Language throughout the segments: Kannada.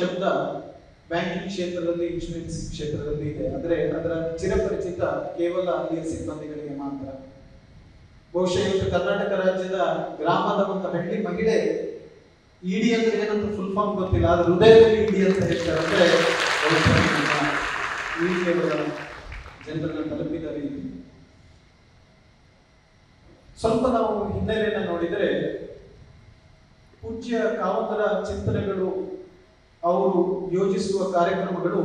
ಶಬ್ದ ಬ್ಯಾಂಕಿಂಗ್ ಕ್ಷೇತ್ರದಲ್ಲಿ, ಇನ್ಶೂರೆನ್ಸ್ ಕ್ಷೇತ್ರದಲ್ಲಿ ಇದೆ. ಆದರೆ ಅದರ ಚಿರಪರಿಚಿತ ಕೇವಲ ಅಲ್ಲಿಯ ಸಿಬ್ಬಂದಿಗಳಿಗೆ ಮಾತ್ರ. ಬಹುಶಃ ಇವತ್ತು ಕರ್ನಾಟಕ ರಾಜ್ಯದ ಗ್ರಾಮದ ಒಂದು ಹಳ್ಳಿ ಮಹಿಳೆ ಇಡಿ ಅಂದ್ರೆ ಏನಂತ ಫುಲ್ ಫಾರ್ಮ್ ಗೊತ್ತಿಲ್ಲ, ಆದ್ರೆ ಹೃದಯದಲ್ಲಿ ಇಡಿ ಅಂತ ಹೇಳ್ತಾರೆ. ಅಂದ್ರೆ ಈ ಕೇವಲ ಜನರನ್ನ ತಲುಪಿದ ರೀತಿ. ಸ್ವಲ್ಪ ನಾವು ಹಿನ್ನೆಲೆಯನ್ನು ನೋಡಿದರೆ, ಪೂಜ್ಯ ಕಾವಂತರ ಚಿಂತನೆಗಳು, ಅವರು ಯೋಜಿಸುವ ಕಾರ್ಯಕ್ರಮಗಳು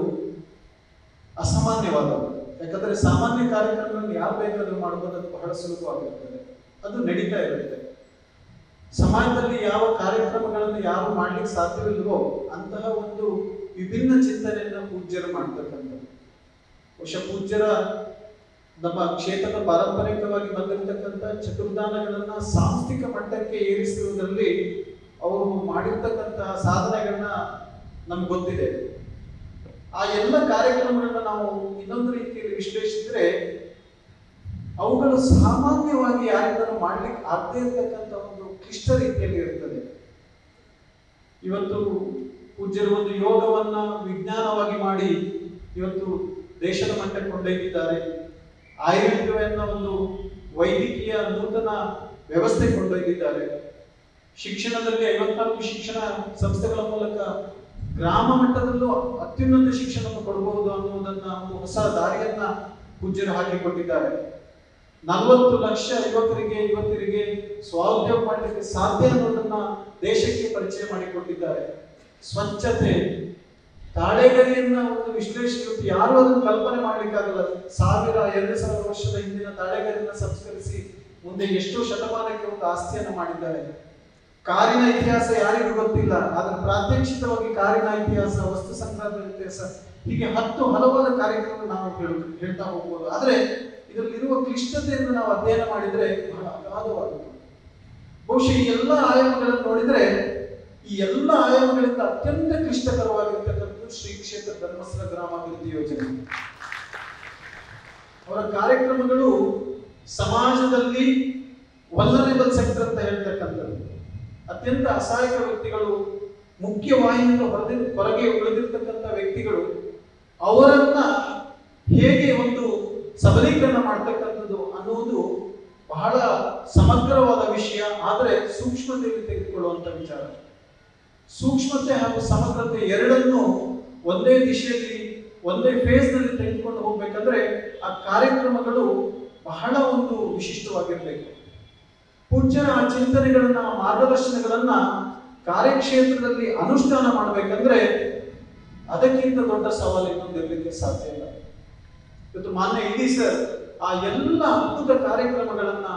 ಅಸಾಮಾನ್ಯವಾದವು. ಯಾಕಂದ್ರೆ ಸಾಮಾನ್ಯ ಕಾರ್ಯಕ್ರಮಗಳನ್ನು ಯಾರು ಬೇಕಾದರೂ ಮಾಡಬಹುದು, ಅದು ಬಹಳ ಸುಲಭವಾಗಿರುತ್ತದೆ, ಅದು ನಡೀತಾ ಇರುತ್ತೆ. ಸಮಾಜದಲ್ಲಿ ಯಾವ ಕಾರ್ಯಕ್ರಮಗಳನ್ನು ಯಾರು ಮಾಡ್ಲಿಕ್ಕೆ ಸಾಧ್ಯವಿಲ್ವೋ ಅಂತಹ ಒಂದು ವಿಭಿನ್ನ ಚಿಂತನೆಯನ್ನು ಪೂಜ್ಯರು ಮಾಡ್ತಕ್ಕಂಥದ್ದು. ಬಹುಶಃ ಪೂಜ್ಯರ ನಮ್ಮ ಕ್ಷೇತ್ರದ ಪಾರಂಪರಿಕವಾಗಿ ಬಂದಿರತಕ್ಕಂಥ ಚತುರ್ದಾನಗಳನ್ನ ಸಾಂಸ್ಥಿಕ ಮಟ್ಟಕ್ಕೆ ಏರಿಸುವುದರಲ್ಲಿ ಅವರು ಮಾಡಿರ್ತಕ್ಕಂತಹ ಸಾಧನೆಗಳನ್ನ ನಮ್ಗೆ ಗೊತ್ತಿದೆ. ಆ ಎಲ್ಲ ಕಾರ್ಯಕ್ರಮಗಳನ್ನ ನಾವು ಇನ್ನೊಂದು ರೀತಿಯಲ್ಲಿ ವಿಶ್ಲೇಷಿಸಿದ್ರೆ, ಅವುಗಳು ಸಾಮಾನ್ಯವಾಗಿ ಯಾರಿಂದಲೂ ಮಾಡ್ಲಿಕ್ಕೆ ಆಗದೇ ಇರತಕ್ಕಂಥ ಒಂದು ಕ್ಲಿಷ್ಟ ರೀತಿಯಲ್ಲಿ ಇರ್ತದೆ. ಇವತ್ತು ಪೂಜ್ಯರು ಒಂದು ಯೋಗವನ್ನ ವಿಜ್ಞಾನವಾಗಿ ಮಾಡಿ ಇವತ್ತು ದೇಶದ ಮಟ್ಟಕ್ಕೆ ಕೊಂಡೊಯ್ದಿದ್ದಾರೆ. ಆಯುರ್ವೇದವನ್ನ ಒಂದು ವೈದ್ಯಕೀಯ ನೂತನ ವ್ಯವಸ್ಥೆ ಕೊಂಡೊಯ್ದಿದ್ದಾರೆ. ಶಿಕ್ಷಣದಲ್ಲಿ 54 ಶಿಕ್ಷಣ ಸಂಸ್ಥೆಗಳ ಮೂಲಕ ಗ್ರಾಮ ಮಟ್ಟದಲ್ಲೂ ಅತ್ಯುನ್ನತ ಶಿಕ್ಷಣವನ್ನು ಕೊಡಬಹುದು ಅನ್ನುವುದನ್ನ ಒಂದು ಹೊಸ ದಾರಿಯನ್ನ ಪೂಜ್ಯರು ಹಾಕಿಕೊಟ್ಟಿದ್ದಾರೆ. 40 ಲಕ್ಷ ಯುವಕರಿಗೆ ಸ್ವಾವಲಂಬನೆ ಮಾಡಲಿಕ್ಕೆ ಸಾಧ್ಯ ಅನ್ನೋದನ್ನ ದೇಶಕ್ಕೆ ಪರಿಚಯ ಮಾಡಿಕೊಟ್ಟಿದ್ದಾರೆ. ಸ್ವಚ್ಛತೆ, ತಾಳೆಗರಿಯನ್ನ ಒಂದು ವಿಶ್ಲೇಷಣೆ, ಯಾರು ಅದನ್ನು ಕಲ್ಪನೆ ಮಾಡ್ಲಿಕ್ಕಾಗಲ್ಲ. 1000-2000 ವರ್ಷದ ಹಿಂದಿನ ತಾಳೆಗರಿಯನ್ನ ಸಂಸ್ಕರಿಸಿ ಮುಂದೆ ಎಷ್ಟೋ ಶತಮಾನಕ್ಕೆ ಒಂದು ಆಸ್ತಿಯನ್ನು ಮಾಡಿದ್ದಾರೆ. ಕಾರಿನ ಇತಿಹಾಸ ಯಾರಿಗೂ ಗೊತ್ತಿಲ್ಲ, ಆದ್ರೆ ಪ್ರಾತ್ಯಕ್ಷಿತವಾಗಿ ಕಾರಿನ ಇತಿಹಾಸ, ವಸ್ತು ಸಂಗ್ರಹದ ಇತಿಹಾಸ, ಹೀಗೆ ಹಲವಾರು ಕಾರ್ಯಕ್ರಮ ನಾವು ಹೇಳ್ತಾ ಹೋಗ್ಬೋದು. ಆದ್ರೆ ಇದರಲ್ಲಿರುವ ಕ್ಲಿಷ್ಟತೆಯನ್ನು ನಾವು ಅಧ್ಯಯನ ಮಾಡಿದ್ರೆ ಬಹಳ ಅಗಾಧವಾಗುತ್ತೆ. ಬಹುಶಃ ಈ ಎಲ್ಲ ಆಯಾಮಗಳನ್ನು ನೋಡಿದ್ರೆ, ಈ ಎಲ್ಲ ಆಯಾಮಗಳಿಂದ ಅತ್ಯಂತ ಕ್ಲಿಷ್ಟಕರವಾಗಿರ್ತಕ್ಕಂಥದ್ದು ಶ್ರೀ ಕ್ಷೇತ್ರ ಧರ್ಮಸ್ಥಳ ಗ್ರಾಮಾಭಿವೃದ್ಧಿ ಯೋಜನೆ. ಅವರ ಕಾರ್ಯಕ್ರಮಗಳು ಸಮಾಜದಲ್ಲಿ ವಲ್ನರೇಬಲ್ ಸೆಕ್ಟರ್ ಅಂತ ಹೇಳ್ತಕ್ಕಂಥದ್ದು, ಅತ್ಯಂತ ಅಸಹಾಯಕ ವ್ಯಕ್ತಿಗಳು, ಮುಖ್ಯವಾಹಿನಿಯಿಂದ ಹೊರಗೆ ಉಳಿದಿರ್ತಕ್ಕಂಥ ವ್ಯಕ್ತಿಗಳು, ಅವರನ್ನ ಹೇಗೆ ಒಂದು ಸಬಲೀಕರಣ ಮಾಡ್ತಕ್ಕಂಥದ್ದು ಅನ್ನುವುದು ಬಹಳ ಸಮಗ್ರವಾದ ವಿಷಯ. ಆದರೆ ಸೂಕ್ಷ್ಮತೆಯಲ್ಲಿ ತೆಗೆದುಕೊಳ್ಳುವಂತ ವಿಚಾರ. ಸೂಕ್ಷ್ಮತೆ ಹಾಗೂ ಸಮಗ್ರತೆ ಎರಡನ್ನೂ ಒಂದೇ ದಿಶೆಯಲ್ಲಿ, ಒಂದೇ ಫೇಸ್ ನಲ್ಲಿ ತೆಗೆದುಕೊಂಡು ಹೋಗ್ಬೇಕಂದ್ರೆ ಆ ಕಾರ್ಯಕ್ರಮಗಳು ಬಹಳ ಒಂದು ವಿಶಿಷ್ಟವಾಗಿರ್ಬೇಕು. ಪೂಜ್ಯರ ಆ ಚಿಂತನೆಗಳನ್ನ, ಮಾರ್ಗದರ್ಶನಗಳನ್ನ ಕಾರ್ಯಕ್ಷೇತ್ರದಲ್ಲಿ ಅನುಷ್ಠಾನ ಮಾಡಬೇಕಂದ್ರೆ ಅದಕ್ಕಿಂತ ದೊಡ್ಡ ಸವಾಲು ಇನ್ನೊಂದು ಇರಲಿಕ್ಕೆ ಸಾಧ್ಯ ಇಲ್ಲ. ಇವತ್ತು ಮಾನ್ಯ ಇಡಿ ಸರ್ ಆ ಎಲ್ಲ ಅದ್ಭುತ ಕಾರ್ಯಕ್ರಮಗಳನ್ನ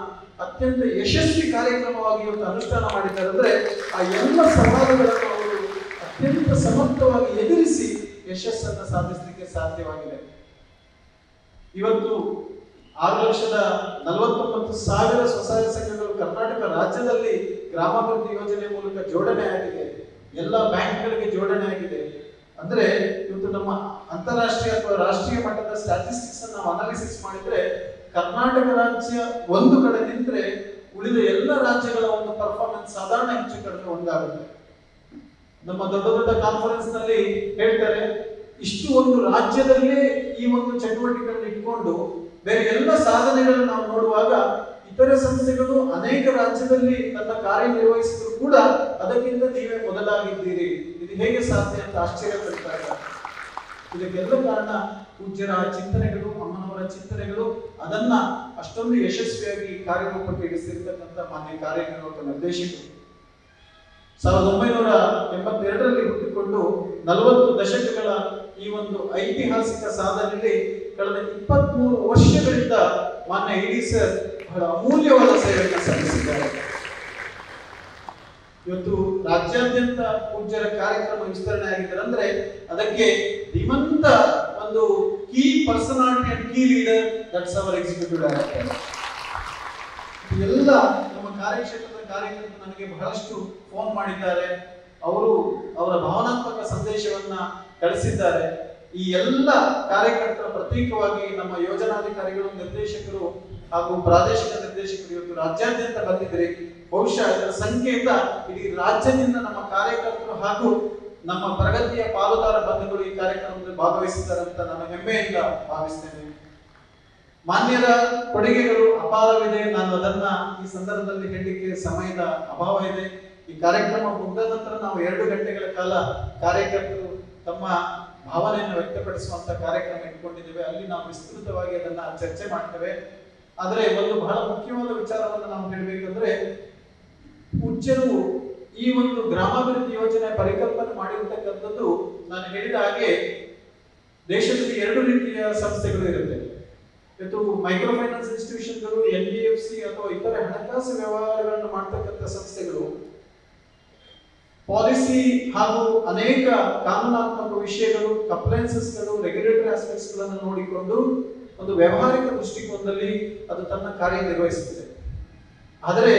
ಅತ್ಯಂತ ಯಶಸ್ವಿ ಕಾರ್ಯಕ್ರಮವಾಗಿ ಇವತ್ತು ಅನುಷ್ಠಾನ ಮಾಡಿದ್ದಾರೆ. ಅಂದ್ರೆ ಆ ಎಲ್ಲ ಸವಾಲುಗಳನ್ನು ಅವರು ಅತ್ಯಂತ ಸಮರ್ಥವಾಗಿ ಎದುರಿಸಿ ಯಶಸ್ಸನ್ನು ಸಾಧಿಸಲಿಕ್ಕೆ ಸಾಧ್ಯವಾಗಿದೆ. ಇವತ್ತು 6,49,000 ಸ್ವಸಹಾಯ ಸಂಘಗಳು ಕರ್ನಾಟಕ ರಾಜ್ಯದಲ್ಲಿ ಗ್ರಾಮಾಭಿವೃದ್ಧಿ ಯೋಜನೆ ಮೂಲಕ ಜೋಡಣೆ ಆಗಿದೆ. ಎಲ್ಲ ಬ್ಯಾಂಕ್ಗಳಿಗೆ ಜೋಡಣೆ ಆಗಿದೆ. ಅಂದ್ರೆ ಇವತ್ತು ನಮ್ಮ ಅಂತಾರಾಷ್ಟ್ರೀಯ ಅಥವಾ ರಾಷ್ಟ್ರೀಯ ಮಟ್ಟದ ಸ್ಟ್ಯಾಟಿಸ್ಟಿಕ್ಸ್ ಅನ್ನು ನಾವು ಅನಾಲಿಸಿಸ್ ಮಾಡಿದ್ರೆ, ಕರ್ನಾಟಕ ರಾಜ್ಯ ಒಂದು ಕಡೆ ನಿಂತರೆ ಉಳಿದ ಎಲ್ಲ ರಾಜ್ಯಗಳ ಒಂದು ಪರ್ಫಾರ್ಮೆನ್ಸ್ ಸಾಧಾರಣ ಹೆಚ್ಚು ಕಡಿಮೆ ಒಂದಾಗುತ್ತೆ. ನಮ್ಮ ದೊಡ್ಡ ದೊಡ್ಡ ಕಾನ್ಫರೆನ್ಸ್ ನಲ್ಲಿ ಹೇಳ್ತಾರೆ, ಇಷ್ಟು ಒಂದು ರಾಜ್ಯದಲ್ಲೇ ಈ ಒಂದು ಚಟುವಟಿಕೆಗಳನ್ನು ಇಟ್ಕೊಂಡು ಬೇರೆ ಎಲ್ಲ ಸಾಧನೆಗಳನ್ನು ನಾವು ನೋಡುವಾಗ ಇತರೆ ಸಂಸ್ಥೆಗಳು ಅನೇಕ ರಾಜ್ಯದಲ್ಲಿ ತನ್ನ ಕಾರ್ಯನಿರ್ವಹಿಸಿದ್ರು ಕೂಡ ಅದಕ್ಕಿಂತ ನೀವೇ ಮೊದಲಾಗಿದ್ದೀರಿ, ಇದು ಹೇಗೆ ಸಾಧ್ಯ ಅಂತ ಆಶ್ಚರ್ಯ ಪಡ್ತಾರೆ. ಇದಕ್ಕೆಲ್ಲ ಕಾರಣ ಪೂಜ್ಯರ ಚಿಂತನೆಗಳು, ಅಮ್ಮನವರ ಚಿಂತನೆಗಳು, ಅದನ್ನ ಅಷ್ಟೊಂದು ಯಶಸ್ವಿಯಾಗಿ ಕಾರ್ಯರೂಪಕ್ಕೆ ಇಳಿಸಿರ್ತಕ್ಕಂಥ ಮಾನ್ಯ ಕಾರ್ಯನಿರ್ವಾಹಕ ನಿರ್ದೇಶಕರು 1982ರಲ್ಲಿ ಹುಟ್ಟಿಕೊಂಡು 40 ದಶಕಗಳ ಈ ಒಂದು ಐತಿಹಾಸಿಕ ಸಾಧನೆಯಲ್ಲಿ ಕಳೆದ 23 ವರ್ಷಗಳಿಂದ ಮಾನ್ಯ ಇಡಿ ಸರ್ ಬಹಳ ಅಮೂಲ್ಯವಾದ ಸೇವೆಯನ್ನು ಸಲ್ಲಿಸಿದ್ದಾರೆ. ಇವತ್ತು ರಾಜ್ಯಾದ್ಯಂತ ಪೂಜ್ಯರ ಕಾರ್ಯಕ್ರಮ ವಿಸ್ತರಣೆ ಆಗಿದ್ದಾರೆ ಅಂದ್ರೆ ಅದಕ್ಕೆ ಧೀಮಂತ ಒಂದು key personality and key leader, that's our executive director. ಎಲ್ಲ ನಮ್ಮ ಕಾರ್ಯಕ್ಷೇತ್ರದ ಕಾರ್ಯಕರ್ತರು ನನಗೆ ಬಹಳಷ್ಟು ಫೋನ್ ಮಾಡಿದ್ದಾರೆ. ಅವರು ಅವರ ಭಾವನಾತ್ಮಕ ಸಂದೇಶವನ್ನ ಕಳಿಸಿದ್ದಾರೆ. ಈ ಎಲ್ಲ ಕಾರ್ಯಕರ್ತರ ಪ್ರತೀಕವಾಗಿ ನಮ್ಮ ಯೋಜನಾಧಿಕಾರಿಗಳು, ನಿರ್ದೇಶಕರು ಹಾಗೂ ಪ್ರಾದೇಶಿಕ ನಿರ್ದೇಶಕರು ಇವತ್ತು ರಾಜ್ಯಾದ್ಯಂತ ಬಂದಿದ್ದಾರೆ. ಬಹುಶಃ ಇದರ ಸಂಖ್ಯೆಯಿಂದ ಇಡೀ ರಾಜ್ಯದಿಂದ ನಮ್ಮ ಕಾರ್ಯಕರ್ತರು ಹಾಗೂ ನಮ್ಮ ಪ್ರಗತಿಯ ಪಾಲುದಾರ ಬಂಧುಗಳು ಈ ಕಾರ್ಯಕ್ರಮದಲ್ಲಿ ಭಾಗವಹಿಸಿದ್ದಾರೆ ಅಂತ ನಾನು ಹೆಮ್ಮೆಯಿಂದ ಭಾವಿಸ್ತೇನೆ. ಮಾನ್ಯರ ಕೊಡುಗೆಗಳು ಅಪಾರವಿದೆ. ನಾನು ಅದನ್ನ ಈ ಸಂದರ್ಭದಲ್ಲಿ ಹೇಳಲಿಕ್ಕೆ ಸಮಯದ ಅಭಾವ ಇದೆ. ಈ ಕಾರ್ಯಕ್ರಮ ಮುಗಿದ ನಂತರ ನಾವು 2 ಗಂಟೆಗಳ ಕಾಲ ಕಾರ್ಯಕರ್ತರು ತಮ್ಮ ಭಾವನೆಯನ್ನು ವ್ಯಕ್ತಪಡಿಸುವಂತ ಕಾರ್ಯಕ್ರಮ ಇಟ್ಕೊಂಡಿದ್ದೇವೆ. ಅಲ್ಲಿ ನಾವು ವಿಸ್ತೃತವಾಗಿ ಅದನ್ನ ಚರ್ಚೆ ಮಾಡ್ತೇವೆ. ಆದರೆ ಒಂದು ಬಹಳ ಮುಖ್ಯವಾದ ವಿಚಾರವನ್ನು ನಾವು ಹೇಳಬೇಕಂದ್ರೆ, ಪೂಜ್ಯರು ಈ ಒಂದು ಗ್ರಾಮಾಭಿವೃದ್ಧಿ ಯೋಜನೆ ಪರಿಕಲ್ಪನೆ ಮಾಡಿರ್ತಕ್ಕಂಥದ್ದು ನಾನು ಹೇಳಿದ ಹಾಗೆ ದೇಶದಲ್ಲಿ 2 ರೀತಿಯ ಸಂಸ್ಥೆಗಳು ಇರುತ್ತೆ. ಇವತ್ತು ಮೈಕ್ರೋ ಫೈನಾನ್ಸ್ ಇನ್ಸ್ಟಿಟ್ಯೂಷನ್ಗಳು, NBFC ಅಥವಾ ಇತರ ಹಣಕಾಸು ವ್ಯವಹಾರಗಳನ್ನು ಮಾಡ್ತಕ್ಕಂಥ ಸಂಸ್ಥೆಗಳು ಪಾಲಿಸಿ ಹಾಗೂ ಅನೇಕ ಕಾನೂನಾತ್ಮಕ ವಿಷಯಗಳು, ಕಂಪ್ಲೈನ್ಸಸ್ಗಳು, ರೆಗ್ಯುಲೇಟರಿ ಆಸ್ಪೆಕ್ಟ್ಸ್ ಗಳನ್ನು ನೋಡಿಕೊಂಡು ಒಂದು ವ್ಯವಹಾರಿಕ ದೃಷ್ಟಿಕೋನದಲ್ಲಿ ಅದು ತನ್ನ ಕಾರ್ಯನಿರ್ವಹಿಸುತ್ತದೆ. ಆದರೆ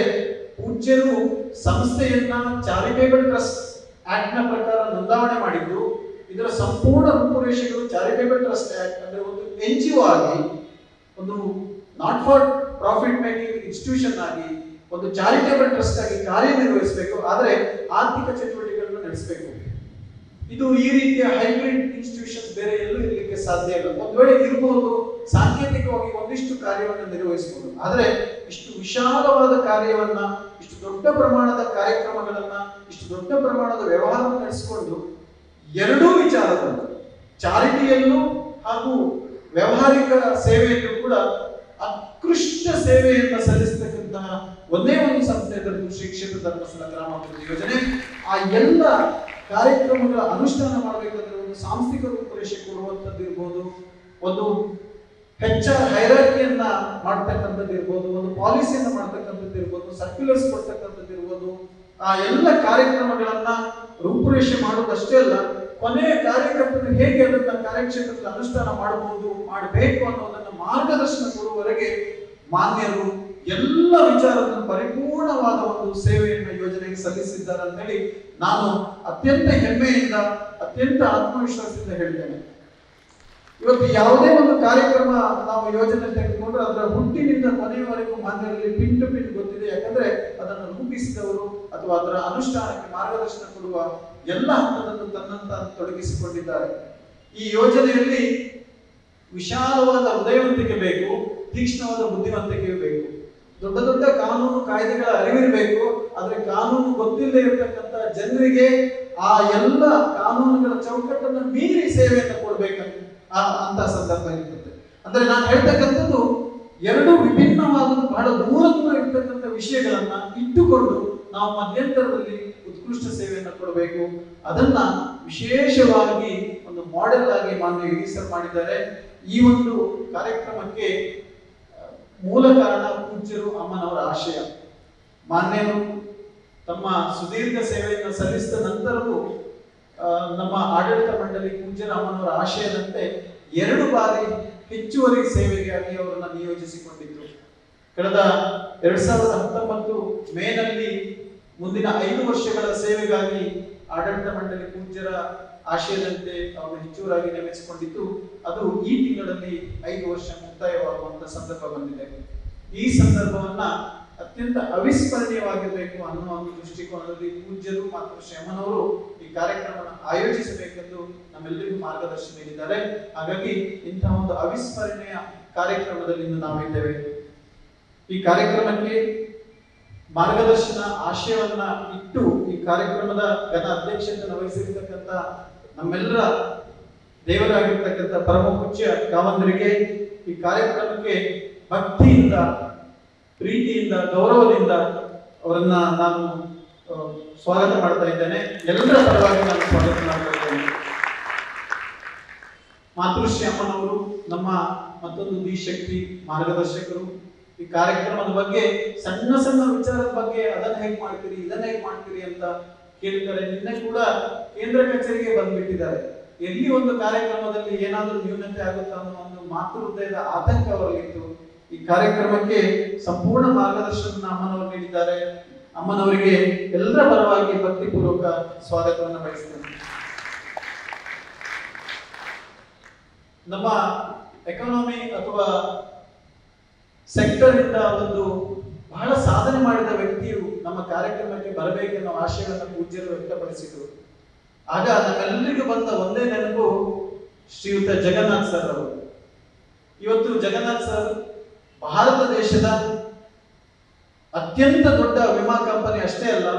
ಪೂಜ್ಯರು ಸಂಸ್ಥೆಯನ್ನ ಚಾರಿಟೇಬಲ್ ಟ್ರಸ್ಟ್ ಆಕ್ಟ್ ನ ಪ್ರಕಾರ ನೋಂದಾವಣೆ ಮಾಡಿದ್ದು, ಇದರ ಸಂಪೂರ್ಣ ರೂಪುರೇಷೆಗಳು ಚಾರಿಟೇಬಲ್ ಟ್ರಸ್ಟ್ ಆಕ್ಟ್ ಅಂದ್ರೆ ಒಂದು NGO ಆಗಿ, ಒಂದು not for profit making institution ಆಗಿ, ಒಂದು ಚಾರಿಟೇಬಲ್ ಟ್ರಸ್ಟ್ ಆಗಿ ಕಾರ್ಯನಿರ್ವಹಿಸಬೇಕು. ಆದರೆ ಆರ್ಥಿಕ ಚಟುವಟಿಕೆಗಳನ್ನು ನಡೆಸಬೇಕು. ಇದು ಈ ರೀತಿಯ ಹೈಬ್ರಿಡ್ ಇನ್ಸ್ಟಿಟ್ಯೂಷನ್ಸ್ ಬೇರೆ ಎಲ್ಲೂ ಇರಲಿಕ್ಕೆ ಸಾಧ್ಯ ಇಲ್ಲ. ಒಂದು ವೇಳೆ ಇರಬಹುದು, ಸಾಂಕೇತಿಕವಾಗಿ ಒಂದಿಷ್ಟು ಕಾರ್ಯವನ್ನು ನಿರ್ವಹಿಸಬಹುದು. ಆದರೆ ಇಷ್ಟು ವಿಶಾಲವಾದ ಕಾರ್ಯವನ್ನ, ಇಷ್ಟು ದೊಡ್ಡ ಪ್ರಮಾಣದ ಕಾರ್ಯಕ್ರಮಗಳನ್ನ, ಇಷ್ಟು ದೊಡ್ಡ ಪ್ರಮಾಣದ ವ್ಯವಹಾರ ನಡೆಸಿಕೊಂಡು 2 ವಿಚಾರದಲ್ಲಿ ಚಾರಿಟಿಯಲ್ಲೂ ಹಾಗೂ ವ್ಯವಹಾರಿಕ ಸೇವೆಯಲ್ಲೂ ಕೂಡ ಉತ್ಕೃಷ್ಟ ಸೇವೆಯನ್ನು ಸಲ್ಲಿಸತಕ್ಕಂತಹ ಒಂದೇ ಒಂದು ಸಂಸ್ಥೆ ಇದ್ದರೂ ಶ್ರೀ ಕ್ಷೇತ್ರ ಧರ್ಮಸ್ಥಳ ಗ್ರಾಮಾಭಿವೃದ್ಧಿ ಯೋಜನೆ. ಆ ಎಲ್ಲ ಕಾರ್ಯಕ್ರಮಗಳ ಅನುಷ್ಠಾನ ಮಾಡಬೇಕಾದ್ರೆ ಒಂದು ಸಾಂಸ್ಥಿಕ ರೂಪುರೇಷೆ ಕೊಡುವಂಥದ್ದು ಇರ್ಬೋದು, ಒಂದು HR ಹೈರಾರ್ಕಿಯನ್ನ ಮಾಡ್ತಕ್ಕಂಥದ್ದು ಇರ್ಬೋದು, ಒಂದು ಪಾಲಿಸಿಯನ್ನ ಮಾಡ್ತಕ್ಕಂಥದ್ದು ಇರ್ಬೋದು, ಸರ್ಕ್ಯುಲರ್ಸ್ ಕೊಡ್ತಕ್ಕಂಥದ್ದು ಇರ್ಬೋದು. ಆ ಎಲ್ಲ ಕಾರ್ಯಕ್ರಮಗಳನ್ನ ರೂಪುರೇಷೆ ಮಾಡೋದಷ್ಟೇ ಅಲ್ಲ, ಕೊನೆಯ ಕಾರ್ಯಕರ್ತರು ಹೇಗೆ ಅದನ್ನ ಕಾರ್ಯಕ್ಷೇತ್ರದಲ್ಲಿ ಅನುಷ್ಠಾನ ಮಾಡಬೇಕು ಅನ್ನೋದನ್ನ ಮಾರ್ಗದರ್ಶನ ಕೊಡುವವರೆಗೆ ಮಾನ್ಯರು ಎಲ್ಲ ವಿಚಾರವನ್ನು ಪರಿಪೂರ್ಣವಾದ ಒಂದು ಸೇವೆಯನ್ನು ಯೋಜನೆಗೆ ಸಲ್ಲಿಸಿದ್ದಾರೆ ಅಂತ ಹೇಳಿ ನಾನು ಅತ್ಯಂತ ಹೆಮ್ಮೆಯಿಂದ, ಅತ್ಯಂತ ಆತ್ಮವಿಶ್ವಾಸದಿಂದ ಹೇಳ್ತೇನೆ. ಇವತ್ತು ಯಾವುದೇ ಒಂದು ಕಾರ್ಯಕ್ರಮ ನಾವು ಯೋಜನೆ ತೆಗೆದುಕೊಂಡ್ರೆ ಅದರ ಹುಟ್ಟಿನಿಂದ ಕೊನೆಯವರೆಗೂ ಮಾನ್ಯರಲ್ಲಿ ಪಿನ್ ಟು ಪಿನ್ ಗೊತ್ತಿದೆ. ಯಾಕಂದ್ರೆ ಅದನ್ನು ರೂಪಿಸಿದವರು ಅಥವಾ ಅದರ ಅನುಷ್ಠಾನಕ್ಕೆ ಮಾರ್ಗದರ್ಶನ ಕೊಡುವ ಎಲ್ಲ ಹಂತದಲ್ಲೂ ತನ್ನಂತ ತೊಡಗಿಸಿಕೊಂಡಿದ್ದಾರೆ. ಈ ಯೋಜನೆಯಲ್ಲಿ ವಿಶಾಲವಾದ ಹೃದಯವಂತಿಕೆ ಬೇಕು, ತೀಕ್ಷ್ಣವಾದ ಬುದ್ಧಿವಂತಿಕೆ ಬೇಕು, ದೊಡ್ಡ ದೊಡ್ಡ ಕಾನೂನು ಕಾಯ್ದೆಗಳ ಅರಿವಿರಬೇಕು. ಆದ್ರೆ ಕಾನೂನು ಗೊತ್ತಿಲ್ಲದೆ ಇರತಕ್ಕಂತ ಜನರಿಗೆ ಆ ಎಲ್ಲ ಕಾನೂನುಗಳ ಚೌಕಟ್ಟನ್ನು ಮೀರಿ ಸೇವೆಯನ್ನು ಕೊಡ್ಬೇಕಂತ ಅಂತ ಸಂದರ್ಭ ಇರ್ತದೆ. ಅಂದ್ರೆ ನಾನು ಹೇಳ್ತಕ್ಕಂಥದ್ದು 2 ವಿಭಿನ್ನವಾದ ಬಹಳ ದೂರ ಇರ್ತಕ್ಕಂಥ ವಿಷಯಗಳನ್ನ ಇಟ್ಟುಕೊಂಡು ನಾವು ಮಧ್ಯಂತರದಲ್ಲಿ ಉತ್ಕೃಷ್ಟ ಸೇವೆಯನ್ನು ಕೊಡಬೇಕು. ಅದನ್ನ ವಿಶೇಷವಾಗಿ ಒಂದು ಮಾಡೆಲ್ ಆಗಿ ಮಾನ್ಯ ಸರ್ ಮಾಡಿದ್ದಾರೆ. ಈ ಒಂದು ಕಾರ್ಯಕ್ರಮಕ್ಕೆ ಮೂಲ ಕಾರಣ ಪೂಜ್ಯರು ಅಮ್ಮನವರ ಆಶಯ. ಮಾನ್ಯರು ತಮ್ಮ ಸುದೀರ್ಘ ಸೇವೆಯನ್ನು ಸಲ್ಲಿಸಿದ ನಂತರವೂ ನಮ್ಮ ಆಡಳಿತ ಮಂಡಳಿ ಪೂಜ್ಯರ ಅಮ್ಮನವರ ಆಶಯದಂತೆ 2 ಬಾರಿ ಹೆಚ್ಚುವರಿ ಸೇವೆಗಾಗಿ ಅವರನ್ನ ನಿಯೋಜಿಸಿಕೊಂಡಿದ್ರು. ಕಳೆದ 2019 ಮೇನಲ್ಲಿ ಮುಂದಿನ 5 ವರ್ಷಗಳ ಸೇವೆಗಾಗಿ ಆಡಳಿತ ಮಂಡಳಿ ಪೂಜ್ಯರ ಆಶಯದಂತೆ ಅವರು ಹೆಚ್ಚುವರಾಗಿ ನೇಮಿಸಿಕೊಂಡಿದ್ದು, ಅದು ಈ ತಿಂಗಳಲ್ಲಿ 5 ವರ್ಷ ಮುಕ್ತಾಯವಾಗುವಂತ ಸಂದರ್ಭ ಬಂದಿದೆ. ಈ ಸಂದರ್ಭವನ್ನ ಅತ್ಯಂತ ಅವಿಸ್ಮರಣೀಯವಾಗಿರಬೇಕು ಅನ್ನುವ ಒಂದು ದೃಷ್ಟಿಕೋನದಲ್ಲಿ ಪೂಜ್ಯರು ಮತ್ತು ಶ್ರೀಮನವರು ಈ ಕಾರ್ಯಕ್ರಮವನ್ನು ಆಯೋಜಿಸಬೇಕೆಂದು ನಮ್ಮೆಲ್ಲರಿಗೂ ಮಾರ್ಗದರ್ಶನ ನೀಡಿದ್ದಾರೆ. ಹಾಗಾಗಿ ಇಂತಹ ಒಂದು ಅವಿಸ್ಮರಣೀಯ ಕಾರ್ಯಕ್ರಮದಲ್ಲಿ ನಾವಿದ್ದೇವೆ. ಈ ಕಾರ್ಯಕ್ರಮಕ್ಕೆ ಮಾರ್ಗದರ್ಶನ ಆಶಯವನ್ನ ಇಟ್ಟು ಈ ಕಾರ್ಯಕ್ರಮದ ಘನ ಅಧ್ಯಕ್ಷತೆಯನ್ನು ವಹಿಸಿರ್ತಕ್ಕಂಥ ನಮ್ಮೆಲ್ಲರ ದೇವರಾಗಿರ್ತಕ್ಕಂಥ ಪರಮ ಪೂಜ್ಯ ಕಾವಂದರಿಗೆ ಈ ಕಾರ್ಯಕ್ರಮಕ್ಕೆ ಭಕ್ತಿಯಿಂದ, ಪ್ರೀತಿಯಿಂದ, ಗೌರವದಿಂದ ಅವರನ್ನ ನಾನು ಸ್ವಾಗತ ಮಾಡ್ತಾ ಇದ್ದೇನೆ. ಎಲ್ಲರ ಪರವಾಗಿ ನಾನು ಸ್ವಾಗತ ಮಾಡ್ತಾ ಇದ್ದೇನೆ. ಮಾತೃಶ್ರೀ ಅಮ್ಮನವರು ನಮ್ಮ ಮತ್ತೊಂದು ದಿಶಕ್ತಿ ಮಾರ್ಗದರ್ಶಕರು. ಈ ಕಾರ್ಯಕ್ರಮದ ಬಗ್ಗೆ ಸಣ್ಣ ಸಣ್ಣ ವಿಚಾರದ ಬಗ್ಗೆ ಅದನ್ನ ಹೇಗೆ ಮಾಡ್ತೀರಿ, ಇದನ್ನ ಹೇಗೆ ಮಾಡ್ತೀರಿ ಅಂತ ಕೇಳ್ತಾರೆ. ನಿನ್ನೆ ಕೂಡ ಕೇಂದ್ರ ಕಚೇರಿಗೆ ಬಂದ್ಬಿಟ್ಟಿದ್ದಾರೆ. ಎಲ್ಲಿ ಒಂದು ಕಾರ್ಯಕ್ರಮದಲ್ಲಿ ಏನಾದ್ರೂ ನ್ಯೂನತೆ ಆಗುತ್ತಾ ಅನ್ನೋ ಒಂದು ಮಾತೃ ಹೃದಯದ ಆತಂಕ ಅವರಿಗಿತ್ತು. ಈ ಕಾರ್ಯಕ್ರಮಕ್ಕೆ ಸಂಪೂರ್ಣ ಮಾರ್ಗದರ್ಶನ ಅಮ್ಮನವರು ನೀಡಿದ್ದಾರೆ. ಅಮ್ಮನವರಿಗೆ ಎಲ್ಲರ ಪರವಾಗಿ ಭಕ್ತಿಪೂರ್ವಕ ಸ್ವಾಗತವನ್ನು ಬಯಸ್ತೇನೆ. ನಮ್ಮ ಎಕಾನಮಿ ಅಥವಾ ಸೆಕ್ಟರ್ ಇಂದ ಒಂದು ಬಹಳ ಸಾಧನೆ ಮಾಡಿದ ವ್ಯಕ್ತಿಯು ನಮ್ಮ ಕಾರ್ಯಕ್ರಮಕ್ಕೆ ಬರಬೇಕೆನ್ನೋ ಆಶಯವನ್ನು ಪೂಜ್ಯರು ವ್ಯಕ್ತಪಡಿಸಿದರು. ಆಗ ನಮ್ಮೆಲ್ಲರಿಗೂ ಬಂದ ಒಂದೇ ನೆನಪು ಶ್ರೀಯುತ ಜಗನ್ನಾಥ್ ಸರ್ ಅವರು. ಇವತ್ತು ಜಗನ್ನಾಥ್ ಸರ್ ಭಾರತ ದೇಶದ ಅತ್ಯಂತ ದೊಡ್ಡ ವಿಮಾ ಕಂಪನಿ ಅಷ್ಟೇ ಅಲ್ಲ,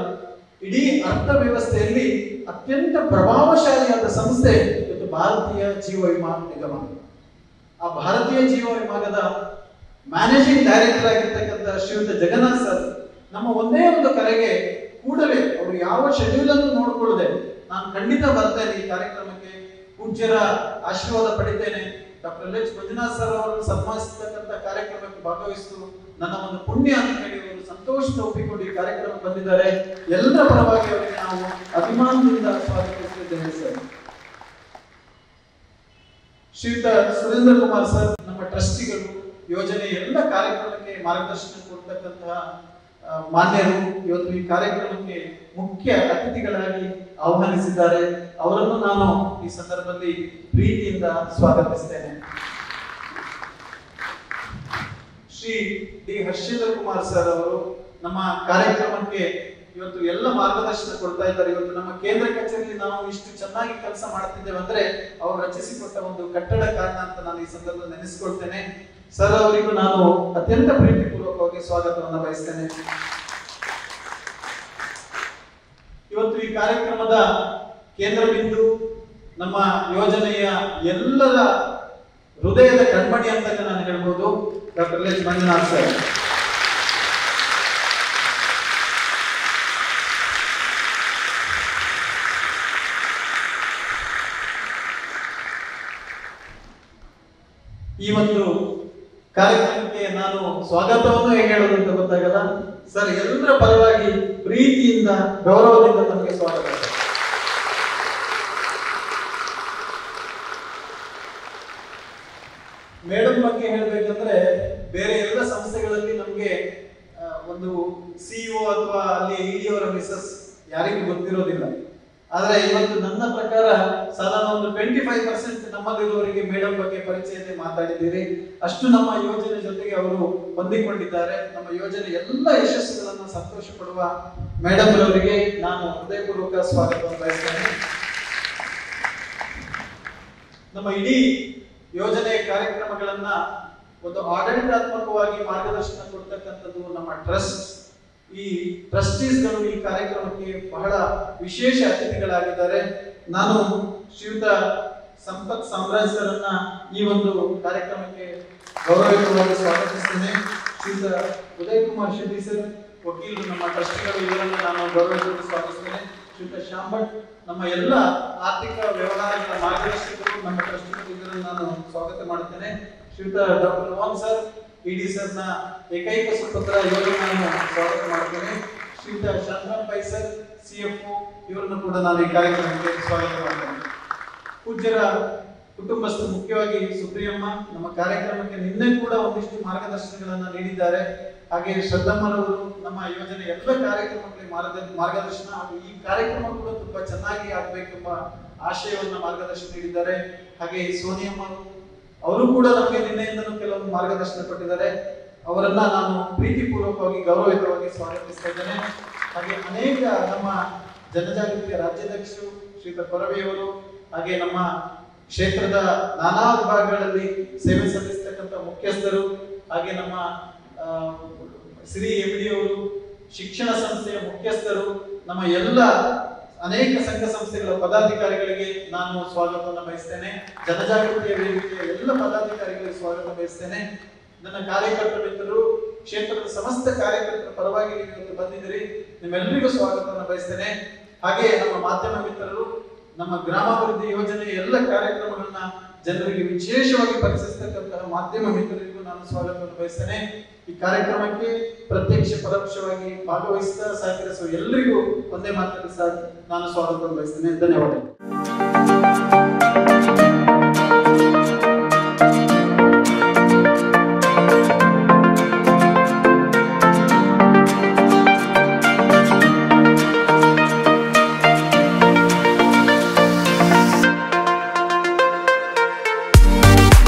ಇಡೀ ಅರ್ಥವ್ಯವಸ್ಥೆಯಲ್ಲಿ ಅತ್ಯಂತ ಪ್ರಭಾವಶಾಲಿಯಾದ ಸಂಸ್ಥೆ ಇವತ್ತು ಭಾರತೀಯ ಜೀವ ವಿಮಾ ನಿಗಮ. ಆ ಭಾರತೀಯ ಜೀವ ವಿಮಾಗದ ಮ್ಯಾನೇಜಿಂಗ್ ಡೈರೆಕ್ಟರ್ ಆಗಿರ್ತಕ್ಕಂಥ ಶ್ರೀಯುತ ಜಗನ್ನಾಥ್ ಸರ್ ನಮ್ಮ ಒಂದೇ ಒಂದು ಕರೆಗೆ ಕೂಡಲೇ ಅವರು ಯಾವ ಶೆಡ್ಯೂಲ್ ಅನ್ನು ನೋಡಿಕೊಳ್ಳದೆ ನಾನು ಖಂಡಿತ ಬರ್ತೇನೆ ಈ ಕಾರ್ಯಕ್ರಮಕ್ಕೆ, ಪೂಜ್ಯರ ಆಶೀರ್ವಾದ ಪಡಿತೇನೆ, ಡಾಕ್ಟರ್ ಎಲ್.ಎಚ್. ಮಂಜುನಾಥ್ ಸರ್ ಅವರನ್ನು ಸನ್ಮಾನಿಸತಕ್ಕಂಥ ಕಾರ್ಯಕ್ರಮಕ್ಕೆ ಭಾಗವಹಿಸಲು ನನ್ನ ಒಂದು ಪುಣ್ಯ ಅಂತ ಹೇಳಿ ಅವರು ಸಂತೋಷದ ಒಪ್ಪಿಕೊಂಡು ಈ ಕಾರ್ಯಕ್ರಮಕ್ಕೆ ಬಂದಿದ್ದಾರೆ. ಎಲ್ಲರ ಪರವಾಗಿ ಅವರಿಗೆ ನಾವು ಅಭಿಮಾನದಿಂದ ಸ್ವಾಗತಿಸುತ್ತಿದ್ದೇವೆ ಸರ್. ಶ್ರೀಯುತ ಸುರೇಂದ್ರ ಕುಮಾರ್ ಸರ್ ನಮ್ಮ ಟ್ರಸ್ಟಿಗಳು, ಯೋಜನೆ ಎಲ್ಲ ಕಾರ್ಯಕ್ರಮಕ್ಕೆ ಮಾರ್ಗದರ್ಶನ ಕೊಡ್ತಕ್ಕಂತಹ ಮಾನ್ಯರು ಇವತ್ತು ಈ ಕಾರ್ಯಕ್ರಮಕ್ಕೆ ಮುಖ್ಯ ಅತಿಥಿಗಳಾಗಿ ಆಹ್ವಾನಿಸಿದ್ದಾರೆ. ಅವರನ್ನು ನಾನು ಈ ಸಂದರ್ಭದಲ್ಲಿ ಪ್ರೀತಿಯಿಂದ ಸ್ವಾಗತಿಸ್ತೇನೆ. ಶ್ರೀ ಡಿ ಹರ್ಷೇಂದ್ರ ಕುಮಾರ್ ಸರ್ ಅವರು ನಮ್ಮ ಕಾರ್ಯಕ್ರಮಕ್ಕೆ ಇವತ್ತು ಎಲ್ಲ ಮಾರ್ಗದರ್ಶನ ಕೊಡ್ತಾ ಇದ್ದಾರೆ. ಇವತ್ತು ನಮ್ಮ ಕೇಂದ್ರ ಕಚೇರಿಯಲ್ಲಿ ನಾವು ಇಷ್ಟು ಚೆನ್ನಾಗಿ ಕೆಲಸ ಮಾಡ್ತಿದ್ದೇವೆ ಅಂದ್ರೆ ಅವರು ರಚಿಸಿಕೊಟ್ಟ ಒಂದು ಕಟ್ಟಡ ಕಾರಣ ಅಂತ ನಾನು ಈ ಸಂದರ್ಭದಲ್ಲಿ ನೆನೆಸಿಕೊಳ್ತೇನೆ. ಸರ್ ಅವರಿಗೂ ನಾನು ಅತ್ಯಂತ ಪ್ರೀತಿಪೂರ್ವಕವಾಗಿ ಸ್ವಾಗತವನ್ನು ಬಯಸ್ತೇನೆ. ಇವತ್ತು ಈ ಕಾರ್ಯಕ್ರಮದ ಕೇಂದ್ರ ಬಿಂದು ನಮ್ಮ ಯೋಜನೆಯ ಎಲ್ಲರ ಹೃದಯದ ಕಣ್ಮಣಿ ಅಂತಲೇ ನಾನು ಹೇಳ್ಬೋದು, ಡಾಕ್ಟರ್ ಎಲ್.ಎಚ್. ಮಂಜುನಾಥ್ ಸರ್. ಈ ಒಂದು ಕಾರ್ಯಕ್ರಮಕ್ಕೆ ನಾನು ಸ್ವಾಗತವನ್ನು ಹೇಳೋದು ಅಂತ ಗೊತ್ತಾಗಲ್ಲ ಸರ್, ಎಲ್ಲರ ಪರವಾಗಿ ಪ್ರೀತಿಯಿಂದ ಗೌರವದಿಂದ ನಮಗೆ ಸ್ವಾಗತ. ಮೇಡಮ್ ಬಗ್ಗೆ ಹೇಳಬೇಕಂದ್ರೆ ಬೇರೆ ಎಲ್ಲ ಸಂಸ್ಥೆಗಳಲ್ಲಿ ನಮ್ಗೆ ಒಂದು ಸಿಇಒ ಅಥವಾ ಅಲ್ಲಿ ಇಡಿಯವರ ಮಿಸಸ್ ಯಾರಿಗೂ ಗೊತ್ತಿರೋದಿಲ್ಲ. ಆದ್ರೆ ಇವತ್ತು ನನ್ನ ಪ್ರಕಾರ ಸಾಧಾರಣ ಒಂದು 25% ನಮ್ಮಲ್ಲಿರುವವರಿಗೆ ಮೇಡಮ್ ಬಗ್ಗೆ ಪರಿಚಯತೆ ಮಾತಾಡಿದ್ದೀರಿ. ಅಷ್ಟು ನಮ್ಮ ಯೋಜನೆ ಜೊತೆಗೆ ಅವರು ಹೊಂದಿಕೊಂಡಿದ್ದಾರೆ. ನಮ್ಮ ಯೋಜನೆ ಎಲ್ಲ ಯಶಸ್ಸುಗಳನ್ನು ಸಂತೋಷ ಪಡುವ ಮೇಡಮ್ ಅವರಿಗೆ ನಾನು ಹೃದಯಪೂರ್ವಕ ಸ್ವಾಗತವನ್ನು ಬಯಸ್ತೇನೆ. ನಮ್ಮ ಇಡೀ ಯೋಜನೆ ಕಾರ್ಯಕ್ರಮಗಳನ್ನ ಒಂದು ಆಡಳಿತಾತ್ಮಕವಾಗಿ ಮಾರ್ಗದರ್ಶನ ಕೊಡ್ತಕ್ಕಂಥದ್ದು ನಮ್ಮ ಟ್ರಸ್ಟ್. ಈ ಟ್ರಸ್ಟೀಸ್ಗಳು ಈ ಕಾರ್ಯಕ್ರಮಕ್ಕೆ ಬಹಳ ವಿಶೇಷ ಅತಿಥಿಗಳಾಗಿದ್ದಾರೆ. ನಾನು ಶ್ರೀಯುತ ಸಂಪತ್ ಸಾಮ್ರಾಜ್ ಸರನ್ನ ಈ ಒಂದು ಕಾರ್ಯಕ್ರಮಕ್ಕೆ ಗೌರವಯುತವಾಗಿ ಸ್ವಾಗತಿಸ್ತೇನೆ. ಶ್ರೀಯುತ ಉದಯ್ ಕುಮಾರ್ ಶೆಟ್ಟಿ ಸರ್ ವಕೀಲರು, ನಮ್ಮ ಟ್ರಸ್ಟಿಗಳು, ಇವರನ್ನು ನಾನು ಗೌರವಯುತವಾಗಿ ಸ್ವಾಗತಿಸ್ತೇನೆ. ಶ್ರೀಯುತ ಶಾಂಭಟ್ ನಮ್ಮ ಎಲ್ಲ ಆರ್ಥಿಕ ವ್ಯವಹಾರಗಳ ಮಾರ್ಗದರ್ಶಕರು, ನಮ್ಮ ಟ್ರಸ್ಟಿಗಳು, ಇವರನ್ನು ನಾನು ಸ್ವಾಗತ ಮಾಡುತ್ತೇನೆ. ಶ್ರೀಯುತ ಡಾಕ್ಟರ್ ಮೋಹನ್ ಸರ್ ಇಡಿ ಸರ್ನ ಏಕೈಕ ಸುಪುತ್ರ, ಇವರನ್ನು ನಾನು ಸ್ವಾಗತ ಮಾಡುತ್ತೇನೆ. ಶ್ರೀಯುತ ಶಾಂತರಾಮ್ ಪೈ ಸರ್ ಸಿಎಫ್ಒ, ಇವರನ್ನು ಕೂಡ ನಾನು ಈ ಕಾರ್ಯಕ್ರಮಕ್ಕೆ ಸ್ವಾಗತ ಮಾಡ್ತೇನೆ. ಪೂಜ್ಯರ ಕುಟುಂಬಸ್ಥರು, ಮುಖ್ಯವಾಗಿ ಸುಪ್ರಿಯಮ್ಮ ನಮ್ಮ ಕಾರ್ಯಕ್ರಮಕ್ಕೆ ನಿನ್ನೆ ಕೂಡ ಒಂದಿಷ್ಟು ಮಾರ್ಗದರ್ಶನಗಳನ್ನ ನೀಡಿದ್ದಾರೆ. ಹಾಗೆ ಶ್ರದ್ಧಮ್ಮನವರು ನಮ್ಮ ಯೋಜನೆ ಎಲ್ಲ ಕಾರ್ಯಕ್ರಮಗಳಿಗೆ ಮಾರ್ಗದರ್ಶನ ಹಾಗೂ ಈ ಕಾರ್ಯಕ್ರಮ ಕೂಡ ತುಂಬಾ ಚೆನ್ನಾಗಿ ಆಗ್ಬೇಕೆಂಬ ಆಶಯವನ್ನ ಮಾರ್ಗದರ್ಶನ ನೀಡಿದ್ದಾರೆ. ಹಾಗೆ ಸೋನಿಯಮ್ಮ ಅವರು ಕೂಡ ನಮಗೆ ನಿನ್ನೆಯಿಂದಲೂ ಕೆಲವೊಂದು ಮಾರ್ಗದರ್ಶನ ಕೊಟ್ಟಿದ್ದಾರೆ. ಅವರನ್ನ ನಾನು ಪ್ರೀತಿಪೂರ್ವಕವಾಗಿ ಗೌರವಯುತವಾಗಿ ಸ್ವಾಗತಿಸ್ತಾ ಇದ್ದೇನೆ. ಹಾಗೆ ಅನೇಕ ನಮ್ಮ ಜನಜಾಗೃತಿಯ ರಾಜ್ಯಾಧ್ಯಕ್ಷರು ಶ್ರೀಯುತ ಕೊರವಿಯವರು, ಹಾಗೆ ನಮ್ಮ ಕ್ಷೇತ್ರದ ನಾನಾ ವಿಭಾಗಗಳಲ್ಲಿ ಸೇವೆ ಸಲ್ಲಿಸತಕ್ಕಂಥ ಮುಖ್ಯಸ್ಥರು, ಹಾಗೆ ನಮ್ಮ ಶ್ರೀ ಎಂ.ಡಿ ಅವರು, ಶಿಕ್ಷಣ ಸಂಸ್ಥೆಯ ಮುಖ್ಯಸ್ಥರು, ನಮ್ಮ ಎಲ್ಲ ಅನೇಕ ಸಂಘ ಸಂಸ್ಥೆಗಳ ಪದಾಧಿಕಾರಿಗಳಿಗೆ ನಾನು ಸ್ವಾಗತವನ್ನು ಬಯಸ್ತೇನೆ. ಜನಜಾಗೃತಿಯ ವೇದಿಕೆಯ ಎಲ್ಲ ಪದಾಧಿಕಾರಿಗಳಿಗೆ ಸ್ವಾಗತ ಬಯಸ್ತೇನೆ. ನನ್ನ ಕಾರ್ಯಕರ್ತ ಮಿತ್ರರು, ಕ್ಷೇತ್ರದ ಸಮಸ್ತ ಕಾರ್ಯಕರ್ತರ ಪರವಾಗಿ ಇವತ್ತು ಬಂದಿದ್ದೀರಿ, ನಿಮ್ಮೆಲ್ಲರಿಗೂ ಸ್ವಾಗತವನ್ನು ಬಯಸ್ತೇನೆ. ಹಾಗೆ ನಮ್ಮ ಮಾಧ್ಯಮ ಮಿತ್ರರು, ನಮ್ಮ ಗ್ರಾಮಾಭಿವೃದ್ಧಿ ಯೋಜನೆಯ ಎಲ್ಲ ಕಾರ್ಯಕ್ರಮಗಳನ್ನ ಜನರಿಗೆ ವಿಶೇಷವಾಗಿ ಪರಿಚಯಿಸತಕ್ಕಂತಹ ಮಾಧ್ಯಮ ಮಿತ್ರರಿಗೂ ನಾನು ಸ್ವಾಗತವನ್ನು ಬಯಸ್ತೇನೆ. ಈ ಕಾರ್ಯಕ್ರಮಕ್ಕೆ ಪ್ರತ್ಯಕ್ಷ ಪರೋಕ್ಷವಾಗಿ ಭಾಗವಹಿಸ್ತಾ ಸಹಕರಿಸುವ ಎಲ್ಲರಿಗೂ ಒಂದೇ ಮಾತಲ್ಲಿ ನಾನು ಸ್ವಾಗತವನ್ನು ಬಯಸ್ತೇನೆ. ಧನ್ಯವಾದ.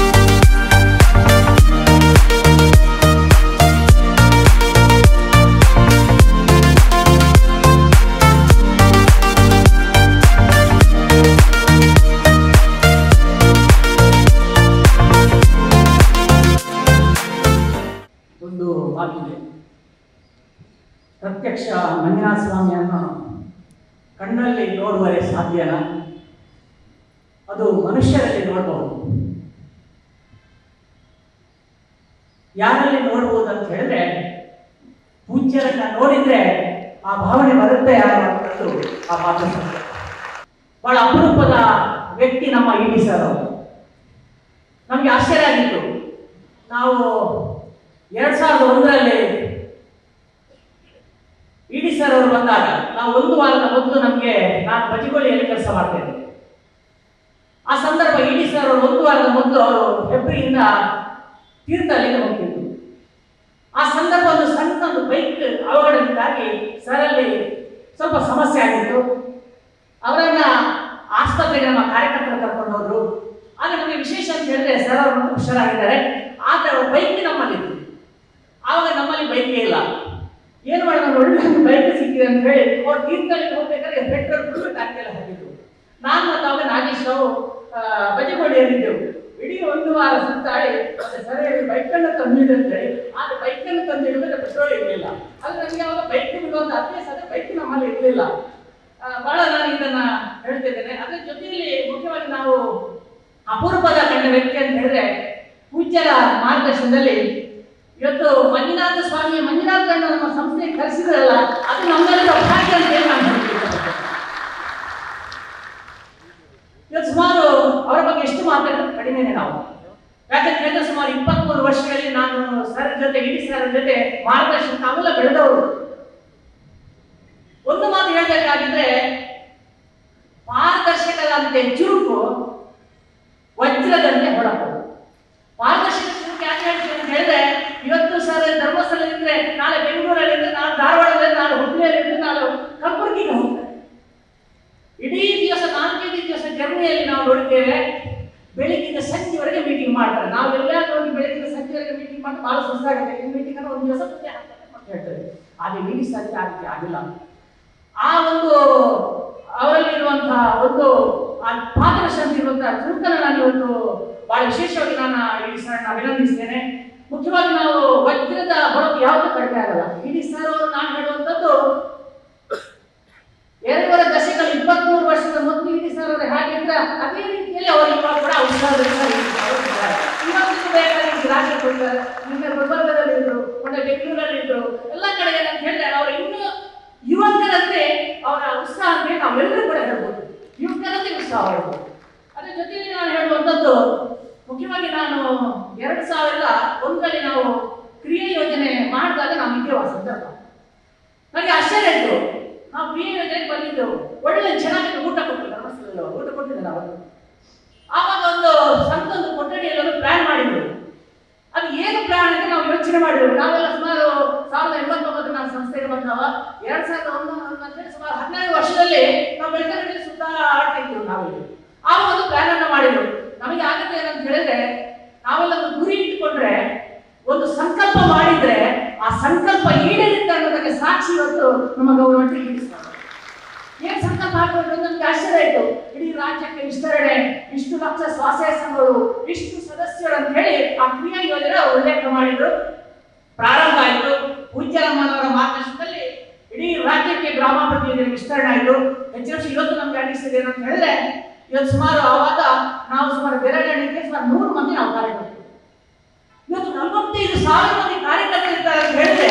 ಆಗುವುದಿಲ್ಲ. ಪ್ರತ್ಯಕ್ಷ ಮಂಜುನಾಥ ಸ್ವಾಮಿಯನ್ನು ಕಣ್ಣಲ್ಲಿ ನೋಡುವರೆ ಸಾಧ್ಯನಾ? ಅದು ಮನುಷ್ಯರಲ್ಲಿ ನೋಡಬಹುದು. ಯಾರಲ್ಲಿ ನೋಡಬಹುದು ಅಂತ ಹೇಳಿದ್ರೆ, ಪೂಜ್ಯರನ್ನ ನೋಡಿದ್ರೆ ಆ ಭಾವನೆ ಬರುತ್ತೆ ಅನ್ನೋದು ಆ ಮಾತು. ಬಹಳ ಅಪರೂಪದ ವ್ಯಕ್ತಿ ನಮ್ಮ ಇಡಿ ಸರ್ ಅವರು. ನಮಗೆ ಆಶ್ಚರ್ಯ ಆಗಿತ್ತು. ನಾವು 2001ರಲ್ಲಿ ಇಡಿ ಸರ್ ಅವರು ಬಂದಾಗ ನಾವು 1 ವಾರದ ಮೊದಲು ನಾನು ಬಜಿಗೋಳಿಯಲ್ಲಿ ಕೆಲಸ ಮಾಡ್ತೇನೆ. ಆ ಸಂದರ್ಭ ಇಡಿ ಸರ್ ಅವರು 1 ವಾರದ ಮೊದಲು ಅವರು ಹೆಬ್ರಿಯಿಂದ ತೀರ್ಥಹಳ್ಳಿಗೆ ಹೋಗ್ತಿದ್ರು. ಆ ಸಂದರ್ಭ ಒಂದು ಸಣ್ಣ ಬೈಕ್ ಅವಘಡದಿಂದಾಗಿ ಸರಲ್ಲಿ ಸ್ವಲ್ಪ ಸಮಸ್ಯೆ ಆಗಿತ್ತು. ಅವರನ್ನ ಆಸ್ಪತ್ರೆಗೆ ನಮ್ಮ ಕಾರ್ಯಕರ್ತರು ಕರ್ಕೊಂಡು ಹೋದ್ರು. ಆದ್ರೆ ನಮಗೆ ವಿಶೇಷ ಅಂತ ಹೇಳಿದ್ರೆ ಸರ್ ಅವರು ಹುಷಾರಾಗಿದ್ದಾರೆ, ಆದ್ರೆ ಅವ್ರ ಬೈಕ್ ನಮ್ಮಲ್ಲಿತ್ತು. ಆವಾಗ ನಮ್ಮಲ್ಲಿ ಬೈಕೇ ಇಲ್ಲ. ಏನು ಮಾಡೋದು, ಒಳ್ಳೆ ಬೈಕ್ ಸಿಕ್ಕಿದೆ ಅಂತ ಹೇಳಿ ಅವ್ರು ತೀರ್ಥಹಳ್ಳಿಗೆ ಹೋಗ್ಬೇಕಾದ್ರೆ ಪೆಟ್ರೋಲ್ ಫುಲ್ ಟ್ಯಾಂಕ್ ಎಲ್ಲ ಹಾಕಿದ್ರು. ನಾನು ಮತ್ತು ಅವಾಗ ನಾಗೇಶ್ ನಾವು ಬಜಿಗೋಳಿಯಲ್ಲಿದ್ದೆವು. ಇಡೀ 1 ವಾರ ಸುತ್ತಾಡಿ ಸರ್ ಹೇಳಿ ಬೈಕನ್ನು ತಂದಿದೆ ಅಂತ ಹೇಳಿ, ಆದ್ರೆ ಬೈಕನ್ನು ತಂದಿಡಿದ್ರೆ ಪೆಟ್ರೋಲ್ ಇರಲಿಲ್ಲ. ಆದ್ರೆ ನನಗೆ ಅವಾಗ ಬೈಕ್ ಬಿಡುವಂತ ಅಭ್ಯಾಸ, ಆದ್ರೆ ಬೈಕ್ ನಮ್ಮಲ್ಲಿ ಇರಲಿಲ್ಲ. ಬಹಳ ನಾನು ಇದನ್ನ ಹೇಳ್ತಿದ್ದೇನೆ. ಅದ್ರ ಜೊತೆಯಲ್ಲಿ ಮುಖ್ಯವಾಗಿ ನಾವು ಅಪರೂಪದ ಕಂಡ ವ್ಯಕ್ತಿ ಅಂತ ಹೇಳಿದ್ರೆ, ಪೂಜ್ಯರ ಮಾರ್ಗದರ್ಶನದಲ್ಲಿ ಇವತ್ತು ಮಂಜುನಾಥ ಸ್ವಾಮಿ ಮಂಜುನಾಥ ನಮ್ಮ ಸಂಸ್ಥೆಗೆ ಕರೆಸಿದ್ರಲ್ಲ, ಅದು ನಮ್ಮೆಲ್ಲರ ಭಾಗ್ಯ ಅಂತ ಹೇಳಿ ನಾನು ಹೇಳ್ತೀನಿ. ಇವತ್ತು ಸುಮಾರು ಅವರ ಬಗ್ಗೆ ಎಷ್ಟು ಮಾತಾಡೋದು ಕಡಿಮೆನೆ ನಾವು. ಯಾಕಂದ್ರೆ ಸುಮಾರು 23 ವರ್ಷಗಳಲ್ಲಿ ನಾನು ಸರ್ ಜೊತೆ ಇಡಿ ಸರ್ ಜೊತೆ ಮಾರ್ಗದರ್ಶನ ತಾವೆಲ್ಲ ಬೆಳೆದವರು. ಒಂದು ಮಾತು ಹೇಳಬೇಕಾಗಿದ್ರೆ, ಪಾರದರ್ಶಕದಂತೆ ಚುರುಕು, ವಜ್ರದಂತೆ ಹೊಳಪು. ಪಾರದರ್ಶಕ ಚುರುಕು ಯಾಕೆ ಹೇಳ್ತೀನಿ ಅಂತ ಹೇಳಿದ್ರೆ, ಇವತ್ತು ಸರ್ ಧರ್ಮಸ್ಥಳದಲ್ಲಿದ್ರೆ ನಾಳೆ ಬೆಂಗಳೂರಲ್ಲಿದ್ರೆ, ನಾಳೆ ಧಾರವಾಡದಲ್ಲಿ, ನಾಳೆ ಹುಬ್ಬಳ್ಳಿಯಲ್ಲಿದ್ರೆ, ನಾಳೆ ಕಲಬುರಗಿಗೆ ಹೋಗ್ತಾರೆ. ಇಡೀ ದಿವಸ 4-5 ದಿವಸ ಜರ್ನಿಯಲ್ಲಿ ನಾವು ನೋಡಿದ್ದೇವೆ. ಬೆಳಿಗ್ಗಿಂದ ಸಂಜೆವರೆಗೆ ಮೀಟಿಂಗ್ ಮಾಡ್ತಾರೆ. ನಾವು ಎಲ್ಲಾದ್ರೂ ಹೋಗಿ ಬೆಳಿಗ್ಗೆ ಸಂಜೆವರೆಗೆ ಮೀಟಿಂಗ್ ಮಾಡಿ ಬಹಳ ಸುಸ್ತಾಗುತ್ತೆ. ಈ ಮೀಟಿಂಗ್ ಅನ್ನು 1 ದಿವಸ ಮುಂಚೆ ಅಂತ ಹೇಳ್ತಾರೆ. ಆದ್ರೆ ಮೀಟಿಂಗ್ ಸಾಧ್ಯ ಆಗಿಲ್ಲ. ಆ ಒಂದು ಅವರಲ್ಲಿರುವಂತಹ ಒಂದು ಪಾರದರ್ಶನ ಇರುವಂತಹ ಚುರುಕನ್ನು ನಾನು ಇವತ್ತು ಬಹಳ ವಿಶೇಷವಾಗಿ ನಾನು ಇಡಿ ಸರ್ ಅಭಿನಂದಿಸ್ತೇನೆ. ಮುಖ್ಯವಾಗಿ ನಾವು ವಜ್ರದ ಹೊಳಪು ಯಾವುದು ಕಡಿಮೆ ಆಗಲ್ಲ. ಇಡಿ ಸರ್ ಅವರು ನಾನು ಹೇಳುವಂಥದ್ದು 2.5 ದಶಕಗಳು 23 ವರ್ಷದ ಮೊದಲು ಇಡಿ ಸರ್ ಅವರು ಹೇಗಿದ್ದ ಅದೇ ರೀತಿಯಲ್ಲಿ ಅವರು ಇವಾಗ ಕೂಡ ರಾಜ್ಯ ಕೊಡ್ತಾರೆ. ನಿನ್ನೆ ಗುಲ್ಬರ್ಗದಲ್ಲಿ ಇದ್ರು, ಮೊನ್ನೆ ಬೆಂಗಳೂರಲ್ಲಿ ಇದ್ರು, ಎಲ್ಲ ಕಡೆ ಏನಂತ ಹೇಳಿದ್ರೆ ಅವರು ಇನ್ನೂ ಯುವಕರಂತೆ ಅವರ ಉತ್ಸಾಹ ಅಂತ ನಾವೆಲ್ಲರೂ ಕೂಡ ಹೇಳ್ಬೋದು. ಯುವಕರಂತೆ ಉತ್ಸಾಹ ಹೇಳ್ಬೋದು. ಅದ್ರ ಜೊತೆಯಲ್ಲಿ ನಾನು ಹೇಳುವಂಥದ್ದು, ಮುಖ್ಯವಾಗಿ ನಾನು 2001ರಲ್ಲಿ ನಾವು ಕ್ರಿಯಾ ಯೋಜನೆ ಮಾಡಿದಾಗ ನಾವು ಇದ್ದೇವೆ ಸಂದರ್ಭ. ನನಗೆ ಆಶ್ಚರ್ಯ ಇತ್ತು. ನಾವು ಕ್ರಿಯಾ ಯೋಜನೆಗೆ ಬಂದಿದ್ದೆವು. ಒಳ್ಳೆ ಚೆನ್ನಾಗಿ ಊಟ ಕೊಟ್ಟಿಲ್ಲ, ಧರ್ಮಸ್ಥಳದಲ್ಲಿ ಊಟ ಕೊಟ್ಟಿದ್ದೆ ನಾವು. ಆವಾಗ ಒಂದು ಸ್ವಂತ ಕೊಠಡಿಯಲ್ಲಿ ಪ್ಲಾನ್ ಮಾಡಿದ್ರು. ಅದು ಏನು ಪ್ಲಾನ್ ಅಂತ ನಾವು ಯೋಚನೆ ಮಾಡಿದ್ರು. ನಾವೆಲ್ಲ ಸುಮಾರು 1989 ನಾವು ಸಂಸ್ಥೆಗೆ ಬಂದವ. 2001 ಸುಮಾರು 12 ವರ್ಷದಲ್ಲಿ ನಾವು ಬೆಳಗಾವಿಯಲ್ಲಿ ಸುತ್ತಾಡ್ತಿದ್ವಿ. ನಾವಿಲ್ಲಿ ಆವಾಗ ಒಂದು ಪ್ಲಾನ್ ಅನ್ನು ಮಾಡಿದ್ರು. ನಮಗೆ ಆಗುತ್ತೆ ಏನಂತ ಹೇಳಿದ್ರೆ, ನಾವೆಲ್ಲ ಒಂದು ಗುರಿ ಇಟ್ಟುಕೊಂಡ್ರೆ, ಒಂದು ಸಂಕಲ್ಪ ಮಾಡಿದ್ರೆ ಆ ಸಂಕಲ್ಪ ಈಡೇರುತ್ತೆ ಅನ್ನೋದಕ್ಕೆ ಸಾಕ್ಷಿ ಇವತ್ತು ನಮ್ಮ ಗೌರವ ಇಡಿಸ್ತಾರೆ. ಏನ್ ಸಂಕಲ್ಪ ಹಾಕೊಂಡು ನಮ್ಗೆ ಆಶ್ಚರ್ಯ ಆಯ್ತು. ಇಡೀ ರಾಜ್ಯಕ್ಕೆ ವಿಸ್ತರಣೆ, ಇಷ್ಟು ಲಕ್ಷ ಸ್ವಸಹಾಯ ಸಂಘಗಳು, ಇಷ್ಟು ಸದಸ್ಯರು ಅಂತ ಹೇಳಿ ಆ ಕ್ರಿಯಾ ಯೋಜನೆ ಉಲ್ಲೇಖ ಮಾಡಿದ್ರು. ಪ್ರಾರಂಭ ಆಯಿತು. ಪೂಜ್ಯರಮ್ಮನವರ ಮಾರ್ಗದರ್ಶನದಲ್ಲಿ ಇಡೀ ರಾಜ್ಯಕ್ಕೆ ಗ್ರಾಮಾಭಿವೃದ್ಧಿ ಯೋಜನೆ ವಿಸ್ತರಣೆ ಆಯಿತು. ಹೆಚ್ಚು ಇವತ್ತು ನಮ್ಗೆ ಅನಿಸ್ತದೆ ಏನಂತ ಹೇಳಿದ್ರೆ, ಇವತ್ತು ಸುಮಾರು ಆವಾಗ ನಾವು ಸುಮಾರು ಬೆರಳೆಣಿಕೆ ಸುಮಾರು 100 ಮಂದಿ ನಾವು ಕಾರ್ಯಕರ್ತರು. ಇವತ್ತು 45,000 ಮಂದಿ ಕಾರ್ಯಕರ್ತರು ಇರ್ತಾರೆ ಅಂತ ಹೇಳಿದ್ರೆ,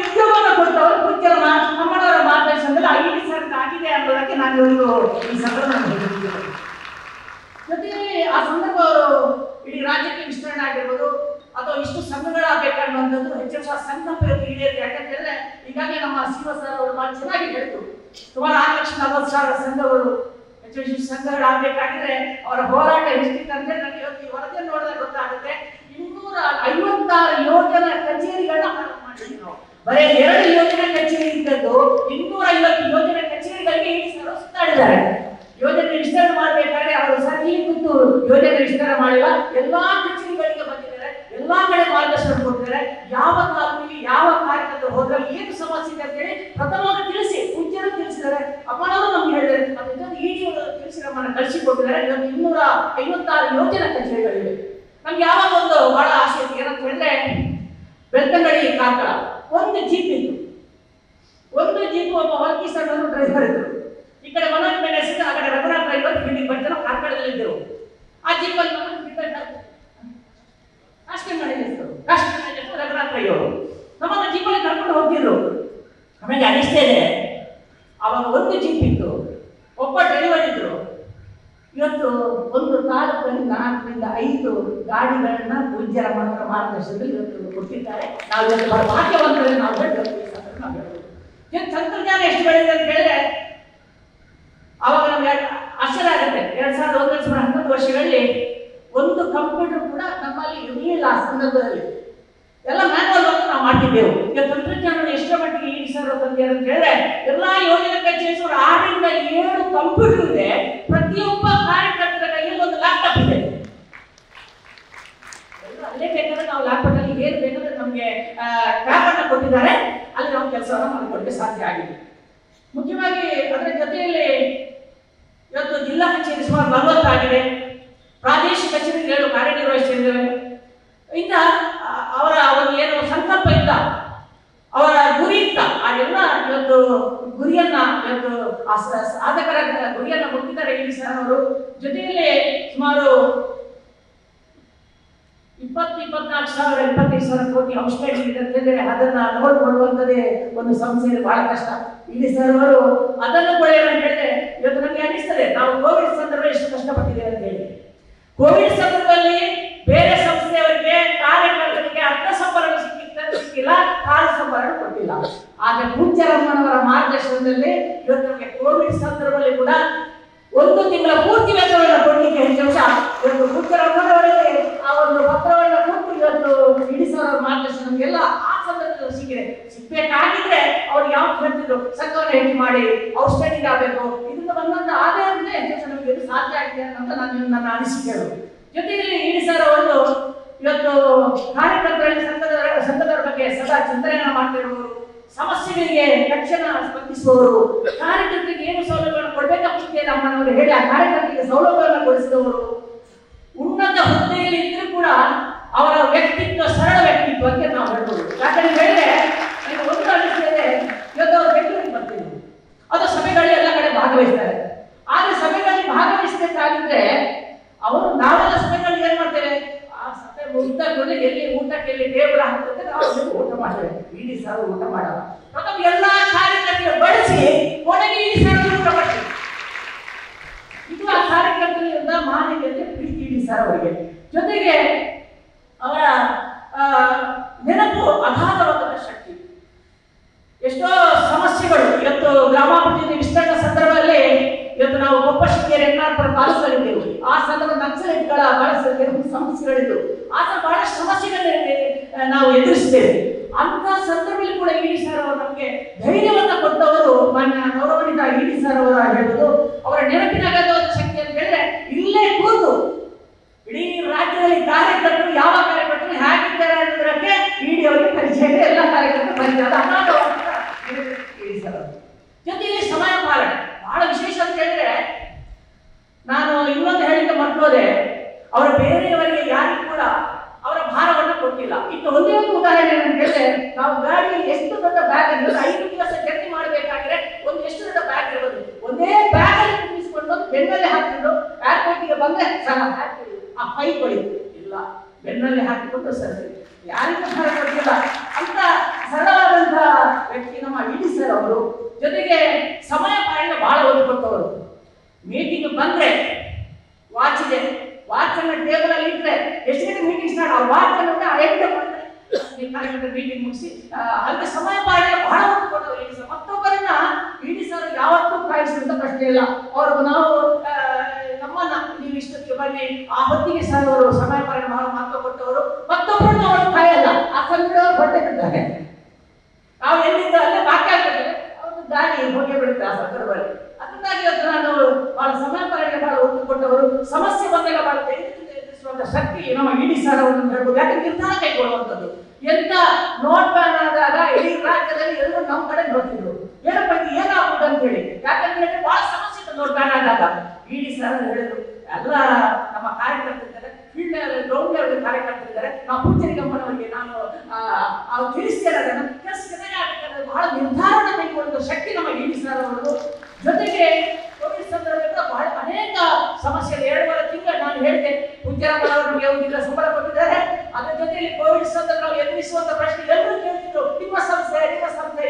ಉದ್ಯೋಗವನ್ನು ಕೊಟ್ಟವರು ಪೂಜ್ಯರ ಅಮ್ಮನವರ ಮಾರ್ಗದರ್ಶನದಲ್ಲಿ ಐಡಿ ಸರ್ಕ ಆಗಿದೆ ಅನ್ನೋದಕ್ಕೆ ನಾನು ಒಂದು ಈ ಸಂದರ್ಭ ಜೊತೆಯಲ್ಲಿ ಆ ಸಂದರ್ಭ ಅವರು ಇಡೀ ರಾಜ್ಯಕ್ಕೆ ವಿಸ್ತರಣೆ ಆಗಿರ್ಬೋದು, ಅಥವಾ ಇಷ್ಟು ಸಂಘಗಳಾಗಬೇಕನ್ನುವಂಥದ್ದು ಹೆಚ್ಚು ಸಂಕಲ್ಪ ಈಡೇರಿದೆ. ಯಾಕಂತ ಹೇಳಿದ್ರೆ ಈಗಾಗಲೇ ನಮ್ಮ ಶಿವ ಸರ್ ಅವರು ಬಹಳ ಚೆನ್ನಾಗಿ ಹೇಳಿದ್ರು. ಸುಮಾರು 6,40,000 ಸಂಘಗಳು, ಹೆಚ್ಚು ಸಂಘಗಳಾಗಬೇಕಾಗಿದ್ರೆ ಅವರ ಹೋರಾಟ ಎಷ್ಟಿತ್ತು ಅಂತ ನನಗೆ ಇವತ್ತು ಈ ವರದಿಯನ್ನು ನೋಡಿದಾಗ ಗೊತ್ತಾಗುತ್ತೆ. 256 ಯೋಜನಾ ಕಚೇರಿಗಳನ್ನ ಮಾಡಿದ್ವಿ ನಾವು. ಬರೀ 2 ಯೋಜನಾ ಕಚೇರಿ ಇದ್ದದ್ದು 250 ಯೋಜನಾ ಕಚೇರಿಗಳಿಗೆ ಸುತ್ತಾಡಿದ್ದಾರೆ. ಯೋಜನೆ ವಿಸ್ತರಣೆ ಮಾಡಬೇಕಾದ್ರೆ ಅವರು ಸರಿ ಕೂತು ಯೋಜನೆ ವಿಸ್ತರಣೆ ಮಾಡಿಲ್ಲ. ಎಲ್ಲಾ ಕಚೇರಿಗಳಿಗೆ ಬಂದಿದ್ದಾರೆ, ಎಲ್ಲಾ ಕಡೆ ಮಾರ್ಗದರ್ಶನ ಕೊಟ್ಟಿದ್ದಾರೆ. ಯಾವ ಕಾಲದಲ್ಲಿ ಯಾವ ಕಾರ್ಯಕರ್ತರು ಹೋದ್ರೆ ಏನು ಸಮಸ್ಯೆ ಇದೆ ಅಂತ ಹೇಳಿ ಪ್ರಥಮವಾಗಿ ತಿಳಿಸಿ ಪೂಜ್ಯರು ತಿಳಿಸಿದ್ದಾರೆ, ಅಮ್ಮನವರು ನಮ್ಗೆ ಹೇಳಿದ್ದಾರೆ. ಅದ್ರ ಜೊತೆ ಇಡಿ ತಿಳಿಸಿ ನಮ್ಮನ್ನು ಕಳಿಸಿಕೊಟ್ಟಿದ್ದಾರೆ. 256 ಯೋಜನಾ ಕಚೇರಿಗಳಿವೆ. ನಮ್ಗೆ ಯಾವಾಗ ಒಂದು ಬಹಳ ಆಸೆ ಇತ್ತು ಏನಂತ ಹೇಳಿದ್ರೆ, ಬೆಳ್ತಂಗಡಿ ಕಾರ್ಕಳ ಒಂದು ಜೀಪ್ ಇತ್ತು. ಒಂದು ಜೀಪ್ ಒಬ್ಬ ಹೊಲ್ಕಿ ಸರ್ ಡ್ರೈವರ್ ಇದ್ರು. ಈ ಕಡೆ ಮನೋಜ್ ಮೆಣಸಿನ ಆ ಕಡೆ ರಘುನಾಥ್ ಡ್ರೈವರ್ ಫೀಲ್ಡಿಗೆ ಬರ್ತಾರೆ, ಕಾರ್ಕಳದಲ್ಲಿ ಇದ್ದರು. ಆ ಜೀಪಲ್ಲಿ ರಘುನಾಥ್ ಡ್ರೈವರು ನಮ್ಮನ್ನ ಜೀಪಲ್ಲಿ ಕರ್ಕೊಂಡು ಹೋಗ್ತಿದ್ರು. ಆಮೇಲೆ ಅನಿಸ್ತೇ ಇದೆ, ಅವಾಗ ಒಂದು ಜೀಪ್ ಇತ್ತು, ಒಬ್ಬ ಡ್ರೈವರ್ ಇದ್ರು. ಇವತ್ತು ಒಂದು ತಾಲೂಕಲ್ಲಿ 4ರಿಂದ 5 ಗಾಡಿಗಳನ್ನ ಪೂಜ್ಯರ ಮಾರ್ಗದರ್ಶನದಲ್ಲಿ ಇವತ್ತು ಕೊಟ್ಟಿದ್ದಾರೆ. ನಾವು ಇವತ್ತು ಭಾಗ್ಯವಂತರಲ್ಲಿ ನಾವು ಹೇಳ್ಬೋದು. ತಂತ್ರಜ್ಞಾನ ಎಷ್ಟು ಬೆಳೆದಿದೆ ಅಂತ ಹೇಳಿದ್ರೆ, ಅವಾಗ ನಮ್ಗೆ ಆಶ್ಚರ್ಯ ಆಗುತ್ತೆ. 2011 ವರ್ಷಗಳಲ್ಲಿ ಒಂದು ಕಂಪ್ಯೂಟರ್ ಕೂಡ ನಮ್ಮಲ್ಲಿ ಇರಲಿಲ್ಲ. ಆ ಸಂದರ್ಭದಲ್ಲಿ ಎಲ್ಲ ಮ್ಯಾನುವಲ್ ವರ್ಕ್ ನಾವು ಮಾಡ್ತಿದ್ದೆವು. ಈಗ ತಂತ್ರಜ್ಞಾನ ಎಷ್ಟರ ಮಟ್ಟಿಗೆ ಈಡಿಸರು ತಂದಿದ್ದಾರೆ ಅಂತ ಹೇಳಿದ್ರೆ, ಎಲ್ಲಾ ಯೋಜನೆ ಕಚೇರಿಸೋರು 6ರಿಂದ 7 ಕಂಪ್ಯೂಟರ್ ಇದೆ. ಪ್ರತಿಯೊಬ್ಬ ಕಾರ್ಯಕರ್ತರ ಕೈಯಲ್ಲಿ ಒಂದು ಲ್ಯಾಪ್ಟಾಪ್ ಇದೆ. ಅಲ್ಲೇ ಬೇಕಾದ್ರೆ ನಾವು ಲ್ಯಾಪ್ಟಾಪ್ ಅಲ್ಲಿ ಏನು ಬೇಕಾದ್ರೆ ನಮಗೆ ಟ್ಯಾಬ್ ಅನ್ನು ಕೊಟ್ಟಿದ್ದಾರೆ, ಅಲ್ಲಿ ನಾವು ಕೆಲಸವನ್ನು ಮಾಡಿಕೊಳ್ಳಕ್ಕೆ ಸಾಧ್ಯ ಆಗಿದೆ. ಮುಖ್ಯವಾಗಿ ಅದರ ಜೊತೆಯಲ್ಲಿ ಇವತ್ತು ಜಿಲ್ಲಾ ಕಚೇರಿ ಸುಮಾರು 40 ಆಗಿದೆ. ಪ್ರಾದೇಶಿಕ ಕಚೇರಿಗಳು ಕಾರ್ಯನಿರ್ವಹಿಸಿದ್ದೇವೆ. ಇಂದ ಅವರ ಒಂದು ಏನು ಸಂಕಲ್ಪ ಇದ್ದ, ಅವರ ಗುರಿ ಇತ್ತ, ಆ ಎಲ್ಲ ಇವತ್ತು ಗುರಿಯನ್ನ ಇವತ್ತು ಸಾಧಕರ ಗುರಿಯನ್ನ ಮುಟ್ಟಿದ್ದಾರೆ ಇಲ್ಲಿ ಸರ್ ಅವರು. ಜೊತೆಯಲ್ಲಿ ಸುಮಾರು 24,000-25,000 ಕೋಟಿ ಔಷಧಿ ಇದೆ. ಅದನ್ನ ನೋಡ್ಕೊಳ್ಳುವಂಥದ್ದೇ ಒಂದು ಸಂಸ್ಥೆಯಲ್ಲಿ ಬಹಳ ಕಷ್ಟ. ಇಲ್ಲಿ ಸರ್ ಅವರು ಅದನ್ನು ಕೊಳೆಯೋಣ ಅಂತ ಹೇಳಿದ್ರೆ, ಇವತ್ತು ನಮಗೆ ಅನಿಸ್ತದೆ ನಾವು ಕೋವಿಡ್ ಸಂದರ್ಭ ಎಷ್ಟು ಕಷ್ಟಪಟ್ಟಿದ್ದೇವೆ ಅಂತ ಹೇಳಿ. ಕೋವಿಡ್ ಸಂದರ್ಭದಲ್ಲಿ ಬೇರೆ ಸಂಸ್ಥೆಯವರಿಗೆ ಕಾರ್ಯಕರ್ತರಿಗೆ ಅರ್ಥ ಸಂಬರಣ ಸಿಕ್ಕಿಲ್ಲ, ಕಾಲ ಸಂಬರಣ ಕೊಟ್ಟಿಲ್ಲ. ಆದ್ರೆ ಪೂಜ್ಯರಮ್ಮನವರ ಮಾರ್ಗದರ್ಶನದಲ್ಲಿ ಇವತ್ತು ನಮಗೆ ಕೋವಿಡ್ ಸಂದರ್ಭದಲ್ಲಿ ಕೂಡ 1 ತಿಂಗಳ ಪೂರ್ತಿ ವೆಚ್ಚವನ್ನು ಕೊಡಲಿಕ್ಕೆ ಹೆಚ್ಚು ಇವತ್ತು ಪೂಜ್ಯರಮ್ಮನವರಿಗೆ ಆ ಒಂದು ಪತ್ರವನ್ನು ಕೊಟ್ಟು ಇವತ್ತು ಇಡಿಸೋರ ಮಾರ್ಗದರ್ಶನ ನಮಗೆಲ್ಲ ಆ ಸಂದರ್ಭದಲ್ಲಿ ಸಿಕ್ಕಿದೆ. ಸಿಗ್ಬೇಕಾಗಿದ್ರೆ ಅವ್ರು ಯಾವ ಹೇಳ್ತಿದ್ರು, ಸಂಘವನ್ನು ಹೆಚ್ಚು ಮಾಡಿ ಔಟ್ಸ್ಟ್ಯಾಂಡಿಂಗ್ ಆಗಬೇಕು, ಇದರಿಂದ ಬಂದಂತ ಆದಾಯದಿಂದ ಹೆಚ್ಚು ನಮಗೆ ಇದು ಸಾಧ್ಯ ಆಗಿದೆ ಅಂತ ನನ್ನ ಅನಿಸಿಕೆಗಳು. ಜೊತೆಯಲ್ಲಿ ಇಡಿಸೋರ ಒಂದು ಇವತ್ತು ಕಾರ್ಯಕರ್ತರಲ್ಲಿ ಸಂಘದವರ ಬಗ್ಗೆ ಸದಾ ಚಿಂತನೆಯನ್ನು ಮಾಡ್ತಿರುವವರು, ಸಮಸ್ಯೆಗಳಿಗೆ ತಕ್ಷಣ ಸ್ಪಂದಿಸುವವರು, ಕಾರ್ಯಕರ್ತರಿಗೆ ಏನು ಸೌಲಭ್ಯವನ್ನು ಕೊಡಬೇಕಾಗುತ್ತೆ ನಮ್ಮನ್ನು ಹೇಳಿ ಆ ಕಾರ್ಯಕರ್ತರಿಗೆ ಸೌಲಭ್ಯವನ್ನು ಕೊಡಿಸಿದವರು, ಉನ್ನತ ಹುದ್ದೆಯಲ್ಲಿ ಇದ್ರೂ ಕೂಡ ಅವರ ವ್ಯಕ್ತಿತ್ವ ಸರಳ ವ್ಯಕ್ತಿತ್ವ ಅಂತ ನಾವು ಹೇಳ್ಬೋದು. ಯಾಕಂದ್ರೆ ಹೇಳಿದ್ರೆ ನನಗೆ ಒಂದು ಅನಿಸಿದೆ, ಇವತ್ತು ಅವರು ಬೆಂಗಳೂರಿಗೆ ಬರ್ತೀವಿ, ಅದು ಸಭೆಗಳಲ್ಲಿ ಎಲ್ಲ ಕಡೆ ಭಾಗವಹಿಸ್ತಾರೆ. ಆದ್ರೆ ಸಭೆಗಳಲ್ಲಿ ಭಾಗವಹಿಸಬೇಕಾಗಿದ್ರೆ ಅವರು ನಾವೆಲ್ಲ ಸಭೆಗಳಲ್ಲಿ ಏನ್ ಮಾಡ್ತೇವೆ, ಆ ಸಭೆ ಮುಗ್ದಲ್ಲಿ ಎಲ್ಲಿ ಊಟಕ್ಕೆ ಎಲ್ಲಿ ಟೇಬಲ್ ಹಾಕುತ್ತೆ ನಾವು ಊಟ ಮಾಡ್ತೇವೆ. ಇಡೀ ಸಾರು ಊಟ ಮಾಡಲ್ಲ. ಪ್ರಥಮ ಎಲ್ಲಾ ಕಾರ್ಯಕರ್ತರು ಬಳಸಿ ಕೊನೆಗೆ ಇಡೀ ಸಾರು ಊಟ ಮಾಡ್ತೇವೆ. ಇದು ಆ ಕಾರ್ಯಕರ್ತರಿಂದ ಮಾನವೀಯತೆ ಪ್ರೀತಿ ಇಡೀ ಸಾರ್ ಅವರಿಗೆ. ಜೊತೆಗೆ ಅವರ ನೆನಪು ಅಗಾಧವಾದ ಶಕ್ತಿ. ಎಷ್ಟೋ ಸಮಸ್ಯೆಗಳು ಇವತ್ತು ಗ್ರಾಮಾಭಿವೃದ್ಧಿ ವಿಸ್ತರಣಾ ಸಂದರ್ಭದಲ್ಲಿ ಇವತ್ತು ನಾವು ಕೊಪ್ಪ ಶಿಕ್ಷಕರ ಯಜ್ಞಾಪುರ ತಾಲೂಕಲ್ಲಿದ್ದೆವು. ಆ ಸಂದರ್ಭ ನಕ್ಸಲೈಟ್ಗಳ ಬಹಳಷ್ಟು ಸಮಸ್ಯೆಗಳಿದ್ದು ಆ ಬಹಳಷ್ಟು ಸಮಸ್ಯೆಗಳನ್ನ ನಾವು ಎದುರಿಸಿದ್ದೇವೆ. ಅಂತ ಸಂದರ್ಭದಲ್ಲಿ ಕೂಡ ಇಡಿ ಸರ್ ಅವರು ನಮಗೆ ಧೈರ್ಯವನ್ನ ಕೊಟ್ಟವರು ಮಾನ್ಯ ಗೌರವಾನ್ವಿತ ಇಡಿ ಸರ್ ಅವರ ಹೇಳುವುದು ಅವರ ನೆನಪಿನ ಅಗಾಧವಾದ ಶಕ್ತಿ ಅಂತ ಹೇಳಿದ್ರೆ, ಇಲ್ಲೇ ಕೂತು ಇಡೀ ರಾಜ್ಯದಲ್ಲಿ ಕಾರ್ಯಕರ್ತರು ಯಾವ ಕಾರ್ಯಕರ್ತರು ಹೇಗಿದ್ದಾರೆ ಅನ್ನೋದಕ್ಕೆ ಇಡಿ ಅವರಿಗೆ ಪರಿಚಯ ಇದೆ. ಎಲ್ಲ ಕಾರ್ಯಕರ್ತರು ಪರಿಚಯ ಇಡಿ ಸರ್ ಅವರು. ಜೊತೆಯಲ್ಲಿ ಸಮಯ ಪಾಲನೆ ಬಹಳ ವಿಶೇಷ ಅಂತ ಹೇಳಿದ್ರೆ, ನಾನು ಇನ್ನೊಂದು ಹೇಳಿಕೆ ಮರ್ತೋದೆ, ಅವರ ಬೇರೆಯವರಿಗೆ ಯಾರಿಗೂ ಕೂಡ ಅವರ ಭಾರವನ್ನು ಕೊಟ್ಟಿಲ್ಲ. ಇನ್ನು ಒಂದೇ ಒಂದು ಉದಾಹರಣೆ ಅಂತ ಹೇಳಿದ್ರೆ, ನಾವು ಗಾಡಿಯಲ್ಲಿ ಎಷ್ಟು ದೊಡ್ಡ ಬ್ಯಾಗ್ ಅಂದ್ರೆ 5 ದಿವಸ ಜರ್ನಿ ಮಾಡಬೇಕಾದ್ರೆ ಒಂದು ಎಷ್ಟು ದೊಡ್ಡ ಬ್ಯಾಗ್ ಇರೋದು, ಒಂದೇ ಬ್ಯಾಗ್ ಅಲ್ಲಿ ತುಂಬಿಸಿಕೊಂಡು ಬೆನ್ನಲ್ಲಿ ಹಾಕಿಕೊಂಡು ಏರ್ಪೋರ್ಟ್ಗೆ ಬಂದ್ರೆ ಆ ಪೈ ಕೊಡಿ ಇಲ್ಲ, ಬೆನ್ನಲ್ಲಿ ಹಾಕಿಕೊಂಡು ಸರ್ ಯಾರಿಗೂ ಭಾರ ಕೊಟ್ಟಿಲ್ಲ. ಅಂತ ಸರಳವಾದಂತಹ ವ್ಯಕ್ತಿ ನಮ್ಮ ಇಡಿ ಸರ್ ಅವರು. ಜೊತೆಗೆ ಸಮಯ ಪಾಲನೆ ಬಹಳ ಒತ್ತು ಕೊಟ್ಟವರು. ಮೀಟಿಂಗ್ ಬಂದ್ರೆ ವಾಚ್ ಇದೆ, ವಾಚ್ ಅನ್ನ ಟೇಬಲ್ ಅಲ್ಲಿ ಇಟ್ರೆ ಎಷ್ಟು ಗಂಟೆ ಮೀಟಿಂಗ್ ಸ್ಟಾರ್ಟ್, ಆ ವಾಚ್ ಅನ್ನು ಕಾರ್ಯಕರ್ತರ ಮೀಟಿಂಗ್ ಮುಗಿಸಿ ಅದಕ್ಕೆ ಸಮಯ ಪಾಲನೆ ಬಹಳ ಒತ್ತು ಕೊಟ್ಟವರು ಇಡಿ ಸರ್. ಮತ್ತೊಬ್ಬರನ್ನ ಇಡಿ ಸರ್ ಯಾವತ್ತೂ ಕಾಯಿಸುವಂತ ಪ್ರಶ್ನೆ ಇಲ್ಲ. ಅವರು ನಾವು ನಮ್ಮನ್ನ ನೀವು ಇಷ್ಟಕ್ಕೆ ಬನ್ನಿ ಆ ಹೊತ್ತಿಗೆ ಸರ್ ಅವರು ಸಮಯ ಪಾಲನೆ ಬಹಳ ಮಹತ್ವ ಕೊಟ್ಟವರು. ಮತ್ತೊಬ್ಬರನ್ನ ಅವರು ಕಾಯಲ್ಲ, ಆ ಸಂಘದವರು ಹೊಟ್ಟೆ ಬಿಡ್ತಾರೆ. ನಾವು ಎಲ್ಲಿಂದ ಅಲ್ಲೇ ಬಾಕಿ ಆಗ್ತದೆ, ಅವ್ರದ್ದು ಗಾಡಿ ಹೋಗಿ ಬಿಡುತ್ತೆ ಆ ಸಂದರ್ಭದಲ್ಲಿ. ಅದರಿಂದಾಗಿ ಇವತ್ತು ನಾನು ಬಹಳ ಸಮಯ ಪಾಲನೆ ಬಹಳ ಒತ್ತು ಕೊಟ್ಟವರು. ಸಮಸ್ಯೆ ಬಂದಾಗ ಬಹಳ ಎದುರಿಸುವಂತ ಶಕ್ತಿ ನಮ್ಮ ಇಡಿ ಸರ್ ಅವರು ಹೇಳ್ಬೋದು. ಯಾಕಂದ್ರೆ ನಿರ್ಧಾರ ಕೈಗೊಳ್ಳುವಂಥದ್ದು. ಎಂತ ನೋಟ್ ಬ್ಯಾನ್ ಆದಾಗ ಇಡೀ ರಾಜ್ಯದಲ್ಲಿ ಎಲ್ಲರೂ ನಮ್ಮ ಕಡೆ ನೋಡ್ತಿದ್ರು, ಏನಪ್ಪ ಏನಾಗುವುದು ಅಂತ ಹೇಳಿ. ಯಾಕಂದ್ರೆ ಬಹಳ ಸಮಸ್ಯೆ ಇತ್ತು ನೋಟ್ ಬ್ಯಾನ್ ಆದಾಗ. ಇಡಿ ಸರ್ ಹೇಳಿದ್ರು, ಎಲ್ಲ ನಮ್ಮ ಕಾರ್ಯಕರ್ತರಿದ್ದಾರೆ, ಫೀಲ್ಡ್ ಲೆವೆಲ್ ಗ್ರೌಂಡ್ ಲೆವೆಲ್ ನಾನು ತಿಳಿಸ್ತೇನೆ ಅದನ್ನು ಕೆಲಸ ಚೆನ್ನಾಗಿ ಆಗಬೇಕಾದ್ರೆ ಬಹಳ ನಿರ್ಧಾರವನ್ನು ಕೈಗೊಳ್ಳುವ ಶಕ್ತಿ ನಮ್ಮ ಇಡಿ ಸರ್ ಅವರು. ಜೊತೆಗೆ ಕೋವಿಡ್ ಸಂದರ್ಭದಲ್ಲಿ ಬಹಳ ಅನೇಕ ಸಮಸ್ಯೆ 2.5 ತಿಂಗಳು ನಾನು ಹೇಳಿದೆ ಪೂಜ್ಯರಾಮನವರು ನಮಗೆ ಒಂದಿಲ್ಲ ಸಂಬಳ ಕೊಟ್ಟಿದ್ದಾರೆ. ಅದರ ಜೊತೆಯಲ್ಲಿ ಕೋವಿಡ್ ಸಂದರ್ಭ ನಾವು ಎದುರಿಸುವಂತ ಪ್ರಶ್ನೆ ಎಲ್ಲರೂ ಕೇಳ್ತಿದ್ರು, ನಿಮ್ಮ ಸಂಸ್ಥೆ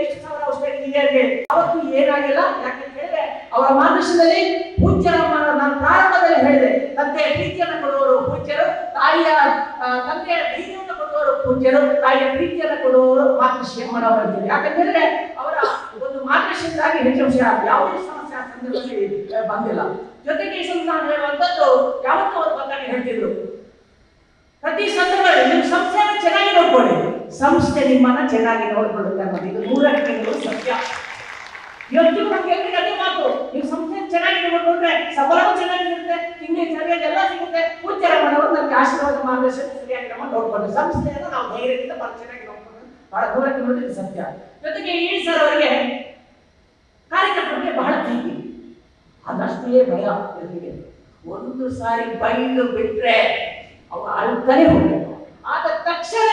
ಇಷ್ಟು ಸಾವಿರ ಔಷಧಿ ಇದೆ ಅಂತ ಹೇಳಿ. ಅವತ್ತು ಏನಾಗಿಲ್ಲ. ಯಾಕೆ ಹೇಳಿದ್ರೆ ಅವರ ಮಾರ್ಗದರ್ಶನದಲ್ಲಿ ಪೂಜ್ಯರಾಮನವರು ನಾನು ಪ್ರಾರಂಭದಲ್ಲಿ ಹೇಳಿದೆ, ತಂದೆಯ ಪ್ರೀತಿಯನ್ನು ಕೊಡುವವರು ಪೂಜ್ಯರು, ತಾಯಿಯ ತಂದೆಯ ಧೈರ್ಯವನ್ನು ಕೊಡುವವರು ಪೂಜ್ಯರು, ತಾಯಿಯ ಪ್ರೀತಿಯನ್ನು ಕೊಡುವವರು ಮಾತೃಶ್ರೀ ಅಮ್ಮನವರಂತಿದೆ. ಯಾಕಂತಂದ್ರೆ ಅವರ ಒಂದು ಮಾರ್ಗದರ್ಶನದಾಗಿ ಹೆಚ್ಚು ಅಂಶ ಯಾವುದೇ ಸಮಸ್ಯೆ ಆ ಸಂದರ್ಭದಲ್ಲಿ ಬಂದಿಲ್ಲ. ಜೊತೆಗೆ ಈ ಸಂದರ್ಭ ನಾನು ಹೇಳುವಂತದ್ದು ಯಾವತ್ತೂ ಅವರು ಬಂದಾಗ ಹೇಳ್ತಿದ್ರು, ಪ್ರತಿ ಸಂದರ್ಭದಲ್ಲಿ ನಿಮ್ಮ ಸಂಸ್ಥೆಯನ್ನು ಚೆನ್ನಾಗಿ ನೋಡ್ಕೊಳ್ಳಿ, ಸಂಸ್ಥೆ ನಿಮ್ಮನ್ನ ಚೆನ್ನಾಗಿ ನೋಡ್ಕೊಳ್ಳುತ್ತೆ ಅನ್ನೋದು ಇದು 100% ಸತ್ಯ. ಇವತ್ತು ನಮ್ಗೆ ಅದೇ ಮಾತು, ನೀವು ಸಂಸ್ಥೆಯನ್ನು ಚೆನ್ನಾಗಿ ನೋಡ್ಕೊಂಡ್ರೆ ಸಂಬಳವೂ ಚೆನ್ನಾಗಿರುತ್ತೆ, ತಿಂಗಳಿಗೆ ಸರಿಯಾಗಿ ಎಲ್ಲ ಸಿಗುತ್ತೆ. ಪೂಜ್ಯರಾಮನವರು ನಮ್ಗೆ ಆಶೀರ್ವಾದ ಮಾರ್ಗದರ್ಶನ ಸರಿಯಾಗಿ ನಮ್ಮ ನೋಡ್ಕೊಂಡು ಸಂಸ್ಥೆಯನ್ನು ನಾವು ಧೈರ್ಯದಿಂದ ಬಹಳ ಚೆನ್ನಾಗಿ ನೋಡ್ಕೊಂಡು ಬಹಳ ದೂರಕ್ಕೆ ನೋಡಿದ್ರೆ ಸತ್ಯ. ಜೊತೆಗೆ ಇಡಿ ಸರ್ ಅವರಿಗೆ ಕಾರ್ಯಕರ್ತರಿಗೆ ಬಹಳ ಪ್ರೀತಿ, ಅದಷ್ಟೇ ಭಯ ಎದುರಿಗೆ. ಒಂದು ಸಾರಿ ಬೈದು ಬಿಟ್ರೆ ಅವರು ಅಳ್ತಾನೆ ಹೋಗ್ಬೇಕು. ಆದ ತಕ್ಷಣ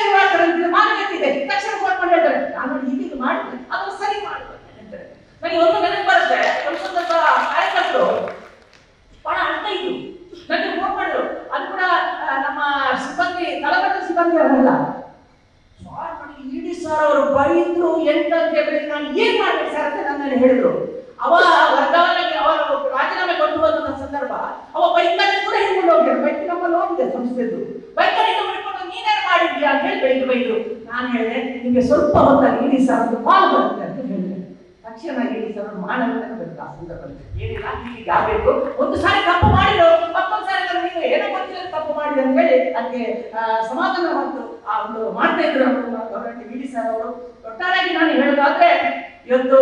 ಮಾಡಬೇಕಿದೆ, ತಕ್ಷಣ ಫೋನ್ ಮಾಡಿ ಹೇಳ್ತಾರೆ, ನಾನು ಹೀಗೆ ಮಾಡಿದ್ರೆ ಅದನ್ನು ಸರಿ ಮಾಡಬೇಕು ಹೇಳ್ತಾರೆ. ನನಗೆ ಒಂದು ನೆನಪು ಬರುತ್ತೆ, ಒಂದು ಸಂದರ್ಭ ಕಾರ್ಯಕರ್ತರು ಬಹಳ ಅಳ್ತಾ ಇದ್ರು, ನನಗೆ ಫೋನ್ ಮಾಡಿದ್ರು. ಅದು ಕೂಡ ನಮ್ಮ ಸಿಬ್ಬಂದಿ ತಳಮಟ್ಟದ ಸಿಬ್ಬಂದಿ ಅವರಲ್ಲ, ಇಡಿ ಸರ್ ಅವರು ಬೈದ್ರು ಎಂತ ಹೇಳಿ ನಾನು ಏನ್ ಮಾಡ್ಬೇಕು ಸರ್ ಅಂತ ನನ್ನನ್ನು ಹೇಳಿದ್ರು. ಅವ ವರ್ಗಾವಣೆಗೆ ಅವರು ರಾಜೀನಾಮೆ ಕೊಟ್ಟು ಬಂದ ಸಂದರ್ಭ ಅವ ಬೈಕಲ್ಲಿ ಕೂಡ ಹಿಡ್ಕೊಂಡು ಹೋಗ್ಯಾರ. ಬೈಕ್ ನಮ್ಮಲ್ಲಿ ಹೋಗಿದೆ ಸಂಸ್ಥೆದು, ಬೈಕಲ್ಲಿ ಹಿಡ್ಕೊಂಡು ನೀನೇನು ಮಾಡಿದ್ಯಾ ಅಂತ ಹೇಳಿ ಬೆಳಿಗ್ಗೆ ಬೈದ್ರು. ನಾನು ಹೇಳಿದೆ, ನಿಮಗೆ ಸ್ವಲ್ಪ ಹೊತ್ತಲ್ಲಿ ಇಡಿ ಸರ್ ಒಂದು ಕಾಲ್ ಬರುತ್ತೆ ಅಂತ ಹೇಳಿದೆ. ತಕ್ಷಣ ಇಡಿ ಸರ್ ಮಾಡಬೇಕು ಆ ಸಂದರ್ಭದಲ್ಲಿ ಏನಿಲ್ಲ, ಹೀಗೆ ಆಗಬೇಕು. ಒಂದು ಸಾರಿ ತಪ್ಪು ಮಾಡಿದ್ರು, ಮತ್ತೊಂದು ಸಾರಿ ನೀವು ಏನೋ ಗೊತ್ತಿಲ್ಲ ತಪ್ಪು ಮಾಡಿದೆ ಅಂತ ಹೇಳಿ ಅದಕ್ಕೆ ಸಮಾಧಾನ ಮತ್ತು ಆ ಒಂದು ಮಾಡ್ತಾ ಇದ್ರು ಇಡಿ ಸರ್ ಅವರು. ಒಟ್ಟಾರೆಯಾಗಿ ನಾನು ಹೇಳೋದಾದ್ರೆ ಇವತ್ತು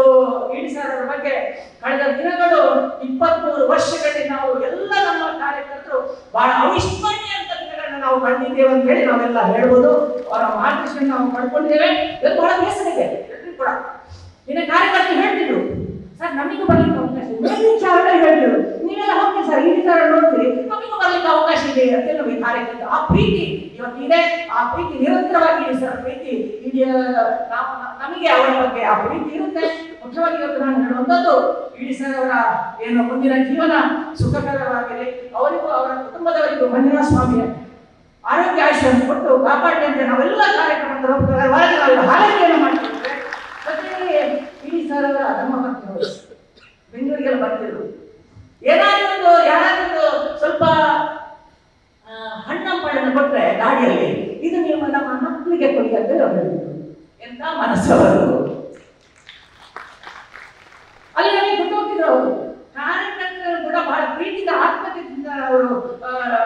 ಇಡಿ ಸರ್ ಅವರ ಬಗ್ಗೆ ಕಳೆದ ದಿನಗಳು 23 ವರ್ಷಗಳಲ್ಲಿ ನಾವು ಎಲ್ಲ ನಮ್ಮ ಕಾರ್ಯಕರ್ತರು ಬಹಳ ಅವಿಸ್ಮರಣೀಯ ಅಂತ ದಿನಗಳನ್ನ ನಾವು ಕಂಡಿದ್ದೇವೆ ಅಂತ ಹೇಳಿ ನಾವೆಲ್ಲ ಹೇಳ್ಬೋದು. ಅವರ ಮಾರ್ಗದರ್ಶನ ನಾವು ಪಡ್ಕೊಂಡಿದ್ದೇವೆ. ಇವತ್ತು ಬಹಳ ಬೇಸರ ಇದೆ ಎಲ್ರಿಗೂ ಕೂಡ. ಇನ್ನು ಕಾರ್ಯಕರ್ತರು ಹೇಳ್ತಿದ್ರು, ಸರ್ ನಮಗೂ ಬರ್ಲಿಕ್ಕೆ ಅವಕಾಶ ಇದೆ, ಮೇಲ್ವಿಚಾರಣೆ ಹೇಳ್ತಿದ್ರು, ನೀವೆಲ್ಲ ಹೋಗ್ತೀವಿ ಸರ್ ಇಡಿ ಸರ್ ನೋಡ್ತೀರಿ, ನಮಗೂ ಬರ್ಲಿಕ್ಕೆ ಅವಕಾಶ ಇದೆ ಅಂತ ಹೇಳಿ ಕಾರ್ಯಕರ್ತರು ಆ ಪ್ರೀತಿ ಇವತ್ತಿದೆ. ಆ ಪ್ರೀತಿ ನಿರಂತರವಾಗಿ ಇದೆ ಸರ್. ಪ್ರೀತಿ ಇಡೀ ನಮಗೆ ಅವರ ಬಗ್ಗೆ ಆ ಪ್ರೀತಿ ಇರುತ್ತೆ. ಮುಖ್ಯವಾಗಿ ಇವತ್ತು ನಾನು ಹೇಳುವಂಥದ್ದು, ಇಡಿ ಸರ್ ಅವರ ಏನು ಮುಂದಿನ ಜೀವನ ಸುಖಕರವಾಗಿರಲಿ, ಅವರಿಗೂ ಅವರ ಕುಟುಂಬದವರಿಗೂ ಮಂಜುನಾಥ ಸ್ವಾಮಿಯ ಆರೋಗ್ಯ ಆಯುಷ್ಯನ್ನು ಕೊಟ್ಟು ಕಾಪಾಡಲಿ ಅಂತ ನಾವೆಲ್ಲ ಕಾರ್ಯಕ್ರಮದ ನಾವು ಹಾರೈಕೆಯನ್ನು ಮಾಡ್ತಿದ್ದೇವೆ. ಜೊತೆಗೆ ಇಡಿ ಸರ್ ಅವರ ಧರ್ಮಪತ್ನಿಗಳು ಬೆಂಗಳೂರಿಗೆಲ್ಲ ಬರ್ತಿದ್ರು. ಏನಾದರೂ ಯಾರಾದರೂ ಸ್ವಲ್ಪ ಹಣ್ಣಂಪಳನ್ನು ಕೊಟ್ಟರೆ ಗಾಡಿಯಲ್ಲಿ, ಇದು ನೀವು ನಮ್ಮ ಮಕ್ಕಳಿಗೆ ಕೊಡಿ ಅಂತ ಅವ್ರು ಹೇಳಿದ್ರು. ಎಂತ ಮನಸ್ಸವರು ಅಲ್ಲಿ ನಮಗೆ ಬಿಟ್ಟು ಹೋಗಿದ್ರು. ಅವರು ಕಾರ್ಯಕರ್ತರು ಕೂಡ ಬಹಳ ಪ್ರೀತಿಯಿಂದ ಆತ್ಮೀಯತೆಯಿಂದ ಅವರು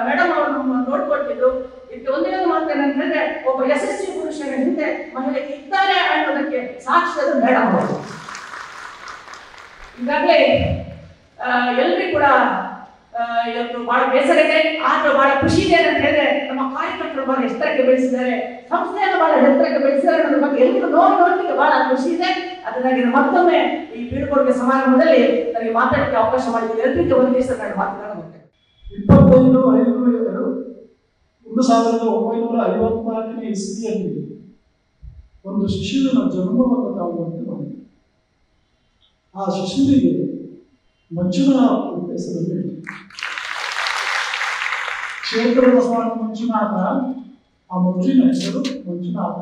ಮೇಡಮ್ ಅವರು ನೋಡ್ಕೊಳ್ತಿದ್ರು. ಇದಕ್ಕೆ ಒಂದೇ ಒಂದು ಮಾತೇನಂತ ಹೇಳಿದ್ರೆ, ಒಬ್ಬ ಯಶಸ್ವಿ ಪುರುಷರ ಹಿಂದೆ ಮಹಿಳೆ ಇದ್ದಾರೆ ಅನ್ನೋದಕ್ಕೆ ಸಾಕ್ಷಿಯಾದ ಮೇಡಮ್ ಅವರು. ಈಗಾಗಲೇ ಎಲ್ರಿಗೂ ಕೂಡ ಇವತ್ತು ಬಹಳ ಬೇಸರ ಇದೆ, ಆದ್ರೂ ಬಹಳ ಖುಷಿ ಇದೆ ಅಂತ ಹೇಳಿದ್ರೆ ನಮ್ಮ ಕಾರ್ಯಕರ್ತರು ಬಹಳ ಎತ್ತರಕ್ಕೆ ಬೆಳೆಸಿದ್ದಾರೆ, ಸಂಸ್ಥೆಯನ್ನು ಬಹಳ ಎತ್ತರಕ್ಕೆ ಬೆಳೆಸಿದ್ದಾರೆ ಅನ್ನೋದ್ರ ಬಗ್ಗೆ ಎಲ್ರಿಗೂ ನೋಡ್ಲಿಕ್ಕೆ ಬಹಳ ಖುಷಿ ಇದೆ. ಅದಕ್ಕಾಗಿ ಮತ್ತೊಮ್ಮೆ ಈ ಬೀಳ್ಕೊಡುಗೆ ಸಮಾರಂಭದಲ್ಲಿ ನನಗೆ ಮಾತಾಡಕ್ಕೆ ಅವಕಾಶ ಮಾಡಿದ್ದೀನಿ. ಎಲ್ರಿಗೂ ಒಂದು ದಿವಸ ನಾನು ಮಾತನಾಡಬೇಕು. 25/5/1954 ಇಸ್ವಿಯಲ್ಲಿ ಒಂದು ಶಿಶುವಿನ ಜನ್ಮವನ್ನು ನಾವು ನೋಡಿದ್ದೇವೆ. ಆ ಶಿಶುವಿಗೆ ಮಂಜುನಾಥ ಹೆಸರಲ್ಲಿ ಕ್ಷೇತ್ರದ ಸ್ವಾಮಿ ಮಂಜುನಾಥ, ಆ ಮಂಜುವಿನ ಹೆಸರು ಮಂಜುನಾಥ.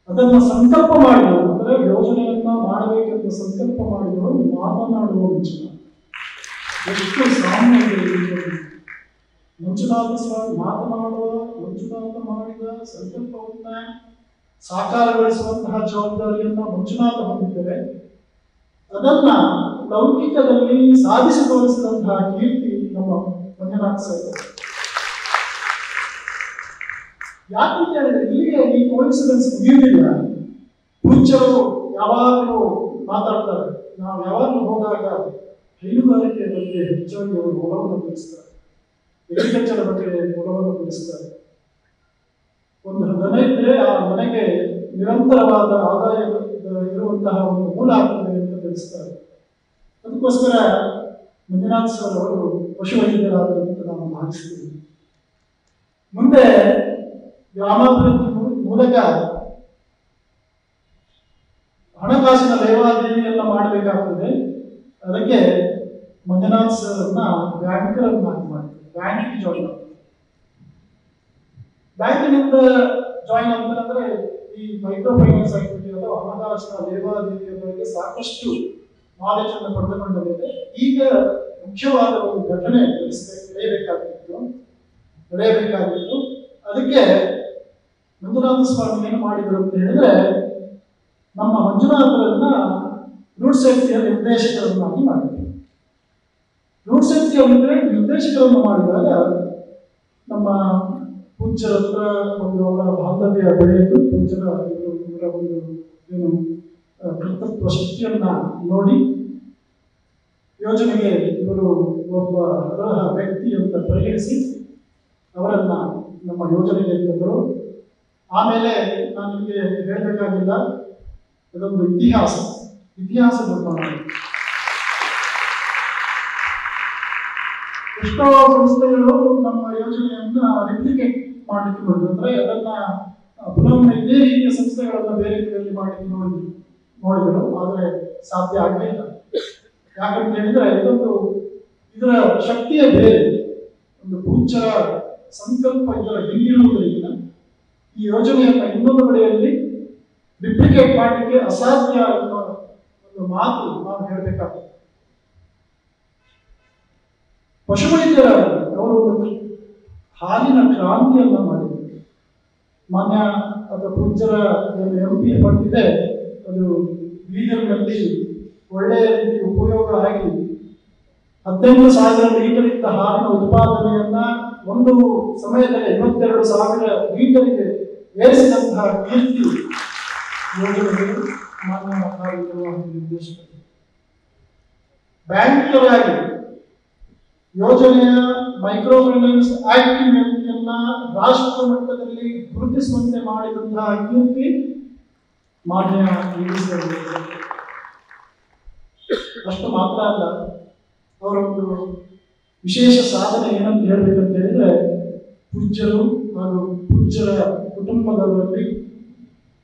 ಅದನ್ನು ಸಂಕಲ್ಪ ಮಾಡಿದವರು, ಅಂದರೆ ಯೋಜನೆಯನ್ನ ಮಾಡಬೇಕೆಂದು ಸಂಕಲ್ಪ ಮಾಡಿದವರು ಮಾತನಾಡುವ ಮಂಜುನಾಥ. ಎಷ್ಟು ಸಾಮ್ಯ ಇದೆ! ಮಂಜುನಾಥ ಸ್ವಾಮಿ ಮಾತನಾಡುವ, ಮಂಜುನಾಥ ಮಾಡಿದ ಸಂಕಲ್ಪವನ್ನ ಸಾಕಾರಗೊಳಿಸುವಂತಹ ಜವಾಬ್ದಾರಿಯನ್ನ ಮಂಜುನಾಥ ಹೊಂದಿದ್ದಾರೆ. ಅದನ್ನ ಲೌಕಿಕದಲ್ಲಿ ಸಾಧಿಸಿ ತೋರಿಸಿದಂತಹ ಕೀರ್ತಿ ನಮ್ಮ ಮಂಜುನಾಥ ಸರ್. ಯಾಕಂತ ಹೇಳಿದ್ರೆ ಇಲ್ಲಿಗೆ ಈ ಕೋಇನ್ಸಿಡೆನ್ಸ್ ಮುಗಿಯುವುದಿಲ್ಲ. ಪೂಜ್ಯರು ಯಾವಾಗಲೂ ಮಾತಾಡ್ತಾರೆ. ನಾವು ಯಾವಾಗಲೂ ಹೋದಾಗ ಹೈನುಗಾರಿಕೆ ಬಗ್ಗೆ ಹೆಚ್ಚಾಗಿ ಅವರು ಒಲವನ್ನು ತೋರಿಸ್ತಾರೆ, ಅಗ್ರಿಕಲ್ಚರ್ ಬಗ್ಗೆ ಒಲವನ್ನು ತೋರಿಸ್ತಾರೆ. ಒಂದು ದನ ಇದ್ರೆ ಆ ಮನೆಗೆ ನಿರಂತರವಾದ ಆದಾಯ ಇರುವಂತಹ ಒಂದು ಮೂಲ ಆಗ್ತದೆ ಅಂತ ತಿಳಿಸ್ತಾರೆ. ಅದಕ್ಕೋಸ್ಕರ ಮಂಜುನಾಥ್ ಸರ್ ಅವರು ಪಶುವೈದ್ಯರಾದರು ಅಂತ ನಾವು ಭಾವಿಸ್ತೀವಿ. ಮುಂದೆ ಗ್ರಾಮಾಭಿವೃದ್ಧಿ ಮೂಲಕ ಹಣಕಾಸಿನ ಲೇವಾದೇವಿಯನ್ನ ಮಾಡಬೇಕಾಗ್ತದೆ. ಅದಕ್ಕೆ ಮಂಜುನಾಥ್ ಸರ್ನ ಬ್ಯಾಂಕರನ್ನಾಗಿ ಮಾಡ್ತಾರೆ, ಬ್ಯಾಂಕಿಗೆ ಜಾಯಿನ್ ಆಗ್ತಾರೆ. ಬ್ಯಾಂಕಿನಿಂದ ಜಾಯಿನ್ ಆಗ್ಬೇಕಂದ್ರೆ ಈ ಮೈಕ್ರೋ ಫೈನಾನ್ಸ್ ಆಕ್ಟಿವಿಟಿ ಅಥವಾ ಹಣಕಾಸಿನ ಲೇವಾದೇವಿಯ ಬಗ್ಗೆ ಸಾಕಷ್ಟು ನಾಲೆಜ್ ಅನ್ನು ಪಡೆದುಕೊಂಡ ಮೇಲೆ ಈಗ ಮುಖ್ಯವಾದ ಒಂದು ಘಟನೆ ನಡೆಯಬೇಕಾಗಿತ್ತು. ಅದಕ್ಕೆ ಮಂಜುನಾಥ ಸ್ವಾಮಿ ಏನು ಮಾಡಿದ್ರು ಅಂತ ಹೇಳಿದ್ರೆ, ನಮ್ಮ ಮಂಜುನಾಥರನ್ನ ರೂಟ್ ಸೇಫ್ಟಿಯ ನಿರ್ದೇಶಕರನ್ನಾಗಿ ಮಾಡಿದ್ರು. ರೂಟ್ ಸೇಫ್ಟಿಯ ನಿರ್ದೇಶಕರನ್ನು ಮಾಡಿದಾಗ ನಮ್ಮ ಪೂಜ್ಯರ ಹತ್ರ ಒಂದು ಅವರ ಬಾಂಧವ್ಯ ಬೆಳೆಯಿತು. ಪೂಜ್ಯರ ಇವರ ಒಂದು ಏನು ಕರ್ತೃತ್ವ ಶಕ್ತಿಯನ್ನ ನೋಡಿ ಯೋಜನೆಗೆ ಇವರು ಒಬ್ಬ ಅರ್ಹ ವ್ಯಕ್ತಿ ಅಂತ ಪರಿಗಣಿಸಿ ಅವರನ್ನ ನಮ್ಮ ಯೋಜನೆಗೆ ತಂದರು. ಆಮೇಲೆ ನಾನು ನಿಮಗೆ ಹೇಳಬೇಕಾಗಿಲ್ಲ, ಇದೊಂದು ಇತಿಹಾಸ ನಿರ್ಮಾಣ. ಎಷ್ಟೋ ಸಂಸ್ಥೆಗಳು ನಮ್ಮ ಯೋಜನೆಯನ್ನ ರೆಪ್ಲಿಕೇಟ್ ಮಾಡಲಿಕ್ಕೆ ನೋಡಿದ್ರು, ಅಂದ್ರೆ ಅದನ್ನ ಪುನಃ ಇದೇ ರೀತಿಯ ಸಂಸ್ಥೆಗಳನ್ನ ಬೇರೆ ಕಡೆಯಲ್ಲಿ ಮಾಡಲಿಕ್ಕೆ ನೋಡಿದರು, ಆದರೆ ಸಾಧ್ಯ ಆಗಲಿಲ್ಲ. ಯಾಕಂತ ಹೇಳಿದ್ರೆ ಇದರ ಶಕ್ತಿಯೇ ಬೇರೆ. ಒಂದು ಪೂಜ್ಯರ ಸಂಕಲ್ಪ ಇದರ ಹಿಂದಿರುವುದರಿಂದ ಈ ಯೋಜನೆಯನ್ನ ಇನ್ನೊಂದು ಕಡೆಯಲ್ಲಿ ರಿಪ್ಲಿಕೇಟ್ ಮಾಡಲಿಕ್ಕೆ ಅಸಾಧ್ಯ ಅನ್ನೋ ಒಂದು ಮಾತು ನಾವು ಹೇಳಬೇಕಾಗ್ತದೆ. ಪಶುವೈದ್ಯರ ಅವರು ಒಂದು ಹಾಲಿನ ಕ್ರಾಂತಿಯನ್ನ ಮಾಡಿದರು. ಮಾನ್ಯ ಅಥವಾ ಪೂಜ್ಯರ MP ಫಂಡ್ ಇದೆ, ಅದು ಬೀದರ್ನಲ್ಲಿ ಒಳ್ಳೆಯ ರೀತಿ ಉಪಯೋಗ ಆಗಿ 18,000 ಲೀಟರ್ ಇದ್ದ ಹಾಲಿನ ಉತ್ಪಾದನೆಯನ್ನ ಒಂದು ಸಮಯದಲ್ಲಿ 52,000 ಲೀಟರ್ಗೆ ಏರಿಸಿದಂತಹ ಕೀರ್ತಿ ಯೋಜನೆಗೆ ಮಾನ್ಯ ಕಾರ್ಯನಿರ್ವಹಣಾ ನಿರ್ದೇಶಕರು. ಬ್ಯಾಂಕ್ಗಳಾಗಿ ಯೋಜನೆಯ ಮೈಕ್ರೋ ಫೈನಾನ್ಸ್ ಆಕ್ಟಿವಿಟಿಯನ್ನ ರಾಷ್ಟ್ರ ಮಟ್ಟದಲ್ಲಿ ಗುರುತಿಸುವಂತೆ ಮಾಡಿದಂತಹ ಕೀರ್ತಿ ಮಾನ್ಯ ಅಷ್ಟು ಮಾತ್ರ ಅಲ್ಲ, ಅವರೊಂದು ವಿಶೇಷ ಸಾಧನೆ ಏನಂತ ಹೇಳ್ಬೇಕಂತ ಹೇಳಿದ್ರೆ, ಪೂಜ್ಯರು ಹಾಗೂ ಪೂಜ್ಯರ ಕುಟುಂಬದವರಲ್ಲಿ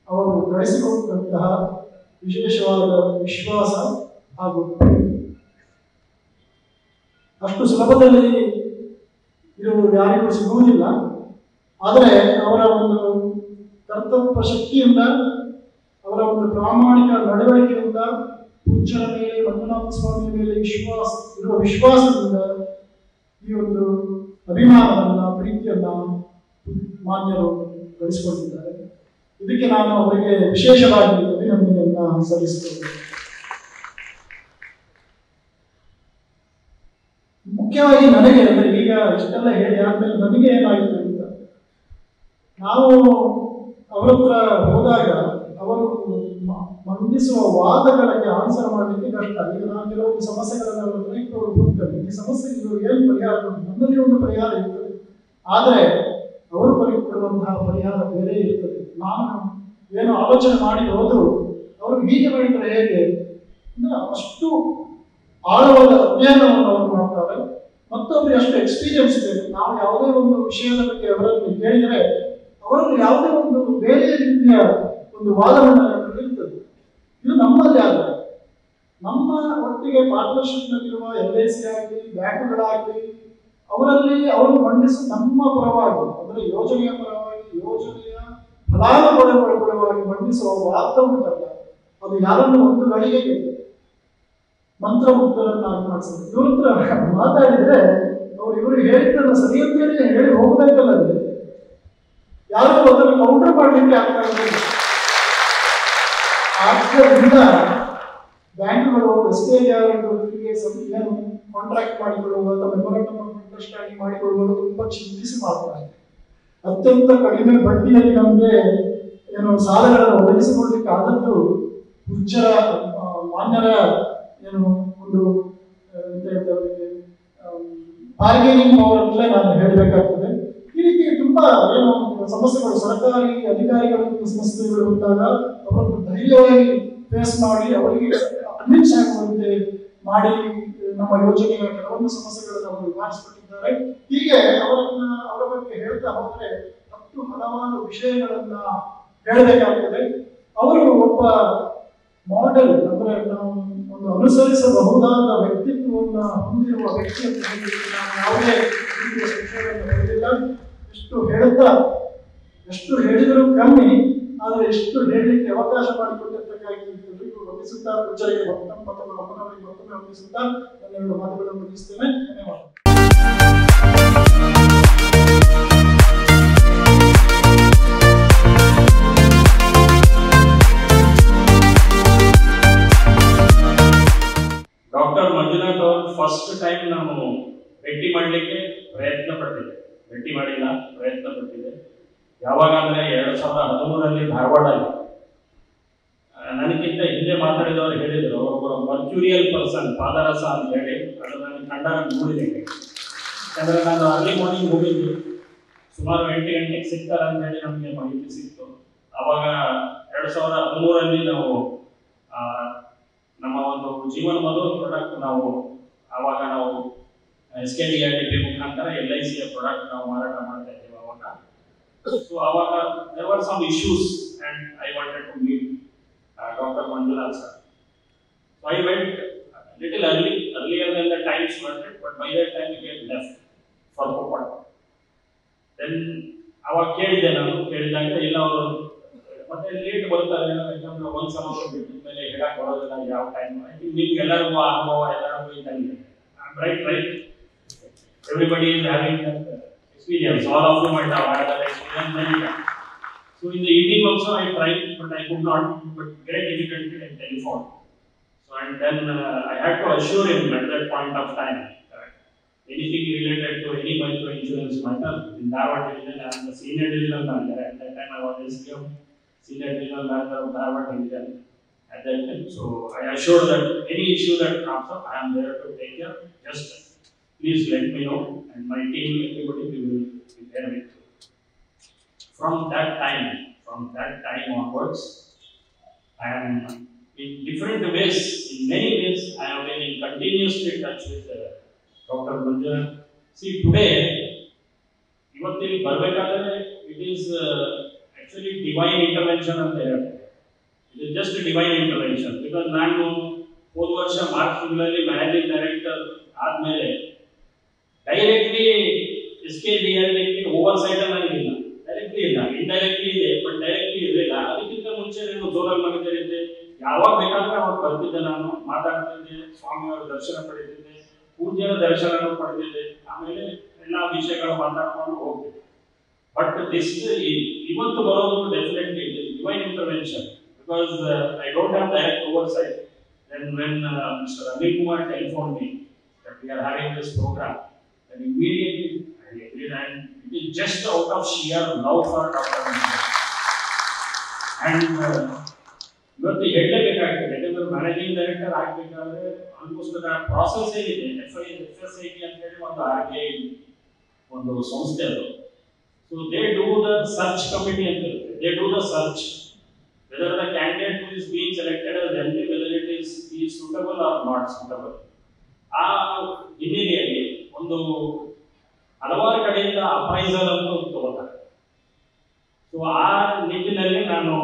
ಅವರು ಗಳಿಸಿಕೊಂಡಂತಹ ವಿಶೇಷವಾದ ವಿಶ್ವಾಸ ಹಾಗೂ ಅಷ್ಟು ಸುಲಭದಲ್ಲಿ ಇರುವುದು ಯಾರಿಗೂ ಸಿಗುವುದಿಲ್ಲ. ಆದರೆ ಅವರ ಒಂದು ಕರ್ತವ್ಯ ಶಕ್ತಿಯಿಂದ, ಅವರ ಒಂದು ಪ್ರಾಮಾಣಿಕ ನಡವಳಿಕೆಯಿಂದ, ಪೂಜ್ಯರ ಮೇಲೆ ಮಂಜುನಾಥ ಸ್ವಾಮಿಯ ಮೇಲೆ ವಿಶ್ವಾಸದಿಂದ ಈ ಒಂದು ಅಭಿಮಾನವನ್ನ, ಪ್ರೀತಿಯನ್ನ ಮಾನ್ಯರು ಗಳಿಸಿಕೊಂಡಿದ್ದಾರೆ. ಇದಕ್ಕೆ ನಾನು ಅವರಿಗೆ ವಿಶೇಷವಾಗಿ ಅಭಿನಂದನೆಯನ್ನ ಸಲ್ಲಿಸುತ್ತೇನೆ. ಮುಖ್ಯವಾಗಿ ನನಗೆ ಅಂದ್ರೆ ಈಗ ಇಷ್ಟೆಲ್ಲ ಹೇಳಿ ಆದ್ಮೇಲೆ ನನಗೆ ಏನಾಗಿದೆ ಅಂತ, ನಾವು ಅವರ ಹತ್ರ ಹೋದಾಗ ಅವರು ಮಂಡಿಸುವ ವಾದಗಳಿಗೆ ಆನ್ಸರ್ ಮಾಡಲಿಕ್ಕೆ ಕಷ್ಟ. ಈಗ ನಾನು ಕೆಲವೊಂದು ಸಮಸ್ಯೆಗಳನ್ನು ಅವರ ಹತ್ರ ಇಟ್ಟವರು ಹೋಗ್ತೇನೆ, ಈ ಸಮಸ್ಯೆಗೆ ಏನು ಪರಿಹಾರ, ನನ್ನಲ್ಲಿ ಒಂದು ಪರಿಹಾರ ಇರ್ತದೆ, ಆದರೆ ಅವರು ಕೊಡುವಂತಹ ಪರಿಹಾರ ಬೇರೆ ಇರ್ತದೆ. ನಾನು ಏನು ಆಲೋಚನೆ ಮಾಡಿ ಹೋದ್ರು ಅವರು ಹೀಗೆ ಮಾಡಿದ್ರೆ ಹೇಗೆ ಅಂದ್ರೆ ಅಷ್ಟು ಆಳವಾದ ಅಧ್ಯಯನವನ್ನು ಅವರು ಮಾಡ್ತಾರೆ. ಮತ್ತೊಬ್ಬರಿಗೆ ಅಷ್ಟು ಎಕ್ಸ್ಪೀರಿಯನ್ಸ್ ಇದೆ. ನಾವು ಯಾವುದೇ ಒಂದು ವಿಷಯದ ಬಗ್ಗೆ ಅವರನ್ನು ಕೇಳಿದರೆ ಅವರಲ್ಲಿ ಯಾವುದೇ ಒಂದು ಬೇರೆ ರೀತಿಯ ಒಂದು ವಾದವನ್ನು ಇರ್ತದೆ. ಇದು ನಮ್ಮಲ್ಲಿ ಆದ ನಮ್ಮ ಒಟ್ಟಿಗೆ ಪಾರ್ಟ್ನರ್ಶಿಪ್ ನಲ್ಲಿರುವ LIC ಆಗಲಿ, ಬ್ಯಾಂಕ್ಗಳಾಗಲಿ, ಅವರಲ್ಲಿ ಅವರು ಮಂಡಿಸಿ ನಮ್ಮ ಪರವಾಗಿ ಅಂದರೆ ಯೋಜನೆಯ ಪರವಾಗಿ, ಯೋಜನೆಯ ಫಲಾನುಭವಿಗಳ ಪರವಾಗಿ ಮಂಡಿಸುವ ವಾದ ಉಂಟಲ್ಲ, ಅದು ಯಾರನ್ನು ಒಂದು ಗಳಿಗೆಗೆ ಮಂತ್ರಮುಗ್ಧರನ್ನಾಗಿ ಮಾಡಿಸ್ತಾರೆ. ಇವ್ರ ಹತ್ರ ಮಾತಾಡಿದ್ರೆ ಇವರು ಹೇಳಿದ್ದನ್ನು ಸರಿ ಅಂತೇಳಿ ಹೇಳಿ ಹೋಗ್ಬೇಕಲ್ಲದೆ ಯಾರು ಅದನ್ನು ಕೌಂಟರ್ ಮಾಡಲಿಕ್ಕೆ ಆಗ್ತಾ ಇಲ್ಲ. ಆದ್ದರಿಂದ ಬ್ಯಾಂಕ್ಗಳು ಏನು ಕಾಂಟ್ರಾಕ್ಟ್ ಮಾಡಿಕೊಳ್ಳುವ ಅಥವಾ ಮೆಮೊರಾಂಡಮ್ ಆಫ್ ಅಂಡರ್ಸ್ಟ್ಯಾಂಡಿಂಗ್ ಮಾಡಿಕೊಳ್ಳುವುದು ತುಂಬಾ ಚಿಂತಿಸಿ ಮಾಡ್ತಾರೆ. ಅತ್ಯಂತ ಕಡಿಮೆ ಬಡ್ಡಿಯಲ್ಲಿ ನಮಗೆ ಏನು ಸಾಲಗಳನ್ನು ಒದಗಿಸಿಕೊಳ್ಳಲಿಕ್ಕೆ ಆದದ್ದು ಪೂಜ್ಯರ ಮಾನ್ಯರ ಏನು ಒಂದು ಬಾರ್ಗೇನಿಂಗ್ ಪವರ್ ಅಂತಲೇ ನಾನು ಹೇಳಬೇಕಾಗ್ತದೆ. ಈ ರೀತಿ ತುಂಬಾ ಏನು ಸಮಸ್ಯೆಗಳು ಸರ್ಕಾರಿ ಅಧಿಕಾರಿಗಳ ಸಮಸ್ಯೆಗಳು ಬಂದಾಗ ಅವರನ್ನು ಧೈರ್ಯವಾಗಿ ಫೇಸ್ ಮಾಡಿ ಅವರಿಗೆ ಕನ್ವಿನ್ಸ್ ಆಗುವಂತೆ ಮಾಡಿ ನಮ್ಮ ಯೋಜನೆಯ ಕೆಲವೊಂದು ಸಮಸ್ಯೆಗಳನ್ನು ಅವರು ನಿವಾರಿಸಿಕೊಂಡಿದ್ದಾರೆ. ಹೀಗೆ ಅವರ ಬಗ್ಗೆ ಹೇಳ್ತಾ ಹೋದರೆ ಹಲವಾರು ವಿಷಯಗಳನ್ನ ಹೇಳಬೇಕಾಗ್ತದೆ. ಅವರು ಒಬ್ಬ ಮಾಡೆಲ್, ಅಂದ್ರೆ ನಾವು ಒಂದು ಅನುಸರಿಸಬಹುದಾದ ವ್ಯಕ್ತಿತ್ವವನ್ನು ಹೊಂದಿರುವ ವ್ಯಕ್ತಿ ಅಂತ ಹೇಳಿದ್ರೆ ನಾವು ಯಾವುದೇ ರೀತಿಯ ಶಿಕ್ಷಣವನ್ನು ಪಡೆದಿಲ್ಲ. ಎಷ್ಟು ಹೇಳಿದರೂ ಕಮ್ಮಿ, ಆದರೆ ಎಷ್ಟು ಹೇಳಲಿಕ್ಕೆ ಅವಕಾಶ ಮಾಡಿಕೊಟ್ಟಿರ್ತಕ್ಕಾಗಿ ಎಲ್ಲರಿಗೂ ವಂದಿಸುತ್ತಾ, ಪೂಜಾರಿಗೆ ಮತ್ತೊಮ್ಮೆ ವಂದಿಸುತ್ತಾ ನನ್ನೆರಡು ಮಾತುಗಳನ್ನು ಮುಗಿಸ್ತೇನೆ. ಧನ್ಯವಾದ. ಡಾಕ್ಟರ್ ಮಂಜುನಾಥ್ ಅವರು ಫಸ್ಟ್ ಟೈಮ್ ನಾನು ಭೇಟಿ ಮಾಡಲಿಕ್ಕೆ ಪ್ರಯತ್ನ ಪಟ್ಟಿದ್ದೆ. ಭೇಟಿ ಮಾಡಿಲ್ಲ, ಪ್ರಯತ್ನ ಪಟ್ಟಿದ್ದೆ. ಯಾವಾಗ ಅಂದರೆ 2013 ಧಾರವಾಡಲ್ಲಿ. ನನಗಿಂತ ಹಿಂದೆ ಮಾತಾಡಿದವರು ಹೇಳಿದರು, ಒಬ್ಬ ಮರ್ಕ್ಯೂರಿಯಲ್ ಪರ್ಸನ್ ಪಾದರಸ ಅಂತ ಹೇಳಿ, ಅದು ನನಗೆ ಕಂಡ ನೋಡಿದ್ದೇನೆ. ಯಾಕಂದರೆ ನಾನು ಅರ್ಲಿ ಮಾರ್ನಿಂಗ್ ಹೋಗಿದ್ದು, ಸುಮಾರು 8 ಗಂಟೆಗೆ ಸಿಗ್ತಾರೆ ಅಂತ ಹೇಳಿ ನಮಗೆ ಮಾಹಿತಿ ಸಿಕ್ತು. ಆವಾಗ 2013 ನಾವು ನಮ್ಮ ಒಂದು ಜೀವನ ಮಧುರ ಪ್ರಾಡಕ್ಟ್ ಆವಾಗ ನಾವು SKDRTP ಮುಖಾಂತರ LICಯ ಪ್ರಾಡಕ್ಟ್ ನಾವು ಮಾರಾಟ ಮಾಡ್ತಾ ಇದ್ದೀವಿ ಅವಾಗ. ಸೊ ಆವಾಗ there were some issues and I wanted to meet Dr. Manjunath sir. So I went little earlier than the time started, but by that time we had left for Koppal. Then ಆವಾಗ ಕೇಳಿದಾಗ ಇಲ್ಲ ಅವರು ಮತ್ತೆ ಲೇಟ್ ಬರ್ತಾರೆ, ಯಾಕಂದ್ರೆ ಒಂದ್ಸಲ ಅವರು ಬಿಟ್ಟಿದ ಮೇಲೆ ಹೇಳಕ್ ಬರೋದಿಲ್ಲ ಯಾವ ಟೈಮ್. ಐ ಥಿಂಕ್ ನಿಮ್ಗೆ ಎಲ್ಲರಿಗೂ ಅನುಭವ, ಎಲ್ಲರಿಗೂ ಇದ್ದಂಗೆ. Right everybody is having that experience. All of you might have had that experience many times. So in the evening also I tried, but I could not. But very difficulty in telephone. So and then I had to assure him at that point of time that anything related to any micro insurance matter in Dharwad division, I am the senior divisional manager. At that time I was SDM, senior divisional manager of Dharwad division at that time. So I assured that any issue that comes up, I am there to take care. Just please let me know, and my team, everybody, we will be there with you. From that time onwards, I am in different ways, in many ways, I have been in continuously touch with Dr. Manjunath. See, today, ಇವತ್ತಿಲ್ಲಿ ಬರಬೇಕಾದ್ರೆ it is actually divine intervention ಅಂತ ಹೇಳ್ತಾರೆ. It is just a divine intervention, because ನಾನು ಹೋದ ವರ್ಷ ಮಾರ್ಚ್ ತಿಂಗಳಲ್ಲಿ ಮ್ಯಾನೇಜಿಂಗ್ ಡೈರೆಕ್ಟರ್ ಆದ್ಮೇಲೆ ಡೈರೆಕ್ಟ್ಲಿ SKDRTP ಓವರ್ಸೈಟ್ ನನಗಿಲ್ಲ, ಡೈರೆಕ್ಟ್ಲಿ ಇಲ್ಲ, ಇಂಡೈರೆಕ್ಟ್ಲಿ ಇದೆ, ಬಟ್ ಡೈರೆಕ್ಟ್ಲಿ ಇರಲಿಲ್ಲ. ಅದಕ್ಕಿಂತ ಮುಂಚೆ ನಾನು ಜೋರಾಗಿ ಮಗದಲ್ಲಿದ್ದೆ. ಯಾವಾಗ ಬೇಕಾದ್ರೆ ಅವಾಗ ಬರ್ತಿದ್ದೆ, ನಾನು ಮಾತಾಡ್ತಿದ್ದೆ, ಸ್ವಾಮಿಯವರ ದರ್ಶನ ಪಡೆದಿದ್ದೆ, ಪೂಜ್ಯರ ದರ್ಶನ ಪಡೆದಿದ್ದೆ, ಆಮೇಲೆ ಎಲ್ಲ ವಿಷಯಗಳು ಮಾತಾಡ್ಕೊಂಡು ಹೋಗ್ತಿದ್ದೆ. ಬಟ್ ಇವತ್ತು ಬರೋದು definitely divine intervention, because I don't have direct oversight. Then when Mr. Anil Kumar telephoned me that we are having this program, then immediately I agreed, and it is just out of sheer love for Dr. Manjunath. And ಇವತ್ತು ಹೇಳಲೇಬೇಕಾಗ್ತದೆ, ಯಾಕಂದ್ರೆ ಮ್ಯಾನೇಜಿಂಗ್ ಡೈರೆಕ್ಟರ್ ಆಗಬೇಕಾದ್ರೆ ಆಲ್ಮೋಸ್ಟ್ ಪ್ರಾಸೆಸ್ ಏನಿದೆ, FSIT ಅಂತ ಹೇಳಿ ಒಂದು RBI ಒಂದು ಸಂಸ್ಥೆ ಅದು. So they do the search committee ಅಂತ ಇರುತ್ತೆ. They do the search whether the candidate who is being selected as MD, whether it is suitable or not suitable. ಆ ಹಿನ್ನೆಲೆಯಲ್ಲಿ ಒಂದು ಹಲವಾರು ಕಡೆಯಿಂದ ಅಪ್ರೈಸಲ್ ಅಂತ ತಗೋತಾರೆ. ಸೊ ಆ ನಿಟ್ಟಿನಲ್ಲಿ ನಾನು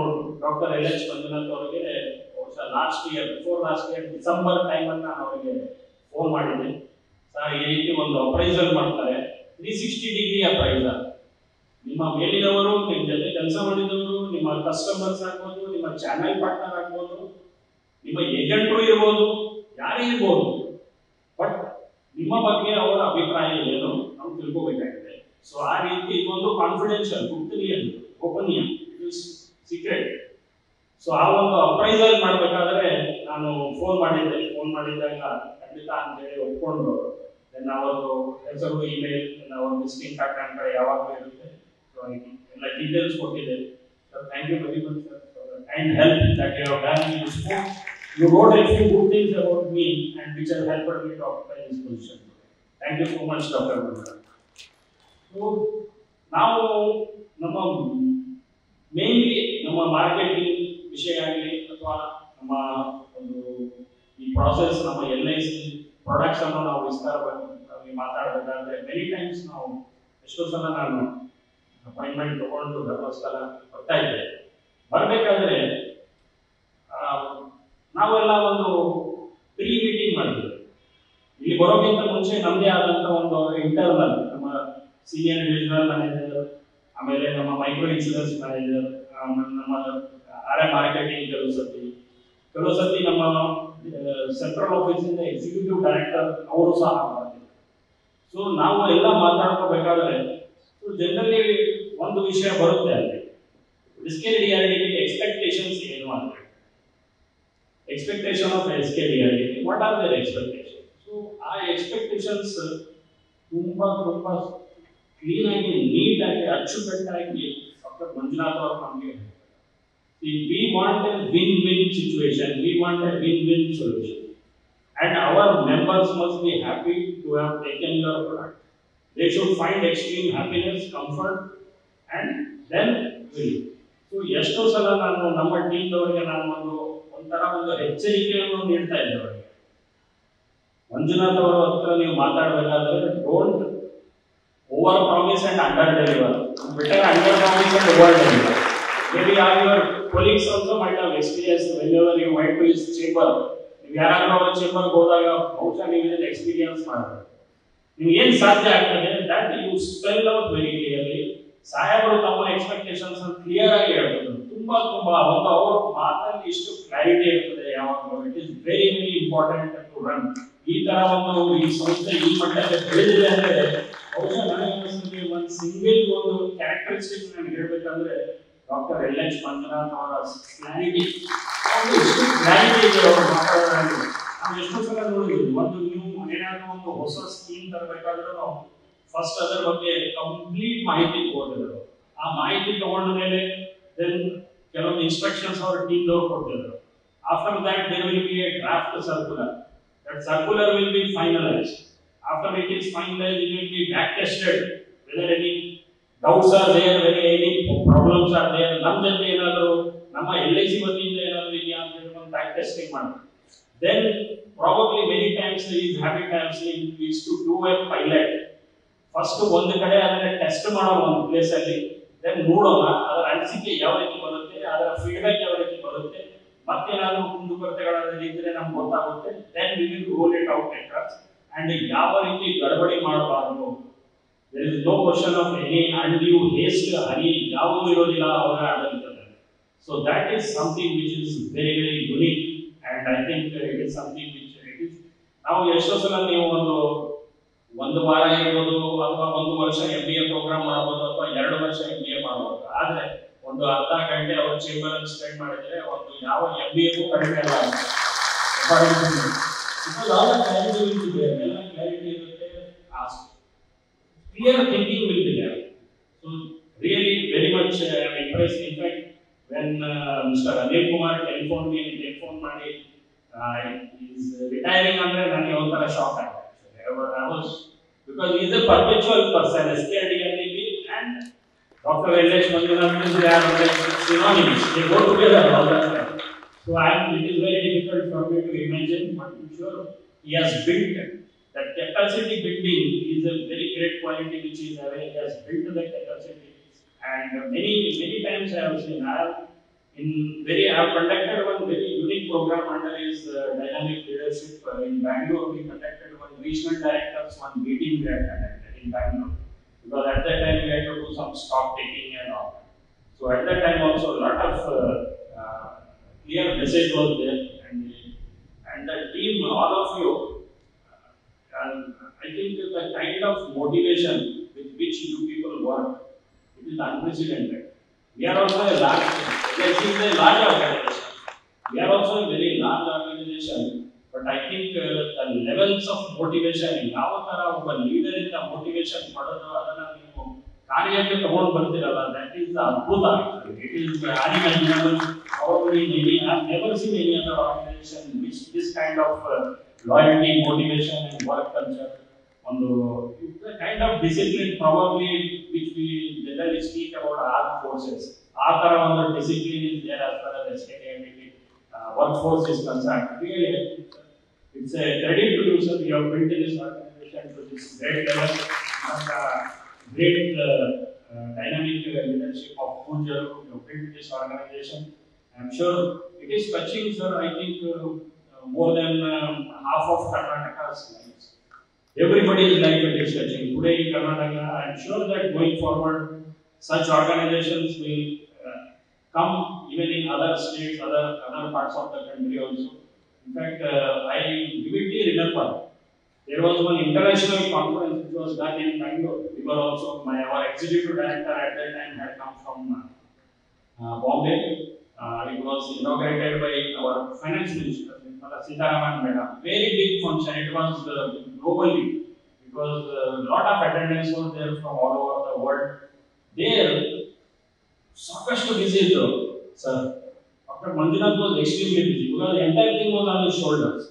ಡಾಕ್ಟರ್ LH ಮಂಜುನಾಥ್ ಅವರಿಗೆ ಲಾಸ್ಟ್ ಇಯರ್ ಡಿಸೆಂಬರ್ ಟೈಮಲ್ಲಿ ನಾನು ಅವರಿಗೆ ಫೋನ್ ಮಾಡಿದ್ದೆ. ಸರ್, ಈ ರೀತಿ ಒಂದು ಅಪ್ರೈಸಲ್ ಮಾಡ್ತಾರೆ, 360 ಡಿಗ್ರಿ ಅಪ್ರೈಸಲ್. ನಿಮ್ಮ ಮೇಲಿನವರು, ನಿಮ್ಮ ಜೊತೆ ಕೆಲಸ ಮಾಡಿದವರು, ನಿಮ್ಮ ಕಸ್ಟಮರ್ಸ್ ಆಗ್ಬೋದು, ನಿಮ್ಮ ಚಾನೆಲ್ ಪಾರ್ಟ್ನರ್ ಆಗ್ಬೋದು, ನಿಮ್ಮ ಏಜೆಂಟ್ರು ಇರ್ಬೋದು, ಯಾರೇ ಇರ್ಬೋದು, ಬಟ್ ನಿಮ್ಮ ಬಗ್ಗೆ ಅವರ ಅಭಿಪ್ರಾಯ ಏನು ನಾವು ತಿಳ್ಕೋಬೇಕಾಗಿದೆ. ಸೊ ಆ ರೀತಿ ಇದೊಂದು ಕಾನ್ಫಿಡೆನ್ಷಿಯಲ್, ಗೋಪನೀಯ, ಇಟ್ ಇಸ್ ಸೀಕ್ರೆಟ್. ಸೊ ಆ ಒಂದು ಅಪ್ರೈಸಲ್ ಮಾಡಬೇಕಾದ್ರೆ ನಾನು ಫೋನ್ ಮಾಡಿದ್ದಾಗ ಖಂಡಿತ ಅಂತೇಳಿ ಒಪ್ಕೊಂಡು, ಅವತ್ತು ಹೆಸರು, ಇಮೇಲ್, ಒಂದು ವಿಸಿಟಿಂಗ್ ಕಾರ್ಡ್ ನನ್ನ ಕಡೆ ಯಾವಾಗಲೂ ಇರುತ್ತೆ. ಸೊ ಎಲ್ಲ ಡೀಟೇಲ್ಸ್ ಕೊಟ್ಟಿದೆ. Sir, thank you very much sir for the kind help that you have done. You wrote a few good things about me and which have helped me to occupy this position. Thank you so much, Dr. Manjunath. So now ನಮ್ಮ ಮೇನ್ಲಿ ನಮ್ಮ ಮಾರ್ಕೆಟಿಂಗ್ ವಿಷಯ ಆಗಲಿ ಅಥವಾ ನಮ್ಮ ಒಂದು ಈ ಪ್ರಾಸೆಸ್, ನಮ್ಮ LIC ಪ್ರಾಡಕ್ಟ್ಸ್ ಅನ್ನು ನಾವು ವಿಸ್ತಾರವಾಗಿ ಮಾತಾಡಬೇಕಾದ್ರೆ ಮೆನಿ ಟೈಮ್ಸ್ ಎಷ್ಟೋ ಸಲ ನಾನು ಅಪಾಯಿಂಟ್ಮೆಂಟ್ ತಗೊಂಡು ಧರ್ಮಸ್ಥಳ ಬರ್ತಾ ಇದ್ದೆ. ಬರಬೇಕಾದ್ರೆ ನಾವೆಲ್ಲ ಒಂದು ಪ್ರೀ ಮೀಟಿಂಗ್ ಮಾಡಿದ್ವಿ. ಇಲ್ಲಿ ಬರೋಕ್ಕಿಂತ ಮುಂಚೆ ನಮ್ಮದೇ ಆದಂಥ ಒಂದು ಇಂಟರ್ನಲ್, ನಮ್ಮ ಸೀನಿಯರ್ ಡಿವಿಷನಲ್ ಮ್ಯಾನೇಜರ್, ಆಮೇಲೆ ನಮ್ಮ ಮೈಕ್ರೋ ಇನ್ಸೂರೆನ್ಸ್ ಮ್ಯಾನೇಜರ್, ನಮ್ಮ ಮಾರ್ಕೆಟಿಂಗ್ ಕೆಲವು ಸತಿ ನಮ್ಮ ಸೆಂಟ್ರಲ್ ಆಫೀಸಿಂದ ಎಕ್ಸಿಕ್ಯೂಟಿವ್ ಡೈರೆಕ್ಟರ್ ಅವರು ಸಹ ಮಾಡ್ತಿದ್ರು. ಸೊ ನಾವು ಎಲ್ಲ ಮಾತಾಡ್ಕೋಬೇಕಾದ್ರೆ ಜನರಲಿ ಒಂದು ವಿಷಯ ಬರುತ್ತೆ ಅಲ್ಲಿ, SKDRDB ಎಕ್ಸ್ಪೆಕ್ಟೇಷನ್ಸ್ ಏನು ಅಂತ. Expectation of SKDRDB, what are their expectation? So ಆ ಎಕ್ಸ್ಪೆಕ್ಟೇಷನ್ಸ್ ತುಂಬಾ ಕ್ಲೀನ್ ಆಗಿ, ನೀಟ್ ಆಗಿ, ಅಚ್ಚುಕಟ್ಟಾಗಿ ಡಾಕ್ಟರ್ ಮಂಜುನಾಥ್ ಅವರು ನಮಗೆ, we want a win-win situation, we want a win-win solution, and our members must be happy to have taken your product. They should find extreme happiness, comfort, and then will. So ಎಷ್ಟೋ ಸಲ ನಾನು ನಮ್ಮ ಟೀಮ್ದವರಿಗೆ ನಾನು ಒಂಥರ ಒಂದು ಎಚ್ಚರಿಕೆಯನ್ನು ನೀಡ್ತಾ ಇದ್ದೆ ಅವರಿಗೆ. ಮಂಜುನಾಥ್ ಅವರ ಹತ್ರ ನೀವು ಮಾತಾಡಬೇಕಾದ್ರೆ don't over promise and under deliver. Better under promise and over deliver. Maybe all your colleagues also might have experienced whenever you went to his chamber. ನೀವು ಯಾರಾದ್ರೂ ಅವರ ಚೇಂಬರ್ಗೆ ಹೋದಾಗ ಬಹುಶಃ ನೀವು ಇದನ್ನು ಎಕ್ಸ್ಪೀರಿಯನ್ಸ್ ಮಾಡಬೇಕು. ನಿಮ್ಗೆ ಏನು ಸಾಧ್ಯ ಆಗ್ತದೆ that you spell out very clearly. ಸಾಹೇಬರು ತಮ್ಮ ಎಕ್ಸ್ಪೆಕ್ಟೇಷನ್ಸ್ ಕ್ಲಿಯರ್ ಆಗಿ ಹೇಳ್ತಾರೆ. ತುಂಬಾ ಒಂದು ಅವ್ರ ಮಾತಲ್ಲಿ ಇಷ್ಟು ಕ್ಲಾರಿಟಿ ಇರ್ತದೆ ಯಾವಾಗಲೂ. It is very important to run. ಈ ತರ ಒಂದು ಈ ಸಂಸ್ಥೆ ಈ ಮಟ್ಟಕ್ಕೆ ಬೆಳೆದಿದೆ ಅಂದ್ರೆ ಬಹುಶಃ ನನಗೆ ಅನಿಸ್ತದೆ ಒಂದು ಸಿಂಗಲ್ ಒಂದು ಕ್ಯಾರೆಕ್ಟರಿಸ್ಟಿಕ್ ನಾನು ಹೇಳ್ಬೇಕಂದ್ರೆ ಡಾಕ್ಟರ್ LH ಮಂಜುನಾಥ್ ಅವರ ಕ್ಲಾರಿಟಿ. ಕ್ಲಾರಿಟಿ ಇದೆ ಅವರು ಮಾತಾಡೋದ್ರಲ್ಲಿ. ನಾವು ಎಷ್ಟೋ ಸಲ ನೋಡಿದ್ವಿ, ಒಂದು ನೀವು ಏನಾದರೂ ಒಂದು ಹೊಸ ಸ್ಕೀಮ್ ತರಬೇಕಾದ್ರೂ ಫಸ್ಟ್ ಅದರ ಬಗ್ಗೆ ಕಂಪ್ಲೀಟ್ ಮಾಹಿತಿ ತಗೋತಿದ್ರು. ಆ ಮಾಹಿತಿ ತಗೊಂಡ ಮೇಲೆ ದೆನ್ ಕೆಲವೊಂದು ಇನ್ಸ್ಟ್ರಕ್ಷನ್ಸ್ ಅವರ ಟೀಮ್ದವ್ರು ಕೊಡ್ತಿದ್ರು. After that there will be a draft circular. That circular will be finalised. After it is finalised it will be back tested whether any doubts are there, any problems are there. ನಮ್ಮ ಜೊತೆ ಏನಾದರೂ ನಮ್ಮ LIC ವತಿಯಿಂದ ಏನಾದರೂ ಇದೆಯಾ ಅಂತ ಹೇಳಿ ಒಂದು ಬ್ಯಾಕ್ ಟೆಸ್ಟಿಂಗ್ ಮಾಡ್ತೀವಿ. Then probably many times is happy times is to do a pilot. First ಒಂದು ಕಡೆ ಅದನ್ನ ಟೆಸ್ಟ್ ಮಾಡೋಣ ಒಂದು ಪ್ಲೇಸ್ ಅಲ್ಲಿ, ದೆನ್ ನೋಡೋಣ ಅದರ ಅನಿಸಿಕೆ ಯಾವ ರೀತಿ ಬರುತ್ತೆ, ಅದರ ಫೀಡ್ಬ್ಯಾಕ್ ಯಾವ ರೀತಿ ಬರುತ್ತೆ, ಮತ್ತೇನಾದರೂ ಕುಂದುಕೊರತೆಗಳಾದ್ರೆ ಇದ್ರೆ ನಮ್ಗೆ ಗೊತ್ತಾಗುತ್ತೆ. Then we will roll it out across. And ಯಾವ ರೀತಿ ಗಡಬಡಿ ಮಾಡಬಾರದು. There is no question of any undue haste, hurry, ಯಾವುದು ಇರೋದಿಲ್ಲ ಅವರ ಆಡಳಿತದಲ್ಲಿ. So that is something which is very unique, and I think it is something which it is. ನಾವು ಎಷ್ಟೋ ಸಲ ನೀವು ಒಂದು ವಾರ ಇರ್ಬೋದು ಅಥವಾ ಒಂದು ವರ್ಷ MBA ಪ್ರೋಗ್ರಾಮ್ ಮಾಡಬಹುದು ಅಥವಾ 2 ವರ್ಷ MBA ಮಾಡಬಹುದು. ಆದ್ರೆ ಒಂದು ಅರ್ಧ ಗಂಟೆ ಅವ್ರ ಚೇಂಬರ್ ಅಲ್ಲಿ ಸ್ಪೆಂಡ್ ಮಾಡಿದ್ರೆ ಒಂದು ಯಾವ MBAಗೂ ಕಡಿಮೆ ಅಲ್ಲ. ಕ್ಲಾರಿಟಿ ಇರುತ್ತೆ, clear thinking will be there. So really very much I'm impressed. In fact, when Mr. Anil Kumar telephoned me, ಮಾಡಿ is retiring ಅಂದ್ರೆ ನನಗೆ ಒಂಥರ ಶಾಕ್ ಆಯ್ತು. I was, because he is a perpetual person, SKDRDB and Dr. LH Manjunath, they are like synonyms. They go together all the time. So it is very difficult for me to imagine, but I'm sure he has built that capacity building is a very great quality which is having. He has built the capacity, and many times I have seen. I have conducted one very unique program under his dynamic leadership in Bangalore. We conducted one regional directors one meeting we had conducted in Bangalore, because at that time we had to do some stock taking and all. So at that time also a lot of clear message was there, and the team, all of you. I think the kind of motivation with which you people work, it is unprecedented. We are also a large organization. We are also a very large organization, but I think the levels of motivation, ಯಾವ ತರ ಒಬ್ಬ ಲೀಡರ್ ಇಂದ ಮೋಟಿವೇಶನ್ ಮಾಡೋದು ಅದನ್ನ ನೀವು ಕಾರ್ಯಕ್ಕೆ ತಗೊಂಡು ಬರ್ತೀರಲ್ಲ, that is ಅದ್ಭುತ. It is unimaginable. Probably I have never seen any other organization which this kind of loyalty, motivation and work culture, the kind of discipline probably which we generally speak about armed forces. Our discipline is there as far as SKDRDB workforce is concerned. Really, it's a credit to you, sir. You have built this organization to this great level, and great dynamic leadership of Pooja to build this organization. I'm sure it is touching, sir, I think more than half of Karnataka's lives. Everybody's life it is touching. Today in Karnataka, I'm sure that going forward, such organizations will come even in other states, other parts of the country also. In fact, I vividly remember there was one international conference which was done in Bangalore. We were also, our executive director at that time had come from Bombay. It was inaugurated by our finance minister, Sitaraman Madam. Very big function. It was globally because a lot of attendance was there from all over the world. There, saakashtu busy though, sir. Dr. Manjunath was extremely busy because the entire thing was on his shoulders.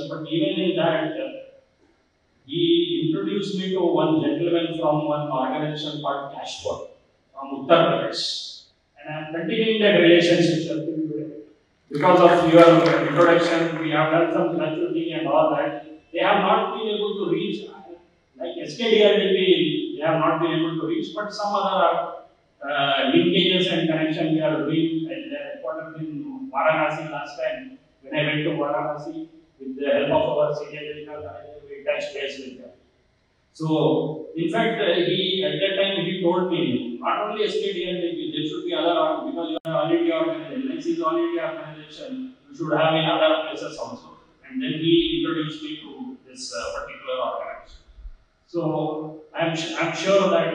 But even in that, he introduced me to one gentleman from one organization called Cashwork from Uttar Pradesh. And I am continuing that relationship today. Because of your introduction, we have done some gratuity and all that. They have not been able to reach, like SKDRDP, they have not been able to reach, but some other linkages and connection we are doing at the headquarters in Varanasi last time. When I went to Varanasi, with the help of our senior medical manager, we touched base with them. So, in fact, he at that time he told me, not only SKDRDP, there should be other, because you are all India organization, LIC is all India organization, you should have in other places also. And then he introduced me to this particular organization. So, I'm sure that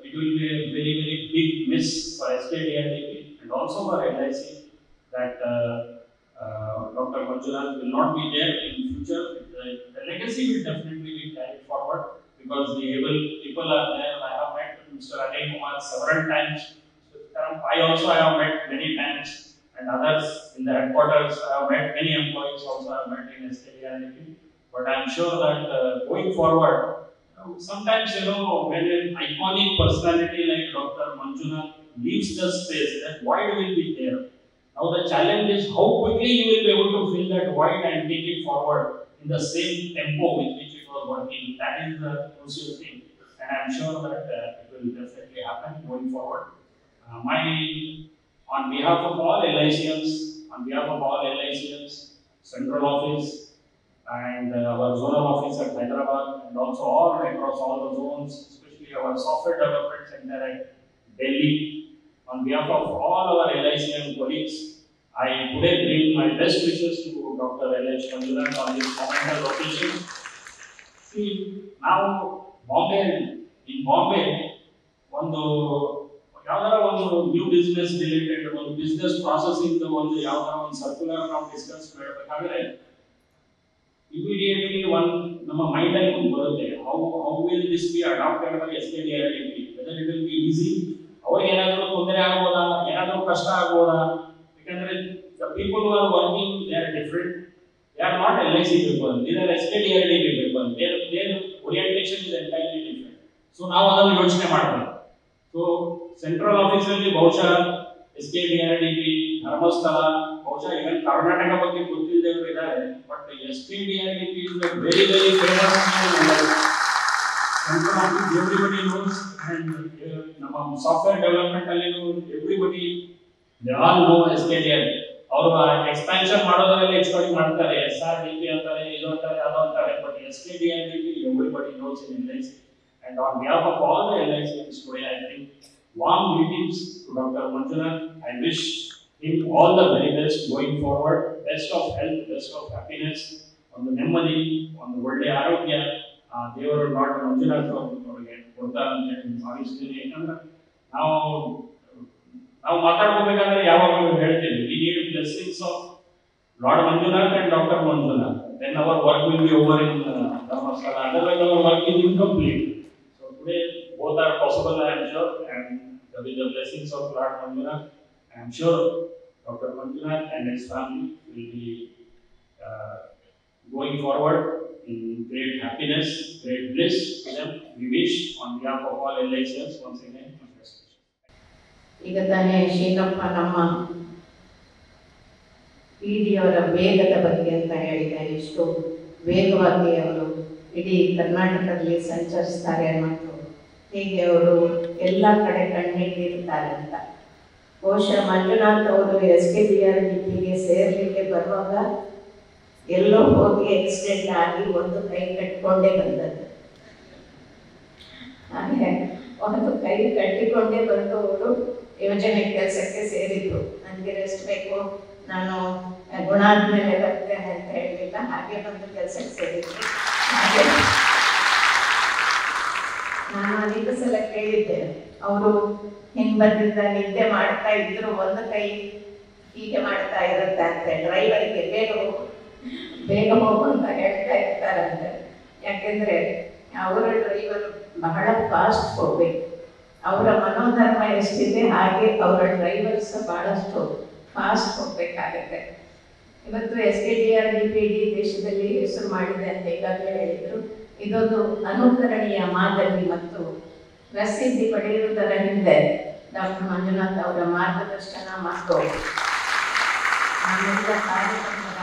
it will be a very, very big miss for SKDRDP and also for LIC that Dr. Manjunath will not be there in future. The legacy will definitely be carried forward because the able people are there. I have met Mr. Ajay Kumar several times. I also have met many times, and others in the headquarters. I have met many employees also. I have met in SKDRDP. But I am sure that going forward, sometimes when an iconic personality like Dr. Manjunath leaves the space, that void will be there. Now the challenge is how quickly you will be able to fill that void and take it forward in the same tempo with which it was working. That is the crucial thing, and I am sure that it will definitely happen going forward. On behalf of all LICians, central office and our zonal office at Hyderabad, and also all across all the zones, especially our software development center at Delhi. On behalf of all our LICian colleagues, I today bring my best wishes to Dr. L.H. Manjunath on this momentous occasion. See, now in Bombay, ಒಂದು ನ್ಯೂ ಬಿಸ್ನೆಸ್ ರಿಲೇಟೆಡ್ ಒಂದು ಬಿಸ್ನೆಸ್ ಪ್ರಾಸೆಸಿಂಗ್ ಒಂದು ಯಾವ್ದಾರ ಒಂದು ಸರ್ಕ್ಯುಲರ್ ನಾವು ಡಿಸ್ಕಸ್ ಮಾಡಬೇಕಾದ್ರೆ ಇಮಿಡಿಯೇಟ್ಲಿ ನಮ್ಮ ಮೈಂಡ್ ಅಲ್ಲಿ ಒಂದು ಬರುತ್ತೆ, how will this be adapted by SKDRDP, whether it will be easy, ಅವ್ರಿಗೆ ಏನಾದರೂ ತೊಂದರೆ ಆಗ್ಬೋದಾ, ಏನಾದರೂ ಕಷ್ಟ ಆಗ್ಬೋದಾ? ಯಾಕಂದ್ರೆ the people who are working they are different, they are not LIC people, they are SKDRDP people, their orientation is entirely different. So ನಾವು ಅದನ್ನು ಯೋಚನೆ ಮಾಡಬೇಕು. ಸೊ ಸೆಂಟ್ರಲ್ ಆಫೀಸಲ್ಲಿ ಬಹುಶಃ SKDRDP, ಧರ್ಮಸ್ಥಳ, ಬಹುಶಃ ಇವನ್ ಕರ್ನಾಟಕ ಬಗ್ಗೆ ಗೊತ್ತಿಲ್ಲದವರು ಇದ್ದಾರೆ, but SKDRDP is very very famous. Central office everybody knows, and ನಮ್ಮ ಸಾಫ್ಟ್ವೇರ್ ಡೆವಲಪ್ಮೆಂಟ್ ಅಲ್ಲಿ everybody they all know SKDRDP. ಅವರು ಎಕ್ಸ್ಪಾನ್ಷನ್ ಮಾಡೋದ್ರಲ್ಲಿ ಎಕ್ಸ್ಪರ್ಟ್ ಮಾಡ್ತಾರೆ, SRDP ಅಂತಾರೆ, ಇದು ಅಂತಾರೆ, ಅದು ಅಂತಾರೆ, but SKDRDP everybody knows in LIC. And on behalf of all the LICians today, I think warm greetings to Dr. Manjunath. I wish him all the very best going forward. Best of health, best of happiness, on the ನೆಮ್ಮದಿ, on the ಒಳ್ಳೆ ಆರೋಗ್ಯ ದೇವರು ಡಾಕ್ಟರ್ ಮಂಜುನಾಥ್ ಅವರಿಗೆ ಕೊಡ್ತಾರೆ ಅಂತ ಹೇಳಿ ಭಾವಿಸ್ತೀನಿ. ಯಾಕಂದ್ರೆ ನಾವು ಮಾತಾಡ್ಕೋಬೇಕಾದ್ರೆ ಯಾವಾಗಲೂ ಹೇಳ್ತೀವಿ, we need blessings of Lord Manjunath and doctor Manjunath, then our work will be over in Dharmasthala, otherwise our work is incomplete. So today both are possible, I am sure, and with the blessings of Lord Manjunath, I am sure Dr. Manjunath and his family will be going forward in great happiness, great bliss to them. We wish on behalf of all LICians once again. ಈಗ ತಾನೇ ಶೀನಪ್ಪ ನಮ್ಮ ಪಿಡಿಯವರ ವೇಗದ ಬಗ್ಗೆ ಅಂತ ಹೇಳಿದ್ದಾರೆ. ಎಷ್ಟು ವೇಗವಾಗಿ ಅವರು ಇಡೀ ಕರ್ನಾಟಕದಲ್ಲಿ ಸಂಚರಿಸ್ತಾರೆ ಮತ್ತು ಹೀಗೆ ಅವರು ಎಲ್ಲ ಕಡೆ ಕಣ್ಣಿಟ್ಟಿರ್ತಾರೆ ಅಂತ. ಬಹುಶಃ ಮಂಜುನಾಥ್ ಅವರು SKBRDPಗೆ ಸೇರಲಿಕ್ಕೆ ಬರುವಾಗ ಎಲ್ಲೋ ಹೋಗಿ ಆಕ್ಸಿಡೆಂಟ್ ಆಗಿ ಒಂದು ಕೈ ಕಟ್ಟಿಕೊಂಡೇ ಬಂದದ್ದು. ಹಾಗೆ ಒಂದು ಕೈ ಕಟ್ಟಿಕೊಂಡೇ ಬಂದು ಅವರು ಯೋಜನೆ ಕೆಲಸಕ್ಕೆ ಸೇರಿದ್ರು. ನನಗೆ ರೆಸ್ಟ್ ಬೇಕು, ನಾನು ಗುಣ ಆದ್ಮೇಲೆ ಬರ್ತೇನೆ ಅಂತ ಹೇಳಲಿಲ್ಲ, ಹಾಗೆ ಬಂದು ಕೆಲಸಕ್ಕೆ ಸೇರಿದ್ರು. ಹಾಗೆ ನಾನು ಅನೇಕ ಸಲ ಕೇಳಿದ್ದೇನೆ, ಅವರು ಹಿಂಗ್ ಬಂದಿದ್ದ ನಿದ್ದೆ ಮಾಡ್ತಾ ಇದ್ರು, ಒಂದು ಕೈ ಹೀಗೆ ಮಾಡ್ತಾ ಇರುತ್ತೆ ಅಂತ ಡ್ರೈವರ್ಗೆ ಬೇಗ ಹೋಗು ಅಂತ ಹೇಳ್ತಾ ಇರ್ತಾರಂತೆ. ಯಾಕೆಂದ್ರೆ ಅವರ ಡ್ರೈವರ್ ಬಹಳ ಫಾಸ್ಟ್ ಹೋಗ್ಬೇಕು, ಅವರ ಮನೋಧರ್ಮ ಎಷ್ಟಿದೆ ಹಾಗೆ ಅವರ ಡ್ರೈವರ್ಸ್ ಬಹಳಷ್ಟು ಫಾಸ್ಟ್ ಹೋಗ್ಬೇಕಾಗತ್ತೆ. ಇವತ್ತು SKBRDP ದೇಶದಲ್ಲಿ ಹೆಸರು ಮಾಡಿದೆ ಅಂತ ಈಗಾಗಲೇ ಹೇಳಿದ್ರು. ಇದೊಂದು ಅನುಕರಣೀಯ ಮಾದರಿ ಮತ್ತು ಪ್ರಸಿದ್ಧಿ ಪಡೆಯುವುದರ ಹಿಂದೆ ಡಾಕ್ಟರ್ ಮಂಜುನಾಥ್ ಅವರ ಮಾರ್ಗದರ್ಶನ ಮತ್ತು ನಮ್ಮೆಲ್ಲ ಕಾರ್ಯಕ್ರಮದ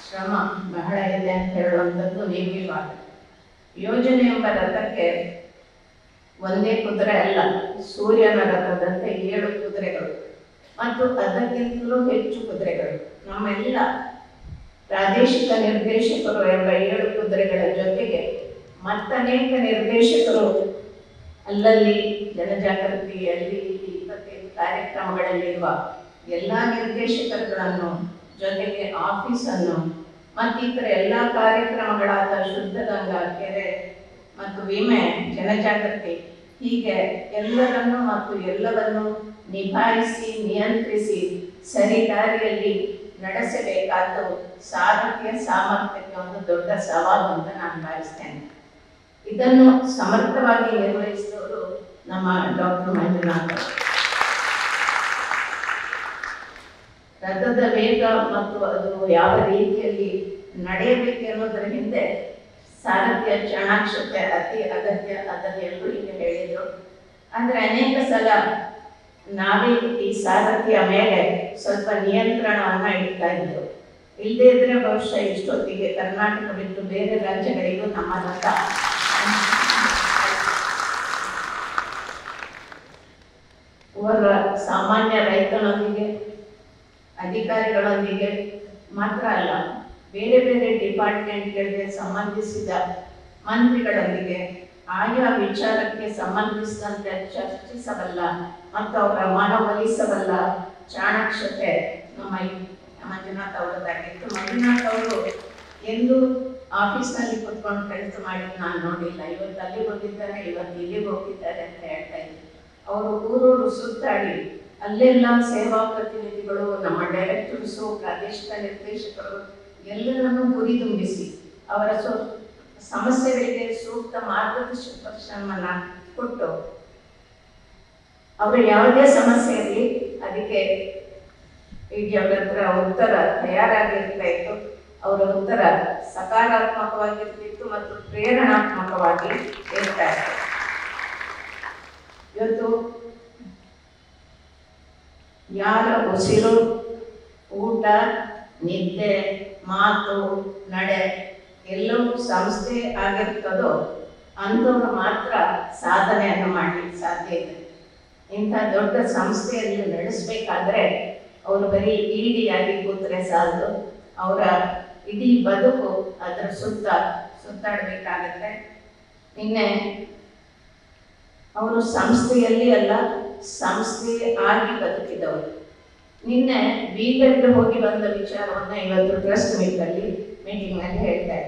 ಶ್ರಮ ಬಹಳ ಇದೆ ಅಂತ ಹೇಳುವಂಥದ್ದು ನಿಜವಾದ. ಯೋಜನೆ ಎಂಬ ರಥಕ್ಕೆ ಒಂದೇ ಕುದುರೆ ಅಲ್ಲ, ಸೂರ್ಯನ ರಥದಂತೆ 7 ಕುದುರೆಗಳು ಮತ್ತು ಅದಕ್ಕಿಂತಲೂ ಹೆಚ್ಚು ಕುದುರೆಗಳು. ನಮ್ಮೆಲ್ಲ ಪ್ರಾದೇಶಿಕ ನಿರ್ದೇಶಕರು ಎಂಬ 7 ಕುದುರೆಗಳ ಜೊತೆಗೆ ಮತ್ತನೇಕ ನಿರ್ದೇಶಕರು ಅಲ್ಲಲ್ಲಿ ಜನಜಾಗೃತಿ ಅಲ್ಲಿ 25 ಕಾರ್ಯಕ್ರಮಗಳಲ್ಲಿರುವ ಎಲ್ಲ ನಿರ್ದೇಶಕರುಗಳನ್ನು, ಜೊತೆಗೆ ಆಫೀಸನ್ನು ಮತ್ತಿತರ ಎಲ್ಲ ಕಾರ್ಯಕ್ರಮಗಳಾದ ಶುದ್ಧ ಗಂಗಾ, ಕೆರೆ ಮತ್ತು ವಿಮೆ, ಜನಜಾಗೃತಿ, ಹೀಗೆ ಎಲ್ಲರನ್ನು ಮತ್ತು ಎಲ್ಲವನ್ನು ನಿಭಾಯಿಸಿ ನಿಯಂತ್ರಿಸಿ ಸರಿದಾರಿಯಲ್ಲಿ ನಡೆಸಬೇಕಾದ್ದು ಸಾರಥ್ಯ ಸಾಮರ್ಥ್ಯಕ್ಕೆ ಒಂದು ದೊಡ್ಡ ಸವಾಲು ಅಂತ ನಾನು ಭಾವಿಸ್ತೇನೆ. ಇದನ್ನು ಸಮರ್ಥವಾಗಿ ನಿರ್ವಹಿಸಿದವರು ನಮ್ಮ ಡಾಕ್ಟರ್ ಮಂಜುನಾಥ್. ರಥದ ವೇಗ ಮತ್ತು ಅದು ಯಾವ ರೀತಿಯಲ್ಲಿ ನಡೆಯಬೇಕು ಅನ್ನೋದರ ಹಿಂದೆ ಸಾರಥ್ಯ ಚಾಣಾಕ್ಷತೆ ಅತಿ ಅಗತ್ಯ, ಅದನ್ನು ಎಲ್ಲರೂ ಈಗ ಹೇಳಿದರು. ಆದರೆ ಅನೇಕ ಸಲ ನಾವೇ ಈ ಸಾರಥ್ಯ ಮೇಲೆ ಸ್ವಲ್ಪ ನಿಯಂತ್ರಣವನ್ನ ಇಡ್ತಾ ಇದ್ರು. ಇಲ್ಲದೇ ಇದ್ರೆ ಬಹುಶಃ ಇಷ್ಟೊತ್ತಿಗೆ ಕರ್ನಾಟಕ ಬಿಟ್ಟು ಬೇರೆ ರಾಜ್ಯಗಳಿಗೂ ನಮ್ಮ ರಥ ಅವರ ಸಾಮಾನ್ಯ ರೈತನೊಂದಿಗೆ, ಅಧಿಕಾರಿಗಳೊಂದಿಗೆ ಮಾತ್ರ ಅಲ್ಲ, ಬೇರೆ ಬೇರೆ ಡಿಪಾರ್ಟ್ಮೆಂಟ್ಗಳಿಗೆ ಸಂಬಂಧಿಸಿದ ಮಂತ್ರಿಗಳೊಂದಿಗೆ ಆಯಾ ವಿಚಾರಕ್ಕೆ ಸಂಬಂಧಿಸಿದಂತೆ ಚರ್ಚಿಸಬಲ್ಲ ಮತ್ತು ಅವರ ಮನವೊಲಿಸಬಲ್ಲ ಚಾಣಾಕ್ಷತೆ ನಮ್ಮ ಮಂಜುನಾಥ್ ಅವರದಾಗಿತ್ತು. ಮಂಜುನಾಥ್ ಅವರು ಎಂದು ಆಫೀಸ್ನಲ್ಲಿ ಕುತ್ಕೊಂಡು ಕೆಲಸ ಮಾಡಿ ನಾನು ನೋಡಿಲ್ಲ. ಇವತ್ತು ಅಲ್ಲಿಗೆ ಹೋಗಿದ್ದಾರೆ, ಇವತ್ತು ಇಲ್ಲಿಗೆ ಹೋಗಿದ್ದಾರೆ ಅಂತ ಹೇಳ್ತಾ ಇದ್ರು. ಅವರು ಊರೂರು ಸುತ್ತಾಡಿ ಅಲ್ಲೆಲ್ಲ ಸೇವಾ ಪ್ರತಿನಿಧಿಗಳು, ನಮ್ಮ ಡೈರೆಕ್ಟರ್ಸು, ಪ್ರಾದೇಶಿಕ ನಿರ್ದೇಶಕರು ಎಲ್ಲರನ್ನೂ ಗುರಿದುಂಬಿಸಿ ಅವರ ಸಮಸ್ಯೆಗಳಿಗೆ ಸೂಕ್ತ ಮಾರ್ಗದರ್ಶನವನ್ನ ಕೊಟ್ಟು ಅವರ ಯಾವುದೇ ಸಮಸ್ಯೆ ಇರಲಿ ಅದಕ್ಕೆ ಈಗ ಅವರ ಹತ್ರ ಉತ್ತರ ತಯಾರಾಗಿರ್ತಾ ಇತ್ತು. ಅವರ ಉತ್ತರ ಸಕಾರಾತ್ಮಕವಾಗಿರ್ತಿತ್ತು ಮತ್ತು ಪ್ರೇರಣಾತ್ಮಕವಾಗಿ ಇರ್ತಾ ಇತ್ತು. ಇವತ್ತು ಯಾರ ಉಸಿರು, ಊಟ, ನಿದ್ದೆ, ಮಾತು, ನಡೆ ಎಲ್ಲವೂ ಸಂಸ್ಥೆ ಆಗಿರ್ತದೋ ಅಂಥವ್ರು ಮಾತ್ರ ಸಾಧನೆಯನ್ನು ಮಾಡಲಿಕ್ಕೆ ಸಾಧ್ಯ ಇದೆ. ಇಂಥ ದೊಡ್ಡ ಸಂಸ್ಥೆಯಲ್ಲಿ ನಡೆಸಬೇಕಾದ್ರೆ ಅವರು ಬರೀ ಇಡಿಯಾಗಿ ಕೂತ್ರೆ ಸಾಲದು, ಅವರ ಇಡೀ ಬದುಕು ಅದರ ಸುತ್ತಾಡಬೇಕಾಗತ್ತೆ. ನಿನ್ನೆ ಅವರು ಸಂಸ್ಥೆಯಲ್ಲಿ ಅಲ್ಲ, ಸಂಸ್ಥೆ ಆಗಿ ಬದುಕಿದವರು. ನಿನ್ನೆ ಬೀದರ್ಗೆ ಹೋಗಿ ಬಂದ ವಿಚಾರವನ್ನ ಇವತ್ತು ಟ್ರಸ್ಟ್ ಮೀಟಿಂಗ್ನಲ್ಲಿ ಹೇಳ್ತಾ ಇದ್ದಾರೆ.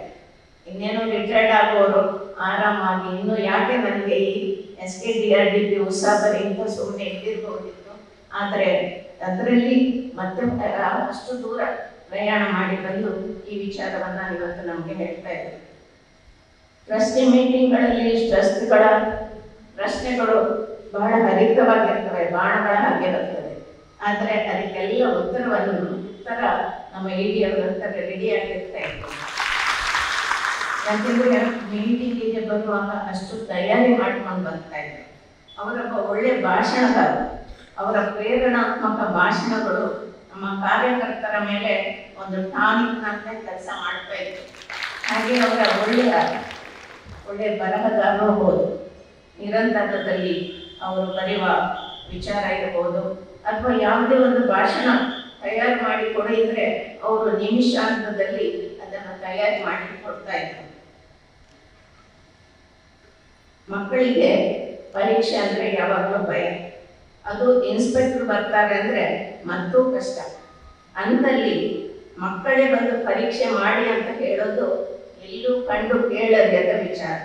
ಇನ್ನೇನು ರಿಟೈರ್ಡ್ ಆಗುವವರು ಆರಾಮಾಗಿ ಇನ್ನು ಯಾಕೆ ನನಗೆ ಈ SKBRDP ಉಸಾಬರಿ ಅಂತ ಸುಮ್ಮನೆ ಇದ್ದಿರಬಹುದಿತ್ತು, ಆದರೆ ಅದರಲ್ಲಿ ಮತ್ತೆ ಅಷ್ಟು ದೂರ ಪ್ರಯಾಣ ಮಾಡಿ ಬಂದು ಈ ವಿಚಾರವನ್ನ ಇವತ್ತು ನಮಗೆ ಹೇಳ್ತಾ ಇದ್ದಾರೆ. ಟ್ರಸ್ಟಿ ಮೀಟಿಂಗ್ಗಳಲ್ಲಿ ಟ್ರಸ್ಟ್ಗಳ ಪ್ರಶ್ನೆಗಳು ಬಹಳ ಹರಿತವಾಗಿರ್ತವೆ, ಬಾಣಗಳ ಹಾಗೆ ಬರ್ತದೆ. ಆದರೆ ಅದಕ್ಕೆಲ್ಲ ಉತ್ತರ ನಮ್ಮ ಅವರ ಹತ್ರ ರೆಡಿಯಾಗಿರ್ತಾ ಇತ್ತು. ಯಾಕೆಂದ್ರೆ ಮೀಟಿಂಗಿಗೆ ಬರುವಾಗ ಅಷ್ಟು ತಯಾರಿ ಮಾಡ್ಕೊಂಡು ಬರ್ತಾ ಇದ್ರು. ಅವರೊಬ್ಬ ಒಳ್ಳೆ ಭಾಷಣಕಾರ, ಅವರ ಪ್ರೇರಣಾತ್ಮಕ ಭಾಷಣಗಳು ನಮ್ಮ ಕಾರ್ಯಕರ್ತರ ಮೇಲೆ ಒಂದು ಟಾನಿಕ್ನಂತೆ ಕೆಲಸ ಮಾಡ್ತಾ ಇದ್ರು. ಹಾಗೆ ಅವರ ಒಳ್ಳೆಯ ಬರಹಗಾರರು ಹೌದು. ನಿರಂತರದಲ್ಲಿ ಅವರು ಬರೆಯುವ ವಿಚಾರ ಇರಬಹುದು, ಅಥವಾ ಯಾವುದೇ ಒಂದು ಭಾಷಣ ತಯಾರು ಮಾಡಿ ಕೊಡಿದ್ರೆ ಅವರು ನಿಮಿಷಾಂತದಲ್ಲಿ ಅದನ್ನು ತಯಾರಿ ಮಾಡಿ ಕೊಡ್ತಾ ಇದ್ರು. ಮಕ್ಕಳಿಗೆ ಪರೀಕ್ಷೆ ಅಂದ್ರೆ ಯಾವಾಗಲೂ ಭಯ. ಅದು ಇನ್ಸ್ಪೆಕ್ಟರ್ ಬರ್ತಾರೆ ಅಂದ್ರೆ ಮತ್ತೂ ಕಷ್ಟ. ಅಂತಲ್ಲಿ ಮಕ್ಕಳೇ ಬಂದು ಪರೀಕ್ಷೆ ಮಾಡಿ ಅಂತ ಹೇಳೋದು ಎಲ್ಲೂ ಕಂಡು ಕೇಳದ ವಿಚಾರ.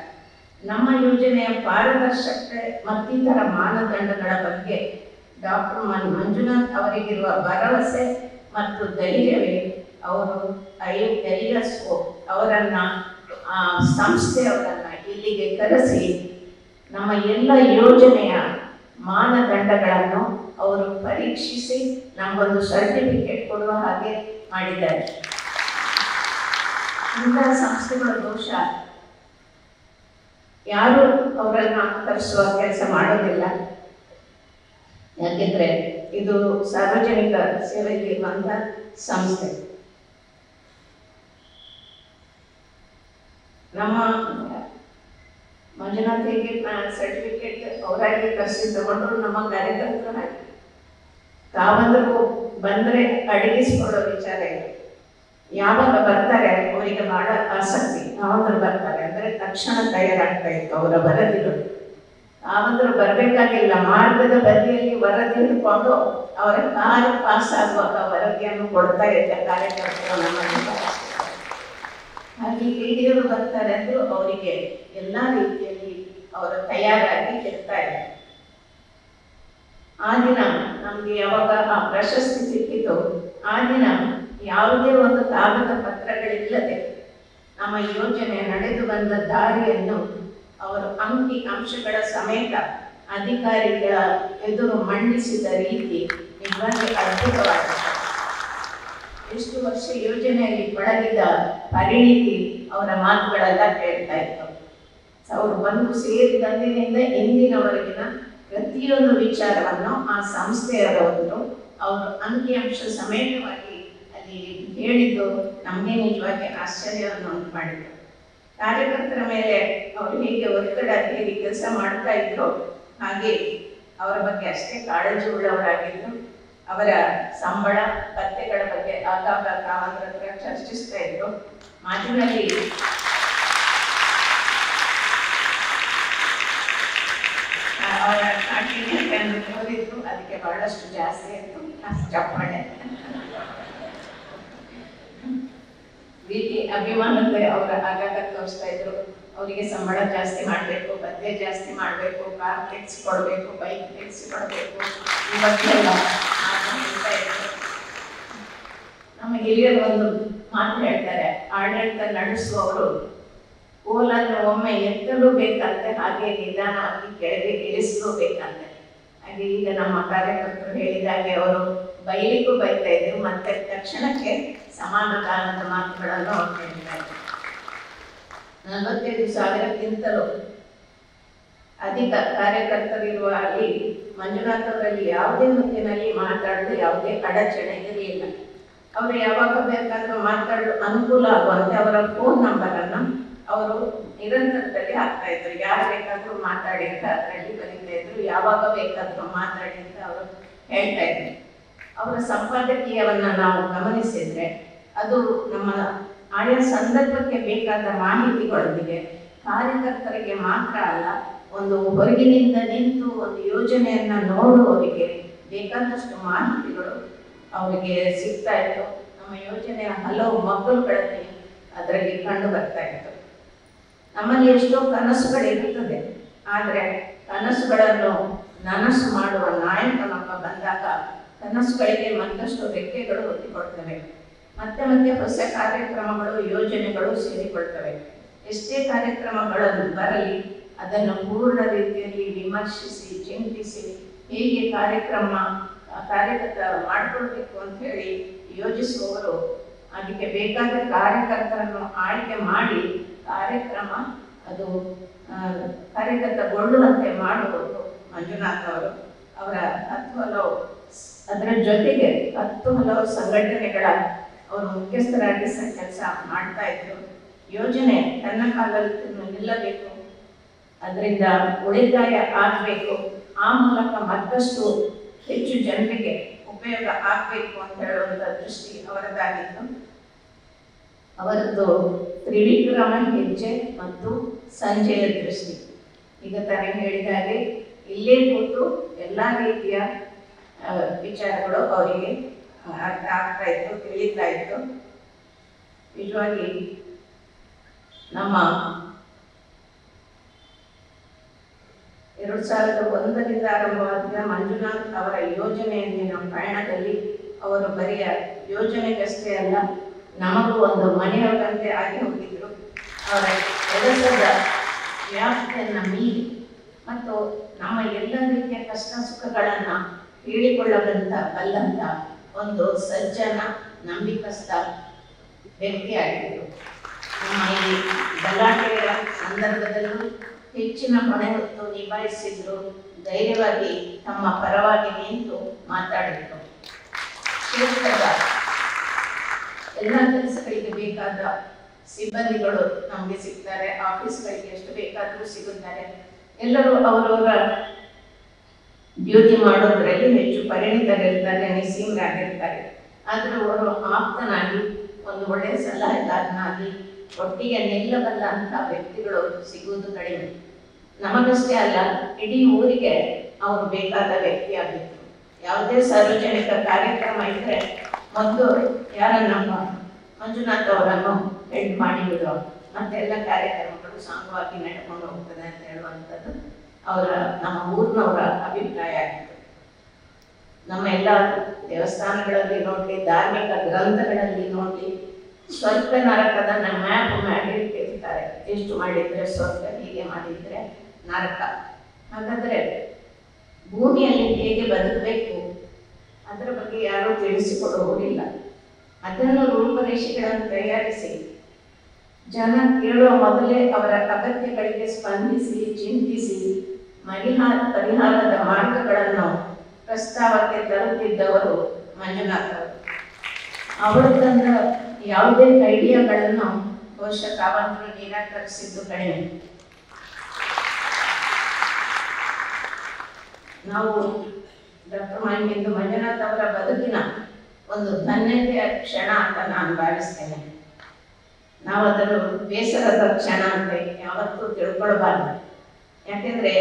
ನಮ್ಮ ಯೋಜನೆಯ ಪಾರದರ್ಶಕತೆ ಮತ್ತಿತರ ಮಾನದಂಡಗಳ ಬಗ್ಗೆ ಡಾಕ್ಟರ್ ಮಂಜುನಾಥ್ ಅವರಿಗಿರುವ ಭರವಸೆ ಮತ್ತು ಧೈರ್ಯವೇ ಅವರು ISO ಅವರನ್ನ ಸಂಸ್ಥೆಯವರನ್ನ ಇಲ್ಲಿಗೆ ಕರೆಸಿ ನಮ್ಮ ಎಲ್ಲ ಯೋಜನೆಯ ಮಾನದಂಡಗಳನ್ನು ಅವರು ಪರೀಕ್ಷಿಸಿ ನಮಗೊಂದು ಸರ್ಟಿಫಿಕೇಟ್ ಕೊಡುವ ಹಾಗೆ ಮಾಡಿದ್ದಾರೆ. ಇಂತಹ ಸಂಸ್ಥೆಗಳ ದೋಷ ಯಾರು ಅವರನ್ನ ಕರೆಸುವ ಕೆಲಸ ಮಾಡೋದಿಲ್ಲ. ಯಾಕೆಂದ್ರೆ ಇದು ಸಾರ್ವಜನಿಕ ಸೇವೆಗೆ ಇರುವಂತಹ ಸಂಸ್ಥೆ. ನಮ್ಮ ಮಂಜುನಾಥಿಗೆ ಸರ್ಟಿಫಿಕೇಟ್ ಅವರಾಗಿ ಕರೆಸಿ ತಗೊಂಡ್ರು, ನಮ್ಮ ಕಾರ್ಯಕರ್ತರು ಹಾಗೆ ತಾವಂದ್ರೂ ಬಂದ್ರೆ ಅಡಗಿಸ್ಕೊಳ್ಳೋ ವಿಚಾರ ಇದೆ. ಯಾವಾಗ ಬರ್ತಾರೆ ಅವರಿಗೆ ಬಹಳ ಆಸಕ್ತಿ, ತಾವಂದ್ರು ಬರ್ತಾರೆ ಅಂದ್ರೆ ತಕ್ಷಣ ತಯಾರಾಗ್ತಾ ಇತ್ತು ಅವರ ವರದಿಗಳು. ತಾವಂದ್ರು ಬರ್ಬೇಕಾಗಿಲ್ಲ, ಮಾರ್ಗದ ಬದಿಯಲ್ಲಿ ವರದಿ ಹಿಡ್ಕೊಂಡು ಅವರ ಕಾರ್ಯ ಪಾಸ್ ಆಗುವಾಗ ವರದಿಯನ್ನು ಕೊಡ್ತಾ ಇದ್ದ ಕಾರ್ಯಕರ್ತರು ನಮ್ಮ. ಹಾಗೆ ಹಿರಿಯರು ಬರ್ತಾರೆ ಅಂದ್ರು ಅವರಿಗೆ ಎಲ್ಲಾ ರೀತಿಯಲ್ಲಿ ಅವರು ತಯಾರಾಗಿ ಇರ್ತಾ ಇದ್ದಾರೆ. ಆ ದಿನ ನಮ್ಗೆ ಯಾವಾಗ ಆ ಪ್ರಶಸ್ತಿ ಸಿಕ್ಕಿತು, ಆ ದಿನ ಯಾವುದೇ ಒಂದು ಕಾಗದ ಪತ್ರಗಳಿಲ್ಲದೆ ನಮ್ಮ ಯೋಜನೆ ನಡೆದು ಬಂದ ದಾರಿಯನ್ನು ಅವರು ಅಂಕಿ ಅಂಶಗಳ ಸಮೇತ ಅಧಿಕಾರಿಗಳ ಎದುರು ಮಂಡಿಸಿದ ರೀತಿ ನಿಜವಾಗಿ ಅದ್ಭುತವಾಗಿದೆ. ಎಷ್ಟು ವರ್ಷ ಯೋಜನೆಯಲ್ಲಿ ಪಳಗಿದ ಪರಿಣಿತಿ ಅವರ ಮಾತುಗಳೆಲ್ಲ ಕೇಳ್ತಾ ಇತ್ತು. ಅವರು ಬಂದು ಸೇರಿದಂದಿನಿಂದ ಇಂದಿನವರೆಗಿನ ಪ್ರತಿಯೊಂದು ವಿಚಾರವನ್ನು ಆ ಸಂಸ್ಥೆಯವರು ಅವರು ಅಂಕಿಅಂಶ ಸಮೇತವಾಗಿ ಅಲ್ಲಿ ಹೇಳಿದ್ದು ನಮಗೆ ನಿಜವಾಗಿ ಆಶ್ಚರ್ಯವನ್ನು ಉಂಟು ಮಾಡಿದ್ರು. ಕಾರ್ಯಕರ್ತರ ಮೇಲೆ ಅವರು ಹೇಗೆ ಒತ್ತಡ ಹೇಗೆ ಕೆಲಸ ಮಾಡ್ತಾ ಇದ್ರು, ಹಾಗೆ ಅವರ ಬಗ್ಗೆ ಅಷ್ಟೇ ಕಾಳಜಿ ಉಳ್ಳವರಾಗಿದ್ರು. ಅವರ ಸಂಬಳ ಭತ್ಯೆಗಳ ಬಗ್ಗೆ ಆಗಾಗ ತಾವಂದ್ರ ಹತ್ರ ಚರ್ಚಿಸ್ತಾ ಇದ್ರು. ಮಾತಿನಲ್ಲಿ ಅವರ ಕಾಟಿನ ಓದಿದ್ರು, ಅದಕ್ಕೆ ಬಹಳಷ್ಟು ಜಾಸ್ತಿ ಆಯ್ತು ಚಪ್ಪಾಳೆ. ಪ್ರೀತಿ ಅಭಿಮಾನತೆ ಅವರ ಆಗಾಗ ತೋರಿಸ್ತಾ ಇದ್ರು. ಅವರಿಗೆ ಸಂಬಳ ಜಾಸ್ತಿ ಮಾಡಬೇಕು, ಭತ್ಯೆ ಜಾಸ್ತಿ ಮಾಡಬೇಕು, ಕಾರ್ ಟ್ಯಾಕ್ಸ್ ಕೊಡಬೇಕು, ಬೈಕ್ ಟ್ಯಾಕ್ಸ್ ಕೊಡಬೇಕು, ಈ ಬಗ್ಗೆ ಎಲ್ಲ ಹೇಳ್ತಾ ಇದ್ರು. ನಮ್ಮ ಹಿರಿಯರು ಒಂದು ಮಾತು ಹೇಳ್ತಾರೆ, ಆಡಳಿತ ನಡೆಸುವವರು ಕೋಲನ್ನು ಒಮ್ಮೆ ಎತ್ತಲೂ ಬೇಕಂತೆ, ಹಾಗೆ ನಿಧಾನವಾಗಿ ಕೆಳಗೆ ಇಳಿಸಲೂ ಬೇಕಂತೆ. ಹಾಗೆ ಈಗ ನಮ್ಮ ಕಾರ್ಯಕರ್ತರು ಹೇಳಿದಾಗೆ ಅವರು ಬೈಲಿಗೂ ಬೈತಾ ಇದ್ರು, ಮತ್ತೆ ತಕ್ಷಣಕ್ಕೆ ಸಮಾಧಾನದ ಮಾತುಗಳನ್ನು ಅವ್ರು ಹೇಳಿದ್ದಾರೆ. 45,000ಕ್ಕಿಂತಲೂ ಅಧಿಕ ಕಾರ್ಯಕರ್ತರಿರುವ ಅಲ್ಲಿ ಮಂಜುನಾಥ್ ಅವರಲ್ಲಿ ಯಾವುದೇ ಹೊತ್ತಿನಲ್ಲಿ ಮಾತಾಡಲು ಯಾವುದೇ ಅಡಚಣೆ ಇರಲಿಲ್ಲ. ಅವರು ಯಾವಾಗ ಬೇಕಾದ್ರೂ ಮಾತಾಡಲು ಅನುಕೂಲ ಆಗುವಂತೆ ಅವರ ಫೋನ್ ನಂಬರ್ ಅನ್ನು ಅವರು ನಿರಂತರದಲ್ಲಿ ಹಾಕ್ತಾ ಇದ್ರು. ಯಾರು ಬೇಕಾದ್ರೂ ಮಾತಾಡಿ ಅಂತ ಅದರಲ್ಲಿ ಬರೀತಾ ಇದ್ರು, ಯಾವಾಗ ಬೇಕಾದ್ರೂ ಮಾತಾಡಿ ಅಂತ ಅವರು ಹೇಳ್ತಾ ಇದ್ರು. ಅವರ ಸಂಪಾದಕೀಯವನ್ನ ನಾವು ಗಮನಿಸಿದ್ರೆ ಅದು ನಮ್ಮ ಆಯಾ ಸಂದರ್ಭಕ್ಕೆ ಬೇಕಾದ ಮಾಹಿತಿಗಳೊಂದಿಗೆ ಕಾರ್ಯಕರ್ತರಿಗೆ ಮಾತ್ರ ಅಲ್ಲ, ಒಂದು ಹೊರಗಿನಿಂದ ನಿಂತು ಒಂದು ಯೋಜನೆಯನ್ನ ನೋಡುವವರಿಗೆ ಬೇಕಾದಷ್ಟು ಮಾಹಿತಿಗಳು ಅವರಿಗೆ ಸಿಗ್ತಾ ಇತ್ತು. ನಮ್ಮ ಯೋಜನೆಯ ಹಲವು ಮಕ್ಕಳುಗಳಲ್ಲಿ ಅದರಲ್ಲಿ ಕಂಡು ಬರ್ತಾ ಇತ್ತು. ನಮ್ಮಲ್ಲಿ ಎಷ್ಟೋ ಕನಸುಗಳಿರುತ್ತದೆ, ಆದರೆ ಕನಸುಗಳನ್ನು ನನಸು ಮಾಡುವ ನಾಯಕನೊಬ್ಬ ಬಂದಾಗ ಕನಸುಗಳಿಗೆ ಮತ್ತಷ್ಟು ರೆಕ್ಕೆಗಳು ಒತ್ತಿಕೊಳ್ತವೆ. ಮತ್ತೆ ಮತ್ತೆ ಹೊಸ ಕಾರ್ಯಕ್ರಮಗಳು ಯೋಜನೆಗಳು ಸೇರಿಕೊಳ್ತವೆ. ಎಷ್ಟೇ ಕಾರ್ಯಕ್ರಮಗಳನ್ನು ಬರಲಿ ಅದನ್ನು ಪೂರ್ಣ ರೀತಿಯಲ್ಲಿ ವಿಮರ್ಶಿಸಿ ಚಿಂತಿಸಿ ಹೇಗೆ ಕಾರ್ಯಗತ ಮಾಡಿಕೊಳ್ಬೇಕು ಅಂತ ಹೇಳಿ ಯೋಜಿಸುವವರು ಅದಕ್ಕೆ ಬೇಕಾದ ಕಾರ್ಯಕರ್ತರನ್ನು ಆಯ್ಕೆ ಮಾಡಿ ಕಾರ್ಯಕ್ರಮ ಅದು ಕಾರ್ಯಗತಗೊಳ್ಳುವಂತೆ ಮಾಡುವುದು ಮಂಜುನಾಥ್ ಅವರು. ಅವರ 10 ಹಲವು ಅದರ ಜೊತೆಗೆ 10 ಹಲವು ಸಂಘಟನೆಗಳ ಅವರು ಮುಖ್ಯಸ್ಥರಾಗಿ ಕೆಲಸ ಮಾಡ್ತಾ ಇದ್ರು. ಯೋಜನೆ ತನ್ನ ಕಾಲದಲ್ಲಿ ನಿಲ್ಲಬೇಕು, ಅದರಿಂದ ಉಳಿತಾಯ ಆಗಬೇಕು, ಆ ಮೂಲಕ ಮತ್ತಷ್ಟು ಹೆಚ್ಚು ಜನರಿಗೆ ಉಪಯೋಗ ಆಗಬೇಕು ಅಂತ ಹೇಳುವಂಥ ದೃಷ್ಟಿ ಅವರದ್ದಾಗಿತ್ತು. ಅವರದ್ದು ತ್ರಿವಿಕ್ರಮ ಹೆಜ್ಜೆ ಮತ್ತು ಸಂಜೆಯ ದೃಷ್ಟಿ. ಈಗ ತಾನೇ ಹೇಳಿದಾಗೆ ಇಲ್ಲೇ ಕೂತು ಎಲ್ಲ ರೀತಿಯ ವಿಚಾರಗಳು ಅವರಿಗೆ ಅರ್ಥ ಆಗ್ತಾ ಇತ್ತು, ತಿಳಿತಾ ಇತ್ತು. ನಿಜವಾಗಿ ನಮ್ಮ 2001ರಿಂದ ಆರಂಭವಾದ ಮಂಜುನಾಥ್ ಅವರ ಯೋಜನೆಯಲ್ಲಿನ ಪಯಣದಲ್ಲಿ ಅವರು ಬರೆಯ ಯೋಜನೆಗಷ್ಟೇ ಅಲ್ಲ, ನಮಗೂ ಒಂದು ಮನೆಯವರಂತೆ ಆಗಿ ಹೋಗಿದ್ರು. ಅವರ ಕೆಲಸದ ವ್ಯಾಪ್ತಿಯನ್ನು ಮೀರಿ ಮತ್ತು ನಮ್ಮ ಎಲ್ಲ ರೀತಿಯ ಕಷ್ಟ ಸುಖಗಳನ್ನು ಹೇಳಿಕೊಳ್ಳಬಲ್ಲಂತ ಒಂದು ಸಜ್ಜನ ನಂಬಿಕಸ್ಥ ವ್ಯಕ್ತಿಯಾಗಿದ್ದರು. ನಮ್ಮ ಈ ಗಲಾಟೆಯ ಸಂದರ್ಭದಲ್ಲೂ ಹೆಚ್ಚಿನ ಹೊಣೆ ಹೊತ್ತು ನಿಭಾಯಿಸಿದ್ರು. ಧೈರ್ಯವಾಗಿ ತಮ್ಮ ಪರವಾಗಿ ನಿಂತು ಮಾತಾಡಿದ್ರು. ಕ್ಷೇತ್ರದ ಎಲ್ಲ ಕೆಲಸಗಳಿಗೆ ಬೇಕಾದ ಸಿಬ್ಬಂದಿಗಳು ನಮಗೆ ಸಿಗ್ತಾರೆ, ಆಫೀಸ್ಗಳಿಗೆ ಎಷ್ಟು ಬೇಕಾದರೂ ಸಿಗುತ್ತಾರೆ. ಎಲ್ಲರೂ ಅವರವರ ಡ್ಯೂಟಿ ಮಾಡೋದ್ರಲ್ಲಿ ಹೆಚ್ಚು ಪರಿಣಿತರಿರ್ತಾರೆ, ನಿಸ್ಸೀಮರಾಗಿರ್ತಾರೆ. ಆದರೂ ಅವರು ಆಪ್ತನಾಗಿ ಒಂದು ಒಳ್ಳೆಯ ಸಲಹೆಗಾರನಾಗಿ ಒಟ್ಟಿಗೆ ನಿಲ್ಲಬಲ್ಲ ಅಂತ ವ್ಯಕ್ತಿಗಳು ಸಿಗುವುದು ಕಡಿಮೆ. ನಮಗಷ್ಟೇ ಅಲ್ಲ, ಇಡೀ ಊರಿಗೆ ಅವರು ಬೇಕಾದ ವ್ಯಕ್ತಿಯಾಗಿತ್ತು. ಯಾವುದೇ ಸಾರ್ವಜನಿಕ ಕಾರ್ಯಕ್ರಮ ಇದ್ರೆ ಮೊದಲು ಯಾರನ್ನಮ್ಮ ಮಂಜುನಾಥ್ ಅವರನ್ನು ಹೆಡ್ ಮಾಡಿಬಿಡು, ಮತ್ತೆಲ್ಲ ಕಾರ್ಯಕ್ರಮಗಳು ಸಾಂಗವಾಗಿ ನಡ್ಕೊಂಡು ಹೋಗ್ತದೆ ಅಂತ ಹೇಳುವಂಥದ್ದು ನಮ್ಮ ಊರಿನವರ ಅಭಿಪ್ರಾಯ ಆಗಿತ್ತು. ನಮ್ಮ ಎಲ್ಲ ದೇವಸ್ಥಾನಗಳಲ್ಲಿ ನೋಡ್ಲಿ, ಧಾರ್ಮಿಕ ಗ್ರಂಥಗಳಲ್ಲಿ ನೋಡ್ಲಿ, ಸ್ವರ್ಗ ನರಕದ ಮ್ಯಾಪ್ ಮಾಡಿರ್ತಾರೆ. ಎಷ್ಟು ಮಾಡಿದ್ರೆ ಸ್ವರ್ಗ, ಹೀಗೆ ಮಾಡಿದ್ರೆ ನರಕ. ಹಾಗಾದ್ರೆ ಭೂಮಿಯಲ್ಲಿ ಹೇಗೆ ಬದುಕಬೇಕು ಅದರ ಬಗ್ಗೆ ಯಾರೂ ತಿಳಿಸಿಕೊಡುವುದಿಲ್ಲ. ಅದನ್ನು ರೂಪರೇಷೆಗಳನ್ನು ತಯಾರಿಸಿ ಜನ ಕೇಳುವ ಮೊದಲೇ ಅವರ ಅಗತ್ಯಗಳಿಗೆ ಸ್ಪಂದಿಸಿ ಚಿಂತಿಸಿ ಪರಿಹಾರದ ಮಾರ್ಗಗಳನ್ನು ಪ್ರಸ್ತಾವಕ್ಕೆ ತರುತ್ತಿದ್ದವರು ಮಂಜುನಾಥ್ ಅವರು. ಅವರು ತಂದ ಯಾವುದೇ ಐಡಿಯಾಗಳನ್ನು ಬಹುಶಃ ತಾವಂತರೂ ನಿರಾಕರಿಸಿದ್ದು ಕಡಿಮೆ. ನಾವು ಡಾಕ್ಟರ್ ಮಂಜುನಾಥ್ ಅವರ ಬದುಕಿನ ಒಂದು ಧನ್ಯತೆಯ ಕ್ಷಣ ಅಂತ ನಾನು ಭಾವಿಸ್ತೇನೆ. ನಾವು ಅದನ್ನು ಬೇಸರದ ಕ್ಷಣ ಅಂತ ಯಾವತ್ತೂ ತಿಳ್ಕೊಳ್ಬಾರ್ದು. ಯಾಕೆಂದ್ರೆ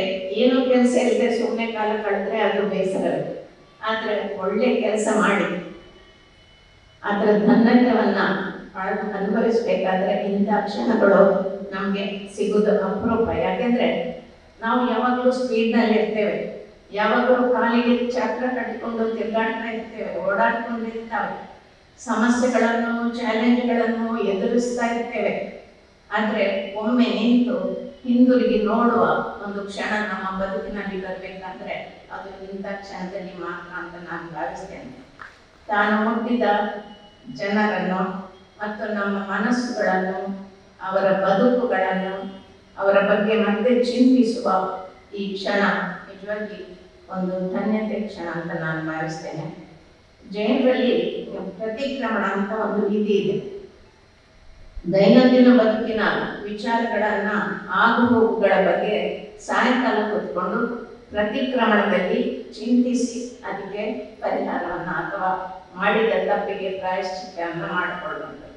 ಏನು ಕೆಲಸ ಇಲ್ಲದೆ ಸುಮ್ಮನೆ ಕಾಲ ಕಳೆದ್ರೆ ಅದು ಬೇಸರವೇ. ಆದ್ರೆ ಒಳ್ಳೆ ಕೆಲಸ ಮಾಡಿ ಅದರ ಧನ್ಯತೆಯನ್ನ ಅನುಭವಿಸ್ಬೇಕಾದ್ರೆ ಇಂಥ ಕ್ಷಣಗಳು ನಮ್ಗೆ ಸಿಗುವುದು ಅಪರೂಪ. ಯಾಕೆಂದ್ರೆ ನಾವು ಯಾವಾಗಲೂ ಸ್ಪೀಡ್ನಲ್ಲಿ ಇರ್ತೇವೆ, ಯಾವಾಗಲೂ ಕಾಲಿಗೆ ಚಕ್ರ ಕಟ್ಟಿಕೊಂಡು ತಿರುಗಾಡ್ತಾ ಇರ್ತೇವೆ, ಓಡಾಡ್ಕೊಂಡಿರ್ತಾವೆ, ಸಮಸ್ಯೆಗಳನ್ನು ಚಾಲೆಂಜ್ಗಳನ್ನು ಎದುರಿಸ್ತಾ ಇರ್ತೇವೆ. ಆದ್ರೆ ಒಮ್ಮೆ ನಿಂತು ಹಿಂದಿರುಗಿ ನೋಡುವ ಒಂದು ಕ್ಷಣ ನಮ್ಮ ಬದುಕಿನಲ್ಲಿ ಬರಬೇಕಾದ್ರೆ ಅದು ಇಂಥ ಕ್ಷಣದಲ್ಲಿ ಮಾತ್ರ ಅಂತ ನಾನು ಭಾವಿಸ್ತೇನೆ. ತಾನು ಮುಟ್ಟಿದ ಜನರನ್ನು ಮತ್ತು ನಮ್ಮ ಮನಸ್ಸುಗಳನ್ನು, ಅವರ ಬದುಕುಗಳನ್ನು, ಅವರ ಬಗ್ಗೆ ಮತ್ತೆ ಚಿಂತಿಸುವ ಈ ಕ್ಷಣ ನಿಜವಾಗಿ ಒಂದು ಧನ್ಯತೆ ಕ್ಷಣ ಅಂತ ನಾನು ಭಾವಿಸ್ತೇನೆ. ಜೈನರಲ್ಲಿ ಪ್ರತಿಕ್ರಮಣ ಅಂತ ಒಂದು ವಿಧಿ ಇದೆ. ದೈನಂದಿನ ಬದುಕಿನ ವಿಚಾರಗಳನ್ನ ಆಗುಹೋಗುಗಳ ಬಗ್ಗೆ ಸಾಯಂಕಾಲ ಕೂತ್ಕೊಂಡು ಪ್ರತಿಕ್ರಮಣದಲ್ಲಿ ಚಿಂತಿಸಿ ಅದಕ್ಕೆ ಪರಿಹಾರವನ್ನ ಅಥವಾ ಮಾಡಿದ ತಪ್ಪಿಗೆ ಪ್ರಾಯಶ್ಚಿತ್ತವನ್ನು ಮಾಡಿಕೊಳ್ಳುವಂಥದ್ದು.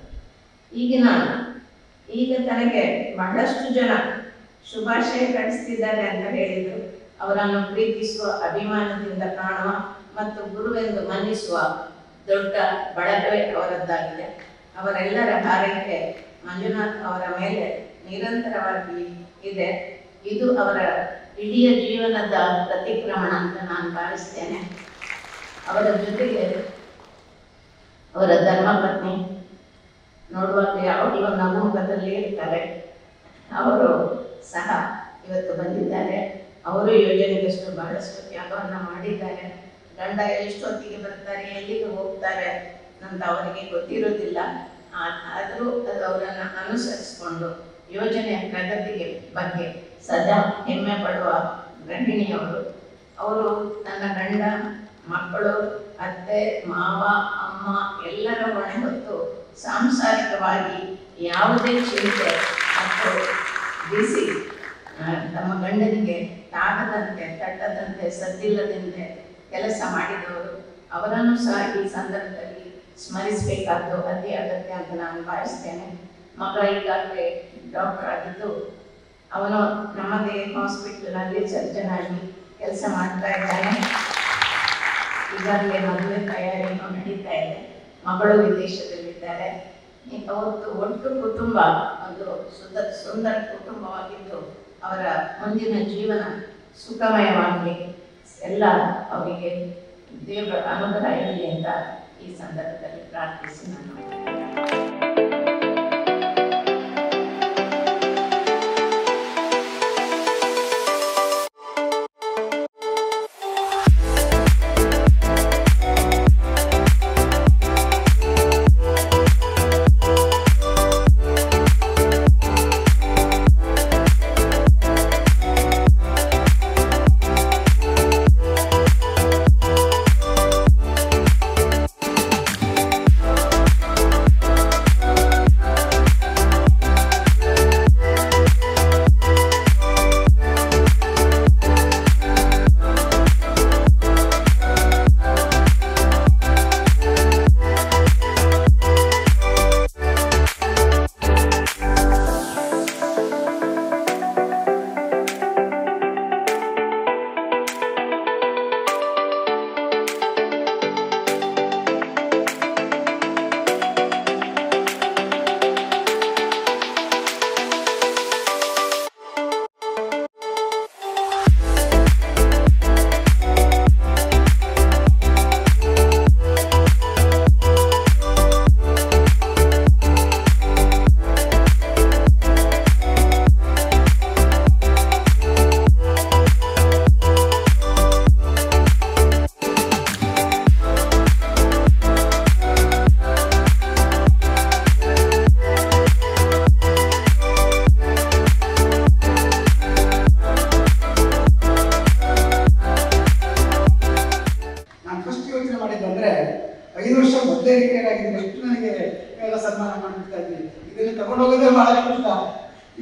ಈಗ ತನಗೆ ಬಹಳಷ್ಟು ಜನ ಶುಭಾಶಯ ಕಳಿಸ್ತಿದ್ದಾರೆ ಅಂತ ಹೇಳಿದ್ರು. ಅವರನ್ನು ಪ್ರೀತಿಸುವ, ಅಭಿಮಾನದಿಂದ ಕಾಣುವ ಮತ್ತು ಗುರುವೆಂದು ಮನ್ನಿಸುವ ದೊಡ್ಡ ಬಳಗವೇ ಅವರದ್ದಾಗಿದೆ. ಅವರೆಲ್ಲರ ಹಾರೈಕೆ ಮಂಜುನಾಥ್ ಅವರ ಮೇಲೆ ನಿರಂತರವಾಗಿ ಇದೆ. ಇದು ಅವರ ಇಡೀ ಜೀವನದ ಪ್ರತಿಕ್ರಮಣ ಅಂತ ನಾನು ಭಾವಿಸ್ತೇನೆ. ಅವರ ಜೊತೆಗೆ ಅವರ ಧರ್ಮಪತ್ನಿ ನೋಡುವಾಗ ಯಾವಾಗಲೂ ನಗುಮುಖದಲ್ಲಿ ಇರ್ತಾರೆ. ಅವರು ಸಹ ಇವತ್ತು ಬಂದಿದ್ದಾರೆ. ಅವರು ಯೋಜನೆಗಷ್ಟು ಬಹಳಷ್ಟು ತ್ಯಾಗವನ್ನು ಮಾಡಿದ್ದಾರೆ. ಗಂಡ ಎಷ್ಟೊತ್ತಿಗೆ ಬರ್ತಾರೆ, ಎಲ್ಲಿಗೆ ಹೋಗ್ತಾರೆ ಅಂತ ಅವರಿಗೆ ಗೊತ್ತಿರೋದಿಲ್ಲ. ಆದರೂ ಅದು ಅವರನ್ನು ಅನುಸರಿಸಿಕೊಂಡು ಯೋಜನೆಯ ಪ್ರಗತಿಗೆ ಬಗ್ಗೆ ಸದಾ ಹೆಮ್ಮೆ ಪಡುವ ಗೃಹಿಣಿಯವರು. ಅವರು ನನ್ನ ಗಂಡ, ಮಕ್ಕಳು, ಅತ್ತೆ, ಮಾವ, ಅಮ್ಮ ಎಲ್ಲರ ಹೊಣೆ ಹೊತ್ತು ಸಾಂಸಾರಿಕವಾಗಿ ಯಾವುದೇ ಚಿಂತೆ ಮತ್ತು ಬಿಸಿ ತಮ್ಮ ಗಂಡನಿಗೆ ತಾಗದಂತೆ ತಟ್ಟದಂತೆ ಸದ್ದಿಲ್ಲದಂತೆ ಕೆಲಸ ಮಾಡಿದವರು, ಅವರನ್ನು ಸಹ ಈ ಸಂದರ್ಭದಲ್ಲಿ ಸ್ಮರಿಸಬೇಕಾದ್ದು ಅತಿ ಅಗತ್ಯ ಅಂತ ನಾನು ಭಾವಿಸ್ತೇನೆ. ಮಗ ಈಗಾಗಲೇ ಡಾಕ್ಟರ್ ಆಗಿದ್ದು ಅವನು ನಮ್ಮದೇ ಹಾಸ್ಪಿಟಲ್ನಲ್ಲಿ ಸರ್ಜನ್ ಆಗಿ ಕೆಲಸ ಮಾಡ್ತಾ ಇದ್ದಾನೆ. ಈಗಾಗಲೇ ಮದುವೆ ತಯಾರಿಯನ್ನು ನಡೀತಾ ಇದೆ. ಮಗಳು ವಿದೇಶದಲ್ಲಿದ್ದಾರೆ. ಅವತ್ತು ಒಟ್ಟು ಕುಟುಂಬ ಒಂದು ಸುಂದರ ಕುಟುಂಬವಾಗಿದ್ದು ಅವರ ಮುಂದಿನ ಜೀವನ ಸುಖಮಯವಾಗಲಿ, ಎಲ್ಲ ಅವರಿಗೆ ದೇವರ ಅನುಗ್ರಹ ಇರಲಿ ಅಂತ ಈ ಸಂದರ್ಭದಲ್ಲಿ ಪ್ರಾರ್ಥಿಸಿ ನಾನು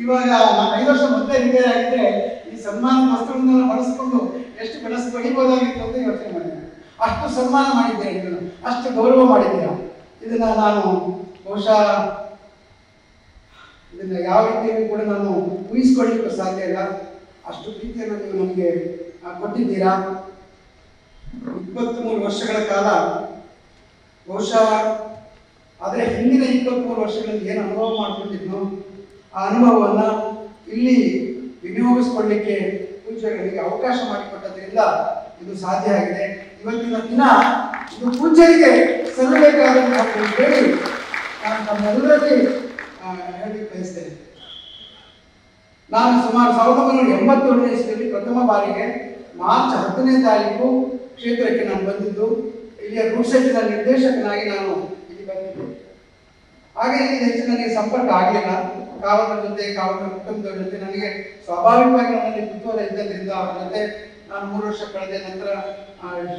ಇವಾಗ ನಾನು 5 ವರ್ಷ ಮೊದಲೇ ರಿಟೈರ್ ಆಗಿದ್ರೆ ಈ ಸನ್ಮಾನ ವಸ್ತುಗಳನ್ನ ಬಳಸಿಕೊಂಡು ಎಷ್ಟು ಪಡಿಬೋದಾಗಿತ್ತು ಅಂತ ಯೋಚನೆ ಮಾಡಿದ್ದೆ. ಅಷ್ಟು ಸನ್ಮಾನ ಮಾಡಿದ್ದೆ, ಇದನ್ನು ಅಷ್ಟು ಗೌರವ ಮಾಡಿದ್ದೀರ. ಇದನ್ನ ನಾನು ಬಹುಶಃ ಇದನ್ನ ಯಾವ ರೀತಿಯಲ್ಲಿ ಕೂಡ ನಾನು ಊಹಿಸ್ಕೊಳ್ಳಿಕ್ಕೂ ಸಾಧ್ಯ ಇಲ್ಲ. ಅಷ್ಟು ಪ್ರೀತಿಯನ್ನು ನೀವು ನಮಗೆ ಕೊಟ್ಟಿದ್ದೀರಾ. 23 ವರ್ಷಗಳ ಕಾಲ ಬಹುಶಃ ಆದರೆ ಹಿಂದಿನ 23 ವರ್ಷಗಳಲ್ಲಿ ಏನು ಅನುಭವ ಮಾಡ್ಕೊಂಡಿದ್ನೋ ಆ ಅನುಭವವನ್ನು ಇಲ್ಲಿ ವಿನಿಯೋಗಿಸ್ಕೊಳ್ಳಿಕ್ಕೆ ಪೂಜ್ಯರಿಗೆ ಅವಕಾಶ ಮಾಡಿಕೊಟ್ಟದ್ರಿಂದ ಇದು ಸಾಧ್ಯ ಆಗಿದೆ. ಇವತ್ತಿನ ದಿನ ಇದು ಪೂಜ್ಯರಿಗೆ ಸಲ್ಲಬೇಕಾದಂತಹ ಹೇಳಿ ನಾನು ತಮ್ಮೆಲ್ಲರಲ್ಲಿ ಹೇಳಲಿಕ್ಕೆ ಬಯಸ್ತೇನೆ. ನಾನು ಸುಮಾರು 1987ನೇ ಇಸ್ವಿಯಲ್ಲಿ ಪ್ರಥಮ ಬಾರಿಗೆ ಮಾರ್ಚ್ 10ನೇ ತಾರೀಕು ಕ್ಷೇತ್ರಕ್ಕೆ ನಾನು ಬಂದಿದ್ದು. ಇಲ್ಲಿಯ ರೂಡ್ಸೆಟ್ನ ನಿರ್ದೇಶಕನಾಗಿ ನಾನು ಇಲ್ಲಿ ಬಂದಿದ್ದೆ. ಹಾಗೆ ಇಲ್ಲಿ ಹೆಚ್ಚು ನನಗೆ ಸಂಪರ್ಕ ಆಗಲಿಲ್ಲ. ಕಾವಲರ ಜೊತೆ, ಕಾವಲರ ಕುಟುಂಬದವರ ಜೊತೆ ನನಗೆ ಸ್ವಾಭಾವಿಕವಾಗಿ ನನ್ನಲ್ಲಿ ಕುತೂಹಲ ಇದ್ದದ್ರಿಂದ ಅವರ ಜೊತೆ ನಾನು 3 ವರ್ಷ ಕಳೆದ ನಂತರ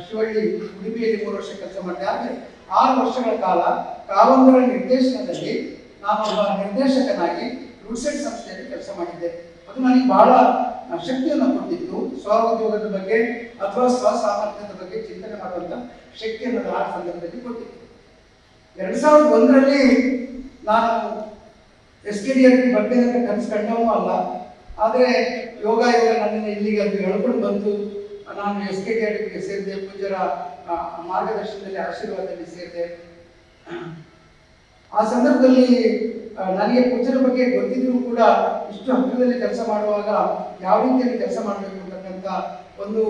ಶಿವಳ್ಳಿ ಉಡುಪಿಯಲ್ಲಿ 3 ವರ್ಷ ಕೆಲಸ ಮಾಡಿದೆ. ಹಾಗೆ 6 ವರ್ಷಗಳ ಕಾಲ ಕಾವಲರ ನಿರ್ದೇಶನದಲ್ಲಿ ನಾನು ಒಬ್ಬ ನಿರ್ದೇಶಕನಾಗಿ ರೂಡ್ಸೆಟ್ ಸಂಸ್ಥೆಯಲ್ಲಿ ಕೆಲಸ ಮಾಡಿದ್ದೆ. ಅದು ನನಗೆ ಬಹಳ ಶಕ್ತಿಯನ್ನು ಕೊಟ್ಟಿತ್ತು. ಸ್ವ ಉದ್ಯೋಗದ ಬಗ್ಗೆ ಅಥವಾ ಸ್ವ ಸಾಮರ್ಥ್ಯದ ಬಗ್ಗೆ ಚಿಂತನೆ ಮಾಡುವಂತ ಶಕ್ತಿಯನ್ನು ಆ ಸಂದರ್ಭದಲ್ಲಿ ಕೊಟ್ಟಿತ್ತು. 2001ರಲ್ಲಿ ನಾನು SKDRP ಬರ್ತೇನೆ ಅಂತ ಕನಸು ಕಂಡವೂ ಅಲ್ಲ. ಆದರೆ ಯೋಗ ನನ್ನನ್ನು ಇಲ್ಲಿಗೆ ಅದು ಎಳ್ಕೊಂಡು ಬಂತು. ನಾನು SKDRPಗೆ ಸೇರಿದೆ. ಪೂಜ್ಯರ ಮಾರ್ಗದರ್ಶನದಲ್ಲಿ ಆಶೀರ್ವಾದದಲ್ಲಿ ಸೇರಿದೆ. ಆ ಸಂದರ್ಭದಲ್ಲಿ ನನಗೆ ಪೂಜ್ಯರ ಬಗ್ಗೆ ಗೊತ್ತಿದ್ರೂ ಕೂಡ ಇಷ್ಟು ಹತ್ತಿರದಲ್ಲಿ ಕೆಲಸ ಮಾಡುವಾಗ ಯಾವ ರೀತಿಯಲ್ಲಿ ಕೆಲಸ ಮಾಡಬೇಕು ಅಂತಕ್ಕಂಥ ಒಂದು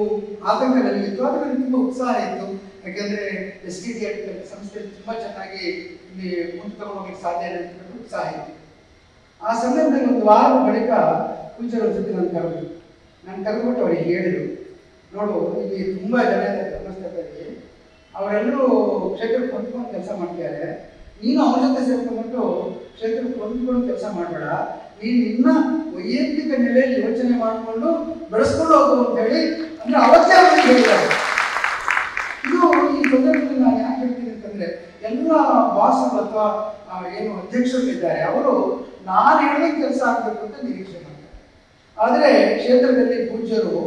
ಆತಂಕ ನನಗಿತ್ತು. ಆದರೆ ನನಗೆ ತುಂಬ ಉತ್ಸಾಹ ಇತ್ತು. ಯಾಕೆಂದರೆ SKDRP ಸಂಸ್ಥೆಯಲ್ಲಿ ತುಂಬ ಚೆನ್ನಾಗಿ ಇಲ್ಲಿ ಮುಂದೆ ತಗೊಂಡೋಗಲಿಕ್ಕೆ ಸಾಧ್ಯ ಇದೆ ಅಂತ ಉತ್ಸಾಹ ಇತ್ತು. ಆ ಸಂದರ್ಭದಲ್ಲಿ ಒಂದು ವಾರದ ಬಳಿಕ ಪೂಜ್ಯರ ಜೊತೆ ನಾನು ಕರೆದುಬಿಟ್ಟು ಅವರಿಗೆ ಹೇಳಿದರು, ನೋಡು ಇಲ್ಲಿ ತುಂಬ ಜನ ಇದ್ದಾರೆ ಧರ್ಮಸ್ಥಳದಲ್ಲಿ, ಅವರೆಲ್ಲರೂ ಕ್ಷೇತ್ರಕ್ಕೆ ಹೊಂದ್ಕೊಂಡು ಕೆಲಸ ಮಾಡ್ತಿದ್ದಾರೆ. ನೀನು ಅವ್ರ ಜೊತೆ ಸೇರ್ಕೊಂಡ್ಬಿಟ್ಟು ಕ್ಷೇತ್ರಕ್ಕೆ ಹೊಂದ್ಕೊಂಡು ಕೆಲಸ ಮಾಡಬೇಡ, ನೀನು ನಿನ್ನ ವೈಯಕ್ತಿಕ ನೆಲೆಯಲ್ಲಿ ಯೋಚನೆ ಮಾಡಿಕೊಂಡು ಬೆಳೆಸ್ಕೊಂಡು ಹೋಗು ಅಂತ ಹೇಳಿ ಅಂದ್ರೆ ಅವತ್ತೇ ಅವರಿಗೆ ಹೇಳಿದ್ದಾರೆ. ಇದು ಈ ಸಂದರ್ಭದಲ್ಲಿ ನಾನು ಯಾಕೆ ಹೇಳ್ತೀನಿ ಅಂತಂದ್ರೆ, ಎಲ್ಲ ಬಾಸ್ಗಳು ಅಥವಾ ಏನು ಅಧ್ಯಕ್ಷರು ಇದ್ದಾರೆ ಅವರು ನಾನು ಹೇಳಿದ ಕೆಲಸ ಆಗಬೇಕು ಅಂತ ನಿರೀಕ್ಷೆ ಮಾಡ್ತಾರೆ. ಆದರೆ ಕ್ಷೇತ್ರದಲ್ಲಿ ಪೂಜ್ಯರು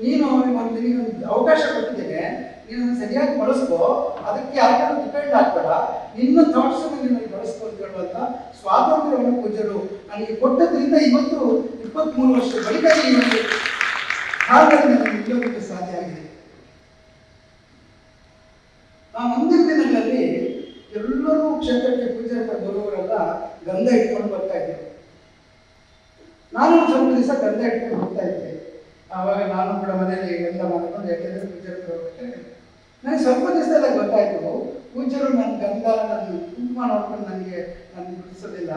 ನೀನು ನಿನಗೊಂದು ಅವಕಾಶ ಕೊಟ್ಟಿದ್ದೇನೆ, ನೀನು ಸರಿಯಾಗಿ ಬಳಸ್ಕೋ, ಅದಕ್ಕೆ ಯಾರು ಡಿಪೆಂಡ್ ಆಗ್ಬೇಡ, ನಿನ್ನ ಥಾಟ್ಸ್ ನೀನು ಬಳಸ್ಕೊ ಅಂತ ಹೇಳುವಂತ ಸ್ವಾತಂತ್ರ್ಯವನ್ನು ಪೂಜ್ಯರು ನನಗೆ ಕೊಟ್ಟದ್ರಿಂದ ಇವತ್ತು 23 ವರ್ಷದ ಬಳಿಕ ಈ ಒಂದು ಕಾಲದಲ್ಲಿ ನನಗೆ ನಿಲ್ಲೋದಕ್ಕೆ ಸಾಧ್ಯ ಆಗಿದೆ. ಮುಂದಿನ ದಿನಗಳಲ್ಲಿ ಎಲ್ಲರೂ ಕ್ಷೇತ್ರಕ್ಕೆ ಪೂಜೆ ಬರುವವರೆಲ್ಲ ಗಂಧ ಇಟ್ಕೊಂಡು ಬರ್ತಾ ಇದ್ದರು. ನಾನು ಸ್ವಲ್ಪ ದಿವಸ ಗಂಧ ಇಟ್ಕೊಂಡು ಹೋಗ್ತಾ ಇದ್ದೆ. ಆವಾಗ ನಾನು ಕೂಡ ಮನೆಯಲ್ಲಿ ಗಂಧ ಮಾಡ್ಕೊಂಡು, ಯಾಕೆಂದ್ರೆ ಪೂಜೆಗೆ ಹೋಗ್ಬೇಕಾದ್ರೆ ನನಗೆ ಸ್ವಲ್ಪ ದಿವಸದಲ್ಲ ಗೊತ್ತಾಯ್ತು, ಪೂಜ್ಯರು ನನ್ನ ಗಂಧ ನನ್ನ ಕುಂಕುಮ ನೋಡ್ಕೊಂಡು ನನಗೆ ಗುರುತಿಸೋದಿಲ್ಲ,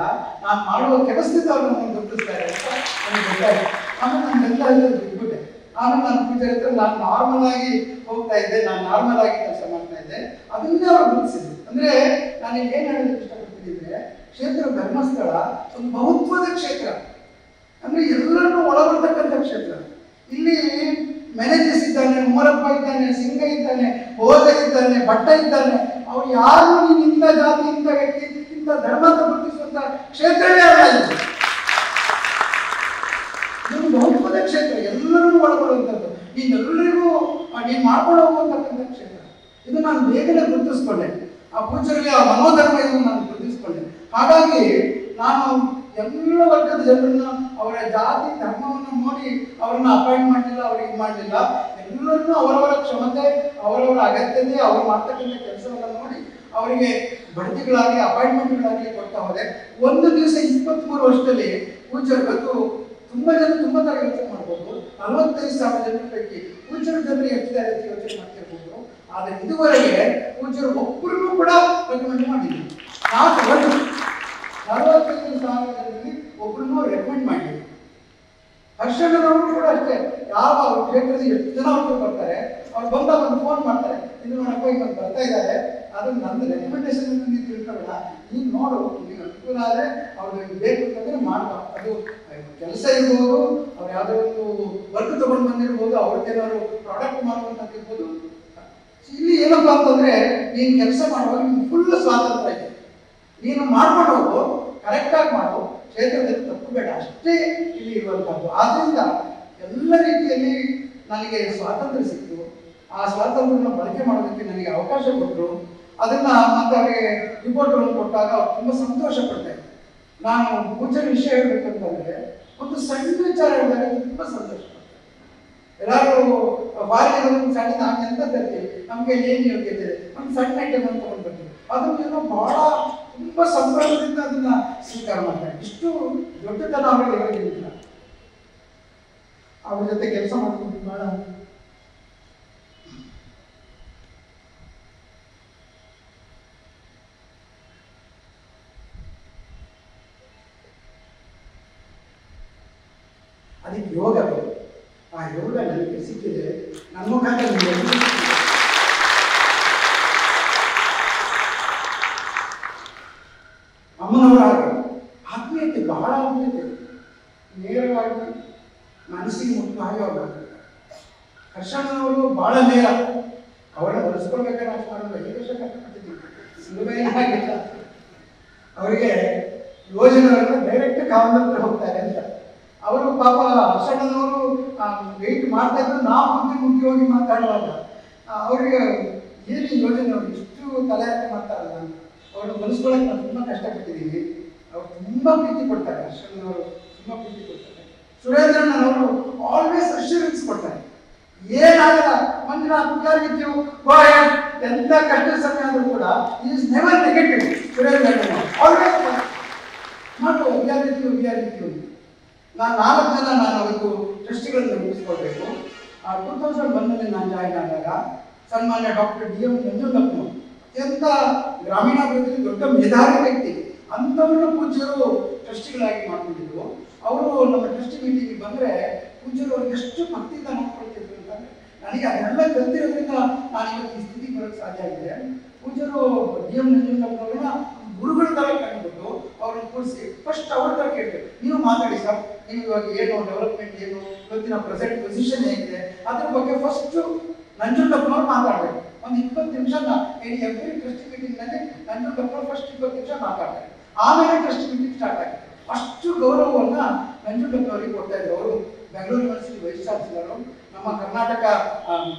ನಾನು ಮಾಡುವ ಕೆಲಸದಿಂದ ಅವ್ರು ನನ್ನನ್ನು ಗುರುತಿಸ್ತಾರೆ ಅಂತ ನನಗೆ ಗೊತ್ತಾಯ್ತು. ಆಮೇಲೆ ನಾನು ಗಂಧ ಬಿಟ್ಬಿಟ್ಟೆ. ಆಮೇಲೆ ನನ್ನ ಪೂಜೆರ ಹತ್ರ ನಾನು ನಾರ್ಮಲ್ ಆಗಿ ಹೋಗ್ತಾ ಇದ್ದೆ, ನಾನು ನಾರ್ಮಲ್ ಆಗಿ ಕೆಲಸ ಮಾಡ್ತಾ ಇದ್ದೆ, ಅದನ್ನೇ ಅವ್ರು ಗುರುತಿಸಿದ್ರು. ಅಂದ್ರೆ ನಾನು ಏನ್ ಹೇಳೋದಕ್ಕೆ ಇಷ್ಟಪಡ್ತಿದ್ದೆ, ಕ್ಷೇತ್ರ ಧರ್ಮಸ್ಥಳ ಒಂದು ಬಹುತ್ವದ ಕ್ಷೇತ್ರ, ಅಂದ್ರೆ ಎಲ್ಲರನ್ನೂ ಒಳಗೊಳ್ತಕ್ಕಂಥ ಕ್ಷೇತ್ರ. ಇಲ್ಲಿ ಮೆನೆಜಸ್ ಇದ್ದಾನೆ, ಉಮರಪ್ಪ ಇದ್ದಾನೆ, ಸಿಂಗ ಇದ್ದಾನೆ, ಹೋದ ಇದ್ದಾನೆ, ಭಟ್ಟ ಇದ್ದಾನೆ, ಅವ್ರು ಯಾರು ನೀನು ಇಂಥ ಜಾತಿ, ಇಂಥ ವ್ಯಕ್ತಿ, ಇಂಥ ಧರ್ಮ ಅಂತ ಗುರುತಿಸುವಂತ ಕ್ಷೇತ್ರವೇ ಅಲ್ಲ ಇದು. ಇದು ಬಹುತ್ವದ ಕ್ಷೇತ್ರ, ಎಲ್ಲರನ್ನೂ ಒಳಗೊಳ್ಳುವಂಥದ್ದು, ನೀನೆಲ್ಲರಿಗೂ ನೀನು ಮಾಡ್ಕೊಂಡು ಹೋಗುವಂತಕ್ಕಂಥ ಕ್ಷೇತ್ರ. ಇದು ನಾನು ಬೇಗನೆ ಗುರುತಿಸ್ಕೊಂಡೆ, ಆ ಪೂಜೆಯಲ್ಲಿ ಆ ಮನೋಧರ್ಮ ಇದನ್ನು ನಾನು ಗುರುತಿಸ್ಕೊಂಡೆ. ಹಾಗಾಗಿ ನಾನು ಎಲ್ಲ ವರ್ಗದ ಜನರನ್ನ ಅವರ ಜಾತಿ ಧರ್ಮವನ್ನು ನೋಡಿ ಅವ್ರನ್ನ ಅಪಾಯಿಂಟ್ ಮಾಡಲಿಲ್ಲ, ಅವ್ರಿಗೆ ಮಾಡಲಿಲ್ಲ. ಎಲ್ಲರನ್ನೂ ಅವರವರ ಕ್ಷಮತೆ, ಅವರವರ ಅಗತ್ಯತೆ, ಅವರು ಮಾಡ್ತಕ್ಕಂಥ ಕೆಲಸವನ್ನ ನೋಡಿ ಅವರಿಗೆ ಬಡ್ತಿಗಳಾಗಲಿ ಅಪಾಯಿಂಟ್ಮೆಂಟ್ಗಳಾಗಲಿ ಕೊಡ್ತಾ ಹೋದೆ. ಒಂದು ದಿವಸ 23 ವರ್ಷದಲ್ಲಿ ಪೂಜ್ಯರು ಇವತ್ತು ತುಂಬಾ ಜನ ತುಂಬಾ ತರ ಯೋಚನೆ ಮಾಡ್ಬೋದು. 45,000 ಜನರ ಪೈಕಿ ಪೂಜ್ಯರ ಜನರು ಎಷ್ಟಿದ್ದಾರೆ ಅಂತ ಯೋಚನೆ ಮಾಡ್ತಿರ್ಬೋದು. ಆದ್ರೆ ಇದುವರೆಗೆ ಪೂಜ್ಯರು ಒಬ್ಬರನ್ನು ಕೂಡ ರೆಕಮೆಂಡ್ ಮಾಡಿಲ್ಲ. 45,000 ಜನರಲ್ಲಿ ಒಬ್ಬರನ್ನು ರೆಕಮೆಂಡ್ ಮಾಡಿಲ್ಲ. ಹರ್ಷಣ್ಣನವರು ಕೂಡ ಅಷ್ಟೇ, ಯಾವ ಕ್ಷೇತ್ರದ ಎಷ್ಟು ಜನ ಅವ್ರು ಬರ್ತಾರೆ, ಅವ್ರು ಬಂದಾಗ ಒಂದು ಫೋನ್ ಮಾಡ್ತಾರೆ, ಇದು ನೋಡಪ್ಪ ಈಗ ಒಂದು ಬರ್ತಾ ಇದ್ದಾರೆ, ಅದು ನಂದು ರೆಕಮೆಂಡೇಶನ್ ನೀವು ತಿಳ್ಕೊಬೇಡ, ನೀನು ನೋಡು, ನಿಮಗೆ ಅನುಕೂಲ ಆದರೆ ಅವ್ರಿಗೆ ಬೇಕು ಅಂತಂದ್ರೆ ಮಾಡ್ಬಾ. ಅದು ಕೆಲಸ ಇರ್ಬೋದು, ಅವ್ರು ಯಾವುದೋ ಒಂದು ವರ್ಕ್ ತಗೊಂಡು ಬಂದಿರ್ಬೋದು, ಅವ್ರಿಗೇನಾದ್ರು ಪ್ರಾಡಕ್ಟ್ ಮಾಡುವಂತಿರ್ಬೋದು. ಇಲ್ಲಿ ಏನಪ್ಪ ಅಂತಂದ್ರೆ ನೀನು ಕೆಲಸ ಮಾಡುವಾಗ ನಿಮ್ಗೆ ಫುಲ್ ಸ್ವಾತಂತ್ರ್ಯ ಇದೆ, ನೀನು ಮಾಡ್ಕೊಂಡು ಹೋಗು, ಕರೆಕ್ಟಾಗಿ ಮಾಡು, ಕ್ಷೇತ್ರದಲ್ಲಿ ತಪ್ಪು ಬೇಡ, ಅಷ್ಟೇ ಇಲ್ಲಿ ಇರುವಂತಹದ್ದು. ಆದ್ರಿಂದ ಎಲ್ಲ ರೀತಿಯಲ್ಲಿ ನನಗೆ ಸ್ವಾತಂತ್ರ್ಯ ಸಿಕ್ತು. ಆ ಸ್ವಾತಂತ್ರ್ಯನ ಬಳಕೆ ಮಾಡೋದಕ್ಕೆ ನನಗೆ ಅವಕಾಶ ಕೊಟ್ಟರು. ಅದನ್ನ ಮತ್ತೆ ಅವರಿಗೆ ರಿಪೋರ್ಟ್ಗಳನ್ನು ಕೊಟ್ಟಾಗ ಅವ್ರು ತುಂಬಾ ಸಂತೋಷ ಪಡ್ತಾರೆ. ನಾನು ಪೂಜೆ ವಿಷಯ ಹೇಳ್ಬೇಕಂತಂದ್ರೆ ಒಂದು ಸಣ್ಣ ವಿಚಾರ ಹೇಳಿದಾಗ ತುಂಬಾ ಸಂತೋಷ ಪಡ್ತಾರೆ. ಎಲ್ಲರೂ ಬಾಲ್ಯದ ಸಣ್ಣ ನಾಲ್ಕು ಎಂತ ತರ್ತೀವಿ, ನಮ್ಗೆ ಏನ್ ಯೋಗ್ಯತೆ ಇದೆ, ಒಂದು ಸಣ್ಣ ಐಟಮ್ ಅಂತ ತಗೊಂಡು ಬರ್ತೀವಿ, ಅದನ್ನು ಬಹಳ ತುಂಬಾ ಸಂಭ್ರಮದಿಂದ ಅದನ್ನ ಸ್ವೀಕಾರ ಮಾಡ್ತಾರೆ. ಇಷ್ಟು ದೊಡ್ಡತನ ಅವರಿಗೆ ಇರೋದಿಲ್ಲ. ಅವ್ರ ಜೊತೆ ಕೆಲಸ ಮಾಡ್ಕೊಂಡು ಬಹಳ ಅದಕ್ಕೆ ಯೋಗ ಬೇಕು. ಆ ಯೋಗ ನನಗೆ ಸಿಕ್ಕಿದೆ, ನನ್ನ ಮುಖಾಂತರ ಅಮ್ಮನವರ ಆತ್ಮೀಯತೆ, ಬಹಳ ಆತ್ಮೀಯತೆ, ನೇರವಾಗಿ ಮನಸ್ಸಿಗೆ ಮುಟ್ಟುವ ಹಾಗೆ ಅವ್ರು ಹರ್ಷಣ್ಣನವರು ಬಹಳ ನೇರ. ಅವರನ್ನ ಬಳಸ್ಕೊಳ್ಬೇಕಾದ್ರೆ ನಾವು ಮಾಡೋದು 5 ವರ್ಷ ಕಷ್ಟಪಟ್ಟಿದ್ದೀವಿ, ಸುಲಭ ಆಗಿಲ್ಲ. ಅವರಿಗೆ ಯೋಜನೆಗಳನ್ನ ಡೈರೆಕ್ಟ್ ಕಾಮಂತ್ರ ಹೋಗ್ತಾರೆ ಅಂತ. ಅವರು ಪಾಪ ಹರ್ಷಣ್ಣನವರು ವೆಯ್ಟ್ ಮಾಡ್ತಾ ಇದ್ರು, ನಾವು ಮುಖ್ಯ ಹೋಗಿ ಮಾತಾಡುವಾಗ ಅವರಿಗೆ ಏನು ಯೋಜನೆ, ಅವ್ರು ಇಷ್ಟು ತಲೆ ಹಾಕಿ ಮಾಡ್ತಾರಲ್ಲ ಅಂತ ಅವ್ರನ್ನ ಮನಸ್ಕೊಳಕ್ಕೆ ನಾವು ತುಂಬಾ ಕಷ್ಟಪಟ್ಟಿದ್ದೀವಿ. ಅವ್ರು ತುಂಬಾ ಪ್ರೀತಿ ಕೊಡ್ತಾರೆ, ಹರ್ಷಣ್ಣನವರು ತುಂಬಾ ಪ್ರೀತಿ ಕೊಡ್ತಾರೆ. ಸುರೇಂದ್ರಣ್ಣನವರು ಆಲ್ವೇಸ್ ಅಶ್ಯೂರೆನ್ಸ್ ಕೊಡ್ತಾರೆ, ಏನಾಗಲ್ಲ ಮಂಜುನಾಥ್ ವಿಚಾರಿದ್ದೀವಿ ಎಂತ ಕಷ್ಟ ಸಮಯ ಆದ್ರೂ ಕೂಡ ಈಸ್ ನೆವರ್ ನೆಗೆಟಿವ್. ಸುರೇಂದ್ರಣ್ಣ ಆಲ್ವೇಸ್ ಮಾಡು ವಿಚಾರಿದ್ದೀವಿ. ನಾನು 4 ಜನ ನಾನು ಅವತ್ತು ಟ್ರಸ್ಟಿಗಳನ್ನು ಮುಗಿಸ್ಕೊಳ್ಬೇಕು. 2001ರಲ್ಲಿ ನಾನು ಜಾಯಿನ್ ಆದಾಗ ಸನ್ಮಾನ್ಯ ಡಾಕ್ಟರ್ DM ನಂಜುಂಡಪ್ಪನವರು ಅತ್ಯಂತ ಗ್ರಾಮೀಣಾಭಿವೃದ್ಧಿ ದೊಡ್ಡ ಮೇಧಾವಿ ವ್ಯಕ್ತಿ, ಅಂಥವ್ರನ್ನ ಪೂಜ್ಯರು ಟ್ರಸ್ಟಿಗಳಾಗಿ ಮಾಡ್ಕೊಂಡಿದ್ರು. ಅವರು ನಮ್ಮ ಟ್ರಸ್ಟಿ ಮೀಟಿಂಗ್ ಬಂದ್ರೆ ಪೂಜ್ಯರು ಅವ್ರಿಗೆ ಎಷ್ಟು ಭಕ್ತಿಯಿಂದ ನೋಡ್ಕೊಳ್ತಿದ್ರು ಅಂತಂದ್ರೆ ನನಗೆ ಅದನ್ನೆಲ್ಲ ಕಲ್ತಿರೋದ್ರಿಂದ ನಾನು ಇವತ್ತು ಈ ಸ್ಥಿತಿಗೆ ಬರೋಕ್ಕೆ ಸಾಧ್ಯ ಆಗಿದೆ. ಪೂಜ್ಯರು DM ನಂಜುಂಡಪ್ಪನವ್ರನ್ನ ಗುರುಗಳ ತರ ಕಂಡುಬಿಟ್ಟು ಅವ್ರನ್ನ ಕೂರಿಸಿ ಫಸ್ಟ್ ಅವ್ರ ತರ ಕೇಳ್ತಾರೆ, ನೀವು ಮಾತಾಡಿ ಸರ್, ನೀವು ಇವಾಗ ಏನು ಡೆವಲಪ್ಮೆಂಟ್ ಏನು, ಇವತ್ತಿನ ಪ್ರೆಸೆಂಟ್ ಪೊಸಿಷನ್ ಹೇಗಿದೆ, ಅದ್ರ ಬಗ್ಗೆ ಫಸ್ಟ್ ನಂಜುಂಡಪ್ಪನವ್ರು ಮಾತಾಡ್ಬೇಕು. ಒಂದು 20 ನಿಮಿಷ ಎವ್ರಿ ಟ್ರಸ್ಟ್ ಮೀಟಿಂಗ್ ನಲ್ಲಿ ನಂಜುಂಡಪ್ಪನವ್ರು ಫಸ್ಟ್ 20 ನಿಮಿಷ ಮಾತಾಡ್ತಾರೆ. ಆಮೇಲೆ ಟ್ರಸ್ಟ್ ಮೀಟಿಂಗ್ ಸ್ಟಾರ್ಟ್ ಆಗಿದೆ. ಅಷ್ಟು ಗೌರವವನ್ನ ನಂಜುಂಡಪ್ಪ ಅವರಿಗೆ ಕೊಡ್ತಾ ಇದ್ರು. ಅವರು ಬೆಂಗಳೂರು ಯೂನಿವರ್ಸಿಟಿ ವೈಸ್ ಚಾನ್ಸಲರು, ನಮ್ಮ ಕರ್ನಾಟಕ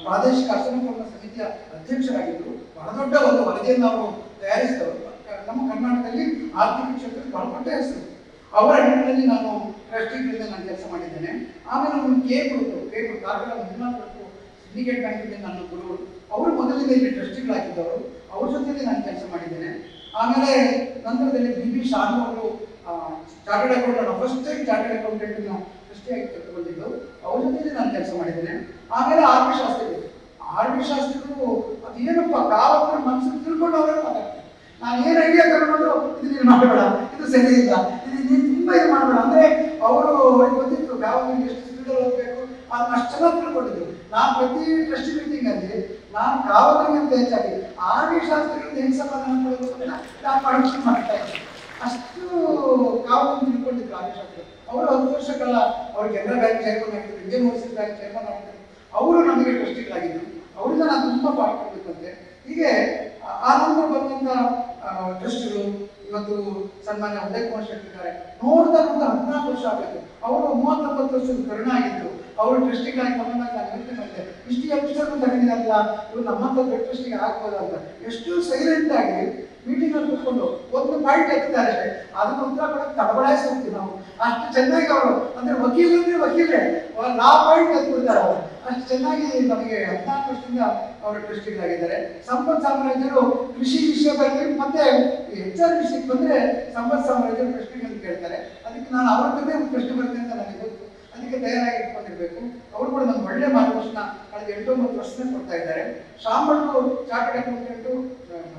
ಪ್ರಾದೇಶಿಕ ಅಸಮತೋಲನ ಸಮಿತಿಯ ಅಧ್ಯಕ್ಷರಾಗಿದ್ದರು. ಬಹಳ ದೊಡ್ಡ ಒಂದು ವರದಿಯನ್ನು ಅವರು ತಯಾರಿಸಿದವರು. ನಮ್ಮ ಕರ್ನಾಟಕದಲ್ಲಿ ಆರ್ಥಿಕ ಕ್ಷೇತ್ರದಲ್ಲಿ ಬಹಳ ದೊಡ್ಡ ಹೆಸರು. ಅವರ ಹೆಸರಿನಲ್ಲಿ ನಾನು ಟ್ರಸ್ಟಿಗಳಿಂದ ನಾನು ಕೆಲಸ ಮಾಡಿದ್ದೇನೆ. ಆಮೇಲೆ ಅವರು ಕೇಬಲ್ ಕಾರ್ಕಳ ಮಂಜುನಾಥ್ ಸಿಂಡಿಕೇಟ್ ಬ್ಯಾಂಕಿಂದ ನನ್ನ ಗುರುಗಳು, ಅವರು ಮೊದಲಿಗೆ ಇಲ್ಲಿ ಟ್ರಸ್ಟಿಗಳಾಗಿದ್ದವರು. ಅವ್ರ ಜೊತೆಯಲ್ಲಿ ನಾನು ಕೆಲಸ ಮಾಡಿದ್ದೇನೆ. ಆಮೇಲೆ ನಂತರದಲ್ಲಿ ಬಿ ಶಾನು ಅವರು chartered accountant, first time chartered accountant ಟ್ರಸ್ಟಿಯಾಗಿ ತೆಗೆದುಕೊಂಡಿದ್ದು, ಅವ್ರ ಜೊತೆಯಲ್ಲಿ ನಾನು ಕೆಲಸ ಮಾಡಿದ್ದೇನೆ. ಆಮೇಲೆ ಆರ್ ವಿ ಶಾಸ್ತ್ರಿಗಳು ಅದೇನಪ್ಪ ಕಾವತ್ತು ಮನಸ್ಸನ್ನು ತಿಳ್ಕೊಂಡು ಅವರೇ ಮಾತಾಡ್ತಾರೆ. ನಾನು ಏನು ಐಡಿಯಾ ತಗೊಂಡ್ರು, ಇದು ನೀನು ಮಾಡಬೇಡ, ಇದು ಸರಿ ಇಲ್ಲ, ಇದು ನೀನು ತುಂಬ ಇದು ಮಾಡಬೇಡ ಅಂದರೆ ಅವರು ಗೊತ್ತಿತ್ತು ಯಾವಾಗ ಎಷ್ಟು ಸ್ಪೀಡಲ್ಲಿ ಹೋಗಬೇಕು, ಅದನ್ನ ಅಷ್ಟು ಚೆನ್ನಾಗಿ ತಿಳ್ಕೊಂಡಿದ್ರು. ನಾನು ಪ್ರತಿ ಟ್ರಸ್ಟಿ ಮೀಟಿಂಗ್ ಅಲ್ಲಿ ನಾನು ಕಾವಲಿಗಿಂತ ಹೆಚ್ಚಾಗಿ ಆರ್ ವಿ ಶಾಸ್ತ್ರಿಗಳಿಂದ ಹೆಂಗೆ ಸಮಾಧಾನ ಮಾಡಬೇಕು ಅಂತ ನಾನು ಮಾಡ್ತಾ ಇದ್ದೆ. ಅಷ್ಟು ಕಾವಲನ್ನು ತಿಳ್ಕೊಂಡಿದ್ರು ಆರ್ ವಿ ಶಾಸ್ತ್ರಿ. ಅವರು 10 ವರ್ಷ ಕಾಲ ಅವರು ಕೆನರಾ ಬ್ಯಾಂಕ್ ಚೇರ್ಮನ್ ಆಗಿದ್ರು, ಇಂಡಿಯನ್ ಓವರ್ಸೀಸ್ ಬ್ಯಾಂಕ್ ಚೇರ್ಮನ್ ಆಗಿದ್ರು. ಅವರು ನಮಗೆ ಟ್ರಸ್ಟಿಗಳಾಗಿದ್ದರು. ಅವರಿಂದ ನಾನು ತುಂಬ ಪಾಠ ಮಾಡಬೇಕಂತೆ. ಹೀಗೆ ಆ ನಂತರ ಬಂದಂಥ ಟ್ರಸ್ಟಿಗಳು ಇವತ್ತು ಸನ್ಮಾನ್ಯ ಉದಯ್ ಕುಮಾರ್ ಶೆಟ್ಟಿ ಇದ್ದಾರೆ. ನೋಡ್ತಾ 14 ವರ್ಷ ಆಗಬೇಕು. ಅವರು 39 ವರ್ಷದ ಕರುಣ ಆಗಿದ್ರು. ಅವರು ಟ್ರಸ್ಟಿಗಳಾಗಿ ಬಂದಾಗ ನಾನು ಯೋಚನೆ ಮಾಡಿದೆ, ಇಷ್ಟು ಎಪಿಸೋಡ್ ತಗೊಂಡಿರಲ್ಲ, ಇವರು ನಮ್ಮಂತ ದೊಡ್ಡ ಟ್ರಸ್ಟಿಗೆ ಆಗ್ಬೋದ ಅಂತ. ಎಷ್ಟು ಸೈಲೆಂಟ್ ಆಗಿ ಮೀಟಿಂಗ್ ಅಲ್ಲಿ ಕೂತ್ಕೊಂಡು ಒಂದು ಪಾಯಿಂಟ್ ಎತ್ತಿದ್ದಾರೆ ಅಷ್ಟೇ, ಅದಕ್ಕೆ ಉತ್ತರ ಕೊಡೋಕೆ ತಡಬಡಾಯಿಸಿ ಹೋಗ್ತೀವಿ ನಾವು. ಅಷ್ಟು ಚೆನ್ನಾಗಿ ಅವರು ಅಂದ್ರೆ ವಕೀಲರೇ ಲಾ ಪಾಯಿಂಟ್ ಎತ್ಬಿಡ್ತಾರೆ ಅವರು. ಅಷ್ಟು ಚೆನ್ನಾಗಿ ನಮಗೆ 14 ವರ್ಷದಿಂದ ಅವರು ಟ್ರಸ್ಟಿಗಳಾಗಿದ್ದಾರೆ. ಸಂಪತ್ ಸಾಮ್ರಾಜ್ಯರು ಕೃಷಿ ವಿಷಯದಲ್ಲಿ ಮತ್ತೆ HR ವಿಷಯಕ್ಕೆ ಬಂದ್ರೆ ಸಂಪತ್ ಸಾಮ್ರಾಜ್ಯರು ಟ್ರಸ್ಟಿಗಳನ್ನು ಕೇಳ್ತಾರೆ. ಅದಕ್ಕೆ ನಾನು ಅವ್ರ ಜೊತೆ ಪ್ರಶ್ನೆ ಬರುತ್ತೆ ಅಂತ ನನಗೆ ಗೊತ್ತು. ಅದಕ್ಕೆ ತಯಾರಾಗಿ ಇಟ್ಕೊಂಡಿರ್ಬೇಕು. ಅವರು ಕೂಡ ನಮ್ಗೆ ಒಳ್ಳೆ ಮಾರ್ಗದರ್ಶನ ಕಳೆದ 8-9 ವರ್ಷನೇ ಕೊಡ್ತಾ ಇದ್ದಾರೆ. ಶಾಂಬಳ್ಳು ಚಾರ್ಟರ್ಡ್ ಅಕೌಂಟೆಂಟು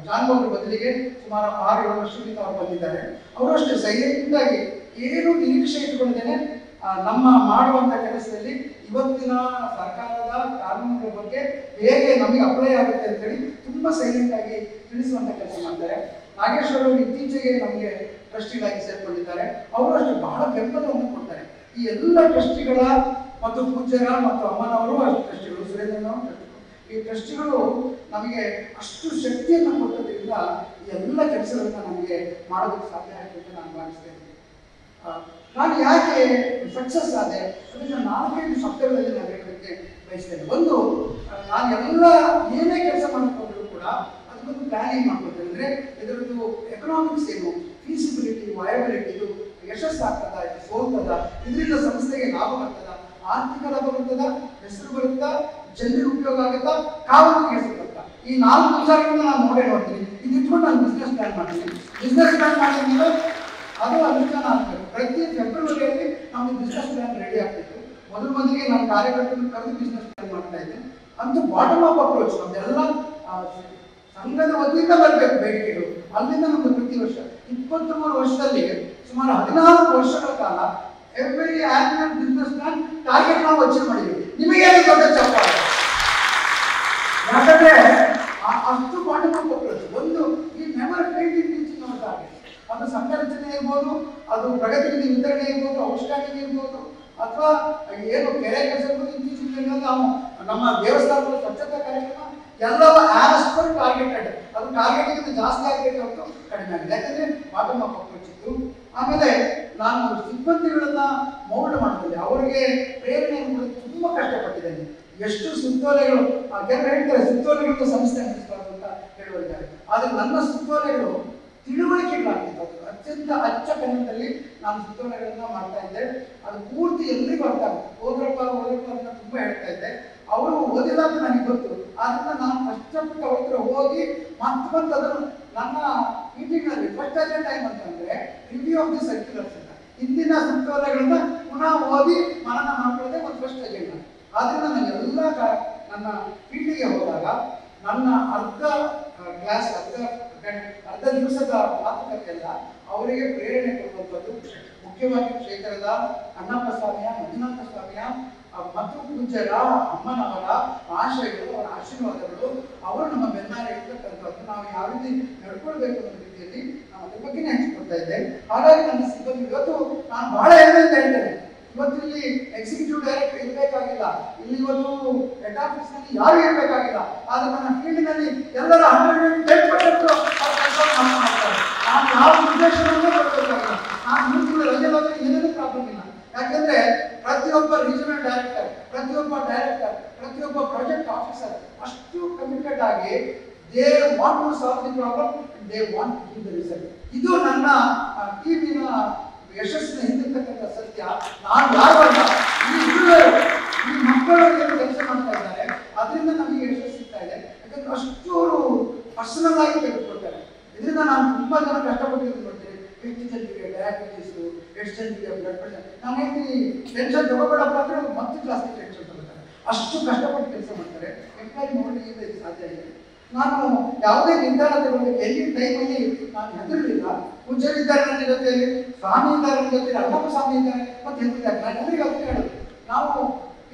ಜಾನ್ಬಾಬು ಬದಲಿಗೆ ಸುಮಾರು 6-7 ವರ್ಷದಿಂದ ಅವರು ಬಂದಿದ್ದಾರೆ. ಅವರು ಅಷ್ಟೇ ಸೈಲೆಂಟ್ ಆಗಿ ಏನು ನಿರೀಕ್ಷೆ ಇಟ್ಕೊಂಡಿದ್ದೇನೆ ನಮ್ಮ ಮಾಡುವಂತ ಕೆಲಸದಲ್ಲಿ ಇವತ್ತಿನ ಸರ್ಕಾರದ ಕಾನೂನುಗಳ ಬಗ್ಗೆ ಹೇಗೆ ನಮಗೆ ಅಪ್ಲೈ ಆಗುತ್ತೆ ಅಂತ ಹೇಳಿ ತುಂಬಾ ಸೈಲೆಂಟ್ ಆಗಿ ತಿಳಿಸುವಂತ ಕೆಲಸ ಮಾಡ್ತಾರೆ. ನಾಗೇಶ್ವರ ಅವರು ಇತ್ತೀಚೆಗೆ ನಮಗೆ ಟ್ರಸ್ಟಿಗಳಾಗಿ ಸೇರ್ಕೊಂಡಿದ್ದಾರೆ. ಅವರು ಅಷ್ಟು ಬಹಳ ಬೆಂಬಲವನ್ನು ಕೊಡ್ತಾರೆ. ಈ ಎಲ್ಲ ಟ್ರಸ್ಟಿಗಳ ಮತ್ತು ಪೂಜ್ಯರ ಮತ್ತು ಅಮ್ಮನವರು ಅಷ್ಟು ಟ್ರಸ್ಟಿಗಳು, ಸುರೇಂದ್ರನವರು ಟ್ರಸ್ಟಿಗಳು. ಈ ಟ್ರಸ್ಟಿಗಳು ನಮಗೆ ಅಷ್ಟು ಶಕ್ತಿಯನ್ನು ಕೊಟ್ಟದ್ರಿಂದ ಈ ಎಲ್ಲ ಕೆಲಸಗಳನ್ನ ನಮಗೆ ಮಾಡೋದಕ್ಕೆ ಸಾಧ್ಯ ಆಗುತ್ತೆ ಅಂತ ನಾನು ಭಾವಿಸ್ತೇನೆ. ನಾನು ಯಾಕೆ ಸಕ್ಸಸ್ ಆದೆ ಅದನ್ನು 4-5 ಶಬ್ದಗಳಲ್ಲಿ ನಾನು ಹೇಳೋದಕ್ಕೆ ಬಯಸ್ತೇನೆ. ಒಂದು, ನಾನು ಎಲ್ಲ ಏನೇ ಕೆಲಸ ಮಾಡ್ಕೊಂಡ್ರು ಕೂಡ ಅದಕ್ಕೊಂದು ಪ್ಲಾನಿಂಗ್ ಮಾಡ್ಕೊಳ್ತೇನೆ. ಅಂದರೆ ಇದರದ್ದು ಎಕನಾಮಿಕ್ಸ್ ಏನು, ಫೀಸಿಬಿಲಿಟಿ, ವಯಬಿಲಿಟಿ, ಇದು ಯಶಸ್ಸಾಗ್ತದ, ಇದು ಸೋಲ್ತದ, ಇದರಿಂದ ಸಂಸ್ಥೆಗೆ ಲಾಭ ಬರ್ತದ, ಆರ್ಥಿಕ ಲಾಭ ಬರ್ತದ, ಹೆಸರು ಬರುತ್ತಾ, ಜನರಿಗೆ ಉಪಯೋಗ ಆಗುತ್ತಾ, ಕಾವಲಿಗೆ ಹೆಸರು ಬರುತ್ತಾ, ಈ 4 ವಿಚಾರಗಳನ್ನ ನಾನು ನೋಡ್ತೀನಿ. ಇದು ಇಟ್ಕೊಂಡು ನಾನು ಬಿಸ್ನೆಸ್ ಪ್ಲಾನ್ ಮಾಡ್ತೀನಿ. ಬಿಸ್ನೆಸ್ ಪ್ಲಾನ್ ಮಾಡಿದ್ಮೇಲೆ ಅದು ಅನುಷ್ಠಾನ ಆಗಬೇಕು. ಪ್ರತಿ ಫೆಬ್ರವರಿಯಲ್ಲಿ ನಮ್ದು ಬಿಸ್ನೆಸ್ ಪ್ಲಾನ್ ರೆಡಿ ಆಗ್ತಿತ್ತು. ಮೊದಲಿಗೆ ನಾನು ಕಾರ್ಯಕರ್ತರನ್ನು ಕರೆದು ಬಿಸ್ನೆಸ್ ಪ್ಲಾನ್ ಮಾಡ್ತಾ ಇದ್ದೆ. ಅಂತೂ ಬಾಟಮ್ ಅಪ್ ಅಪ್ರೋಚ್ ನಮ್ದೆಲ್ಲ ಸಂಘದ ವತಿಯಿಂದ ಬರಬೇಕು ಬೇಡಿಕೆಗಳು. ಅಲ್ಲಿಂದ ನಮ್ದು ಪ್ರತಿ ವರ್ಷ 23 ವರ್ಷದಲ್ಲಿ ಸುಮಾರು 14 ವರ್ಷಗಳ ಕಾಲ every annual business plan target ನಾವು ಅಚೀವ್ ಮಾಡಿದ್ದೀವಿ. ನಿಮಗೆ ದೊಡ್ಡ ಚಪ್ಪಾಳೆ. ಯಾಕಂದ್ರೆ ಅಷ್ಟು ಬಾಟಮ್ ಅಪ್ ಅಪ್ರೋಚ್. ಒಂದು ಈ never failed in reaching our target. ಅದು ಸಂಘಟನೆ ಇರ್ಬೋದು, ಅದು ಪ್ರಗತಿ ನಿಧಿ ವಿತರಣೆ ಇರ್ಬೋದು, ಔಷಧಿ ಇರ್ಬೋದು, ಅಥವಾ ಏನು ಕೆರೆ ಕೆಲಸ ಇತ್ತೀಚೆಗೆ ನಾವು ನಮ್ಮ ದೇವಸ್ಥಾನದ ಸ್ವಚ್ಛತಾ ಕಾರ್ಯಕ್ರಮ ಎಲ್ಲವೂ ಆಸ್ ಪರ್ ಟಾರ್ಗೆಟೆಡ್. ಅದು ಟಾರ್ಗೆಟ್ಗಿಂತ ಜಾಸ್ತಿ ಆಗಬೇಕು ಅಂತ ಕಡಿಮೆ ಆಗಿದೆ. ಯಾಕಂದ್ರೆ ಬಾಟಮ್ ಅಪ್ ಅಪ್ರೋಚ್ ಇತ್ತು. ಆಮೇಲೆ ನಾನು ಸಿಬ್ಬಂದಿಗಳನ್ನ ಮೌಲ್ಡ್ ಮಾಡ್ತಿದ್ದೆ. ಅವರಿಗೆ ಪ್ರೇರಣೆ ತುಂಬಾ ಕಷ್ಟಪಟ್ಟಿದ್ದೇನೆ. ಎಷ್ಟು ಸುತ್ತೋಲೆಗಳು ಕೆಲವರು ಹೇಳ್ತಾರೆ ಸುತ್ತೋಲೆಗಳು ಸಂಸ್ಥೆ ನಡೆಸಬಾರ್ದು ಅಂತ ಹೇಳುತ್ತಿದ್ದಾರೆ. ಆದ್ರೆ ನನ್ನ ಸುತ್ತೋಲೆಗಳು ತಿಳುವಳಿಕೆಗಳಾಗ್ತಿತ್ತು. ಅತ್ಯಂತ ಅಚ್ಚ ಕನ್ನಡದಲ್ಲಿ ನಾನು ಸುತ್ತೋಲೆಗಳನ್ನ ಮಾಡ್ತಾ ಇದ್ದೆ. ಅದು ಪೂರ್ತಿ ಎಲ್ರಿಗೂ ಅರ್ಥ ಆಗುತ್ತೆ. ಹೋದ್ರಪ್ಪ ಅಂತ ತುಂಬಾ ಹೇಳ್ತಾ ಇದ್ದೆ. ಅವರು ಓದಿಲ್ಲ ಅಂತ ನನಗೆ ಗೊತ್ತು. ಆದ್ರಿಂದ ನಾನು ಕಷ್ಟಪಟ್ಟು ಅವ್ರ ಹತ್ರ ಹೋಗಿ ಮತ್ತೆ ಅದನ್ನು ನನ್ನ ಮೀಟಿಂಗ್ ನಲ್ಲಿ ಫಸ್ಟ್ ಅಜೆಂಡಾ ಏನಂತಂದ್ರೆ ರಿವ್ಯೂ ಆಫ್ ದಿ ಸರ್ಕ್ಯುಲರ್ಸ್ ಅಂತ. ಹಿಂದಿನ ಸುತ್ತೋಲೆಗಳನ್ನ ಪುನಃ ಓದಿ ಮನನ ಮಾಡ್ಕೊಳ್ಳೋದೇ ಒಂದು ಫಸ್ಟ್ ಅಜೆಂಡಾ. ಆದ್ರಿಂದ ನಾನು ಎಲ್ಲ ನನ್ನ ಫೀಲ್ಡಿಗೆ ಹೋದಾಗ ನನ್ನ ಅರ್ಧ ಕ್ಲಾಸ್ ಅರ್ಧ ದಿವಸದ ಮಾತುಕತೆಲ್ಲ ಅವರಿಗೆ ಪ್ರೇರಣೆ ಕೊಡುವಂಥದ್ದು. ಮುಖ್ಯವಾಗಿ ಕ್ಷೇತ್ರದ ಅಣ್ಣಪ್ಪ ಸ್ವಾಮಿಯ, ಮಂಜುನಾಥ ಸ್ವಾಮಿಯ ಮತ್ತು ಪೂಜ್ಯರ, ಅಮ್ಮನವರ ಆಶಯಗಳು, ಅವರ ಆಶೀರ್ವಾದಗಳು, ಅವರು ನಮ್ಮ ಬೆನ್ನಾರೆ ಇರ್ತಕ್ಕಂಥದ್ದು. ನಾವು ಯಾವ ರೀತಿ ನಡ್ಕೊಳ್ಬೇಕು ಅನ್ನೋ ರೀತಿಯಲ್ಲಿ ನಾವು ಅದ್ರ ಬಗ್ಗೆನೇ ಹಂಚಿಕೊಳ್ತಾ ಇದ್ದೆ. ಹಾಗಾಗಿ ನನ್ನ ಸಿಬ್ಬಂದಿ ಇವತ್ತು ನಾನು ಬಹಳ ಹೆಮ್ಮೆ ಅಂತ ಹೇಳ್ತೇನೆ. ಇವತ್ತು ಇಲ್ಲಿ ಎಕ್ಸಿಕ್ಯೂಟಿವ್ ಡೈರೆಕ್ಟರ್ ಇರಬೇಕಾಗಿಲ್ಲ, ಇಲ್ಲಿ ಇವತ್ತು ಹೆಡ್ ಆಫೀಸ್ ನಲ್ಲಿ ಯಾರು ಇರಬೇಕಾಗಿಲ್ಲ. ಆದ್ರೆ ನನ್ನ ಫೀಲ್ಡ್ನಲ್ಲಿ ಎಲ್ಲರ 110% ನಾನು ಯಾವ ಉದ್ದೇಶವನ್ನು ಬರಬೇಕಾಗಿಲ್ಲ. ನಾನು 3 ತಿಂಗಳ ರಜೆ ಹೋದ್ರೆ ಏನೇನು ಪ್ರಾಬ್ಲಮ್ ಇಲ್ಲ. ಯಾಕೆ ಅಂದ್ರೆ ಪ್ರತಿಯೊಬ್ಬ ರೀಜನಲ್ ಡೈರೆಕ್ಟರ್, ಪ್ರತಿಯೊಬ್ಬ ಡೈರೆಕ್ಟರ್, ಪ್ರತಿಯೊಬ್ಬ ಪ್ರಾಜೆಕ್ಟ್ ಆಫೀಸರ್ ಅಷ್ಟು ಕಮಿಟೆಡ್ ಆಗಿ they want to solve the problem, they want to give the result. ಇದು ನನ್ನ ಟೀಮಿನ ಯಶಸ್ಸಿನ ಹಿಂದಿರ್ತಕ್ಕಂಥ ಸತ್ಯ. ನಾನು ಯಾರಲ್ಲ, ಈ ಮಕ್ಕಳು ಏನು ಕೆಲಸ ಮಾಡ್ತಾ ಇದ್ದಾರೆ ಅದರಿಂದ ನಮಗೆ ಯಶಸ್ಸು ಸಿಗ್ತಾ ಇದೆ. ಯಾಕಂದ್ರೆ ಅಷ್ಟು ಪರ್ಸನಲ್ ಆಗಿ ತೆಗೆದುಕೊಳ್ತಾರೆ. ಇದರಿಂದ ನಾನು ತುಂಬಾ ಜನ ಕಷ್ಟಪಟ್ಟಿದ್ದು ನೋಡ್ತೇನೆ. ಎಷ್ಟು ಜನರಿಗೆ ಡಯಾಬಿಟೀಸು, ಎಷ್ಟು ಜನರಿಗೆ ಬ್ಲಡ್ ಪ್ರೆಷರ್. ನಾನು ಹೇಳ್ತೀನಿ ಟೆನ್ಷನ್ ತಗೋಬೇಡಪ್ಪ ಅಂದ್ರೆ ಮತ್ತೆ ಜಾಸ್ತಿ ಟೆನ್ಷನ್ ತಗೋತಾರೆ. ಅಷ್ಟು ಕಷ್ಟಪಟ್ಟು ಕೆಲಸ ಮಾಡ್ತಾರೆ. ಎಂಪ್ಲಾಯಿ ನೋಡಲಿಕ್ಕೆ ಇದು ಸಾಧ್ಯ ಇದೆ. ನಾನು ಯಾವುದೇ ನಿರ್ಧಾರ ತಗೊಳ್ಳಿಕ್ಕೆ ಎಲ್ಲಿ ಟೈಮಲ್ಲಿ ನಾನು ಹೆದರಲಿಲ್ಲ. ಪೂಜಾರಿದ್ದಾರೆ ನನ್ನ ಜೊತೆಯಲ್ಲಿ, ಸ್ವಾಮಿ ಇದ್ದಾರೆ ನನ್ನ ಜೊತೆಯಲ್ಲಿ, ಅಣ್ಣಪ್ಪ ಸ್ವಾಮಿ ಇದ್ದಾರೆ, ಮತ್ತೆ ಹೆದರಿದ್ದಾರೆ. ನಾನು ಎಲ್ಲರಿಗೂ ಅದಕ್ಕೆ ಹೇಳೋದು, ನಾವು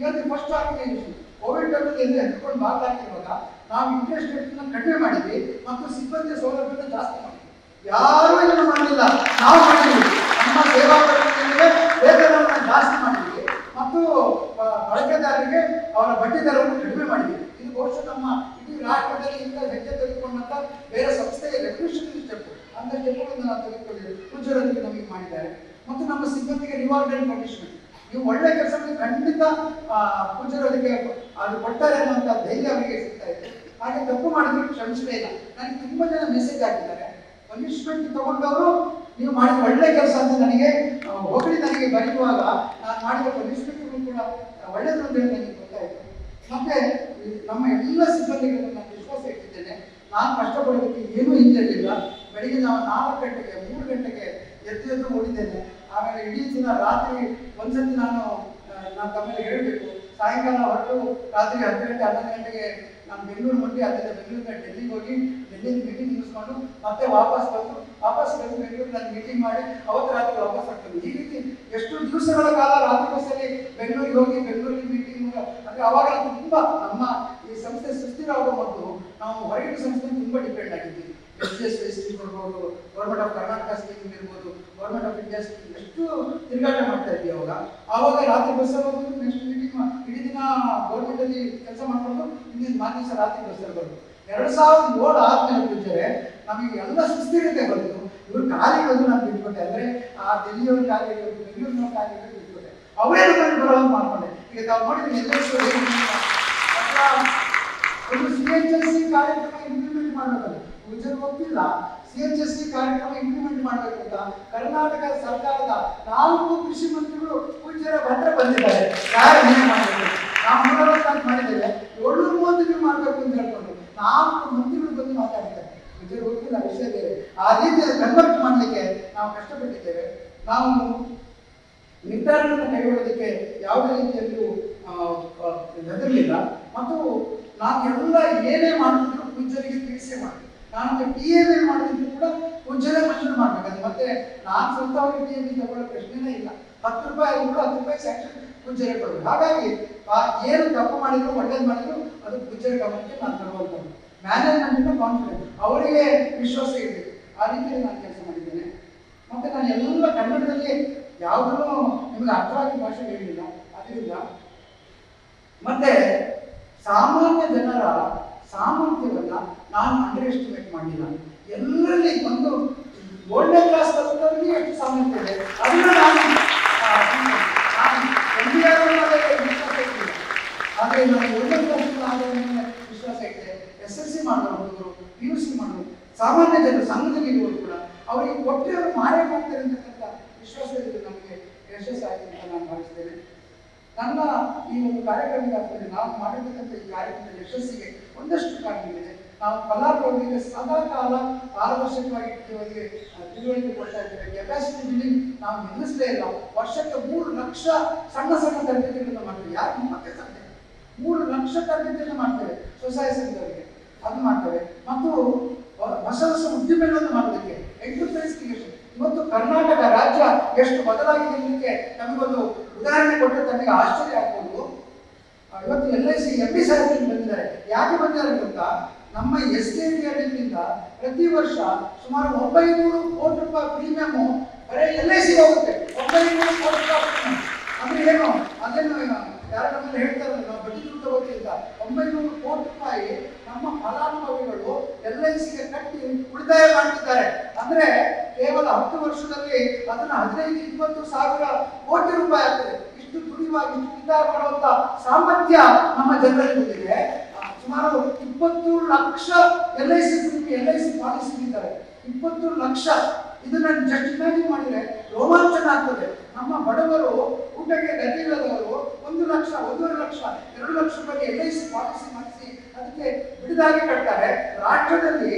ಇವತ್ತು ಫಸ್ಟ್ ಆರ್ಗನೈಸೇಷನ್ ಕೋವಿಡ್ ಟೈಮಲ್ಲಿ ಎಲ್ಲ ಹೆದ್ಕೊಂಡು ಬಾಗ್ಲಾಕಿರುವಾಗ ನಾವು ಇಂಟ್ರೆಸ್ಟ್ ರೇಟ್ನ ಕಡಿಮೆ ಮಾಡಿದ್ವಿ ಮತ್ತು ಸಿಬ್ಬಂದಿ ಸೌಲಭ್ಯನ ಜಾಸ್ತಿ ಮಾಡಿದ್ವಿ. ಯಾರೂ ಇದನ್ನು ಮಾಡಲಿಲ್ಲ, ನಾವು ಮಾಡಿದ್ವಿ. ನಮ್ಮ ಸೇವಾ ಪ್ರಕ್ರಿಯೆಗೆ ವೇತನವನ್ನು ಜಾಸ್ತಿ ಮಾಡಿದ್ವಿ ಮತ್ತು ಬಳಕೆದಾರರಿಗೆ ಅವರ ಬಡ್ಡಿ ದರವನ್ನು ಕಡಿಮೆ ಮಾಡಿದ್ವಿ. ಇದು ಬಹುಶಃ ನಮ್ಮ ಇಡೀ ರಾಷ್ಟ್ರದಲ್ಲಿ ಇಂಥ ಹೆಜ್ಜೆ ತೆಗೆದುಕೊಂಡಂತ ಬೇರೆ ಸಂಸ್ಥೆಯ ರೆವಲ್ಯೂಷನರಿ ಸ್ಟೆಪ್ ಅಂತ ಸ್ಟೆಪ್ಗಳನ್ನು ನಾವು ತೆಗೆದುಕೊಂಡಿದ್ದೀವಿ. ಪೂಜ್ಯರೊಂದಿಗೆ ನಮಗೆ ಮಾಡಿದ್ದಾರೆ. ಮತ್ತು ನಮ್ಮ ಸಿಬ್ಬಂದಿಗೆ ರಿವಾರ್ಡ್ ಅಂಡ್ ಪನಿಷ್ಮೆಂಟ್. ನೀವು ಒಳ್ಳೆ ಕೆಲಸಕ್ಕೆ ಖಂಡಿತ ಪೂಜ್ಯರೊಂದಿಗೆ ಅದು ಕೊಡ್ತಾರೆ ಅನ್ನುವಂಥ ಧೈರ್ಯ ಅವರಿಗೆ ಸಿಗ್ತಾ ಇದೆ. ಹಾಗೆ ತಪ್ಪು ಮಾಡಿದ್ರೆ ಕ್ಷಮಿಸಲೇ ಇಲ್ಲ. ನನಗೆ ತುಂಬಾ ಜನ ಮೆಸೇಜ್ ಹಾಕಿದ್ದಾರೆ, ಪನಿಷ್ಮೆಂಟ್ ತಗೊಂಡವರು ನೀವು ಮಾಡಿದ ಒಳ್ಳೆ ಕೆಲಸ ಅಂತ ನನಗೆ ಹೊಗಳಿ ನನಗೆ ಬರೆಯುವಾಗ ನಾನು ಮಾಡಿದ ಪನಿಷ್ಮೆಂಟ್ಗಳು ಕೂಡ ಒಳ್ಳೆಯದು ಅಂತ ಹೇಳಿ ನನಗೆ ಗೊತ್ತಾಯಿತು. ಮತ್ತೆ ನಮ್ಮ ಎಲ್ಲ ಸಿಬ್ಬಂದಿಗಳನ್ನು ನಾನು ವಿಶ್ವಾಸ ಇಟ್ಟಿದ್ದೇನೆ. ನಾನು ಕಷ್ಟಪಡೋದಕ್ಕೆ ಏನೂ ಹಿಂಜರಿಲ್ಲ. ಬೆಳಿಗ್ಗೆ ನಾವು 4 ಗಂಟೆಗೆ 3 ಗಂಟೆಗೆ ಎದ್ದು ಓಡಿದ್ದೇನೆ. ಆಮೇಲೆ ಇಡೀ ದಿನ ರಾತ್ರಿ ಒಂದ್ಸತಿ ನಾನು ತಮ್ಮಲ್ಲಿ ಹೇಳಬೇಕು, ಸಾಯಂಕಾಲ ಹೊರಟು ರಾತ್ರಿ 10 ಗಂಟೆ 11 ಗಂಟೆಗೆ ನಾನು ಬೆಂಗಳೂರು ಮುಟ್ಟಿ, ಅದರಿಂದ ಬೆಂಗಳೂರಿನ ಡೆಲ್ಲಿಗೆ ಹೋಗಿ ಡೆಲ್ಲಿಯಲ್ಲಿ ಮೀಟಿಂಗ್ ಮುಗಿಸ್ಕೊಂಡು ಮತ್ತೆ ವಾಪಸ್ ಬಂದು ಬೆಂಗಳೂರು ನಾನು ಮೀಟಿಂಗ್ ಮಾಡಿ ಅವತ್ತು ರಾತ್ರಿ ವಾಪಸ್ ಆಗ್ತದೆ. ಈ ರೀತಿ ಎಷ್ಟು ದಿವಸಗಳ ಕಾಲ ರಾತ್ರಿ ಬಸ್ಸಲ್ಲಿ ಬೆಂಗಳೂರಿಗೆ ಹೋಗಿ ಬೆಂಗಳೂರಿಗೆ ಮೀಟಿಂಗ್ ಅಂದ್ರೆ ಅವಾಗ ತುಂಬಾ ನಮ್ಮ ಈ ಸಂಸ್ಥೆ ಸುಸ್ಥಿರವಾಗೋ ಮೊದಲು ನಾವು ಹೊರಗಿನ ಸಂಸ್ಥೆ ತುಂಬಾ ಡಿಪೆಂಡ್ ಆಗಿದ್ದೀವಿ. SGS ಇರ್ಬೋದು, ಗೌರ್ಮೆಂಟ್ ಆಫ್ ಕರ್ನಾಟಕ ಸ್ಕೀಮ್ ಇರ್ಬೋದು, ಗೌರ್ಮೆಂಟ್ ಆಫ್ ಇಂಡಿಯಾ ಸ್ಕೀಮ್ ಎಷ್ಟು ತಿರುಗಾಟ ಮಾಡ್ತಾ ಇದ್ದೀವಿ. ಅವಾಗ ರಾತ್ರಿ ಬಸ್ಸಲ್ಲಿ ಹೋಗೋದು, ನೆಕ್ಸ್ಟ್ ಮೀಟಿಂಗ್ ಇಡೀ ದಿನ ಗೌರ್ಮೆಂಟ್ ಅಲ್ಲಿ ಕೆಲಸ ಮಾಡ್ಕೊಂಡು ಹಿಂದಿನ ಮಾರ್ನೆ ದಿವಸ ರಾತ್ರಿ ಬಸ್ಸಲ್ಲಿ ಬರೋದು. 2007 ಆದ್ಮೇಲೆ ಪೂಜ್ಯರೆ ನಮಗೆ ಎಲ್ಲ ಸುಸ್ಥಿರತೆ ಬಂತು. ಇವ್ರು ಖಾಲಿಗಳು ನಾನು ಬಿಟ್ಕೊಟ್ಟೆ. ಅಂದ್ರೆ ಆ ಡೆಲ್ಲಿಯವ್ರ ಖಾಲಿಗಳು, ಬೆಂಗಳೂರಿನ ಖಾಲಿಗಳು ಬಿಟ್ಕೊಟ್ಟೆ. ಅವರೇ ನಮ್ಮಲ್ಲಿ ಬರೋದು ಮಾಡ್ಕೊಂಡೆ. ಈಗ ತಾವು ನೋಡಿದ್ರೆ ಒಂದು CHSC ಕಾರ್ಯಕ್ರಮ ಇಂಪ್ಲಿಮೆಂಟ್ ಮಾಡಬೇಕಲ್ಲ, ಪೂಜ್ಯರು ಗೊತ್ತಿಲ್ಲ. CHSC ಕಾರ್ಯಕ್ರಮ ಇಂಪ್ಲಿಮೆಂಟ್ ಮಾಡಬೇಕು ಅಂತ ಕರ್ನಾಟಕ ಸರ್ಕಾರದ 4 ಕೃಷಿ ಮಂತ್ರಿಗಳು ಪೂಜ್ಯರ ಬಂದ್ರೆ ಬಂದಿದ್ದಾರೆ. ಯಾರು ಏನೇ ಮಾಡಬೇಕು, ನಾವು 160 ಮಾಡಿದ್ದೇವೆ, 730 ಮಾಡಬೇಕು ಅಂತ ಹೇಳ್ಕೊಂಡು 4 ಮಂತ್ರಿಗಳು ಬಂದು ಮಾತಾಡ್ತಾರೆ. ಪೂಜ್ಯರು ಗೊತ್ತಿಲ್ಲ, ವಿಷಯ ಬೇರೆ. ಆ ರೀತಿಯಲ್ಲಿ ಕನ್ವರ್ಟ್ ಮಾಡಲಿಕ್ಕೆ ನಾವು ಕಷ್ಟಪಟ್ಟಿದ್ದೇವೆ. ನಾವು ನಿರ್ಧಾರಗಳನ್ನು ಕೈಗೊಳ್ಳೋದಕ್ಕೆ ಯಾವುದೇ ರೀತಿಯಲ್ಲೂ ಹೆದರಲಿಲ್ಲ. ಮತ್ತು ನಾನು ಎಲ್ಲ ಏನೇ ಮಾಡಿದ್ರು ಪೂಜ್ಯರಿಗೆ ತಿಳಿಸೇ ಮಾಡಿ. ನಾನು TAB ಮಾಡಿದ್ರು ಕೂಡ ಪೂಜ್ಯರೇ ಮಂಜೂರು ಮಾಡಬೇಕು. ಮತ್ತೆ ನಾನು ಸ್ವಂತವಾಗಿ TAB ತಗೊಳ್ಳೋ ಪ್ರಶ್ನೆನೇ ಇಲ್ಲ. 10 ರೂಪಾಯಿ ಕೂಡ 10 ರೂಪಾಯಿ ಸ್ಯಾಂಕ್ಷನ್ ಪೂಜ್ಯರೇ ಕೊಡಬೇಕು. ಹಾಗಾಗಿ ಏನು ತಪ್ಪು ಮಾಡಿದ್ರು ಒಳ್ಳೇದು ಮಾಡಿದ್ರು ಅದು ಪೂಜ್ಯರ ಗಮನಕ್ಕೆ ನಾನು ತರುವಂಥದ್ದು. ಮ್ಯಾನೇಜ್ಮೆಂಟ್ನ ಕಾನ್ಫಿಡೆನ್ಸ್, ಅವರಿಗೆ ವಿಶ್ವಾಸ ಇರಬೇಕು. ಆ ರೀತಿಯಲ್ಲಿ ನಾನು ಕೆಲಸ ಮಾಡಿದ್ದೇನೆ. ಮತ್ತೆ ನಾನು ಎಲ್ಲ ಕನ್ನಡದಲ್ಲಿ ಯಾವುದೂ ನಿಮಗೆ ಅರ್ಥವಾಗಿ ಭಾಷೆ ಹೇಳಿಲ್ಲ. ಅದರಿಂದ ಮತ್ತೆ ಸಾಮಾನ್ಯ ಜನರ ಸಾಮರ್ಥ್ಯವನ್ನ ನಾನು ಅಂಡರ್ ಎಸ್ಟಿಮೇಟ್ ಮಾಡಿಲ್ಲ. ಎಲ್ಲರಲ್ಲಿ ಒಂದು 1ನೇ ಕ್ಲಾಸ್ ತಲುಪೋರಿಗೆ ಎಷ್ಟು ಸಾಮರ್ಥ್ಯ ಇದೆ ಅದನ್ನ ನಾನು ವಿಶ್ವಾಸ ಇಟ್ಟಿಲ್ಲ. ಆದರೆ ನಾನು 1ನೇ ಕ್ಲಾಸ್ ವಿಶ್ವಾಸ ಇಟ್ಟೆ. SSC ಮಾಡಿದ್ರು ಹುಡುಗರು, PUC ಮಾಡಿದ್ರು, ಸಾಮಾನ್ಯ ಜನರು ಸಂಘದಲ್ಲಿರುವವರು ಕೂಡ ಅವರಿಗೆ ಕೊಟ್ಟರೆ ಅವರು ಮಾಡೇ ಮಾಡ್ತಾರೆ ಅಂತಕ್ಕಂಥ ವಿಶ್ವಾಸದಲ್ಲಿ ನಮಗೆ ಯಶಸ್ಸಾಯಿತು ಅಂತ ನಾನು ಭಾವಿಸ್ತೇನೆ. ನನ್ನ ಈ ಒಂದು ಕಾರ್ಯಕ್ರಮದ ನಾವು ಮಾಡಿರ್ತಕ್ಕಂಥ ಈ ಕಾರ್ಯಕ್ರಮದ ಯಶಸ್ಸಿಗೆ ಒಂದಷ್ಟು ಕಾರಣಗಳಿದೆ. ನಾವು ಕಲಾವಿದರಿಗೆ ಸದಾ ಕಾಲ ಪಾರದರ್ಶಕವಾಗಿ ತಿಳುವಳಿಕೆ ಕೊಡ್ತಾ ಇದ್ದೇವೆ. ಕೆಪಾಸಿಟಿ ಬಿಲ್ಡಿಂಗ್ ನಾವು ನಿಲ್ಲಿಸಲೇ ಇಲ್ಲ. ವರ್ಷಕ್ಕೆ 3 ಲಕ್ಷ ಸಣ್ಣ ತರಬೇತಿಗಳನ್ನು ಮಾಡ್ತೇವೆ. ಯಾರು ಮತ್ತೆ ಸಾಧ್ಯ 3 ಲಕ್ಷ ತರಬೇತಿಯನ್ನು ಮಾಡ್ತೇವೆ ಸ್ವಸಹಾಯ ಸಂಘದವರಿಗೆ, ಅದು ಮಾಡ್ತೇವೆ. ಮತ್ತು ಹೊಸ ಉದ್ದಿಮೆಗಳನ್ನು ಮಾಡೋದಕ್ಕೆ ಎಂಟರ್ಪ್ರೈಸ್ ಕ್ರಿಯೇಷನ್. ಇವತ್ತು ಕರ್ನಾಟಕ ರಾಜ್ಯ ಎಷ್ಟು ಬದಲಾಗಿದೆ ಅನ್ನೋದಕ್ಕೆ ನಮಗೊಂದು ಉದಾಹರಣೆ ಕೊಟ್ಟರೆ ತನಗೆ ಆಶ್ಚರ್ಯ ಆಗ್ಬೋದು. ಇವತ್ತು LIC MD ಸಾಹೇಬ್ ಬಂದಿದ್ದಾರೆ. ಯಾಕೆ ಬಂದಿದ್ದಾರೆ ಗೊತ್ತಾ? ನಮ್ಮ SKTರಿಂದ ಪ್ರತಿ ವರ್ಷ ಸುಮಾರು 900 ಕೋಟಿ ರೂಪಾಯಿ ಪ್ರೀಮಿಯಂ ಬರೀ LIC ಹೋಗುತ್ತೆ. 900 ಕೋಟಿ ರೂಪಾಯಿ ಅಂದ್ರೆ ಏನು? ಅದೇನು ಯಾರು ನಮ್ಮಲ್ಲಿ ಹೇಳ್ತಾರಲ್ಲ, ನಾವು ಬಡ್ಡಿ ದುಡ್ಡು ತಗೋತಿಲ್ಲ. 900 ಕೋಟಿ ರೂಪಾಯಿ ನಮ್ಮ ಫಲಾನುಭವಿಗಳು LICಗೆ ಕಟ್ಟಿ ಉಳಿತಾಯ ಮಾಡ್ತಿದ್ದಾರೆ. ಅಂದ್ರೆ ಕೇವಲ 10 ವರ್ಷದಲ್ಲಿ ಅದನ್ನ 15-20 ಸಾವಿರ ಕೋಟಿ ರೂಪಾಯಿ ಆಗ್ತದೆ. ಸಾಮರ್ಥ್ಯ ನಮ್ಮ ಜನರಲ್ಲಿ ಬಂದಿದೆ. ಸುಮಾರು 20 ಲಕ್ಷ LIC ಪಾಲಿಸಿ ಇದ್ದಾರೆ. 20 ಲಕ್ಷ. ಇದನ್ನ ಜಸ್ಟ್ ಇಮ್ಯಾಜಿನ್ ಮಾಡಿದ್ರೆ ರೋಮಾಂಚನ ಆಗ್ತದೆ. ನಮ್ಮ ಬಡವರು, ಊಟಕ್ಕೆ ಗತಿ ಇಲ್ಲದವರು 1 ಲಕ್ಷ, 1.5 ಲಕ್ಷ, 2 ಲಕ್ಷ ರೂಪಾಯಿ LIC ಪಾಲಿಸಿ ಮಾಡಿಸಿ ಅದಕ್ಕೆ ಬಿಡದಾಗಿ ಕಟ್ತಾರೆ. ರಾಷ್ಟ್ರದಲ್ಲಿ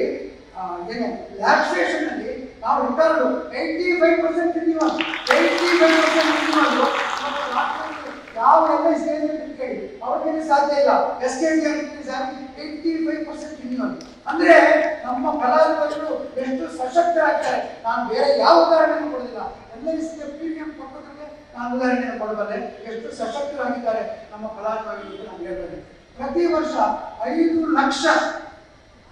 ಏನು ಲ್ಯಾಕ್ಸೇಷನ್ ಅಲ್ಲಿ ನಾವು ರಿಕಾರ್ಡ್ 85% ರಿನ್ಯೂವಲ್. 85% ರಿನ್ಯೂವಲ್ ಯಾವ LIC ಕೇಳಿ ಅವ್ರಿಗೆ ಸಾಧ್ಯ ಇಲ್ಲ. SKD 85% renewal. ಅಂದ್ರೆ ನಮ್ಮ ಕಲಾವಿದರು ಎಷ್ಟು ಸಶಕ್ತರಾಗ್ತಾರೆ. ನಾನು ಬೇರೆ ಯಾವ ಉದಾಹರಣೆಯನ್ನು ಕೊಡೋದಿಲ್ಲ. LIC ಪ್ರೀಮಿಯಂ ಕೊಟ್ಟೋದ್ರೆ ನಾನು ಉದಾಹರಣೆಯನ್ನು ಕೊಡಬಲ್ಲೆ. ಎಷ್ಟು ಸಶಕ್ತರಾಗಿದ್ದಾರೆ ನಮ್ಮ ಕಲಾವಿದರು ನಾನು ಹೇಳ್ತೇನೆ. ಪ್ರತಿ ವರ್ಷ 5 ಲಕ್ಷ,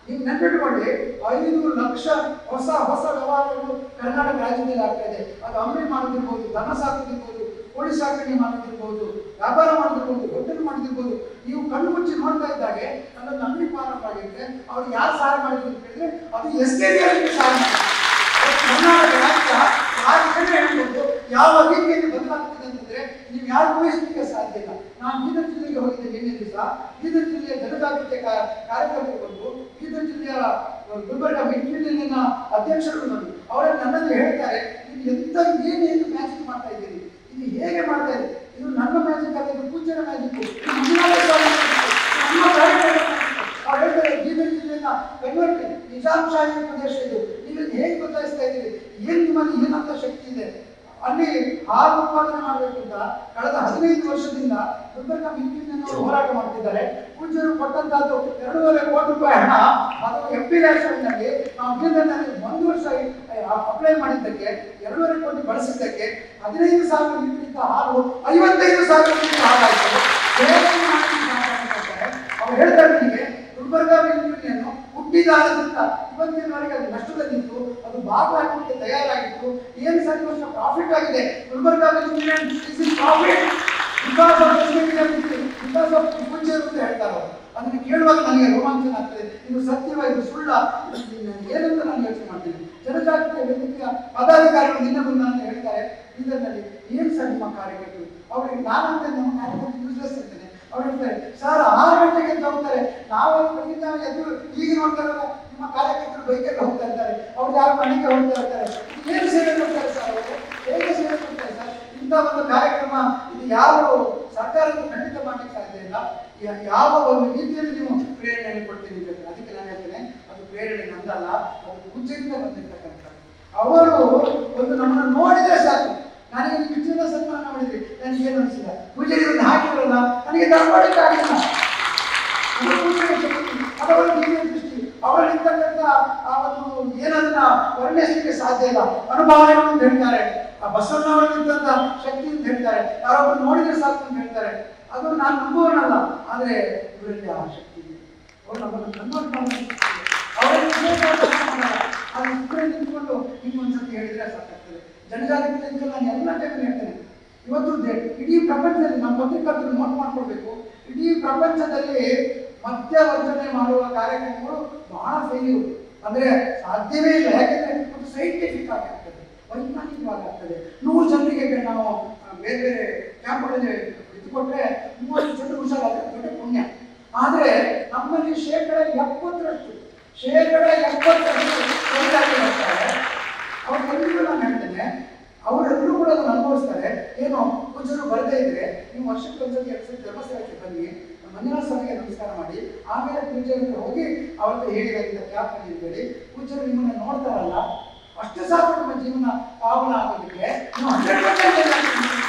ನೀವು ನೆನಪಿಟ್ಕೊಳ್ಳಿ, 5 ಲಕ್ಷ ಹೊಸ ವ್ಯವಹಾರಗಳು ಕರ್ನಾಟಕ ರಾಜ್ಯದಲ್ಲಿ ಆಗ್ತಾ ಇದೆ. ಅದು ಅಂಗಡಿ ಮಾಡೋದಿರ್ಬೋದು, ದನ ಸಾಕೋದಿರ್ಬೋದು, ಕೋಳಿ ಸಾಕಣೆ ಮಾಡೋದಿರ್ಬೋದು, ವ್ಯಾಪಾರ ಮಾಡೋದಿರ್ಬೋದು, ಹೋಟೆಲ್ ಮಾಡೋದಿರ್ಬೋದು. ನೀವು ಕಣ್ಣು ಮುಚ್ಚಿ ನೋಡ್ತಾ ಇದ್ದಾಗೆ ಅಲ್ಲೊಂದು ಅಂಗಡಿ ಪ್ರಾರಂಭ ಆಗಿರುತ್ತೆ. ಅವ್ರು ಯಾರು ಸಹಾಯ ಮಾಡಿದ್ರು ಅಂತ ಹೇಳಿದ್ರೆ ಅದು SKD ಸಹಾಯ ಮಾಡಿದ್ರು. ಕರ್ನಾಟಕ ರಾಜ್ಯ ಹೇಳ್ಬೋದು ಯಾವ ರೀತಿಯಲ್ಲಿ ಬದಲಾಗ್ತದೆ ಅಂತಂದ್ರೆ ನೀವು ಯಾರು ಊಹಿಸಲಿಕ್ಕೆ ಸಾಧ್ಯ ಇಲ್ಲ. ನಾನು ಬೀದರ್ ಜಿಲ್ಲೆಗೆ ಹೋಗಿದ್ದೆ ನಿನ್ನೆ ದಿವಸ. ಬೀದರ್ ಜಿಲ್ಲೆಯ ಜನಜಾಗೃತಿ ಕಾರ್ಯಕ್ರಮಕ್ಕೆ ಬಂದು ಬೀದರ್ ಜಿಲ್ಲೆಯ ಗುಲ್ಬರ್ಗ ಮಿಲಿನ ಅಧ್ಯಕ್ಷರು ಬಂದು ಅವರೇ ನನ್ನಲ್ಲಿ ಹೇಳ್ತಾರೆ, ನೀವು ಏನು ಮ್ಯಾಜಿಕ್ ಮಾಡ್ತಾ ಇದ್ದೀರಿ, ಇದು ಹೇಗೆ ಮಾಡ್ತಾ ಇದ್ದೀರಿ, ಇದು ನನ್ನ ಮ್ಯಾಜಿಕ್ ಅಲ್ಲ, ಇದು ಪೂಜ್ಯರ ಮ್ಯಾಜಿಕ್. ನಮ್ಮ ಕಾರ್ಯಕ್ರಮ ಅವ್ರು ಹೇಳ್ತಾರೆ, ಬೀದರ್ ಜಿಲ್ಲೆಯ ಕನ್ವರ್ಟ್ ನಿಜಾಂಶಾಹಿ ಪ್ರದೇಶ ಇದು, ನೀವು ಹೇಗೆ ಬದಲಾಯಿಸ್ತಾ ಇದ್ದೀರಿ, ಏನು ನಿಮ್ಮಲ್ಲಿ ಏನಂತ ಶಕ್ತಿ ಇದೆ. ಅಲ್ಲಿ ಹಾಲು ಉತ್ಪಾದನೆ ಮಾಡಬೇಕು ಅಂತ ಕಳೆದ 15 ವರ್ಷದಿಂದ ಗುಲ್ಬರ್ಗ ಮಿಲ್ಕಿನವರು ಹೋರಾಟ ಮಾಡ್ತಿದ್ದಾರೆ. ಪೂಜ್ಯರು ಕೊಟ್ಟಂತದ್ದು 2.5 ಕೋಟಿ ರೂಪಾಯಿ ಹಣ. ಅದು FPRS ನಲ್ಲಿ ನಾವು ಬೀದರ್ನಲ್ಲಿ 1 ವರ್ಷ ಅಪ್ಲೈ ಮಾಡಿದ್ದಕ್ಕೆ 2.5 ಕೋಟಿ ಬಳಸಿದ್ದಕ್ಕೆ 15,000 ಲೀಟರ್ ಹಾಲು 55,000 ಲೀಟರ್ ಹಾಲಾಯಿತು. ಅವ್ರು ಹೇಳ್ತಾರೆ, ನಿಮಗೆ ಗುಲ್ಬರ್ಗ ಮಿಲ್ಕಿಯನ್ನು ಹುಟ್ಟಿದಾಗದಿಂದ ಇವತ್ತಿನವರೆಗೆ ಅದು ನಷ್ಟದಲ್ಲಿತ್ತು, ಅದು ಭಾಗ ಹಾಕಲಿಕ್ಕೆ ತಯಾರಾಗಿತ್ತು. ಏನು ಸರಿ ವರ್ಷ ಪ್ರಾಫಿಟ್ ಆಗಿದೆ. ಗುಲ್ಬರ್ಗ ಪ್ರಾಫಿಟ್ ಬಿಕಾಸ್ ಆಫ್ ಪೂಜ್ಯರು ಅಂತ ಹೇಳ್ತಾರೆ. ಅದನ್ನು ಕೇಳುವಾಗ ನನಗೆ ರೋಮಾಂಚನ ಆಗ್ತದೆ. ಇದು ಸತ್ಯವ, ಇದು ಸುಳ್ಳ, ಏನಂತ ನಾನು ಯೋಚನೆ ಮಾಡ್ತೀನಿ. ಜನಜಾಗೃತಿಯ ವೇದಿಕೆಯ ಪದಾಧಿಕಾರಿಗಳು ನಿನ್ನೆ ಬಂದ ಅಂತ ಹೇಳ್ತಾರೆ, ಇದರಲ್ಲಿ ಏನು ಸರ್ ನಿಮ್ಮ ಕಾರ್ಯಕರ್ತರು? ಅವ್ರಿಗೆ ನಾನಂತ ನಮ್ಮ ಕಾರ್ಯಕರ್ತರು ಯೂಸ್ಲೆಸ್ ಇರ್ತೇನೆ. ಅವ್ರು ಹೇಳ್ತಾರೆ, ಸರ್ 6 ಗಂಟೆಗೆ ಅಂತ ಹೋಗ್ತಾರೆ, ನಾವು ಎದ್ದು ಈಗ ನೋಡ್ತಾರಲ್ಲ ನಿಮ್ಮ ಕಾರ್ಯಕರ್ತರು ಬೈಕಲ್ಲಿ ಹೋಗ್ತಾ ಇದ್ದಾರೆ, ಅವ್ರು ಯಾರು ಮನೆಗೆ ಹೋಗ್ತಾ ಇರ್ತಾರೆ. ಏನು ಸೇವೆ ಕೊಡ್ತಾರೆ ಸರ್ ಅವರು? ಹೇಗೆ ಸೇವೆ ಕೊಡ್ತಾರೆ ಸರ್? ಇಂಥ ಒಂದು ಕಾರ್ಯಕ್ರಮ ಇದು ಯಾರು ಸರ್ಕಾರದ ಖಂಡಿತ ಮಾಡಲಿಕ್ಕೆ ಸಾಧ್ಯ ಇಲ್ಲ. ಯಾವ ಒಂದು ರೀತಿಯಲ್ಲಿ ನೀವು ಪ್ರೇರಣೆ ಕೊಡ್ತೀನಿ ಅಂತ ಅದಕ್ಕೆ ನಾನು ಹೇಳ್ತೇನೆ, ಅದು ಪ್ರೇರಣೆ ನಂದಲ್ಲ, ಅದು ಪೂಜ್ಯರಿಂದ ಬಂದಿರ್ತಕ್ಕಂಥದ್ದು. ಅವರು ಒಂದು ನಮ್ಮನ್ನು ನೋಡಿದ್ರೆ ಸಾಕು. ನನಗೆ ಕಿಚ್ಚನ ಸನ್ಮಾನ ಮಾಡಿದ್ರಿ, ನನಗೆ ಏನು ಅನಿಸಿಲ್ಲ. ಪೂಜೆಯನ್ನು ಹಾಕಿದ್ರಲ್ಲ, ನನಗೆ ತಡ್ಕೊಳ್ಳಿಕ್ಕೆ ಆಗಿಲ್ಲ. ಅದವರ ದೃಷ್ಟಿ, ಅವರಲ್ಲಿರ್ತಕ್ಕಂಥ ಆ ಒಂದು ಏನನ್ನ ವರ್ಣಿಸಲಿಕ್ಕೆ ಸಾಧ್ಯ ಇಲ್ಲ. ಅನುಭವಗಳು ಅಂತ ಹೇಳ್ತಾರೆ, ಆ ಬಸವಣ್ಣವರಲ್ಲಿದ್ದಂಥ ಶಕ್ತಿ ಅಂತ ಹೇಳ್ತಾರೆ, ಯಾರೊಬ್ಬರು ನೋಡಿದ್ರೆ ಸಾಕು ಅಂತ ಹೇಳ್ತಾರೆ. ಅದು ನಾನು ನಂಬುವನಲ್ಲ, ಆದರೆ ಇವರಲ್ಲಿ ಆ ಶಕ್ತಿ ಇದೆ. ಅವರು ನಮ್ಮನ್ನು ಕನ್ವರ್ಟ್ ಮಾಡಬೇಕು. ಅವರಲ್ಲಿ ನಿಂತ್ಕೊಂಡು ಇನ್ನೊಂದ್ಸತಿ ಹೇಳಿದ್ರೆ ಸಾಕಾಗ್ತದೆ. ಜನಜಾಗೃತಿ ನಾನು ಎಲ್ಲ ಟೈಮ್ ಹೇಳ್ತೇನೆ. ಇವತ್ತು ಇಡೀ ಪ್ರಪಂಚದಲ್ಲಿ ನಮ್ಮ ಪತ್ರಿಕರ್ತರು ನೋಟ್ ಮಾಡ್ಕೊಳ್ಬೇಕು, ಇಡೀ ಪ್ರಪಂಚದಲ್ಲಿ ಮದ್ಯವರ್ಜನೆ ಮಾಡುವ ಕಾರ್ಯಕ್ರಮಗಳು ಬಹಳ ಫೇಲ್ಯೂರ್. ಅಂದ್ರೆ ಸಾಧ್ಯವೇ ಇಲ್ಲ. ಯಾಕೆಂದ್ರೆ ಅದು ಸೈಂಟಿಫಿಕ್ ಆಗಿ ಆಗ್ತದೆ, ವೈಜ್ಞಾನಿಕವಾಗಿ ಆಗ್ತದೆ. 100 ಜನರಿಗೆ ನಾವು ಬೇರೆ ಬೇರೆ ಕ್ಯಾಂಪ್ಗಳಲ್ಲಿ ಇದ್ದುಕೊಟ್ರೆ 30 ಜನರು ಹುಷಾರಾದ್ರೆ ದೊಡ್ಡ ಪುಣ್ಯ. ಆದ್ರೆ ನಮ್ಮಲ್ಲಿ 70% ಅವ್ರಿಗೆಲ್ಲರೂ ನಾನು ಹೇಳ್ತೇನೆ, ಅವರೆಲ್ಲರೂ ಕೂಡ ಅದನ್ನು ಅನುಭವಿಸ್ತಾರೆ. ಏನು ಪೂಜರು ಬರದೇ ಇದ್ರೆ ನೀವು ವರ್ಷಕ್ಕೆ ಒಂದ್ಸತಿ 2 ಸತಿ ಧರ್ಮಸ್ಥಳಕ್ಕೆ ಬನ್ನಿ, ಮಂಜುನಾಥ ಸ್ವಾಮಿಗೆ ನಮಸ್ಕಾರ ಮಾಡಿ, ಆಮೇಲೆ ಪೂಜೆಗೆ ಹೋಗಿ ಅವ್ರದ್ದು ಹೇಳಿದಾಗಿದ್ದ ಕ್ಯಾಪ್ ಇರಬೇಡಿ. ಪೂಜರು ನಿಮ್ಮನ್ನ ನೋಡ್ತಾರಲ್ಲ, ಅಷ್ಟು ಸಾಕು ನಿಮ್ಮ ಜೀವನ ಪಾವನ ಆಗೋದಕ್ಕೆ. ನೀವು 100%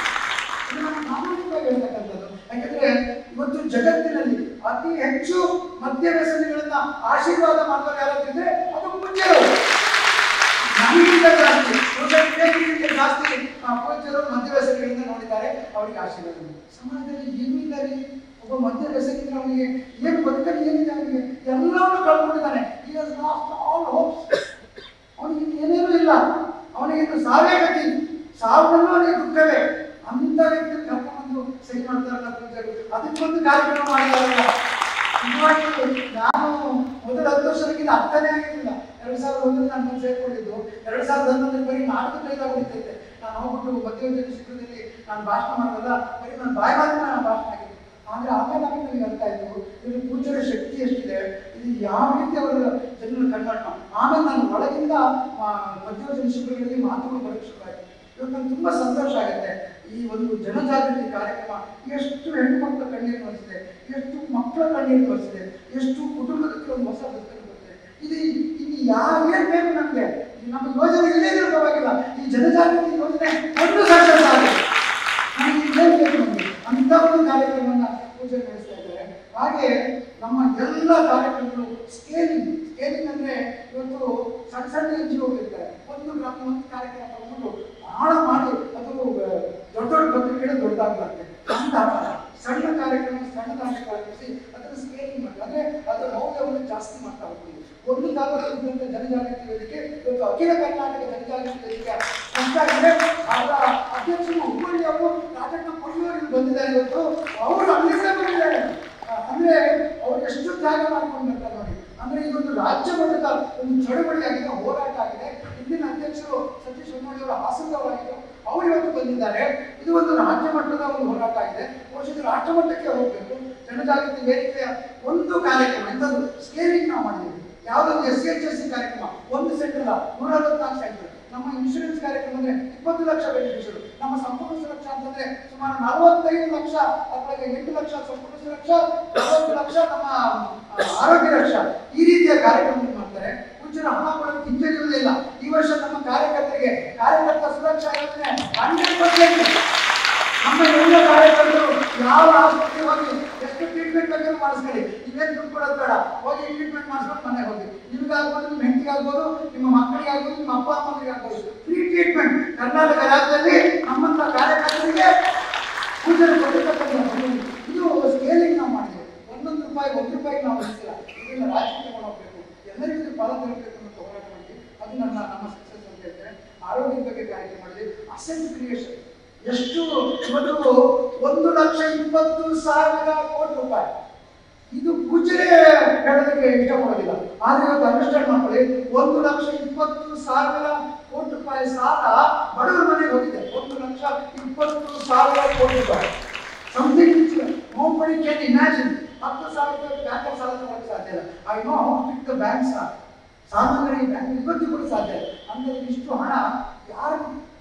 ಇದು ನಮ್ಮ ಸಾಮಾನ್ಯವಾಗಿ ಹೇಳ್ತಕ್ಕಂಥದ್ದು. ಯಾಕಂದ್ರೆ ಇವತ್ತು ಜಗತ್ತಿನಲ್ಲಿ ಅತಿ ಹೆಚ್ಚು ಮದ್ಯ ವ್ಯಸನಿಗಳನ್ನ ಆಶೀರ್ವಾದ ಮಾಡುವ ಯಾರಾದ್ರಿದ್ರೆ ಅದು ಪೂಜ್ಯರು. ನಮಗಿಂತ ಜಾಸ್ತಿ ಜಾಸ್ತಿ ಪೂಜ್ಯರು ಮದ್ಯ ವ್ಯಸನಿಗಳಿಂದ ನೋಡಿದ್ದಾರೆ, ಅವರಿಗೆ ಆಶೀರ್ವಾದ. ಸಮಾಜದಲ್ಲಿ ಏನೂ ಇಲ್ಲ ರೀ. ಒಬ್ಬ ಮದ್ಯ ವ್ಯಸನಿದ್ರೆ ಅವನಿಗೆ ಏನು ಬದುಕಲ್ಲಿ ಏನಿದೆ, ಅವನಿಗೆ ಎಲ್ಲವನ್ನೂ ಕಳ್ಕೊಂಡಿದ್ದಾನೆ. ಅವನಿಗೆ ಏನೇನೂ ಇಲ್ಲ, ಅವನಿಗೆ ಸಾವೇ ಗತಿ, ಸಾವನ್ನೂ ಅವನಿಗೆ ದುಃಖವೇ. ಅಂತ ವ್ಯಕ್ತಿ ಕರ್ಕೊಂಡು ಸರಿ ಮಾಡ್ತಾರಲ್ಲ ಪೂಜೆಗಳು, ಅದಕ್ಕೊಂದು ಕಾರ್ಯಕ್ರಮ ಮಾಡಿದಾರಲ್ಲ. ನಿಜವಾಗಿ ನಾನು ಮೊದಲ 10 ವರ್ಷಕ್ಕಿಂತ ಅರ್ಥನೇ ಆಗಿರಲಿಲ್ಲ. 2001 ನಾನು ಬಂದು ಸೇರ್ಕೊಂಡಿದ್ದು. 2011 ಬರೀ ನಾಟಕ ಕೈದಾಗ ಹೊಡಿತೈತೆ. ನಾನು ಹೋಗ್ಬಿಟ್ಟು ಮಧ್ಯವರ್ತಿ ಶಿಬಿರದಲ್ಲಿ ನಾನು ಭಾಷಣ ಮಾಡೋದಲ್ಲ, ಬರೀ ನನ್ನ ಬಾಯಿ ಮಾತ್ರ ನಾನು ಭಾಷಣ ಆಗಿದ್ದೆ. ಆದ್ರೆ ಆಮೇಲೆ ನನಗೆ ಅರ್ಥ ಆಯ್ತು ಇದು ಪೂಜ್ಯರ ಶಕ್ತಿ ಎಷ್ಟಿದೆ, ಇದು ಯಾವ ರೀತಿ ಅವರ ಜನರು ಕನ್ವರ್ಟ್ ಆಮೇಲೆ ನಾನು ಒಳಗಿಂದ ಮಧ್ಯೋಜನ ಶಿಬಿರಗಳಲ್ಲಿ ಮಾತುಗಳು ಬರಕ್ಕೆ ಶುರುವಾಯಿತು. ಇವತ್ತು ನಂಗೆ ತುಂಬಾ ಸಂತೋಷ ಆಗುತ್ತೆ. ಈ ಒಂದು ಜನಜಾಗೃತಿ ಕಾರ್ಯಕ್ರಮ ಎಷ್ಟು ಹೆಣ್ಣುಮಕ್ಕಳ ಕಣ್ಣೀರು ಬರೆಸಿದೆ, ಎಷ್ಟು ಮಕ್ಕಳ ಕಣ್ಣೀರು ಬರೆಸಿದೆ, ಎಷ್ಟು ಕುಟುಂಬದಕ್ಕೆ ಒಂದು ಹೊಸ ಬದುಕನ್ನು ಬರುತ್ತೆ. ಇದು ಇನ್ನು ಯಾರೇನು ಬೇಕು ನಮಗೆ, ನಮ್ಮ ಯೋಜನೆ ಇಲ್ಲೇ ಪರವಾಗಿಲ್ಲ, ಈ ಜನಜಾಗೃತಿ ಯೋಜನೆ ಒಂದು ಸಕ್ಸಸ್ ಆಗಿದೆ. ನಮಗೆ ಇನ್ನೇನು ಬೇಕು ನಮಗೆ ಅಂತ ಒಂದು ಕಾರ್ಯಕ್ರಮವನ್ನು ಪೂಜೆ ನಡೆಸ್ತಾ ಇದ್ದಾರೆ. ಹಾಗೆ ನಮ್ಮ ಎಲ್ಲ ಕಾರ್ಯಕ್ರಮಗಳು ಸ್ಕೇಲಿಂಗ್ ಅಂದ್ರೆ ಇವತ್ತು ಸಣ್ಣ ಸಣ್ಣ NGO ಇರ್ತಾರೆ, ಒಂದು ಗ್ರಾಮ ಒಂದು ಕಾರ್ಯಕ್ರಮ ತಗೊಂಡು ಬಹಳ ಮಾಡಿ ಅದು ದೊಡ್ಡ ದೊಡ್ಡ ಪತ್ರಿಕೆಗಳು ದೊಡ್ಡದಾಗ್ಲಾಗ್ತದೆ ಅಂತ ಸಣ್ಣ ಕಾರ್ಯಕ್ರಮ ಸಣ್ಣದಾಗಿ ಕಾರ್ಯಕ್ರಮಿಸಿ ಅದನ್ನು ಸ್ಕೇಲಿಂಗ್ ಮಾಡಿ ಅಂದ್ರೆ ಅದರ ಮೌಲ್ಯವನ್ನು ಜಾಸ್ತಿ ಮಾಡ್ತಾ ಹೋಗ್ತೀವಿ. ಒಂದು ತಾಲೂಕಿನ ಜನಜಾಗೃತಿ ವೇದಿಕೆ ಇವತ್ತು ಅಖಿಲ ಕರ್ನಾಟಕ ಜನಜಾಗೃತಿ ವೇದಿಕೆ ಸಂಸ್ಥಾಗಿದೆ. ಅದರ ಅಧ್ಯಕ್ಷರು ಹುಬ್ಬಳ್ಳಿ ಅವರು ರಾಜಣ್ಣ ಕೊಡಿಯೂರಿಗೆ ಬಂದಿದ್ದಾರೆ. ಇವತ್ತು ಅವರು ಅಲ್ಲಿಂದ ಬಂದಿದ್ದಾರೆ. ಅಂದ್ರೆ ಅವ್ರು ಎಷ್ಟು ತ್ಯಾಗ ಮಾಡ್ಕೊಂಡು ಬರ್ತಾರೆ ನೋಡಿ. ಅಂದ್ರೆ ಇದೊಂದು ರಾಜ್ಯ ಮಟ್ಟದ ಒಂದು ಚಳವಳಿ ಆಗಿದೆ, ಹೋರಾಟ ಆಗಿದೆ. ಇಂದಿನ ಅಧ್ಯಕ್ಷರು ಸತೀಶ್ ಹೊನ್ನಳ್ಳಿ ಅವರ ಹಾಸನದವರಾಗಿದ್ದರು, ಅವರು ಇವತ್ತು ಬಂದಿದ್ದಾರೆ. ಇದು ಒಂದು ರಾಜ್ಯ ಮಟ್ಟದ ಒಂದು ಹೋರಾಟ ಆಗಿದೆ. ಬಹುಶಃ ರಾಷ್ಟ್ರ ಮಟ್ಟಕ್ಕೆ ಹೋಗಬೇಕು. ಜನಜಾಗೃತಿ ವೇದಿಕೆಯ ಒಂದು ಕಾರ್ಯಕ್ರಮ ಇಂಥದ್ದು ಸ್ಕೇಲಿಂಗ್ ನಾವು ಮಾಡಿದ್ದೀವಿ. ಯಾವುದೊಂದು SHSC ಕಾರ್ಯಕ್ರಮ 1 ಸೆಂಟರ್ 164 ಸೆಂಟರ್. ನಮ್ಮ ಇನ್ಶೂರೆನ್ಸ್ ಕಾರ್ಯಕ್ರಮ ಅಂದ್ರೆ 20 ಲಕ್ಷ ಬೆನಿಫಿಷರು. ನಮ್ಮ ಸಂಪೂರ್ಣ ಸುರಕ್ಷಾ ಅಂತಂದ್ರೆ ಸುಮಾರು 45 ಲಕ್ಷ, ಅಥವಾ 8 ಲಕ್ಷ ಸಂಪೂರ್ಣ ಸುರಕ್ಷಾ, 40 ಲಕ್ಷ ನಮ್ಮ ಆರೋಗ್ಯ ರಕ್ಷಾ. ಈ ರೀತಿಯ ಕಾರ್ಯಕ್ರಮ ಮಾಡ್ತಾರೆ. ಮುಂಚಿನ ಹಣ ಕೊಡೋದು ಹಿಂಜರಿಯುವುದೇ ಇಲ್ಲ. ಈ ವರ್ಷ ನಮ್ಮ ಕಾರ್ಯಕರ್ತರಿಗೆ ಕಾರ್ಯಕರ್ತ ಸುರಕ್ಷಾ ಯೋಜನೆ 100%. ನಮ್ಮ ಎಲ್ಲ ಕಾರ್ಯಕರ್ತರು ಯಾವ ಆಸ್ಪತ್ರೆಗೆ ಹೋಗಿ ಎಷ್ಟು ಟ್ರೀಟ್ಮೆಂಟ್ ಬೇಕಾದ್ರೂ ಮಾಡಿಸ್ಕೊಳ್ಳಿ, ಇವೇನು ದುಡ್ಡು ಕೊಡೋದು ಬೇಡ. ಹೋಗಿ ಟ್ರೀಟ್ಮೆಂಟ್ ಮಾಡಿಸ್ಕೊಂಡು ಮನೆಗೆ ಹೋಗಿ. ನಿಮಗಾಗ್ಬೋದು, ನಿಮ್ಮ ಹೆಂಡತಿಗಾಗ್ಬೋದು, ನಿಮ್ಮ ಮಕ್ಕಳಿಗಾಗ್ಬೋದು, ನಿಮ್ಮ ಅಪ್ಪ ಅಮ್ಮನಿಗಾಗ್ಬೋದು, ಫ್ರೀ ಟ್ರೀಟ್ಮೆಂಟ್ ಕರ್ನಾಟಕ ರಾಜ್ಯದಲ್ಲಿ ನಮ್ಮಂತ ಕಾರ್ಯಕರ್ತರಿಗೆ ಪೂಜೆ ಕೊಟ್ಟಿರ್ತಕ್ಕಂಥ ಇದು ಸ್ಕೇಲಿಂಗ್ ನಾವು ಮಾಡಿದ್ದೇವೆ. 1 ರೂಪಾಯಿ ನಾವು ಉಳಿಸಿಲ್ಲ. ಇದನ್ನ ರಾಜ್ಯಕ್ಕೆ ತಗೊಂಡೋಗ್ಬೇಕು, ಎಲ್ಲರಿಗೂ ಫಲ ತರಬೇಕು ಅಂತ ಹೋರಾಟ ಮಾಡಿದ್ವಿ. ಅದು ನಮ್ಮ ಸಕ್ಸಸ್ ಅಂತ ಹೇಳ್ತಾರೆ. ಆರೋಗ್ಯದ ಬಗ್ಗೆ ಕಾರ್ಯಕ್ರಮ ಮಾಡಿದ್ವಿ. ಅಸೆಟ್ ಕ್ರಿಯೇಷನ್ ಎಷ್ಟು ಇವತ್ತು 1,20,000 ಕೋಟಿ ರೂಪಾಯಿ. ಇದು ಪೂಜೆ ಹೇಳೋದಕ್ಕೆ ಇಷ್ಟಪಡೋದಿಲ್ಲ, ಆದ್ರೆ ಇವತ್ತು ಅಂಡರ್ಸ್ಟ್ಯಾಂಡ್ ಮಾಡ್ಕೊಳ್ಳಿ. 1,20,000 ಕೋಟಿ ರೂಪಾಯಿ ಸಾಲ ಬಡವರ ಮನೆಗೆ ಹೋಗಿದೆ. 1,20,000 ಕೋಟಿ ರೂಪಾಯಿ. Something nobody can imagine. 10,000 bank ಸಾಲ ತಗೊಳ್ಳೋಕೆ ಸಾಧ್ಯ ಇಲ್ಲ. I know how big the banks are. ಸಾಮಾನ್ಯರಿಗೆ ಬ್ಯಾಂಕ್ ಇವತ್ತು ಕೂಡ ಸಾಧ್ಯ ಇಲ್ಲ. ಅಂದ್ರೆ ಇಷ್ಟು ಹಣ ಯಾರು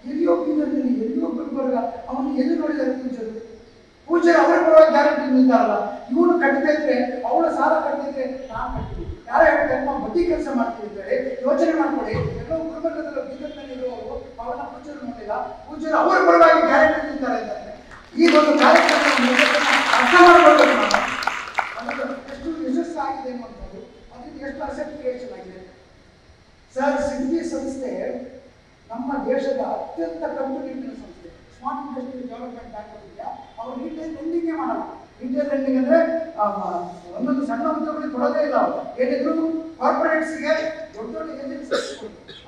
ಎಲ್ಲಿಯೋ ಬೀದರ್ನಲ್ಲಿ ಎಲ್ಲಿಯೋ ಗುಲ್ಬರ್ಗ ಅವನು ಎಲ್ಲಿ ನೋಡಿದ್ದಾರೆ ಪೂಜೆ ಅವರ ಪರವಾಗಿ ಗ್ಯಾರಂಟಿ ನಿಲ್ತಾರಲ್ಲ. ಇವನು ಕಟ್ಟದೇ ಇದ್ರೆ, ಅವಳ ಸಾಲ ಕಟ್ಟದಿದ್ರೆ ನಾವು ಕಟ್ತೀವಿ. ಯಾರು ಹೇಳ್ತಾರೆ ನಾವು ಬಡ್ಡಿ ಕೆಲಸ ಮಾಡ್ತೀವಿ ಅಂತೇಳಿ ಯೋಚನೆ ಮಾಡ್ಕೊಳ್ಳಿ. ಎಲ್ಲೋ ಗುಲ್ಬರ್ಗದಲ್ಲಿ ಬೀದರ್ನಲ್ಲಿ ಇರುವವರು ಅವನ ಪೂಜೆರು ನೋಡಿಲ್ಲ, ಪೂಜೆರು ಅವರ ಪರವಾಗಿ ಗ್ಯಾರಂಟಿ ನಿಲ್ತಾರೆ ಅಂತಂದ್ರೆ ಈ ಒಂದು ಕಾರ್ಯಕ್ರಮ ಅರ್ಥ ಮಾಡ್ಕೊಳ್ಬೇಕು. ನಾವು ಅದಕ್ಕೆ ಎಷ್ಟು ಯಶಸ್ಸಾಗಿದೆ ಅನ್ನುವಂಥದ್ದು, ಅದಕ್ಕೆ ಎಷ್ಟು ಅಸೆಟ್ ಕ್ರಿಯೇಷನ್ ಆಗಿದೆ. ಸರ್, ಸಿದ್ಧಿ ಸಂಸ್ಥೆ ನಮ್ಮ ದೇಶದ ಅತ್ಯಂತ ಕಟ್ಟುನಿಟ್ಟಿನ ಸಂಸ್ಥೆ. Smart industry development bank of India ಅವರು ರಿಟೇಲ್ ಲೆಂಡಿಂಗೇ ಮಾಡಲ್ಲ. ರಿಟೇಲ್ ಲೆಂಡಿಂಗ್ ಅಂದ್ರೆ ಒಂದೊಂದು ಸಣ್ಣ ಉದ್ಯೋಗಗಳಿಗೆ ಕೊಡೋದೇ ಇಲ್ಲ. ಅವರು ಏನಿದ್ರು ಕಾರ್ಪೊರೇಟ್ಸ್ಗೆ ದೊಡ್ಡ ದೊಡ್ಡ ಏಜೆನ್ಸಿ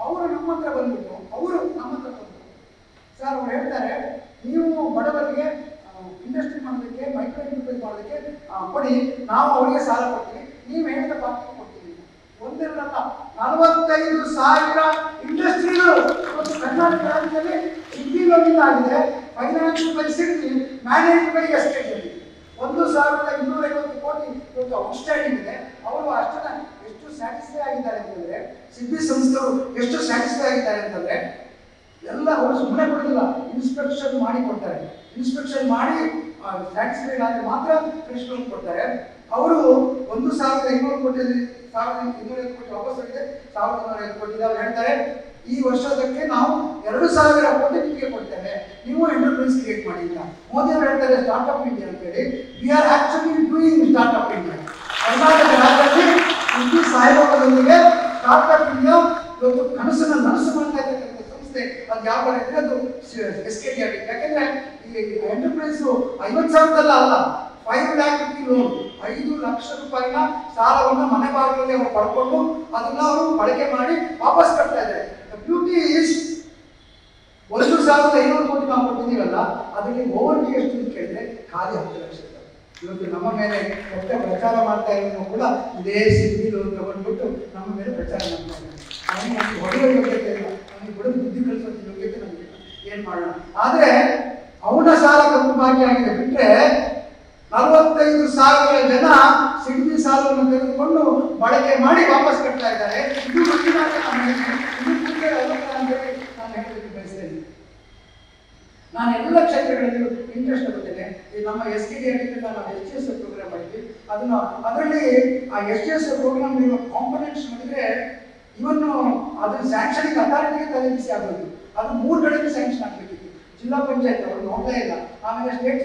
ಅವರು ನಮ್ಮ ಹತ್ರ ಬಂದ್ಬಿಟ್ಟು ಸರ್ ಅವ್ರು ಹೇಳ್ತಾರೆ, ನೀವು ಬಡವರಿಗೆ ಇಂಡಸ್ಟ್ರಿ ಮಾಡೋದಕ್ಕೆ, ಮೈಕ್ರೋ ಎಂಟರ್ಪ್ರೈಸ್ ಮಾಡೋದಕ್ಕೆ ಕೊಡಿ, ನಾವು ಅವರಿಗೆ ಸಾಲ ಕೊಡ್ತೀವಿ, ನೀವು ಹೇಳಿದ ಬಾಕಿ ಕೊಡ್ತೀವಿ. ಒಂದೆರಡಲ್ಲ, 45,000 ಇಂಡಸ್ಟ್ರಿಗಳು ಇವತ್ತು ಕರ್ನಾಟಕ ರಾಜ್ಯದಲ್ಲಿ ಸಿದ್ಧಿಗಳಿಂದ ಆಗಿದೆ. ಫೈನಾನ್ಸ್ ಬೈ ಸಿದ್ಧಿ, ಮ್ಯಾನೇಜ್ ಬೈ ಎಸ್ಟೇಟ್. 1,250 ಕೋಟಿ ಇವತ್ತು ಔಟ್ಸ್ಟ್ಯಾಂಡಿಂಗ್ ಇದೆ. ಅವರು ಅಷ್ಟನ್ನ ಎಷ್ಟು ಸ್ಯಾಟಿಸ್ಫೈ ಆಗಿದ್ದಾರೆ ಅಂತಂದ್ರೆ, ಸಿದ್ಧಿ ಸಂಸ್ಥೆಯವರು ಎಷ್ಟು ಸ್ಯಾಟಿಸ್ಫೈ ಆಗಿದ್ದಾರೆ ಅಂತಂದ್ರೆ, ಎಲ್ಲ ಅವರು ಸುಮ್ಮನೆ ಕೊಡೋದಿಲ್ಲ, ಇನ್ಸ್ಪೆಕ್ಷನ್ ಮಾಡಿ ಕೊಡ್ತಾರೆ. ಇನ್ಸ್ಪೆಕ್ಷನ್ ಮಾಡಿ ಸ್ಯಾಟಿಸ್ಫೈಡ್ ಆದರೆ ಮಾತ್ರ ಫ್ರೆಶ್ಗಳನ್ನು ಕೊಡ್ತಾರೆ. ಅವರು 1,200 ಕೋಟಿ 1,250 ಕೋಟಿ ವಾಪಸ್ ಆಗಿದೆ, 1,205 ಕೋಟಿ ಅವ್ರು ಹೇಳ್ತಾರೆ ಈ ವರ್ಷದಕ್ಕೆ ನಾವು 2,000 ಕೋಟಿ ನಿಮಗೆ ಕೊಡ್ತೇವೆ, ನೀವು ಎಂಟರ್ಪ್ರೈಸ್ ಕ್ರಿಯೇಟ್ ಮಾಡಿ ಅಂತ. ಮೋದಿ ಅವರು ಹೇಳ್ತಾರೆ ಸ್ಟಾರ್ಟ್ಅಪ್ ಇಂಡಿಯಾ ಅಂತ ಹೇಳಿ. We are actually doing startup India. Karnataka ರಾಜ್ಯದಲ್ಲಿ ಸುದ್ದಿ ಸಹಯೋಗದೊಂದಿಗೆ ಸ್ಟಾರ್ಟ್ಅಪ್ ಇಂಡಿಯಾ ಇವತ್ತು ಕನಸನ್ನು ನನಸು ಮಾಡ್ತಾ ಇರ್ತಕ್ಕಂಥ ಸಂಸ್ಥೆ. ಅದು ಯಾವ ಇದ್ರೆ ಅದು SKT ಆಗಿದೆ. ಯಾಕೆಂದ್ರೆ ಈ ಎಂಟರ್ಪ್ರೈಸ್ 50,000 ಅಲ್ಲ, 5 lakh ರೂಪಾಯಿ ಲೋನ್, 5 ಲಕ್ಷ ರೂಪಾಯಿನ ಸಾಲವನ್ನು ಮನೆ ಬಾಗಿಲಲ್ಲಿ ಅವರು ಪಡ್ಕೊಂಡು ಅದನ್ನ ಅವರು ಬಳಕೆ ಮಾಡಿ ವಾಪಸ್ ಕಟ್ತಾ ಇದ್ದಾರೆ. ಬ್ಯೂಟಿ ಈಸ್ 1,500 ಕೋಟಿ ನಾವು ಕೊಟ್ಟಿದ್ದೀವಲ್ಲ, ಅದರಲ್ಲಿ ಓವರ್ ಡ್ಯೂ ಎಷ್ಟು ಅಂತ ಕೇಳಿದ್ರೆ ಖಾಲಿ 10 ಲಕ್ಷ. ಇವತ್ತು ನಮ್ಮ ಮೇಲೆ ಕೆಟ್ಟ ಪ್ರಚಾರ ಮಾಡ್ತಾ ಇರೋದು ಕೂಡ ಇದೇ ಸಿದ್ಧಿ ಲೋನ್ ತಗೊಂಡ್ಬಿಟ್ಟು ನಮ್ಮ ಮೇಲೆ ಪ್ರಚಾರ ಮಾಡ್ತಾ ಇದ್ದಾರೆ. ನಮಗೆ ಹೊಡೆಯೋ ಯೋಗ್ಯತೆ ಇಲ್ಲ, ನಮಗೆ ಬಿಡೋದು ಬುದ್ಧಿ ಕಲಿಸೋ ಯೋಗ್ಯತೆ ನಮಗೆ ಏನ್ ಮಾಡೋಣ. ಆದ್ರೆ ಅವನ ಸಾಲ ಕಪ್ಪು ಬಾಕಿ ಆಗಿದೆ ಬಿಟ್ರೆ 45,000 ಜನ ಸಿಡ್ನಿ ಸಾಲವನ್ನು ತೆಗೆದುಕೊಂಡು ಬಳಕೆ ಮಾಡಿ ವಾಪಸ್ ಕಟ್ತಾ ಇದ್ದಾರೆ. ಇದು ನಾನು ಹೇಳಲಿಕ್ಕೆ ಬಯಸ್ತೇನೆ. ನಾನು ಎಲ್ಲ ಕ್ಷೇತ್ರಗಳಲ್ಲೂ ಇಂಟ್ರೆಸ್ಟ್ ತಗೋತೇನೆ. ಈ ನಮ್ಮ SKDR ನಾವು SGS ಪ್ರೋಗ್ರಾಮ್ ಮಾಡಿದ್ವಿ. ಅದರಲ್ಲಿ ಆ SGS ಪ್ರೋಗ್ರಾಮ್ ಇರುವ ಕಾಂಪೊನೆಂಟ್ಸ್ ನೋಡಿದ್ರೆ ಇವನ್ನು ಅದು ಸ್ಯಾಂಕ್ಷನಿಂಗ್ ಅಥಾರಿಟಿಗೆ ತಲುಪಿಸಿ ಆಗೋದು. ಅದು 3 ಕಡೆಗೆ ಸ್ಯಾಂಕ್ಷನ್ ಆಗಬೇಕಿತ್ತು. ಜಿಲ್ಲಾ ಪಂಚಾಯತ್ ಅವರು ನೋಡ್ತಾ ಇಲ್ಲ. ಆಮೇಲೆ ಸ್ಟೇಟ್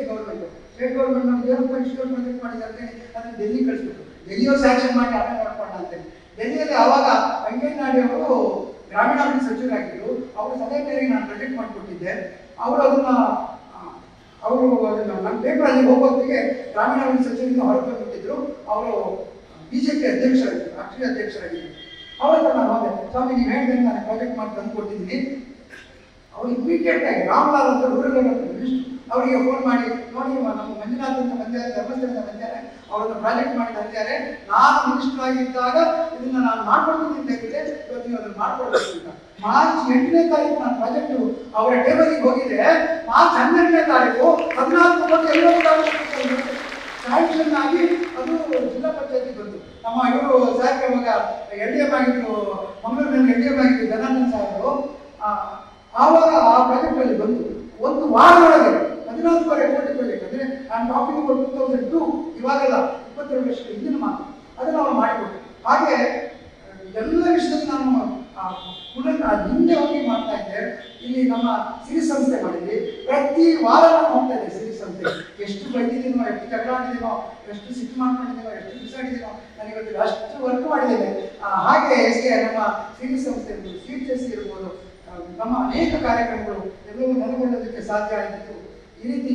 ಗೌರ್ಮೆಂಟ್ ನಮ್ಗೆ ಪ್ರಾಜೆಕ್ಟ್ ಮಾಡಿದ್ದಾರೆ, ಅದನ್ನು ಡೆಲ್ಲಿ ಕಳಿಸ್ಬಿಟ್ಟು ಡೆಲ್ಲಿಯವರು ಸ್ಯಾಂಕ್ಷನ್ ಮಾಡಿ ಆಮೇಲೆ ನೋಡ್ಕೊಂಡ ಅಂತೇಳಿ. ಡೆಲ್ಲಿಯಲ್ಲಿ ಆವಾಗ ವೆಂಕಯ್ಯನಾಯ್ಡು ಅವರು ಗ್ರಾಮೀಣಾಭಿವೃದ್ಧಿ ಸಚಿವರಾಗಿದ್ದರು. ಅವರು ಸಲಹೆ ಮೇರೆಗೆ ನಾನು ಪ್ರೆಸೆಂಟ್ ಮಾಡಿಕೊಟ್ಟಿದ್ದೆ. ಅವರು ಅದನ್ನ ನನ್ನ ಪೇಪರಲ್ಲಿ ಹೋಗೋತ್ತಿಗೆ ಗ್ರಾಮೀಣಾಭಿವೃದ್ಧಿ ಸಚಿವರಿಂದ ಹೊರಗೆ ಬಂದ್ಬಿಟ್ಟಿದ್ರು. ಅವರು BJP ಅಧ್ಯಕ್ಷರಾಗಿದ್ದರು, ರಾಷ್ಟ್ರೀಯ ಅಧ್ಯಕ್ಷರಾಗಿದ್ದರು. ಅವತ್ತು ನಾನು ಹೋದೆ, ಸ್ವಾಮಿ ನೀವು ಹೇಳಿದ್ರೆ ನಾನು ಪ್ರಾಜೆಕ್ಟ್ ಮಾಡಿ ತಂದು ಕೊಟ್ಟಿದ್ದೀನಿ. ಅವರು ಇಮಿಡಿಯೇಟ್ ಆಗಿ ರಾಮ್ಲಾಲ್ ಅಂತ ರೂರಲ್ ಮಿನಿಸ್ಟರ್ ಅವರಿಗೆ ಫೋನ್ ಮಾಡಿ, ನೋಡಿ ನಮ್ಮ ಮಂಜುನಾಥ್ ಅಂತ ಬಂದಿದ್ದಾರೆ, ಧರ್ಮಸ್ಥಳದಿಂದ ಬಂದಿದ್ದಾರೆ, ಅವರನ್ನು ಪ್ರಾಜೆಕ್ಟ್ ಮಾಡಿ ತಂದಿದ್ದಾರೆ. ನಾನು ಮಿನಿಸ್ಟರ್ ಆಗಿದ್ದಾಗ ಇದನ್ನ ನಾನು ಮಾಡ್ಕೊಡ್ತೀನಿ ಅಂತ ಹೇಳಿದೆ, ಇವತ್ತು ನೀವು ಅದನ್ನು ಮಾಡ್ಕೊಡ್ಬೇಕು ಅಂತ. ಮಾರ್ಚ್ 8ನೇ ತಾರೀಕು ನಾನು ಪ್ರಾಜೆಕ್ಟು ಅವರ ಟೇಬಲಿಗೆ ಹೋಗಿದೆ. ಮಾರ್ಚ್ 12ನೇ ತಾರೀಕು 14,50,000 ಸ್ಯಾಂಕ್ಷನ್ ಆಗಿ ಅದು ಜಿಲ್ಲಾ ಪಂಚಾಯತಿಗೆ ಬಂತು. ನಮ್ಮ ಇವರು ಸಾಹೇಬ್ ಅವಾಗ LDM ಆಗಿದ್ರು, ಮಂಗಳೂರಿನಲ್ಲಿ LDM ಆಗಿದ್ರು ಜನಾರ್ದನ್ ಸಾಹೇಬರು. ಆವಾಗ ಆ ಪ್ರಾಜೆಕ್ಟ್ ಅಲ್ಲಿ ಬಂತು. 1 ವಾರದೊಳಗೆ 14.5 ಕೋಟಿ ಪ್ರಾಜೆಕ್ಟ್. ಅಂದ್ರೆ ನಾನು ಟಾಪಿಂಗ್ 2002, ಇವಾಗಲ್ಲ 22 ವರ್ಷದ ಹಿಂದಿನ ಮಾತು. ಅದನ್ನು ನಾವು ಮಾಡಿಕೊಟ್ಟು. ಹಾಗೆ ಎಲ್ಲ ವಿಷಯದಲ್ಲಿ ನಾನು ಹಿಂದೆ ಹೋಗಿ ಮಾಡ್ತಾ ಇದ್ದೆ. ಇಲ್ಲಿ ನಮ್ಮ ಸಿರಿ ಸಂಸ್ಥೆ ಮಾಡಿದ್ವಿ. ಪ್ರತಿ ವಾರ ನಾನು ಹೋಗ್ತಾ ಇದ್ದೆ ಸಿರಿ ಸಂಸ್ಥೆ. ಎಷ್ಟು ಬೈದಿದ್ದೀನೋ, ಎಷ್ಟು ಜಗಳ ಆಡಿದ್ದೀನೋ, ಎಷ್ಟು ಸಿಟ್ಟು ಮಾಡ್ಕೊಂಡಿದ್ದೀನೋ, ಎಷ್ಟು ಬಿಸಾಡಿದ್ದೀನೋ ನನಗೆ ಅಷ್ಟು ವರ್ಕ್ ಮಾಡಿದ್ದೇನೆ. ಹಾಗೆ ನಮ್ಮ ಸಿರಿ ಸಂಸ್ಥೆ ಇರ್ಬೋದು, CHS ಇರ್ಬೋದು, ನಮ್ಮ ಅನೇಕ ಕಾರ್ಯಕ್ರಮಗಳು ಎಲ್ಲವೂ ನೆಲೆಗೊಳ್ಳೋದಕ್ಕೆ ಸಾಧ್ಯ ಆಗಿತ್ತು. ಈ ರೀತಿ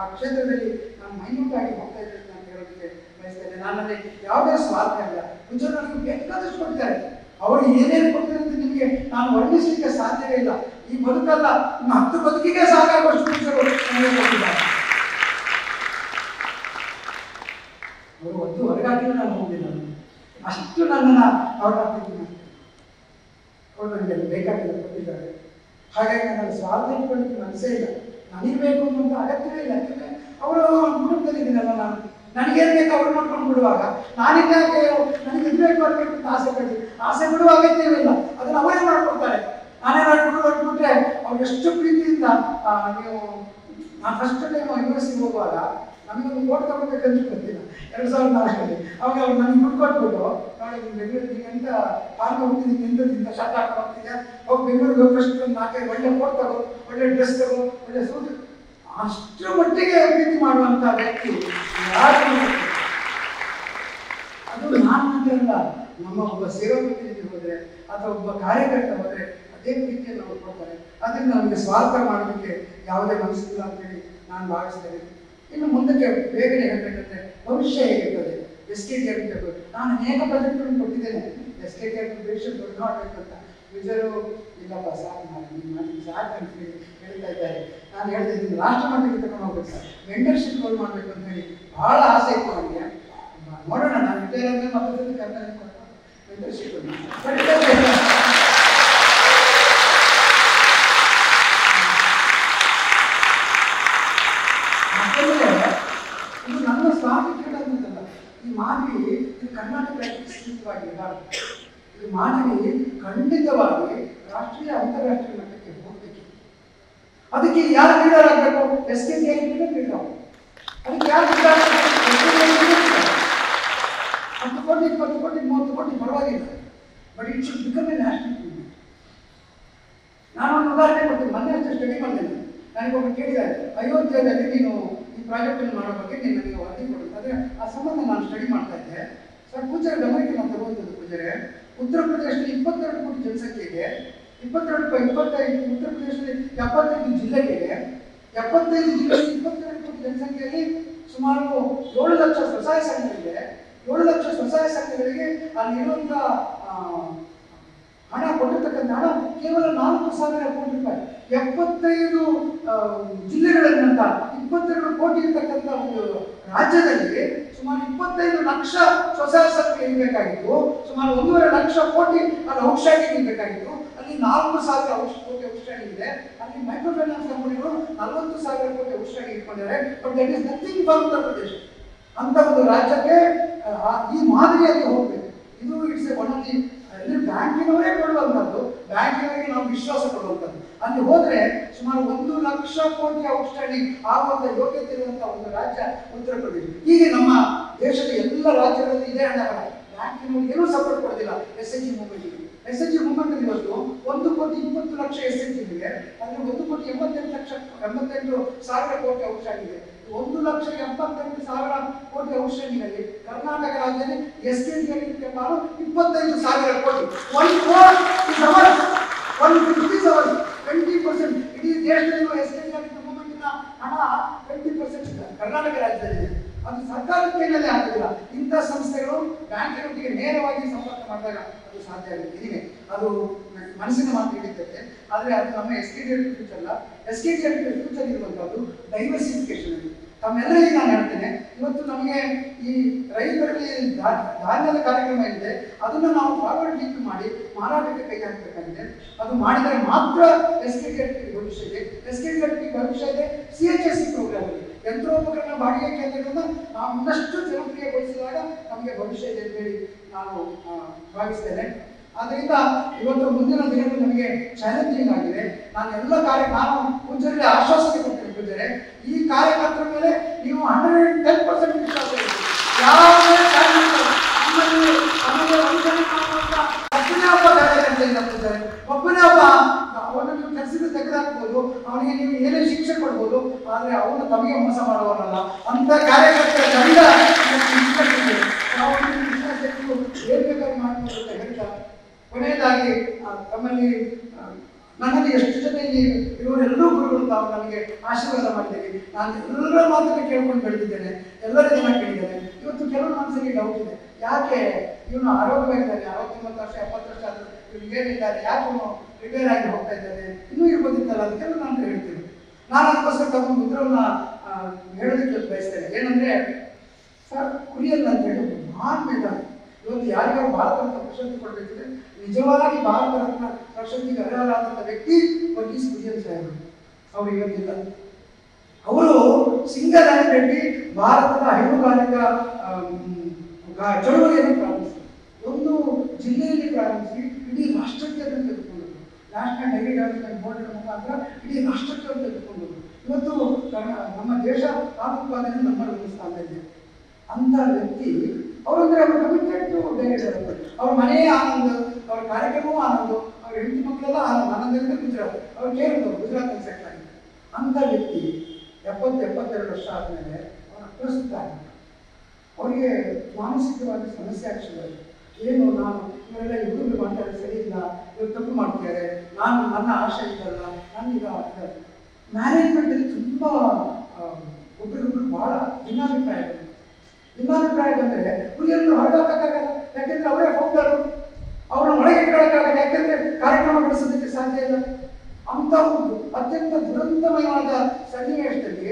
ಆ ಕ್ಷೇತ್ರದಲ್ಲಿ ನಾನು ಮೈನ್ಯೂಟ್ ಆಗಿ ಹೋಗ್ತಾ ಇದ್ದೇನೆ ಅಂತ ಹೇಳೋದಕ್ಕೆ ಬಯಸ್ತೇನೆ. ನನ್ನಲ್ಲಿ ಯಾವುದೇ ಸ್ವಾರ್ಥ ಇಲ್ಲ. ನನಗೆ ಬೇಕಾದಷ್ಟು ಕೊಡ್ತಾರೆ. ಅವರು ಏನೇನು ಕೊಡ್ತಾರೆ ಅಂತ ನಿಮಗೆ ನಾನು ವರ್ಣಿಸಲಿಕ್ಕೆ ಸಾಧ್ಯವೇ ಇಲ್ಲ. ಈ ಬದುಕಲ್ಲ, ನಿಮ್ಮ 10 ಬದುಕಿಗೆ ಸಾಕಾಗುವಷ್ಟು ಪುರುಷರು ನನಗೆ ಕೊಟ್ಟಿದ್ದಾರೆ. ಅವರು ಒಂದು ಹೊರಗಾಗಿಲ್ಲ, ನಾನು ಹೋಗಿಲ್ಲ. ಅಷ್ಟು ನನ್ನನ್ನು ಅವ್ರ ಅವರು ನನಗೆ ಬೇಕಾಗಿಲ್ಲ ಕೊಟ್ಟಿದ್ದಾರೆ. ಹಾಗಾಗಿ ನನಗೆ ಸ್ವಾರ್ಥ ಇಟ್ಕೊಳ್ಳಿಕ್ಕೆ ಮನಸ್ಸೇ ಇಲ್ಲ. ನನಗೆ ಬೇಕು ಅನ್ನೋದು ಅಗತ್ಯವೇ ಇಲ್ಲ. ಯಾಕಂದರೆ ಅವರು ಕುಟುಂಬದಲ್ಲಿದ್ದೀನಲ್ಲ, ನಾನು ನನಗೇನು ಬೇಕು ಅವ್ರು ನೋಡ್ಕೊಂಡು ಬಿಡುವಾಗ ನಾನಿದ್ದ ನನಗೆ ಇದ್ಬೇಕು ಅನ್ನಬೇಕು ಅಂತ ಆಸೆ ಬಿಡುವ ಅಗತ್ಯವೇ ಇಲ್ಲ. ಅದನ್ನು ಅವರೇ ಮಾಡ್ಕೊಡ್ತಾರೆ. ನಾನೇ ಹೊರಟ್ಬಿಟ್ರೆ ಅವ್ರು ಎಷ್ಟು ಪ್ರೀತಿಯಿಂದ ನೀವು ನಾನು ಫಸ್ಟ್ ಟೈಮ್ ಯೂನಿವರ್ಸಿಟಿಗೆ ಹೋಗುವಾಗ ನಮಗೊಂದು ಕೋಟ್ ತಗೋಬೇಕಂತ ಗೊತ್ತಿಲ್ಲ, 2004ರಲ್ಲಿ. ಅವಾಗ ಅವ್ರು ನನಗೆ ದುಡ್ಡು ಕೊಟ್ಬಿಟ್ಟು, ನೋಡಿ ನೀವು ಬೆಂಗಳೂರಿಗೆ ಅಂತ ಪಾರ್ಕ್ ಹೋಗ್ತಿದ್ದೀನಿ, ಇಂಥ ಶರ್ಟ್ ಹಾಕೊಂಡು ಹೋಗ್ತಿದ್ಯಾ, ಹೋಗಿ ಬೆಂಗಳೂರಿಗೆ ಹೋಗಿ ಫಸ್ಟ್ ಒಂದು 4-5 ಒಳ್ಳೆ ಕೋಟ್ ತಗೋ, ಒಳ್ಳೆ ಡ್ರೆಸ್ ತಗೋ, ಒಳ್ಳೆ ಸೂಟ್. ಅಷ್ಟರ ಮಟ್ಟಿಗೆ ಪ್ರೀತಿ ಮಾಡುವಂಥ ವ್ಯಕ್ತಿ ಯಾರು? ಅದು ನಾನು ಮಾತ್ರ ಅಲ್ಲ, ನಮ್ಮ ಒಬ್ಬ ಸೇವಾ ಪ್ರತಿನಿಧಿ ಹೋದರೆ ಅಥವಾ ಒಬ್ಬ ಕಾರ್ಯಕರ್ತ ಹೋದರೆ ಅದೇ ಪ್ರೀತಿಯನ್ನು ಅವ್ರು ಕೊಡ್ತಾರೆ. ಅದರಿಂದ ನಮಗೆ ಸ್ವಾರ್ಥ ಮಾಡೋದಕ್ಕೆ ಯಾವುದೇ ಮನಸ್ಸಿಲ್ಲ ಅಂತೇಳಿ ನಾನು ಭಾವಿಸ್ತೇನೆ. ಇನ್ನು ಮುಂದಕ್ಕೆ ಬೇಗನೆ ಹೇಳಬೇಕಂದ್ರೆ ಭವಿಷ್ಯ ಹೇಗಿರ್ತದೆ, SKDR ನಾನು ಅನೇಕ ಪ್ರಾಜೆಕ್ಟ್ಗಳನ್ನು ಕೊಟ್ಟಿದ್ದೇನೆ. SKDR ಭವಿಷ್ಯ ದೊಡ್ಡ ಮಾಡಬೇಕು ಅಂತ ವಿಜಯರು ಇಲ್ಲಪ್ಪ ಸಾಕು ಮಾಡಿ ಸಾಕು ಅಂತ ಹೇಳಿ ಹೇಳ್ತಾ ಇದ್ದಾರೆ. ನಾನು ಹೇಳ್ತಾ ಇದ್ದೀನಿ ರಾಷ್ಟ್ರ ಮಟ್ಟಕ್ಕೆ ತಗೊಂಡು ಹೋಗ್ಬೇಕು ಸರ್, ಮೆಂಟರ್ಶಿಪ್ ರೋಲ್ ಮಾಡಬೇಕು ಅಂತ ಹೇಳಿ ಬಹಳ ಆಸೆ ಇತ್ತು ನನಗೆ. ನೋಡೋಣ, ನಾನು ವಿಜಯ ಮತ್ತೊಂದು ಕರ್ನಾಟಕ ಮೆಂಟರ್ಶಿಪ್ ಇದು ನನ್ನ ಸ್ವಾರ್ಥ ಕೇಳೋದಂತಲ್ಲ. ಈ ಮಾನವಿ ಇದು ಕರ್ನಾಟಕ ಸ್ಥಿತವಾಗಿ ಇದು ಮಾನವಿ ಖಂಡಿತವಾಗಿ ರಾಷ್ಟ್ರೀಯ ಅಂತಾರಾಷ್ಟ್ರೀಯ ಮಟ್ಟಕ್ಕೆ ಹೋಗ್ಬೇಕು. ಅದಕ್ಕೆ ಯಾರು ಲೀಡರ್ ಆಗಬೇಕು? SKDR ಲೀಡರ್ ಆಗಬೇಕು. ಅದಕ್ಕೆ ಯಾರು 10 ಕೋಟಿ 20 ಕೋಟಿ 30 ಕೋಟಿ ಪರವಾಗಿಲ್ಲ, but it should become A national movement. ನಾನೊಂದು ಉದಾಹರಣೆ ಕೊಡ್ತೀನಿ. ಮೊನ್ನೆ ಅಷ್ಟೇ ಸ್ಟಡಿ ಮಾಡಿದ್ದೇನೆ. ನನಗೊಬ್ಬರು ಕೇಳಿದ್ದಾರೆ, ಅಯೋಧ್ಯೆಯಲ್ಲಿ ನೀನು ಈ ಪ್ರಾಜೆಕ್ಟನ್ನು ಮಾಡೋ ಬಗ್ಗೆ ನೀನು ನನಗೆ ವರದಿ ಕೊಡು. ಆದರೆ ಆ ಸಂಬಂಧ ನಾನು ಸ್ಟಡಿ ಮಾಡ್ತಾ ಇದ್ದೆ. ಸರ್ ಪೂಜಾರಿ ಗಮನಕ್ಕೆ ನಾನು ತಗೊಂಡದ್ದು ಪೂಜಾರೆ, ಉತ್ತರ ಪ್ರದೇಶದಲ್ಲಿ 22 ಕೋಟಿ ಜನಸಂಖ್ಯೆ ಇದೆ. 25 ಉತ್ತರ ಪ್ರದೇಶದಲ್ಲಿ 75 ಜಿಲ್ಲೆಗಳಿವೆ. 75 ಜಿಲ್ಲೆಯಲ್ಲಿ 22 ಕೋಟಿ ಜನಸಂಖ್ಯೆಯಲ್ಲಿ ಸುಮಾರು 7 ಲಕ್ಷ ಸ್ವಸಹಾಯ ಸಂಘಗಳಿವೆ. 7 ಲಕ್ಷ ಸ್ವಸಹಾಯ ಸಂಘಗಳಿಗೆ ಅಲ್ಲಿರುವಂಥ ಹಣ ಕೊಟ್ಟಿರ್ತಕ್ಕಂಥ ಹಣ ಕೇವಲ 4,000 ಕೋಟಿ ರೂಪಾಯಿ. 75 ಜಿಲ್ಲೆಗಳನ್ನಂತ 22 ಕೋಟಿ ಇರ್ತಕ್ಕಂಥ ಒಂದು ರಾಜ್ಯದಲ್ಲಿ ಸುಮಾರು 25 ಲಕ್ಷ ಸ್ವಸಹಾಯ ಸಂಘ ಇರಬೇಕಾಗಿತ್ತು. ಸುಮಾರು 1.5 ಲಕ್ಷ ಕೋಟಿ ಅದು ಔಟ್ಸ್ಟ್ಯಾಂಡಿಂಗ್ ಇರಬೇಕಾಗಿತ್ತು. ಅಲ್ಲಿ 4,000 ಕೋಟಿ ಔಟ್ಸ್ಟ್ಯಾಂಡಿಂಗ್ ಇದೆ. ಅಲ್ಲಿ ಮೈಕ್ರೋ ಫೈನಾನ್ಸ್ ಕಂಪನಿಗಳು 40,000 ಕೋಟಿ ಔಟ್ಸ್ಟ್ಯಾಂಡಿಂಗ್ ಇಟ್ಕೊಂಡಿದ್ದಾರೆ. But that is nothing for Uttar Pradesh ಅಂತ ಒಂದು ರಾಜ್ಯಕ್ಕೆ ಈ ಮಾದರಿಯಾಗಿ ಹೋಗ್ಬೇಕು. ಇದು ಇಟ್ಸ್ ಒನ್ ಆಫ್ ದಿ ಬ್ಯಾಂಕಿನವರೇ ಕೊಡುವಂಥದ್ದು, ಬ್ಯಾಂಕಿನವರಿಗೆ ನಾವು ವಿಶ್ವಾಸ ಕೊಡುವಂಥದ್ದು. ಅಲ್ಲಿ ಹೋದ್ರೆ ಸುಮಾರು 1,00,000 ಕೋಟಿ ಔಟ್ಸ್ಟ್ಯಾಂಡಿಂಗ್ ಆಗುವಂಥ ಯೋಗ್ಯತೆ ಇರುವಂಥ ಒಂದು ರಾಜ್ಯ ಉತ್ತರ ಪ್ರದೇಶ. ಹೀಗೆ ನಮ್ಮ ದೇಶದ ಎಲ್ಲ ರಾಜ್ಯಗಳಲ್ಲಿ ಇದೇ ಹಣಗಳ ಬ್ಯಾಂಕಿನವ್ರಿಗೆ ಏನೂ ಸಪೋರ್ಟ್ ಕೊಡೋದಿಲ್ಲ. SHG ಮೂವ್ಮೆಂಟ್ಗೆ SHG ಮೂವ್ಮೆಂಟ್ ಇವತ್ತು 1,20,00,000 SHG ಇದೆ. ಅಲ್ಲಿ 1,88,000 ಕೋಟಿ ಔಟ್ಸ್ಟ್ಯಾಂಡಿಂಗ್ ಇದೆ. 1,78,000 ಕೋಟಿ ಔಟ್ಸ್ಟ್ಯಾಂಡಿಂಗ್ ಅಲ್ಲಿ ಕರ್ನಾಟಕ ರಾಜ್ಯದಲ್ಲಿ SKD ಪಾಲು 25,000 ಕೋಟಿ. 150% ಇಡೀ ದೇಶದಲ್ಲಿರುವ SKD ಮೂವ್ಮೆಂಟ್ನ ಹಣ 20% ಕರ್ನಾಟಕ ರಾಜ್ಯದಲ್ಲಿ. ಅದು ಸರ್ಕಾರದ ಕೈಯಲ್ಲಿ ಆಗೋದಿಲ್ಲ. ಇಂಥ ಸಂಸ್ಥೆಗಳು ಬ್ಯಾಂಕಿನೊಟ್ಟಿಗೆ ನೇರವಾಗಿ ಸಂಪರ್ಕ ಮಾಡಿದಾಗ ಅದು ಸಾಧ್ಯ ಆಗುತ್ತೆ. ಹೀಗೆ ಅದು ಮನಸ್ಸಿನ ಮಾತು ಹಿಡಿತೈತೆ. ಆದರೆ ಅದು ನಮ್ಮ SKD ಫ್ಯೂಚರ್ ಅಲ್ಲ. SKD ಫ್ಯೂಚರ್ ಇರುವಂಥದ್ದು ಡೈವರ್ಸಿಫಿಕೇಶನ್ ಅಲ್ಲಿ. ತಮ್ಮೆಲ್ಲರಿಗೆ ನಾನು ಹೇಳ್ತೇನೆ, ಇವತ್ತು ನಮಗೆ ಈ ರೈತರಲ್ಲಿ ಧಾನ್ಯದ ಕಾರ್ಯಕ್ರಮ ಇದೆ, ಅದನ್ನು ನಾವು ಫಾರ್ವರ್ಡ್ ಲಿಂಕ್ ಮಾಡಿ ಮಾರಾಟಕ್ಕೆ ಕೈ ಹಾಕಬೇಕಾಗಿದೆ. ಅದು ಮಾಡಿದರೆ ಮಾತ್ರ SKD ಭವಿಷ್ಯ ಇದೆ. SKD ಭವಿಷ್ಯ ಇದೆ. CHSE ಪ್ರೋಗ್ರಾಮ್ ಇದೆ. ಯಂತ್ರೋಪಕರಣ ಬಾಡಿಗೆ ಕೇಂದ್ರಗಳನ್ನು ನಾವು ಇನ್ನಷ್ಟು ಜನಪ್ರಿಯಗೊಳಿಸಿದಾಗ ನಮಗೆ ಭವಿಷ್ಯ ಇದೆ ಅಂತ ಹೇಳಿ ನಾನು ಭಾವಿಸ್ತೇನೆ. ಆದ್ದರಿಂದ ಇವತ್ತು ಮುಂದಿನ ದಿನಗಳು ನಮಗೆ ಚಾಲೆಂಜಿಂಗ್ ಆಗಿದೆ. ನಾನು ಪೂಜ್ಯರಿಗೆ ಆಶ್ವಾಸನೆ ಕೊಡ್ತೇನೆ. ಪೂಜ್ಯರೇ, ಈ ಕಾರ್ಯಕರ್ತರ ಮೇಲೆ ನೀವು 110% ವಿಶ್ವಾಸ ಇದೆ. ಯಾವುದೇ ಒಬ್ಬನೇ ಒಬ್ಬ ಕಾರ್ಯಕರ್ತ ಇಲ್ಲ ಪೂಜ್ಯರೇ. ಒಬ್ಬನೇ ಒಬ್ಬ ಅವನನ್ನು ನೀವು ಕೆಲಸದಿಂದ ತೆಗೆದುಹಾಕ್ಬೋದು, ಅವನಿಗೆ ನೀವು ಏನೇ ಶಿಕ್ಷೆ ಕೊಡ್ಬೋದು, ಆದರೆ ಅವನು ತಮಗೆ ಮೋಸ ಮಾಡುವವನಲ್ಲ. ಅಂತ ಕಾರ್ಯಕರ್ತರ ಗಂಡ ನಾವು ಏನ್ ಬೇಕಾಗಿ ಮಾಡ್ಬೋದು ಅಂತ ಹೇಳ್ತಾ, ಕೊನೆಯದಾಗಿ ತಮ್ಮಲ್ಲಿ ನನ್ನಲ್ಲಿ ಎಷ್ಟು ಜನ ಇವರೆಲ್ಲರೂ ಗುರುಗಳು ತಾವು ನನಗೆ ಆಶೀರ್ವಾದ ಮಾಡಿದ್ದೀವಿ. ನಾನು ಎಲ್ಲರ ಮಾತನ್ನು ಕೇಳ್ಕೊಂಡು ಬೆಳೆದಿದ್ದೇನೆ, ಎಲ್ಲರ ಜನ ಕೇಳಿದ್ದೇನೆ. ಇವತ್ತು ಕೆಲವು ಮನಸ್ಸಿಗೆ ಡೌಟ್ ಇದೆ, ಯಾಕೆ ಇವನು ಆರೋಗ್ಯವಾಗಿದ್ದಾನೆ, 69 ವರ್ಷ 70 ವರ್ಷ ಆದರೂ ಇವ್ರಿಗೆ ಏನಿದ್ದಾರೆ, ಯಾಕೆ ಇವನು ರಿಟೈರ್ ಆಗಿ ಹೋಗ್ತಾ ಇದ್ದಾನೆ, ಇನ್ನೂ ಇರ್ಬೋದಿತ್ತಲ್ಲ ಅದಕ್ಕೆಲ್ಲ ನಾನು ಹೇಳ್ತೇನೆ. ನಾನು ಅದಕ್ಕೋಸ್ಕರ ತಮ್ಮ ಉತ್ತರವನ್ನ ಹೇಳೋದಕ್ಕೆ ಬಯಸ್ತೇನೆ. ಏನಂದ್ರೆ ಸರ್, ಕುರಿಯಲ್ ಅಂತ ಹೇಳಿ ಒಂದು ಮಹಾನ್ ಮೇಧಾವಿ. ಇವತ್ತು ಯಾರಿಗಾರು ಭಾರತ ರತ್ನ ಪ್ರಶಸ್ತಿ ಕೊಡಬೇಕಿದ್ರೆ ನಿಜವಾಗಿ ಭಾರತ ರತ್ನ ಪ್ರಶಸ್ತಿಗೆ ಅರ್ಹರಾದಂಥ ವ್ಯಕ್ತಿ ವರ್ಗೀಸ್ ಕುರಿಯಲ್ ಸಾಹೇಬರು. ಅವರು ಇವತ್ತಿಲ್ಲ. ಅವರು ಸಿಂಗಲ್ ಹ್ಯಾಂಡೆಡ್ಲಿ ಭಾರತದ ಹೈನುಗಾರಿಕಾ ಚಳುವಳಿಯನ್ನು ಪ್ರಾರಂಭಿಸಿದರು. ಒಂದು ಜಿಲ್ಲೆಯಲ್ಲಿ ಪ್ರಾರಂಭಿಸಿ ಇಡೀ ರಾಷ್ಟ್ರಕ್ಕೆ ಅದನ್ನು ತೆಗೆದುಕೊಂಡರು. ನ್ಯಾಷನಲ್ ಡೈರಿ ಡೆವಲಪ್ಮೆಂಟ್ ಬೋರ್ಡ್ ಮುಖಾಂತರ ಇಡೀ ರಾಷ್ಟ್ರಕ್ಕೆ ಅವರು ತೆಗೆದುಕೊಂಡರು. ಇವತ್ತು ನಮ್ಮ ದೇಶ ಹಾಲು ಉತ್ಪಾದನೆ ನಂಬರ್ 1 ಸ್ಥಾನ ಇದೆ. ಅಂತ ವ್ಯಕ್ತಿ ಅವರಂದ್ರೆ ಅವರು ಕಮಿಟೆಡ್ ಟು ಡೈರಿ ಡೆವಲಪ್ಮೆಂಟ್. ಅವ್ರ ಮನೆಯೇ ಆನಂದ, ಅವ್ರ ಕಾರ್ಯಕ್ರಮವೂ ಆನಂದ, ಅವ್ರ ಹೆಂಡತಿ ಮಕ್ಕಳೆಲ್ಲ ಆನಂದ. ಗುಜರಾತ್ ಅವ್ರು ಕೇಳಿದ್ರು, ಗುಜರಾತ್ ಸೆಟ್ಲ್ ಆಗಿದೆ. ಅಂತ ವ್ಯಕ್ತಿ 70-72 ವರ್ಷ ಆದಮೇಲೆ ಅವರ ಪ್ರಸ್ತುತ ಅವರಿಗೆ ಮಾನಸಿಕವಾಗಿ ಸಮಸ್ಯೆ ಆಗ್ತದೆ. ಏನು ನಾನು ಇವರೆಲ್ಲ ಹುಡುಗರು ಮಾಡ್ತಾರೆ ಸರಿ ಇಲ್ಲ, ಇವರು ತಪ್ಪು ಮಾಡ್ತಾರೆ, ನನ್ನ ಆಶೆ ಇದ್ದಲ್ಲ, ನಾನೀಗ ಮ್ಯಾನೇಜ್ಮೆಂಟಲ್ಲಿ ತುಂಬ ಒಬ್ರಿಗೊಬ್ರು ಬಹಳ ಭಿನ್ನಾಭಿಪ್ರಾಯ ಬಂದರೆ ಕುರಿಯನ್ನು ಹೊರಗಾಕಕ್ಕಾಗಲ್ಲ. ಯಾಕೆಂದ್ರೆ ಅವರೇ ಹೋಗ್ತಾರೆ, ಅವ್ರನ್ನ ಒಳಗೆ ಇಟ್ಕೊಳ್ಳೋಕ್ಕಾಗಲ್ಲ. ಯಾಕೆಂದ್ರೆ ಕಾರ್ಯಕ್ರಮ ನಡೆಸೋದಕ್ಕೆ ಸಾಧ್ಯ ಇಲ್ಲ. ಅಂತ ಒಂದು ಅತ್ಯಂತ ದುರಂತಮಯವಾದ ಸನ್ನಿವೇಶದಲ್ಲಿ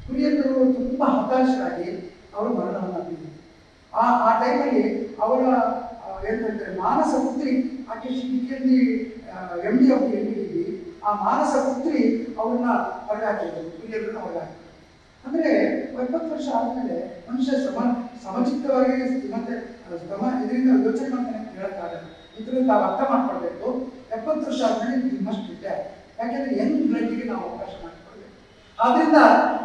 ಕುರಿಯರು ತುಂಬ ಹತಾಶರಾಗಿ ಅವರು ಮರಣವನ್ನಾಗಿದ್ದಾರೆ. ಆ ಟೈಮಲ್ಲಿ ಅವರ ಏನಂತಾರೆ ಮಾನಸ ಪುತ್ರಿ, ಆಕೆ ಡಿಕೆಯಲ್ಲಿ MD ಆಫ್ ದಿ NDDB, ಆ ಮಾನಸ ಪುತ್ರಿ ಅವ್ರನ್ನ ಹೊರಗಾಕಿದ್ರು, ಕುರಿಯರನ್ನ ಹೊರಗಾಕಿದ್ರು. ಅಂದರೆ 70 ವರ್ಷ ಆದಮೇಲೆ ಮನುಷ್ಯ ಸಮಚಿತ್ತವಾಗಿ ಮತ್ತೆ ಇದರಿಂದ ಯೋಚನೆ ಮಾಡ್ತಾನೆ ಹೇಳಕ್ಕಾಗಲ್ಲ. ಇದರಿಂದ ನಾವು ಅರ್ಥ ಮಾಡ್ಕೊಳ್ಬೇಕು. 70 ವರ್ಷ ಆದಮೇಲೆ ಮಸ್ಟ್ ಇದೆ. ಯಾಕೆಂದ್ರೆ ಯಂಗ್ ಬ್ಲಡ್ಗೆ ನಾವು ಅವಕಾಶ ಮಾಡಿಕೊಡ್ಬೇಕು. ಆದ್ರಿಂದ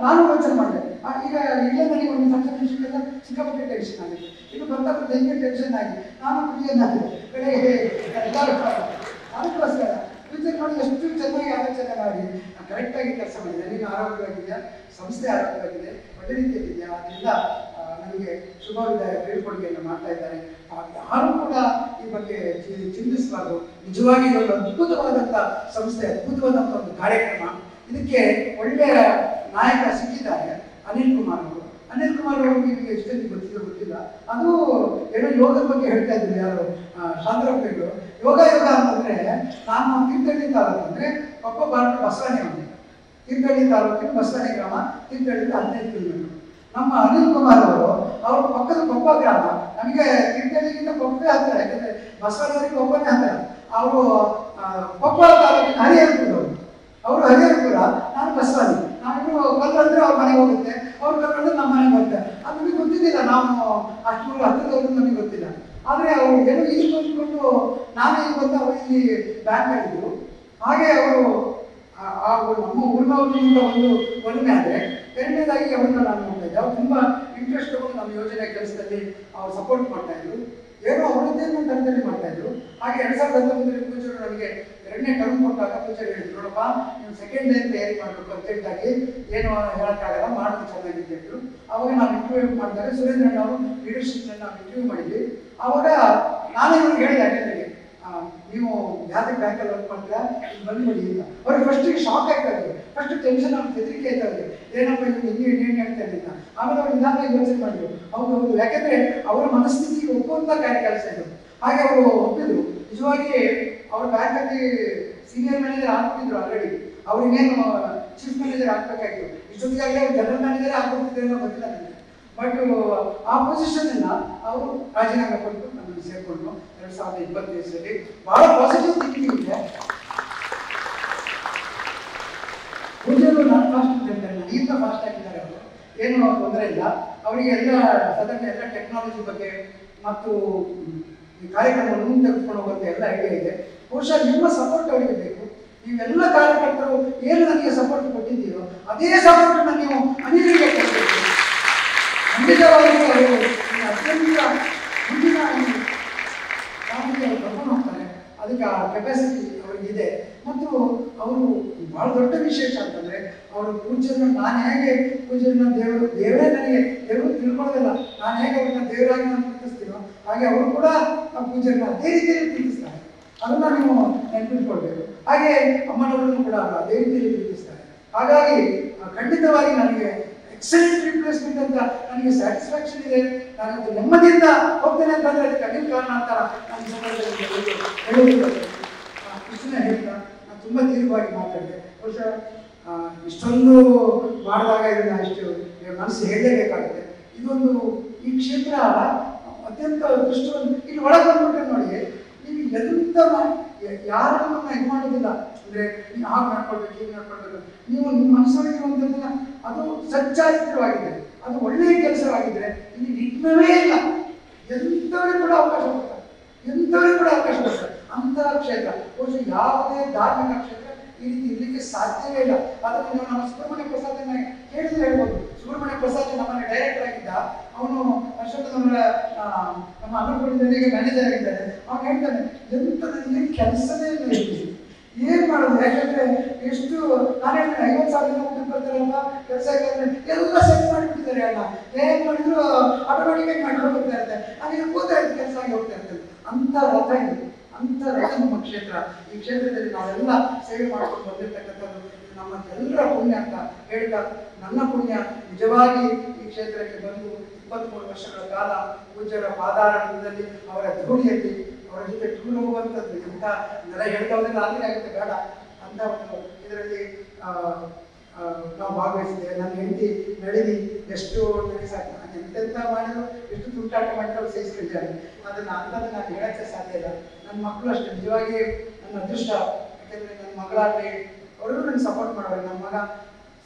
ನಾನು ಯೋಚನೆ ಮಾಡಿದೆ, ಈಗ ಇಲ್ಲೇ ನನಗೆ ಒಂದು ಸಣ್ಣ ವಿಷಯಕ್ಕೆಲ್ಲ ಸಿಕ್ಕಾಪಟ್ಟೆ ಟೆನ್ಷನ್ ಆಗಿದೆ. ಇದು ಬರ್ತಾ ಹೆಂಗೆ ಟೆನ್ಷನ್ ಆಗಿ ನಾನು ಕುರಿಯನ್ನಾಗಿದೆ ಕಡೆ ಎಲ್ಲರೂ ಅದಕ್ಕೋಸ್ಕರ ಫ್ಯೂಚರ್ ನೋಡಿ ಎಷ್ಟು ಚೆನ್ನಾಗಿ ಆಲೋಚನೆ ಮಾಡಿ ಕರೆಕ್ಟಾಗಿ ಕೆಲಸ ಮಾಡಿದೆ. ನೀನು ಆರೋಗ್ಯವಾಗಿದೆಯಾ, ಸಂಸ್ಥೆ ಆರೋಗ್ಯವಾಗಿದೆ, ಒಳ್ಳೆ ರೀತಿಯಲ್ಲಿದೆಯಾ, ಅದರಿಂದ ನನಗೆ ಶುಭ ವಿದಾಯ ಬೀಳ್ಕೊಡುಗೆಯನ್ನು ಮಾಡ್ತಾ ಇದ್ದಾರೆ. ಯಾರು ಕೂಡ ಈ ಬಗ್ಗೆ ಚಿಂತಿಸಬಾರ್ದು. ನಿಜವಾಗಿ ಇದೊಂದು ಅದ್ಭುತವಾದಂಥ ಸಂಸ್ಥೆ, ಅದ್ಭುತವಾದಂಥ ಒಂದು ಕಾರ್ಯಕ್ರಮ. ಇದಕ್ಕೆ ಒಳ್ಳೆಯ ನಾಯಕ ಸಿಕ್ಕಿದ್ದಾರೆ, ಅನಿಲ್ ಕುಮಾರ್ ಅವರು. ಅನಿಲ್ ಕುಮಾರ್ ಅವರು ನಿಮಗೆ ಎಷ್ಟೊಂದು ಗೊತ್ತಿಲ್ಲ. ಅದು ಏನೋ ಯೋಗದ ಬಗ್ಗೆ ಹೇಳ್ತಾ ಇದ್ರು ಯಾರು ಶಾಂತರಾಪೇರು. ಯೋಗ ಅಂತಂದ್ರೆ ನಾನು ತೀರ್ಥಹಳ್ಳಿ ತಾಲೂಕು ಅಂದ್ರೆ ಕೊಪ್ಪ ಬಾರ್ಡರ್ ಬಸವಣೆ ಒಂದು ತೀರ್ಥಹಳ್ಳಿ ತಾಲೂಕಿನ ಬಸವಣೆ ಗ್ರಾಮ, ತೀರ್ಥಹಳ್ಳಿಯಿಂದ 15 ಕಿಲೋಮೀಟರ್. ನಮ್ಮ ಅನಿಲ್ ಕುಮಾರ್ ಅವರು ಅವ್ರ ಪಕ್ಕದ ಕೊಪ್ಪ ಗ್ರಾಮ. ನಮಗೆ ತೀರ್ಥಹಳ್ಳಿಗಿಂತ ಕೊಪ್ಪೆ ಹತ್ತಿರ, ಯಾಕಂದ್ರೆ ಬಸವನವರಿಗೆ ಕೊಪ್ಪನೇ ಹತ್ತಿರ. ಅವರು ಕೊಪ್ಪಳ ತಾಲೂಕಿನ ಹರಿಹರಪುರದವರು. ಅವರು ಹರಿಹರಪುರ, ನಾನು ಬಸವಾದಿ. ನಾವಿಬ್ರು ಕಲ್ಲಂದ್ರೆ ಅವ್ರ ಮನೆಗೆ ಹೋಗುತ್ತೆ, ಅವ್ರ ಕಲ್ಲಂದ್ರೆ ನಮ್ಮ ಮನೆಗೆ ಬರುತ್ತೆ. ಅದು ನಮಗೆ ಗೊತ್ತಿದ್ದಿಲ್ಲ, ನಾವು ಅಷ್ಟು ಹತ್ತಿರದವರು ನಮಗೆ ಗೊತ್ತಿಲ್ಲ. ಆದರೆ ಅವರು ಏನೋ ಇಲ್ಲಿ ಬಂದುಕೊಂಡು ನಾನೇ ಇಲ್ಲಿ ಬಂದು ಅವರು ಇಲ್ಲಿ ಬ್ಯಾಂಕ್ ಆಗಿದ್ರು. ಹಾಗೆ ಅವರು ನಮ್ಮ ಊರಿನವ್ರಿಂದ ಒಂದು ಒಲಿಮೆ ಆದರೆ, ಎರಡನೇದಾಗಿ ಅವ್ರನ್ನ ನಾನು ನೋಡ್ತಾ ಇದ್ದೆ. ಅವ್ರು ತುಂಬ ಇಂಟ್ರೆಸ್ಟ್ ತಗೊಂಡು ನಮ್ಮ ಯೋಜನೆ ಕೆಲಸದಲ್ಲಿ ಅವ್ರು ಸಪೋರ್ಟ್ ಮಾಡ್ತಾ ಇದ್ರು. ಏನೋ ಅವರದ್ದೇನೋ ತಂತ್ರದಲ್ಲಿ ಮಾಡ್ತಾ ಇದ್ರು. ಹಾಗೆ 2019 ಪೂಜಾರು ನನಗೆ 2ನೇ ಟರ್ಮ್ ಕೊಟ್ಟಾಗ ಪೂಜಾರು ಹೇಳಿದ್ರು, ನೋಡಪ್ಪ ನೀವು ಸೆಕೆಂಡ್ ಲೈನ್ ತಯಾರಿ ಮಾಡಬೇಕು ಅರ್ಜೆಂಟಾಗಿ, ಏನು ಹೇಳೋಕ್ಕಾಗಲ್ಲ, ಮಾಡೋದು ಚೆನ್ನಾಗಿದೆ ಇದ್ರು. ಅವಾಗ ನಾವು ಇಂಟರ್ವ್ಯೂ ಮಾಡಿದಾಗ ಸುರೇಂದ್ರಣ್ಣ ಅವರು ಲೀಡರ್ಶಿಪ್ನಲ್ಲಿ ನಾವು ಇಂಟರ್ವ್ಯೂ ಮಾಡಿದ್ವಿ. ಅವಾಗ ನಾನೇ ಇವ್ರಿಗೆ ಹೇಳಿದೆ, ನನಗೆ ನೀವು ಯಾವ್ದಕ್ಕೆ ಬ್ಯಾಂಕಲ್ಲಿ ವರ್ಕ್ ಮಾಡ್ತೀರಾ, ಇಲ್ಲಿ ಬಂದ್ಬಿಡಿ ಅಂತ. ಅವ್ರಿಗೆ ಫಸ್ಟಿಗೆ ಶಾಕ್ ಆಗ್ತಾ ಇದ್ರು, ಫಸ್ಟ್ ಟೆನ್ಷನ್ ಅವ್ರಿಗೆ ಹೆದರಿಕೆ ಆಯ್ತಾ ಇದ್ರು, ಏನಪ್ಪ ಇದು ಏನು ಹೇಳ್ತಾ ಇದ್ದಿಲ್ಲ. ಆಮೇಲೆ ಅವ್ರು ನಿಧಾನ ಯೋಚನೆ ಮಾಡಿದ್ರು, ಹೌದು, ಯಾಕಂದ್ರೆ ಅವರ ಮನಸ್ಥಿತಿಗೆ ಒಪ್ಪುವಂತ ಕೆಲಸ ಇದ್ರು. ಹಾಗೆ ಅವರು ಒಪ್ಪಿದ್ರು. ನಿಜವಾಗಿ ಅವ್ರ ಬ್ಯಾಂಕಲ್ಲಿ ಸೀನಿಯರ್ ಮ್ಯಾನೇಜರ್ ಆಗ್ಬಿಟ್ಟಿದ್ರು ಆಲ್ರೆಡಿ. ಅವ್ರಿಗೇನು ಚೀಫ್ ಮ್ಯಾನೇಜರ್ ಆಗ್ಬೇಕಾಗಿತ್ತು. ಇಷ್ಟೊತ್ತಿಗಾಗಲೇ ಅವ್ರು ಜನರಲ್ ಮ್ಯಾನೇಜರ್ ಆಗ್ಬಿಟ್ಟಿದ್ರೆ ಅನ್ನೋ ಗೊತ್ತಿಲ್ಲ ನನಗೆ. ಬಟ್ ಆ ಪೊಸಿಷನ್ ಇಂದ ಅವರು ರಾಜೀನಾಮೆ ಕೊಟ್ಟು ನಮ್ಮನ್ನು ಸೇರ್ಕೊಂಡು 2025 ಬಹಳ ಪಾಸಿಟಿವ್ ಥಿಂಕಿಂಗ್ ಇದೆ. ಪೂಜೆಗಳು ನಾನು ಫಾಸ್ಟ್ ಇದ್ದಾರೆ, ಈಗ ಫಾಸ್ಟ್ ಆಗಿದ್ದಾರೆ. ಅವರು ಏನು ತೊಂದರೆ ಇಲ್ಲ. ಅವರಿಗೆ ಎಲ್ಲ ಸಾಧಾರಣ ಎಲ್ಲ ಟೆಕ್ನಾಲಜಿ ಬಗ್ಗೆ ಮತ್ತು ಈ ಕಾರ್ಯಕ್ರಮವನ್ನು ಮುಂದೆ ತೆಗೆದುಕೊಂಡು ಹೋಗುವಂಥ ಎಲ್ಲ ಐಡಿಯಾ ಇದೆ. ಬಹುಶಃ ನಿಮ್ಮ ಸಪೋರ್ಟ್ ಅವರಿಗೆ ಬೇಕು. ನೀವೆಲ್ಲ ಕಾರ್ಯಕರ್ತರು ಏನು ನನಗೆ ಸಪೋರ್ಟ್ ಕೊಟ್ಟಿದ್ದೀರೋ ಅದೇ ಸಪೋರ್ಟನ್ನು ನೀವು ಅನಿಲರಿಗೆ ಕೊಡಬೇಕು. ಖಂಡಿತವಾಗಿ ಅವರು ಅತ್ಯಂತ ಮುಂದಿನ ಕರ್ಕೊಂಡು ಹೋಗ್ತಾರೆ. ಅದಕ್ಕೆ ಆ ಕೆಪಾಸಿಟಿ ಅವರಿಗಿದೆ. ಮತ್ತು ಅವರು ಬಹಳ ದೊಡ್ಡ ವಿಶೇಷ ಅಂತಂದ್ರೆ, ಅವರು ಪೂಜೆಯನ್ನು ನಾನು ಹೇಗೆ ಪೂಜೆಯನ್ನು ದೇವರೇ ನನಗೆ ದೇವರು ತಿಳ್ಕೊಳ್ಳೋದಿಲ್ಲ, ನಾನು ಹೇಗೆ ಅವ್ರನ್ನ ದೇವರಾಗಿ ನಾನು ಪ್ರೀತಿಸ್ತೀನೋ ಹಾಗೆ ಅವರು ಕೂಡ ಆ ಪೂಜೆಯನ್ನು ಅದೇ ರೀತಿಯಲ್ಲಿ ಪ್ರೀತಿಸ್ತಾರೆ. ಅದನ್ನ ನೀವು ನೆನಪಿಟ್ಕೊಳ್ಬೇಕು. ಹಾಗೆ ಅಮ್ಮನವರನ್ನು ಕೂಡ ಅದೇ ರೀತಿಯಲ್ಲಿ ಪ್ರೀತಿಸ್ತಾರೆ. ಹಾಗಾಗಿ ಖಂಡಿತವಾಗಿ ನನಗೆ ಎಕ್ಸಲೆಂಟ್ ರಿಪ್ಲೇಸ್ಮೆಂಟ್ ಅಂತ ನನಗೆ ಸ್ಯಾಟಿಸ್ಫ್ಯಾಕ್ಷನ್ ಇದೆ. ನಾನು ನೆಮ್ಮದಿಯಿಂದ ಹೋಗ್ತೇನೆ ಅಂತಂದ್ರೆ ಅದಕ್ಕೆ ಅದೇ ಕಾರಣ ಅಂತ ನಾನು ಹೇಳೋದಿಲ್ಲ. ಇಷ್ಟನ್ನೇ ಹೇಳ್ತಾ ನಾನು ತುಂಬ ದೀರ್ಘವಾಗಿ ಮಾತಾಡಿದೆ. ಬಹುಶಃ ಇಷ್ಟೊಂದು ಮಾಡಿದಾಗ ಇದನ್ನ ಇಷ್ಟು ಮನಸ್ಸು ಹೇಳಲೇಬೇಕಾಗುತ್ತೆ. ಇದೊಂದು ಈ ಕ್ಷೇತ್ರ ಅತ್ಯಂತ ದೃಷ್ಟವನ್ನು ಇಲ್ಲಿ ಒಳಗೆ ಬಂದ್ಬಿಟ್ರೆ ನೋಡಿ, ನೀವು ಎಂತ ಯಾರನ್ನು ಇದು ಮಾಡೋದಿಲ್ಲ. ಅಂದ್ರೆ ನೀವು ಹಾಗೆ ಮಾಡ್ಕೊಳ್ಬೇಕು, ಹೀಗೆ ಮಾಡ್ಕೊಳ್ಬೇಕು. ನೀವು ನಿಮ್ಮ ಮನಸ್ಸೊಳಗೆ ಇರುವಂಥದ್ದನ್ನ ಅದು ಸಚ್ಚಾರಿತ್ರವಾಗಿದೆ, ಅದು ಒಳ್ಳೆಯ ಕೆಲಸವಾಗಿದ್ರೆ ಇಲ್ಲಿ ವಿಘ್ನವೇ ಇಲ್ಲ. ಎಂಥವ್ರಿಗೆ ಕೂಡ ಅವಕಾಶ ಕೊಡ್ತಾರೆ, ಎಂಥವ್ರಿಗೆ ಕೂಡ ಅವಕಾಶ ಕೊಡ್ತಾರೆ. ಅಂತಹ ಕ್ಷೇತ್ರ ಬಹುಶಃ ಯಾವುದೇ ಧಾರ್ಮಿಕ ಕ್ಷೇತ್ರ ಈ ರೀತಿ ಇರಲಿಕ್ಕೆ ಸಾಧ್ಯವೇ ಇಲ್ಲ. ಅದನ್ನು ನೀವು ನಮ್ಮ ಸುಬ್ರಹ್ಮಣ್ಯ ಪ್ರಸಾದನ್ನ ಹೇಳಿದ್ರೆ ಹೇಳ್ಬೋದು. ಸುಬ್ರಹ್ಮಣ್ಯ ಪ್ರಸಾದ್ ನಮ್ಮನೆ ಡೈರೆಕ್ಟರ್ ಆಗಿದ್ದ. ಅವನು ಅಶೋಕನವರ ನಮ್ಮ ಅನ್ನಪೂರ್ಣದಲ್ಲಿ ಮ್ಯಾನೇಜರ್ ಆಗಿದ್ದಾನೆ. ಅವನು ಹೇಳ್ತಾನೆ, ಎಂತ ನನಗೆ ಕೆಲಸನೇ ಇಲ್ಲ, ಏನ್ ಮಾಡೋದು? ಯಾಕಂದ್ರೆ ಎಷ್ಟು ನಾನು ಹೇಳ್ತೇನೆ, 50,000 ಊಟಕ್ಕೆ ಬರ್ತಾರಲ್ವಾ ಕೆಲಸ ಎಲ್ಲ ಸೆಟ್ ಮಾಡಿಬಿಟ್ಟಿದ್ದಾರೆ. ಅಲ್ಲ ಏನ್ ಮಾಡಿದ್ರು ಆಟೋಮೆಟಿಕ್ ಮಾಡ್ಕೊಂಡು ಹೋಗ್ತಾ ಇರ್ತಾರೆ. ನನಗೆ ಕೂತಾ ಇದ್ದು ಕೆಲಸ ಆಗಿ ಹೋಗ್ತಾ ಇರ್ತದೆ. ಅಂತ ರಥ ಇದೆ, ಅಂತ ರಥ ನಮ್ಮ ಕ್ಷೇತ್ರ. ಈ ಕ್ಷೇತ್ರದಲ್ಲಿ ನಾವೆಲ್ಲ ಸೇವೆ ಮಾಡ್ಕೊಂಡು ಬಂದಿರ್ತಕ್ಕಂಥದ್ದು ನಮ್ಮ ಎಲ್ಲರ ಪುಣ್ಯ ಅಂತ ಹೇಳ್ತಾ, ನನ್ನ ಪುಣ್ಯ ನಿಜವಾಗಿ ಈ ಕ್ಷೇತ್ರಕ್ಕೆ ಬಂದು 23 ವರ್ಷಗಳ ಕಾಲ ಪೂಜ್ಯರ ಪಾದಾರದಲ್ಲಿ ಅವರ ಧೂಳಿಯಲ್ಲಿ ಅವರ ಜೊತೆ ಟೂರ್ ಹೋಗುವಂಥದ್ದು ಎಂಥ ನೆಲ ಹೇಳ್ದವನ್ನೆಲ್ಲ ಆಗಲೇ ಆಗುತ್ತೆ ಬೇಡ ಅಂತ ಒಂದು ಇದರಲ್ಲಿ ನಾವು ಭಾಗವಹಿಸಿದ್ದೇವೆ. ನನ್ನ ಹೆಂಡತಿ ನಳಿನಿ ಎಷ್ಟು ನನಗೆ ಸಾಕು, ನಾನು ಎಂತೆಂಥ ಮಾಡಿದ್ರು, ಎಷ್ಟು ತುಂಟಾಟ ಮಾಡಿದ್ರು ಸಹಿಸ್ಕೊಂಡಿದ್ದಾರೆ. ಅದನ್ನು ಅಂಥದ್ದು ನಾನು ಹೇಳಕ್ಕೆ ಸಾಧ್ಯ ಇಲ್ಲ. ನನ್ನ ಮಕ್ಕಳು ಅಷ್ಟೇ ನಿಜವಾಗಿ ನನ್ನ ಅದೃಷ್ಟ. ಯಾಕೆಂದರೆ ನನ್ನ ಮಗಳಾಗಲಿ ಅವರು ನನಗೆ ಸಪೋರ್ಟ್ ಮಾಡೋರು. ನಮ್ಮ ಮಗ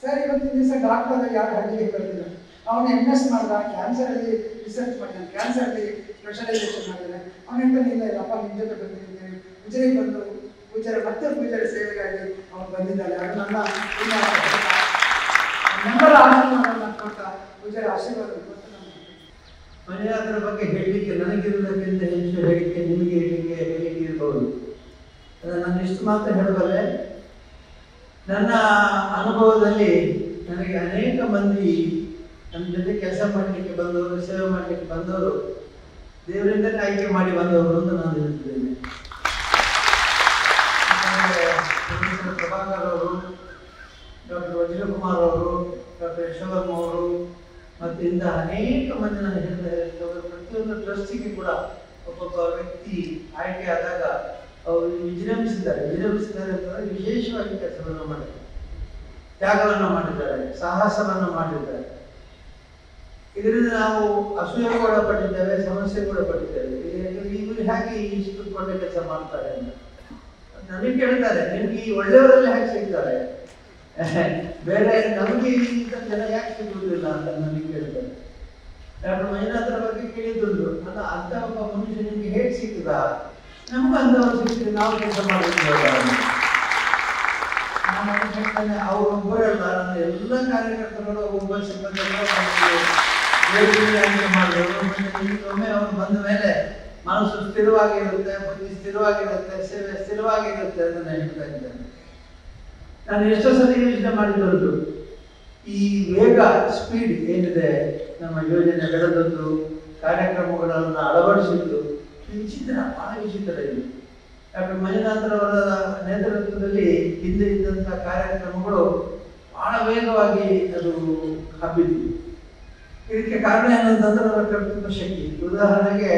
ಸರ್ ಇವತ್ತಿನ ದಿವಸ ಡಾಕ್ಟರ್ ಆದಾಗ ಯಾರು ಹಳ್ಳಿಗೆ ಬರ್ತಿಲ್ಲ. ಅವನು MS ಮಾಡಿದ, ಕ್ಯಾನ್ಸರಲ್ಲಿ ರಿಸರ್ಚ್ ಮಾಡಿದ್ದಾನೆ, ಕ್ಯಾನ್ಸರಲ್ಲಿ ಸ್ಪೆಷಲೈಸೇಷನ್ ಮಾಡಿದ್ದಾನೆ. ಅವನು ಹೇಳ್ತಾನೆ, ಇಲ್ಲಪ್ಪ ನಿಮ್ಮ ಜೊತೆ ಬಂದಿದ್ದೇನೆ, ಉಜಿರೆಗೆ ಬಂದು ಪೂಜಾರ ಸೇವೆಗಾಗಿ ಅವನು ಬಂದಿದ್ದಾನೆ. ಅದು ನನ್ನ ನಮ್ಮರ ಆಶೀರ್ವಾದವನ್ನು ಕೊಟ್ಟ ಪೂಜಾರ ಆಶೀರ್ವಾದ ಕೊಟ್ಟು ಮನೆ ಅದರ ಬಗ್ಗೆ ಹೇಳಲಿಕ್ಕೆ ನನಗಿರುವುದಕ್ಕಿಂತ ಹೆಚ್ಚು ಹೇಳಿಕೆ ನಿಮಗೆ ಹೇಳಿಕೆ ಇರಬಹುದು. ನಾನು ಇಷ್ಟು ಮಾತ್ರ ಹೇಳಬಲ್ಲೆ. ನನ್ನ ಅನುಭವದಲ್ಲಿ ನನಗೆ ಅನೇಕ ಮಂದಿ ನಮ್ಮ ಜೊತೆ ಕೆಲಸ ಮಾಡಲಿಕ್ಕೆ ಬಂದವರು, ಸೇವೆ ಮಾಡಲಿಕ್ಕೆ ಬಂದವರು ದೇವರಿಂದಲೇ ಆಯ್ಕೆ ಮಾಡಿ ಬಂದವರು ಅಂತ ನಾನು ಹೇಳ್ತಿದ್ದೇನೆ. ಪ್ರೊಫೆಸರ್ ಪ್ರಭಾಕರ್ ಅವರು, ಡಾಕ್ಟರ್ ವಜ್ರಕುಮಾರ್ ಅವರು, ಡಾಕ್ಟರ್ ಯಶೋವರ್ಮ ಅವರು ಮತ್ತು ಇಂಥ ಅನೇಕ ಮಂದಿ ನಾನು ಹೇಳಿದರೆ ಪ್ರತಿಯೊಂದು ಟ್ರಸ್ಟಿಗೆ ಕೂಡ ಒಬ್ಬೊಬ್ಬ ವ್ಯಕ್ತಿ ಆಯ್ಕೆ ಆದಾಗ ಅವರು ವಿಜೃಂಭಿಸಿದ್ದಾರೆ ಅಂತಂದರೆ ವಿಶೇಷವಾಗಿ ಕೆಲಸವನ್ನು ಮಾಡಿದ್ದಾರೆ, ತ್ಯಾಗವನ್ನು ಮಾಡಿದ್ದಾರೆ, ಸಾಹಸವನ್ನು ಮಾಡಿದ್ದಾರೆ. ಇದರಿಂದ ನಾವು ಅಸೂಯೆ ಕೂಡ ಪಟ್ಟಿದ್ದೇವೆ, ಸಮಸ್ಯೆ ಕೂಡ ಪಟ್ಟಿದ್ದೇವೆ. ಇವರು ಹೇಗೆ ಇಷ್ಟು ದೊಡ್ಡ ಕೆಲಸ ಮಾಡ್ತಾರೆ ಅಂತ ನನಗೆ ಕೇಳ್ತಾರೆ, ನಿಮ್ಗೆ ಈ ಒಳ್ಳೆಯವರೆಲ್ಲ ಹೇಗೆ ಸಿಗ್ತಾರೆ, ಬೇರೆ ನಮಗೆ ಇಂಥ ಜನ ಯಾಕೆ ಸಿಗುವುದಿಲ್ಲ ಅಂತ ನನಗೆ ಕೇಳ್ತಾರೆ. ಡಾಕ್ಟರ್ ಮಂಜುನಾಥರ ಬಗ್ಗೆ ಕೇಳಿದ್ದುಂಟು, ಅಲ್ಲ ಅಂತ ಒಬ್ಬ ಮನುಷ್ಯ ನಿಮ್ಗೆ ಹೇಗೆ ಸಿಕ್ಕಿದ, ನಮಗೂ ಅಂಥವ್ರು ಸಿಕ್ಕಿದ್ರೆ ನಾವು ಕೆಲಸ ಮಾಡಿದ್ದೇವೆ. ನಾನು ಹೇಳ್ತೇನೆ, ಅವರೊಬ್ಬರಲ್ಲ, ನನ್ನ ಎಲ್ಲ ಕಾರ್ಯಕರ್ತರು ಒಬ್ಬ ಸಿಬ್ಬಂದಿ ಮಾಡಿದವರು. ಒಮ್ಮೆ ಅವರು ಬಂದ ಮೇಲೆ ಮನಸ್ಸು ಸ್ಥಿರವಾಗಿರುತ್ತೆ, ಬುದ್ಧಿ ಸ್ಥಿರವಾಗಿರುತ್ತೆ, ಸೇವೆ ಸ್ಥಿರವಾಗಿರುತ್ತೆ ಅಂತ ನಾನು ಹೇಳ್ತಾ ಇದ್ದೇನೆ. ನಾನು ಎಷ್ಟೋ ಸಲ ಯೋಚನೆ ಮಾಡಿದ್ದು, ಈ ವೇಗ ಸ್ಪೀಡ್ ಏನಿದೆ ನಮ್ಮ ಯೋಜನೆ ಬೆಳೆದದ್ದು, ಕಾರ್ಯಕ್ರಮಗಳನ್ನು ಅಳವಡಿಸಿದ್ದು ವಿಚಿತ್ರ, ಬಹಳ ವಿಚಿತ್ರ ಇದು. ಡಾಕ್ಟರ್ ಮಂಜುನಾಥರವರ ನೇತೃತ್ವದಲ್ಲಿ ಹಿಂದೆ ಇದ್ದಂಥ ಕಾರ್ಯಕ್ರಮಗಳು ಬಹಳ ವೇಗವಾಗಿ ಅದು ಹಬ್ಬಿತ್ತು. ಇದಕ್ಕೆ ಕಾರಣ ಏನಂತಂದ್ರೆ ಅವರ ಕರ್ತೃತ್ವ ಶಕ್ತಿ. ಉದಾಹರಣೆಗೆ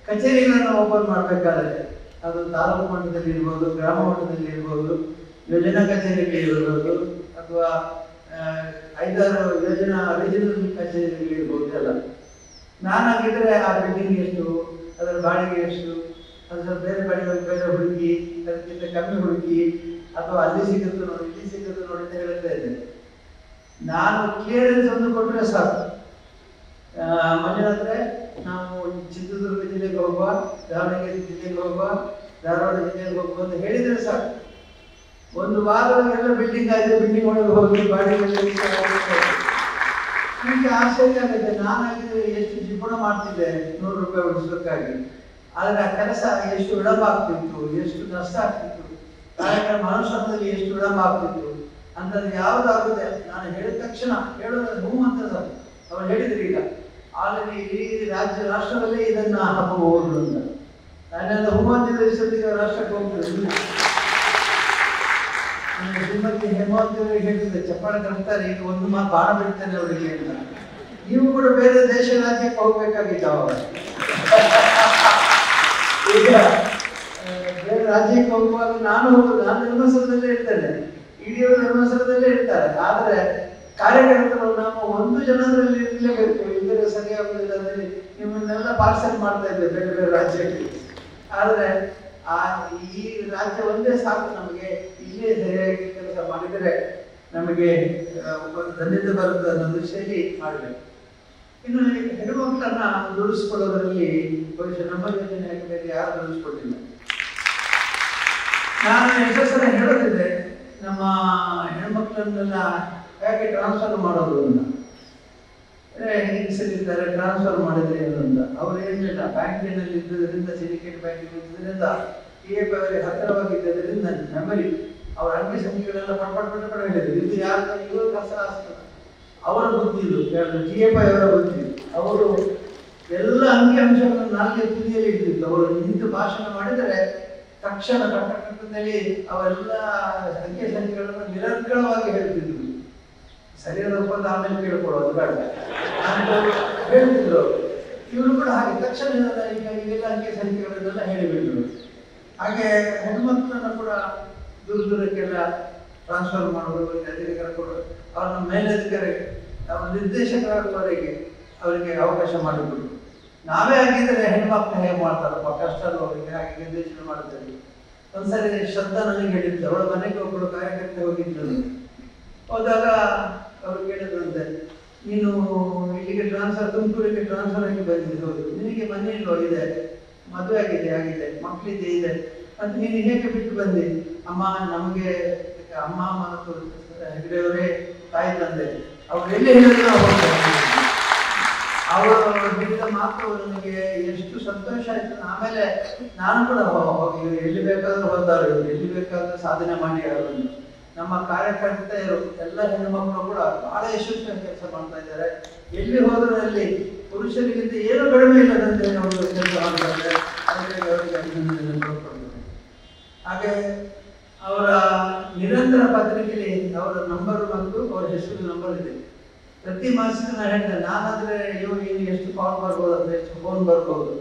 ಕಚೇರಿಗಳನ್ನು ಓಪನ್ ಮಾಡಬೇಕಾದ್ರೆ ಅದು ತಾಲೂಕು ಮಟ್ಟದಲ್ಲಿ ಇರ್ಬೋದು, ಗ್ರಾಮ ಮಟ್ಟದಲ್ಲಿ ಇರ್ಬೋದು, ಯೋಜನಾ ಕಚೇರಿಗಳಿರ್ಬೋದು, ಅಥವಾ 5-6 ಯೋಜನಾ ರೀಜನಲ್ ಕಚೇರಿಗಳಿರ್ಬೋದು ಎಲ್ಲ. ನಾನಾಗಿದ್ರೆ ಆ ಬಿಲ್ಡಿಂಗ್ ಎಷ್ಟು, ಅದರ ಬಾಡಿಗೆ ಎಷ್ಟು, ಅದರ ಬೇರೆ ಬೇರೆ ಹುಡುಕಿ, ಅದಕ್ಕಿಂತ ಕಮ್ಮಿ ಹುಡುಕಿ, ಅಥವಾ ಅಲ್ಲಿ ಸಿಗುತ್ತೆ ನೋಡಿ, ಇಲ್ಲಿ ಸಿಗುತ್ತೆ ನೋಡಿ ಅಂತ ಹೇಳ್ತಾ ಇದ್ದೇನೆ. ನಾನು ಕ್ಲಿಯರೆನ್ಸ್ ಒಂದು ಕೊಟ್ಟರೆ ಸಾಕು. ಮಂಜುನಾಥ್ರೆ, ನಾವು ಚಿತ್ರದುರ್ಗ ಜಿಲ್ಲೆಗೆ ಹೋಗುವ, ದಾವಣಗೆರೆ ಜಿಲ್ಲೆಗೆ ಹೋಗುವ, ಧಾರವಾಡ ಜಿಲ್ಲೆಗೆ ಹೋಗುವ ಅಂತ ಹೇಳಿದ್ರೆ ಸಾಕು. ಒಂದು ವಾರದೊಳಗೆಲ್ಲ ಬಿಲ್ಡಿಂಗ್ ಆಗಿದೆ, ಬಿಲ್ಡಿಂಗ್ ಒಳಗೆ ಹೋಗಿ ಬಾಡಿಗೆ ಈಗ ಆಶ್ಚರ್ಯ ಆಗುತ್ತೆ. ನಾನಾಗಿದ್ರೆ ಎಷ್ಟು ಜಿಪುಣ ಮಾಡ್ತಿದ್ದೆ 100 ರೂಪಾಯಿ ಉಳಿಸೋಕ್ಕಾಗಿ. ಆದರೆ ಆ ಕೆಲಸ ಎಷ್ಟು ವಿಳಂಬ ಆಗ್ತಿತ್ತು, ಎಷ್ಟು ನಷ್ಟ ಆಗ್ತಿತ್ತು, ಕಾರ್ಯಕ್ರಮ ಅನುಷ್ಠಾನದಲ್ಲಿ ಎಷ್ಟು ವಿಳಂಬ ಆಗ್ತಿತ್ತು ಅಂತದ್ದು ಯಾವುದಾಗುತ್ತೆ. ನಾನು ಹೇಳಿದ ತಕ್ಷಣ ಹೇಳೋದು ಹೂ ಅಂತ ಸಾಕು. ಅವ್ರು ಹೇಳಿದ್ರು ಈಗ ಆಲ್ರೆಡಿ ಇಡೀ ರಾಷ್ಟ್ರದಲ್ಲೇ ಇದನ್ನ ಹಬ್ಬಬಹುದು ಅಂತ. ನಾನೆಲ್ಲ ಹೂ ಅಂತಿದ್ದ ಇಷ್ಟೊತ್ತಿಗೆ ರಾಷ್ಟ್ರಕ್ಕೆ ಹೋಗ್ತದೆ. ಶ್ರೀಮತಿ ಹೇಮಾವತಿ ಅವರಿಗೆ ಹೇಳಿದ್ದೆ, ಚಪ್ಪಾಳೆ ಕಟ್ತಾರೆ, ಈಗ ಒಂದು ಮಾತು ಬಾಣ ಬಿಡ್ತೇನೆ ಅವರಿಗೆ ಅಂತ. ನೀವು ಕೂಡ ಬೇರೆ ದೇಶ ರಾಜ್ಯಕ್ಕೆ ಹೋಗ್ಬೇಕಾಗಿತ್ತು ಅವಾಗ. ಈಗ ಬೇರೆ ರಾಜ್ಯಕ್ಕೆ ಹೋಗುವಾಗ ನಾನು ಧರ್ಮಸ್ಥಳದಲ್ಲೇ ಇರ್ತೇನೆ, ಇಡಿಯವರು ಧರ್ಮಸ್ಥಳದಲ್ಲೇ ಇರ್ತಾರೆ. ಆದರೆ ಕಾರ್ಯಕರ್ತರು ನಾವು 1 ಜನರಲ್ಲಿ ಇರಲೇಬೇಕು, ಇಲ್ಲದೆ ಸರಿಯಾಗುವುದಿಲ್ಲ ಅಂದರೆ ನಿಮ್ಮನ್ನೆಲ್ಲ ಪಾರ್ಸಲ್ ಮಾಡ್ತಾ ಇದ್ದೆ ಬೇರೆ ಬೇರೆ ರಾಜ್ಯಕ್ಕೆ. ಆದರೆ ಈ ರಾಜ್ಯ ಒಂದೇ ಸಾಕು ನಮಗೆ, ಇಲ್ಲೇ ಸರಿಯಾಗಿ ಕೆಲಸ ಮಾಡಿದರೆ ನಮಗೆ ಧನ್ಯತೆ ಬರುತ್ತೆ ಅನ್ನೋ ದೃಷ್ಟಿಯಲ್ಲಿ ಮಾಡಬೇಕು. ಇನ್ನು ಹೆಣ್ಣುಮಕ್ಕಳನ್ನ ದುಡಿಸ್ಕೊಳ್ಳೋದ್ರಲ್ಲಿ ಬಹುಶಃ ನಮ್ಮ ಯೋಜನೆ ಮೇಲೆ ಯಾರು ದುಡಿಸ್ಕೊಟ್ಟಿಲ್ಲ. ನಾನು ಎಷ್ಟೋ ಸಲ ಹೇಳೋದಿದೆ, ನಮ್ಮ ಹೆಣ್ಮಕ್ಳನ್ನೆಲ್ಲ ಯಾಕೆ ಟ್ರಾನ್ಸ್ಫರ್ ಮಾಡೋದು ಅಂತ. ಹೆಂಗಸರಿದ್ದಾರೆ ಟ್ರಾನ್ಸ್ಫರ್ ಮಾಡಿದ್ರೆ ಏನು ಅಂತ. ಅವ್ರು ಏನಿಲ್ಲ, ಬ್ಯಾಂಕಿನಲ್ಲಿ ಇದ್ದದರಿಂದ, ಸಿಂಡಿಕೇಟ್ ಬ್ಯಾಂಕಿನಲ್ಲಿ ಇದ್ದದರಿಂದ, PF ಅವರಿಗೆ ಹತ್ತಿರವಾಗಿದ್ದರಿಂದ ಮೆಮರಿ ಅವರ ಅಂಕಿ ಸಂಖ್ಯೆಗಳೆಲ್ಲ ಪಟ್ಟ ಹೇಳಿದ್ರು. ಇದು ಯಾರು ಇವರು ಕಸ ಅವರ ಬುದ್ಧಿ, ಇದು TF ಅವರ ಬುದ್ಧಿ. ಅವರು ಎಲ್ಲ ಅಂಕಿ ಅಂಶಗಳನ್ನು 4 ತುದಿಯಲ್ಲಿ ಇಡ್ತಿತ್ತು. ಅವರು ನಿಂತು ಭಾಷಣ ಮಾಡಿದರೆ ತಕ್ಷಣ ಕಟ್ಟಕಟ್ಟದಲ್ಲಿ ಅವೆಲ್ಲ ಅಂಕಿ ಸಂಖ್ಯೆಗಳನ್ನು ನಿರರ್ಗಳವಾಗಿ ಹೇಳ್ತಿದ್ರು. ಸರಿಯಾದ ಒಪ್ಪಂದ ಆಮೇಲೆ ಕೇಳ್ಕೊಳ್ಳೋದು ಬೇಡ ಅಂತ ಹೇಳ್ತಿದ್ರು. ಇವರು ಕೂಡ ಹಾಗೆ ತಕ್ಷಣ ಈಗೆಲ್ಲ ಅಂಕಿ ಸಂಖ್ಯೆಗಳನ್ನೆಲ್ಲ ಹೇಳಿಬಿಟ್ರು. ಹಾಗೆ ಹೆಣ್ಮಕ್ಳನ್ನ ಕೂಡ ದೂರಕ್ಕೆಲ್ಲ ಟ್ರಾನ್ಸ್ಫರ್ ಮಾಡೋದು, ಅಧಿಕಾರಿ ಕೊಡೋದು, ಅವ್ರನ್ನ ಮೇಲಧಿಕಾರಿ ಅವ್ರ ನಿರ್ದೇಶಕರಾಗುವವರೆಗೆ ಅವರಿಗೆ ಅವಕಾಶ ಮಾಡಿಕೊಡು. ನಾವೇ ಆಗಿದ್ದರೆ ಹೆಣ್ಮಕ್ಳು ಹೇಗೆ ಮಾಡ್ತಾರಪ್ಪ, ಕಷ್ಟ ಅವರಿಗೆ ಹಾಗೆ ನಿರ್ದೇಶನ ಮಾಡ್ತೇವೆ. ಒಂದ್ಸರಿ ಶ್ರದ್ಧಾ ನನಗೆ ಹೇಳಿದ್ದು, ಅವಳ ಮನೆಗೆ ಒಬ್ಬಳು ಕಾರ್ಯಕರ್ತೆ ಹೋಗಿದ್ದರು. ಹೋದಾಗ ಅವ್ರು ಕೇಳಿದ್ರಂತೆ, ನೀನು ಇಲ್ಲಿಗೆ ತುಮಕೂರಿಗೆ ಟ್ರಾನ್ಸ್ಫರ್ ಆಗಿ ಬಂದಿದ್ದು, ಹೌದು, ನಿನಗೆ ಮನೆ ಇಲ್ವೋ? ಇದೆ, ಮದುವೆ ಆಗಿದೆ, ಮಕ್ಕಳಿದೆ ಇದೆ ಅಂತ. ನೀನು ಹೇಗೆ ಬಿಟ್ಟು ಬಂದೆ? ಅಮ್ಮ, ನಮಗೆ ಅಮ್ಮ ಮತ್ತು ಹೆಗಡೆಯವರೇ ತಾಯಿ ತಂದೆ, ಅವ್ರು ಎಲ್ಲಿ ಹೇಳಿದ್ರು ಅವರು ಹೇಳಿದ ಮಾತು ನನಗೆ ಎಷ್ಟು ಸಂತೋಷ ಆಯ್ತು. ಆಮೇಲೆ ನಾನು ಕೂಡ ಹೋಗಿ ಎಲ್ಲಿ ಬೇಕಾದ್ರೂ ಹೋದಾರು, ಎಲ್ಲಿ ಬೇಕಾದ್ರೂ ಸಾಧನೆ ಮಾಡಿ ಅವರನ್ನು. ನಮ್ಮ ಕಾರ್ಯಕರ್ತೆಯರು ಎಲ್ಲ ಹೆಣ್ಣುಮಕ್ಕಳು ಕೂಡ ಬಹಳ ಯಶಸ್ವಿ ಕೆಲಸ ಮಾಡ್ತಾ ಇದ್ದಾರೆ. ಎಲ್ಲಿ ಹೋದರೂ ಅಲ್ಲಿ ಪುರುಷರಿಗಿಂತ ಏನು ಕಡಿಮೆ ಇಲ್ಲದಂತೆ ಅವರು ಕೆಲಸ ಮಾಡ್ತಾ ಇದ್ದಾರೆ. ಅವರಿಗೆ ಅಭಿನಂದನೆ ಕೊಡ್ತಾರೆ. ಹಾಗೆ ಅವರ ನಿರಂತರ ಪತ್ರಿಕೆಯಲ್ಲಿ ಅವರ ನಂಬರ್ ಮತ್ತು ಅವರ ಹೆಸರು ನಂಬರ್ ಇದೆ. ಪ್ರತಿ ಮಾಸಿಕ ನಾನು ಹೇಳ್ತೇನೆ, ನಾನಾದ್ರೆ ಇನ್ನು ಎಷ್ಟು ಕಾಲ್ ಬರ್ಬೋದು ಅಂದ್ರೆ ಎಷ್ಟು ಫೋನ್ ಬರ್ಬೋದು,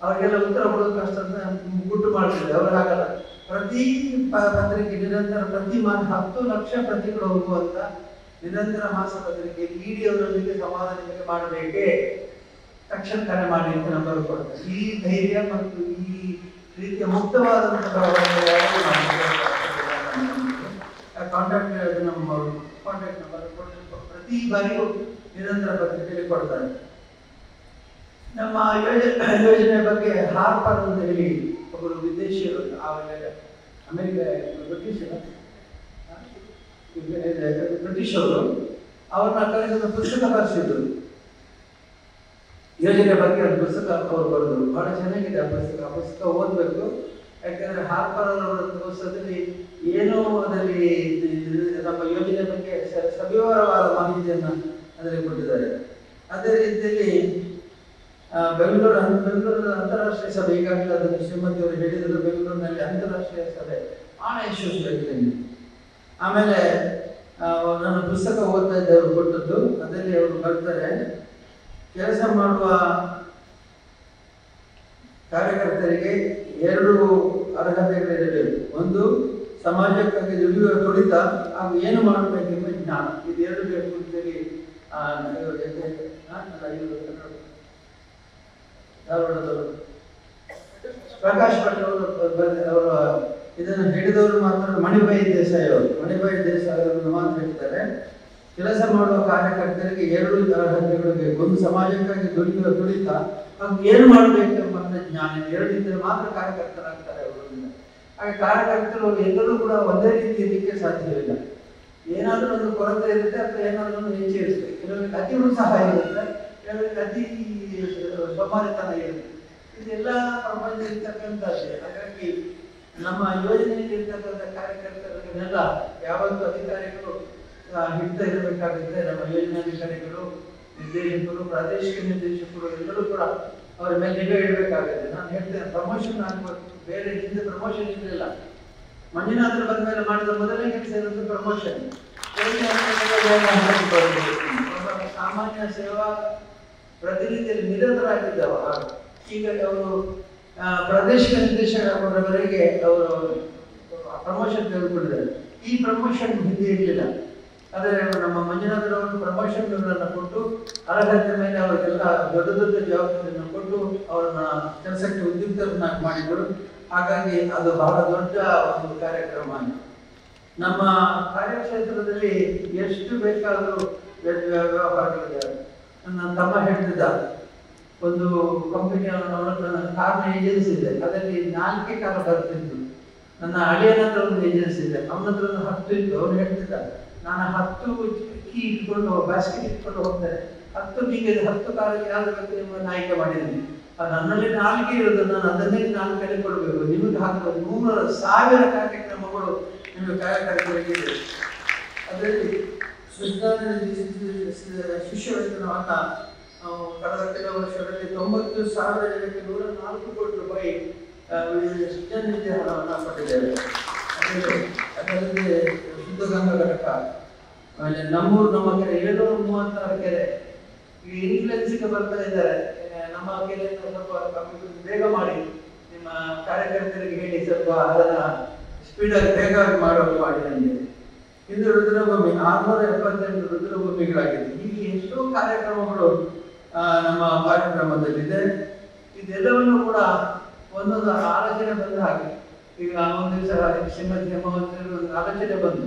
ಅವರಿಗೆಲ್ಲ ಉತ್ತರ ಕೊಡೋದು ಕಷ್ಟ ಅಂತ ಗುಟ್ಟು ಮಾಡ್ತಿದ್ದೆ. ಅವ್ರು ಹಾಗಲ್ಲ, ಪ್ರತಿ ಪತ್ರಿಕೆ ನಿರಂತರ ಪ್ರತಿ ಮಾಸ 10 ಲಕ್ಷ ಪ್ರತಿಗಳು ಹೋಗುವಂತ ನಿರಂತರ ಮಾಸ ಪತ್ರಿಕೆ ಇಡಿಯವರೊಂದಿಗೆ ಸಂವಾದ ನಿಮಗೆ ಮಾಡಬೇಕೇ, ತಕ್ಷಣ ಕರೆ ಮಾಡಿ ಅಂತ ನಂಬರ್ ಕೊಡ್ತಾರೆ. ಈ ಧೈರ್ಯ ಮತ್ತು ಈ ರೀತಿಯ ಮುಕ್ತವಾದಂತಹ ಕಾಂಟ್ಯಾಕ್ಟ್ ನಮ್ಮ ಕಾಂಟ್ಯಾಕ್ಟ್ ನಂಬರ್ ಪ್ರತಿ ಬಾರಿಯೂ ನಿರಂತರ ಪತ್ರಿಕೆಯಲ್ಲಿ ಕೊಡ್ತಾರೆ. ನಮ್ಮ ಯೋಜನೆ ಬಗ್ಗೆ ಹಾರ್ಪರ್ ಅಂತ ಹೇಳಿ ಒಬ್ಬರು ವಿದೇಶಿಯರು, ಅಮೆರಿಕ ಬ್ರಿಟಿಷರು ಅವ್ರನ್ನ ಕರೆಸಿದ ಪುಸ್ತಕ ಬರೆಸಿದ್ರು. ಯೋಜನೆ ಬಗ್ಗೆ ಒಂದು ಪುಸ್ತಕ ಅವರು ಬರೆದ್ರು. ಬಹಳ ಚೆನ್ನಾಗಿದೆ ಆ ಪುಸ್ತಕ ಓದಬೇಕು. ಯಾಕಂದ್ರೆ ಹಾರ್ಪರ್ ಅವರ ಪುಸ್ತಕದಲ್ಲಿ ಏನೋ ಅದರಲ್ಲಿ ನಮ್ಮ ಯೋಜನೆ ಬಗ್ಗೆ ಸವಿವರವಾದ ಮಾಹಿತಿಯನ್ನು ಅದರಲ್ಲಿ ಕೊಟ್ಟಿದ್ದಾರೆ. ಅದೇ ರೀತಿಯಲ್ಲಿ ಬೆಂಗಳೂರು ಅಂತಾರಾಷ್ಟ್ರೀಯ ಸಭೆ, ಈಗಾಗಲೇ ಅದನ್ನು ಶ್ರೀಮತಿ ಅವರು ಹೇಳಿದರು, ಬೆಂಗಳೂರಿನಲ್ಲಿ ಅಂತಾರಾಷ್ಟ್ರೀಯ ಸಭೆ ಬಹಳ ಯಶಸ್ವಿಯಾಗಿದೆ. ಆಮೇಲೆ ನನ್ನ ಪುಸ್ತಕ ಓದ್ತಾ ಇದ್ದವರು ಕೊಟ್ಟದ್ದು, ಅದರಲ್ಲಿ ಅವರು ಬರ್ತಾರೆ, ಕೆಲಸ ಮಾಡುವ ಕಾರ್ಯಕರ್ತರಿಗೆ 2 ಅರ್ಹತೆಗಳಿರಬೇಕು. ಒಂದು, ಸಮಾಜಕ್ಕಾಗಿ ದುಡಿಯುವ ತುಡಿತ ಹಾಗೂ ಏನು ಮಾಡಬೇಕೆಂಬ ಜ್ಞಾನ. ಇದೆರಡು ಬೇಕು ಅಂತೇಳಿ ಪ್ರಕಾಶ್ ಭಟ್ ಅವರು ಇದನ್ನು ಹೇಳಿದವರು ಮಾತ್ರ ಮಣಿಭಾಯಿ ದೇಸಾಯಿ ಅವರು. ಮಣಿಭಾಯಿ ದೇಸಾಯಿ ಅವರನ್ನು ಮಾತ್ರ ಹೇಳ್ತಾರೆ, ಕೆಲಸ ಮಾಡುವ ಕಾರ್ಯಕರ್ತರಿಗೆ 2 ಅರ್ಹತೆಗಳು ಬೇಕು. ಒಂದು, ಸಮಾಜಕ್ಕಾಗಿ ದುಡಿಯುವ ತುಡಿತ ಹಾಗೂ ಏನು ಮಾಡಬೇಕೆಂಬ ಜ್ಞಾನ. 2 ಇದ್ದರೆ ಮಾತ್ರ ಕಾರ್ಯಕರ್ತರಾಗ್ತಾರೆ ಅವರಿಂದ. ಹಾಗೆ ಕಾರ್ಯಕರ್ತರು ಎಲ್ಲರೂ ಕೂಡ ಒಂದೇ ರೀತಿ ಇರಲಿಕ್ಕೆ ಸಾಧ್ಯವಿಲ್ಲ. ಏನಾದರೂ ಒಂದು ಕೊರತೆ ಇರುತ್ತೆ ಅಥವಾ ಏನಾದರೂ ಒಂದು ಹೆಚ್ಚು ಇರುತ್ತೆ. ಕೆಲವರಿಗೆ ಅತಿ ಉತ್ಸಾಹ ಇರುತ್ತೆ, ಕೆಲವರಿಗೆ ಅತಿ ಸೋಮಾರಿತನ ಇರುತ್ತೆ. ಇದೆಲ್ಲ ಪ್ರಪಂಚದಲ್ಲಿರ್ತಕ್ಕಂಥದ್ದೇ. ಹಾಗಾಗಿ ನಮ್ಮ ಯೋಜನೆಯಲ್ಲಿ ಇರ್ತಕ್ಕಂಥ ಕಾರ್ಯಕರ್ತರನ್ನೆಲ್ಲ ಯಾವತ್ತೂ ಅಧಿಕಾರಿಗಳು ಹಿಡ್ತಾ ಇರಬೇಕಾಗುತ್ತೆ. ನಮ್ಮ ಯೋಜನೆ ಅಧಿಕಾರಿಗಳು, ನಿರ್ದೇಶಕರು, ಪ್ರಾದೇಶಿಕ ನಿರ್ದೇಶಕರು ಎಲ್ಲರೂ ಕೂಡ ಅವರ ಮೇಲೆ ನಿಗಾ ಇಡಬೇಕಾಗುತ್ತೆ. ನಾನು ಹೇಳ್ತೇನೆ, ಪ್ರಮೋಷನ್ ಆಗಬೇಕು. ಬೇರೆ ಹಿಂದೆ ಪ್ರಮೋಷನ್ ಇರಲಿಲ್ಲ. ಮಂಜುನಾಥರು ಬಂದ ಮೇಲೆ ಮಾಡಿದ ಮೊದಲನೇ ಕೆಲಸ ಇರೋದು ಪ್ರಮೋಷನ್. ಸಾಮಾನ್ಯ ಸೇವಾ ಪ್ರತಿನಿಧಿಯಲ್ಲಿ ನಿರತರಾಗಿದ್ದವ. ಈಗ ಅವರು ಪ್ರಾದೇಶಿಕ ನಿರ್ದೇಶಕರವರೆಗೆ ಅವರು ಪ್ರಮೋಷನ್ ತೆಗೆದುಕೊಂಡಿದ್ದಾರೆ. ಈ ಪ್ರಮೋಷನ್ ಹಿಂದೆ ಇರಲಿಲ್ಲ. ಆದರೆ ನಮ್ಮ ಮಂಜುನಾಥರವರು ಪ್ರಮೋಷನ್ಗಳನ್ನು ಕೊಟ್ಟು ಅರ್ಹತೆ ಮೇಲೆ ಅವರಿಗೆಲ್ಲ ದೊಡ್ಡ ದೊಡ್ಡ ಜವಾಬ್ದಾರಿಯನ್ನು ಕೊಟ್ಟು ಅವರನ್ನ ಕೆಲಸಕ್ಕೆ ಉದ್ಯುಕ್ತರನ್ನಾಗಿ ಮಾಡಿದರು. ಹಾಗಾಗಿ ಅದು ಬಹಳ ದೊಡ್ಡ ಒಂದು ಕಾರ್ಯಕ್ರಮ. ನಮ್ಮ ಕಾರ್ಯಕ್ಷೇತ್ರದಲ್ಲಿ ಎಷ್ಟು ಬೇಕಾದರೂ ವ್ಯವಹಾರಗಳಿದ್ದಾರೆ. ನನ್ನ ತಮ್ಮ ಹೇಳ್ತಿದ್ದ, ಒಂದು ಕಂಪನಿಯ ಕಾರ್ನ ಏಜೆನ್ಸಿ ಇದೆ, ಅದರಲ್ಲಿ 4 ಕಾರ್ ಬರ್ತಿದ್ದು. ನನ್ನ ಅಳಿಯನ ಹತ್ರ ಒಂದು ಏಜೆನ್ಸಿ ಇದೆ, ಅವನ ಹತ್ರ 10 ಇತ್ತು. ಅವ್ರು ಹೇಳ್ತಿದ್ದ, ನಾನು 10 ಕೀ ಇಟ್ಕೊಂಡು ಬ್ಯಾಸ್ಕೆಟ್ ಇಟ್ಕೊಂಡು ಹೋಗ್ತೇನೆ, 10 ಕೀಗೆ 10 ಕಾರಿಗೆ ಯಾವ್ದು ಬೇಕು ನಿಮ್ಮನ್ನು ಆಯ್ಕೆ ಮಾಡಿದ್ದೀನಿ. ನನ್ನಲ್ಲಿ 4 ಇರೋದು, ನಾನು ಅದನ್ನೇ 4 ಕಡೆ ಕೊಡಬೇಕು. ನಿಮಗೆ ಹಾಕುವ 100,000 ಕಾರ್ಯಕ್ರಮಗಳು ನಿಮಗೆ ಕಾರ್ಯಕರ್ತರಿಗೆ ಇದೆ. ಅದರಲ್ಲಿ ಶಿಷ್ಯವೇತನವನ್ನು ಕಳೆದ ಕೆಲವು ವರ್ಷಗಳಲ್ಲಿ 90,000 ಜನಕ್ಕೆ 104 ಕೋಟಿ ರೂಪಾಯಿ ಶಿಕ್ಷಣ ನಿಧಿ ಹಣವನ್ನು ಕೊಟ್ಟಿದ್ದೇವೆ. ಅದರಲ್ಲಿ ಶುದ್ಧ ಗಂಗಾ ಘಟಕ, ಆಮೇಲೆ ನಮ್ಮೂರು, ನಮ್ಮ ಕೆರೆ 736 ಕೆರೆ ಈ ಇನ್ಫ್ಲುಯೆನ್ಸಿಗೆ ಬರ್ತಾ ಇದ್ದಾರೆ. ನಮ್ಮ ಕೆರೆಯನ್ನು ಸ್ವಲ್ಪ ಬೇಗ ಮಾಡಿ, ನಿಮ್ಮ ಕಾರ್ಯಕರ್ತರಿಗೆ ಹೇಳಿ ಸ್ವಲ್ಪ ಅದನ್ನ ಸ್ಪೀಡಾಗಿ ಬೇಗವಾಗಿ ಮಾಡೋದು ಮಾಡಿ ನನಗೆ. ಇದು ರುದ್ರಭೂಮಿ 678 ರುದ್ರಭೂಮಿಗಳಾಗಿದೆ. ಹೀಗೆ ಎಷ್ಟೋ ಕಾರ್ಯಕ್ರಮಗಳು ನಮ್ಮ ಕಾರ್ಯಕ್ರಮದಲ್ಲಿದೆ. ಇದೆಲ್ಲವನ್ನು ಕೂಡ ಒಂದೊಂದು ಆಲೋಚನೆ ಬಂದ ಹಾಗೆ. ಈಗ ಒಂದು ದಿವಸ ಶ್ರೀಮತಿ ಹೇಮಾವತಿ ಒಂದು ಆಲೋಚನೆ ಬಂದು,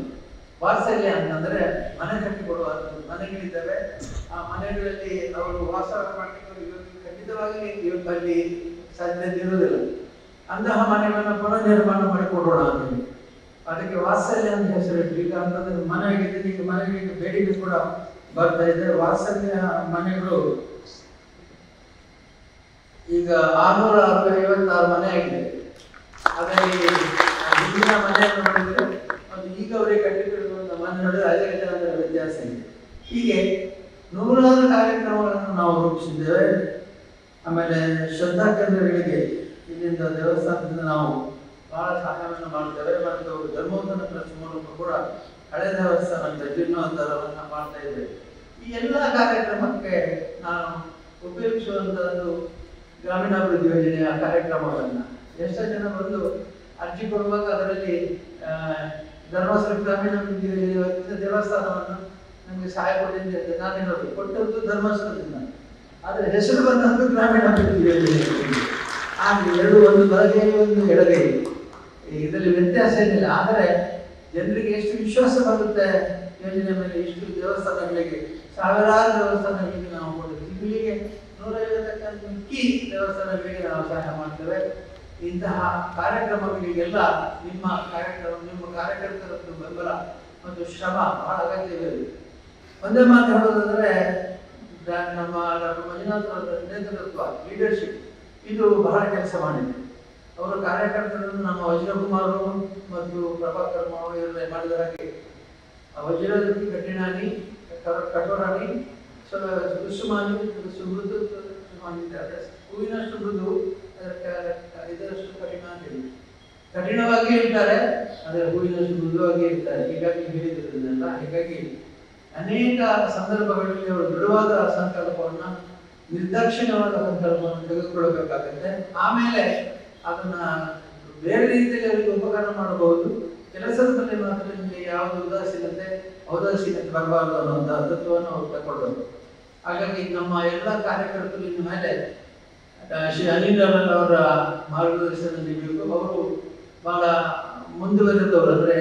ವಾತ್ಸಲ್ಯ ಅಂತಂದ್ರೆ ಮನೆ ಕಟ್ಟಿಕೊಡುವ ಮನೆಗಳಿದ್ದಾವೆ. ಆ ಮನೆಗಳಲ್ಲಿ ಅವರು ವಾಸ ಮಾಡಲಿಕ್ಕೆ ಖಂಡಿತವಾಗಿ ಅಲ್ಲಿ ಸಾಧ್ಯತೆ ಇರುವುದಿಲ್ಲ. ಅಂತಹ ಮನೆಗಳನ್ನು ಪುನಃ ನಿರ್ಮಾಣ ಮಾಡಿಕೊಡೋಣ ಅಂತೇಳಿ ಅದಕ್ಕೆ ವಾತ್ಸಲ್ಯ ಅಂತ ಹೆಸರಿಟ್ಟು. ಈಗ ಅಂತಂದ್ರೆ ಮನೆ ಆಗಿದೆ, ಈಗ ಮನೆಗಳಿಗೆ ಬೇಡಿಕೆ ಕೂಡ ಬರ್ತಾ ಇದೆ. ವಾತ್ಸಲ್ಯ ಮನೆಗಳು ಈಗ 656 ಮನೆ ಆಗಿದೆ. ಅದರಲ್ಲಿ ಹಿಂದಿನ ಮನೆಯನ್ನು ನೋಡಿದ್ರೆ ಮತ್ತು ಈಗ ಅವರಿಗೆ ಕಟ್ಟಿಕೊಳ್ಳುವಂತ ಮನೆ ನೋಡಿದ್ರೆ ಅದೇ ವ್ಯತ್ಯಾಸ ಇದೆ. ಹೀಗೆ 100 ಕಾರ್ಯಕ್ರಮಗಳನ್ನು ನಾವು ರೂಪಿಸಿದ್ದೇವೆ. ಆಮೇಲೆ ಶ್ರದ್ಧಾ ಕೇಂದ್ರಗಳಿಗೆ ಇಲ್ಲಿಂದ ದೇವಸ್ಥಾನದಿಂದ ನಾವು ಬಹಳ ಸಹಾಯವನ್ನು ಮಾಡ್ತೇವೆ. ಮತ್ತು ಧರ್ಮೋತ್ಥಾನ ಟ್ರಸ್ಟ್ ಮೂಲಕ ಕೂಡ ಹಳೆ ದೇವಸ್ಥಾನದ ಜೀರ್ಣೋದ್ಧಾರವನ್ನು ಮಾಡ್ತಾ ಇದ್ದೇವೆ. ಈ ಎಲ್ಲ ಕಾರ್ಯಕ್ರಮಕ್ಕೆ ನಾನು ಉಪಯೋಗಿಸುವಂತದ್ದು ಗ್ರಾಮೀಣಾಭಿವೃದ್ಧಿ ಯೋಜನೆಯ ಕಾರ್ಯಕ್ರಮಗಳನ್ನು. ಎಷ್ಟೋ ಜನ ಬಂದು ಅರ್ಜಿ ಕೊಡುವಾಗ ಅದರಲ್ಲಿ ಧರ್ಮಸ್ಥಳ ಗ್ರಾಮೀಣಾಭಿವೃದ್ಧಿ ಯೋಜನೆ ದೇವಸ್ಥಾನವನ್ನು ನಮಗೆ ಸಹಾಯ ಕೊಟ್ಟಿದ್ದೆ ಅಂತ ನಾನು ಹೇಳೋದು. ಕೊಟ್ಟದ್ದು ಧರ್ಮಸ್ಥಳದಿಂದ, ಆದರೆ ಹೆಸರು ಬಂದದ್ದು ಗ್ರಾಮೀಣಾಭಿವೃದ್ಧಿ ಯೋಜನೆ. ಆಗಲಿ, ಎರಡು, ಒಂದು ಬಲಗೈ ಒಂದು ಎಡಗೈ, ಇದರಲ್ಲಿ ವ್ಯತ್ಯಾಸ ಏನಿಲ್ಲ. ಆದರೆ ಜನರಿಗೆ ಎಷ್ಟು ವಿಶ್ವಾಸ ಬರುತ್ತೆ ಯೋಜನೆ ಮೇಲೆ. ಇಷ್ಟು ದೇವಸ್ಥಾನಗಳಿಗೆ, ಸಾವಿರಾರು ದೇವಸ್ಥಾನಗಳಿಗೆ ನಾವು ಕೊಡ್ತೀವಿ. ತಿಂಗಳಿಗೆ 150ಕ್ಕಿಂತ ಮಿಕ್ಕಿ ದೇವಸ್ಥಾನಗಳಿಗೆ ನಾವು ಸಹಾಯ ಮಾಡ್ತೇವೆ. ಇಂತಹ ಕಾರ್ಯಕ್ರಮಗಳಿಗೆಲ್ಲ ನಿಮ್ಮ ಕಾರ್ಯಕರ್ತರದ್ದು ಬೆಂಬಲ ಮತ್ತು ಶ್ರಮ ಬಹಳ ಅಗತ್ಯವಿದೆ. ಒಂದೇ ಮಾತು ಹೇಳೋದಾದ್ರೆ, ನಮ್ಮ ಡಾಕ್ಟರ್ ಮಂಜುನಾಥ್ ಅವರ ನೇತೃತ್ವ, ಲೀಡರ್ಶಿಪ್ ಇದು ಬಹಳ ಕೆಲಸ ಮಾಡಿದೆ. ಅವರ ಕಾರ್ಯಕರ್ತರನ್ನು ನಮ್ಮ ವಜ್ರಕುಮಾರ್ ಮತ್ತು ಪ್ರಭಾಕರ್ ಮಾವ ಇವರೆಲ್ಲ ಮಾಡಿದ ಹಾಗೆ ವಜ್ರದಲ್ಲಿ ಕಠಿಣಾನಿ, ಕಠೋರಾಣಿ, ಸುಮಾನಿ, ಸುಮೃದು, ಹೂವಿನಷ್ಟು ಮೃದು, ಇದರಷ್ಟು ಕಠಿಣ ಅಂತ ಹೇಳಿ. ಕಠಿಣವಾಗಿ ಇರ್ತಾರೆ, ಆದರೆ ಹೂವಿನಷ್ಟು ಮೃದುವಾಗಿ ಇರ್ತಾರೆ. ಹೀಗಾಗಿ ಹೇಳಿದ್ರನ್ನೆಲ್ಲ. ಹೀಗಾಗಿ ಅನೇಕ ಸಂದರ್ಭಗಳಲ್ಲಿ ಅವರು ದೃಢವಾದ ಸಂಕಲ್ಪವನ್ನ, ನಿರ್ದಾಕ್ಷಿಣ್ಯವಾದ ಸಂಕಲ್ಪವನ್ನು ತೆಗೆದುಕೊಳ್ಳಬೇಕಾಗುತ್ತೆ. ಆಮೇಲೆ ಅದನ್ನ ಬೇರೆ ರೀತಿಯಲ್ಲಿ ಅವರಿಗೆ ಉಪಕಾರ ಮಾಡಬಹುದು. ಕೆಲಸದ ಮೇಲೆ ಮಾತ್ರ ನಿಮಗೆ ಯಾವುದು ಔದಾಸೀನತೆ ಬರಬಾರದು ಅನ್ನುವಂತಹ ತತ್ವವನ್ನು ಅವರು ತಗೊಳ್ಳೋದು. ಹಾಗಾಗಿ ನಮ್ಮ ಎಲ್ಲ ಕಾರ್ಯಕರ್ತರು ಇನ್ನು ಮೇಲೆ ಶ್ರೀ ಅನಿಲ್ ಅವರ ಮಾರ್ಗದರ್ಶನದಲ್ಲಿ ಬೇಕು. ಅವರು ಬಹಳ ಮುಂದುವರೆದವರು, ಅಂದರೆ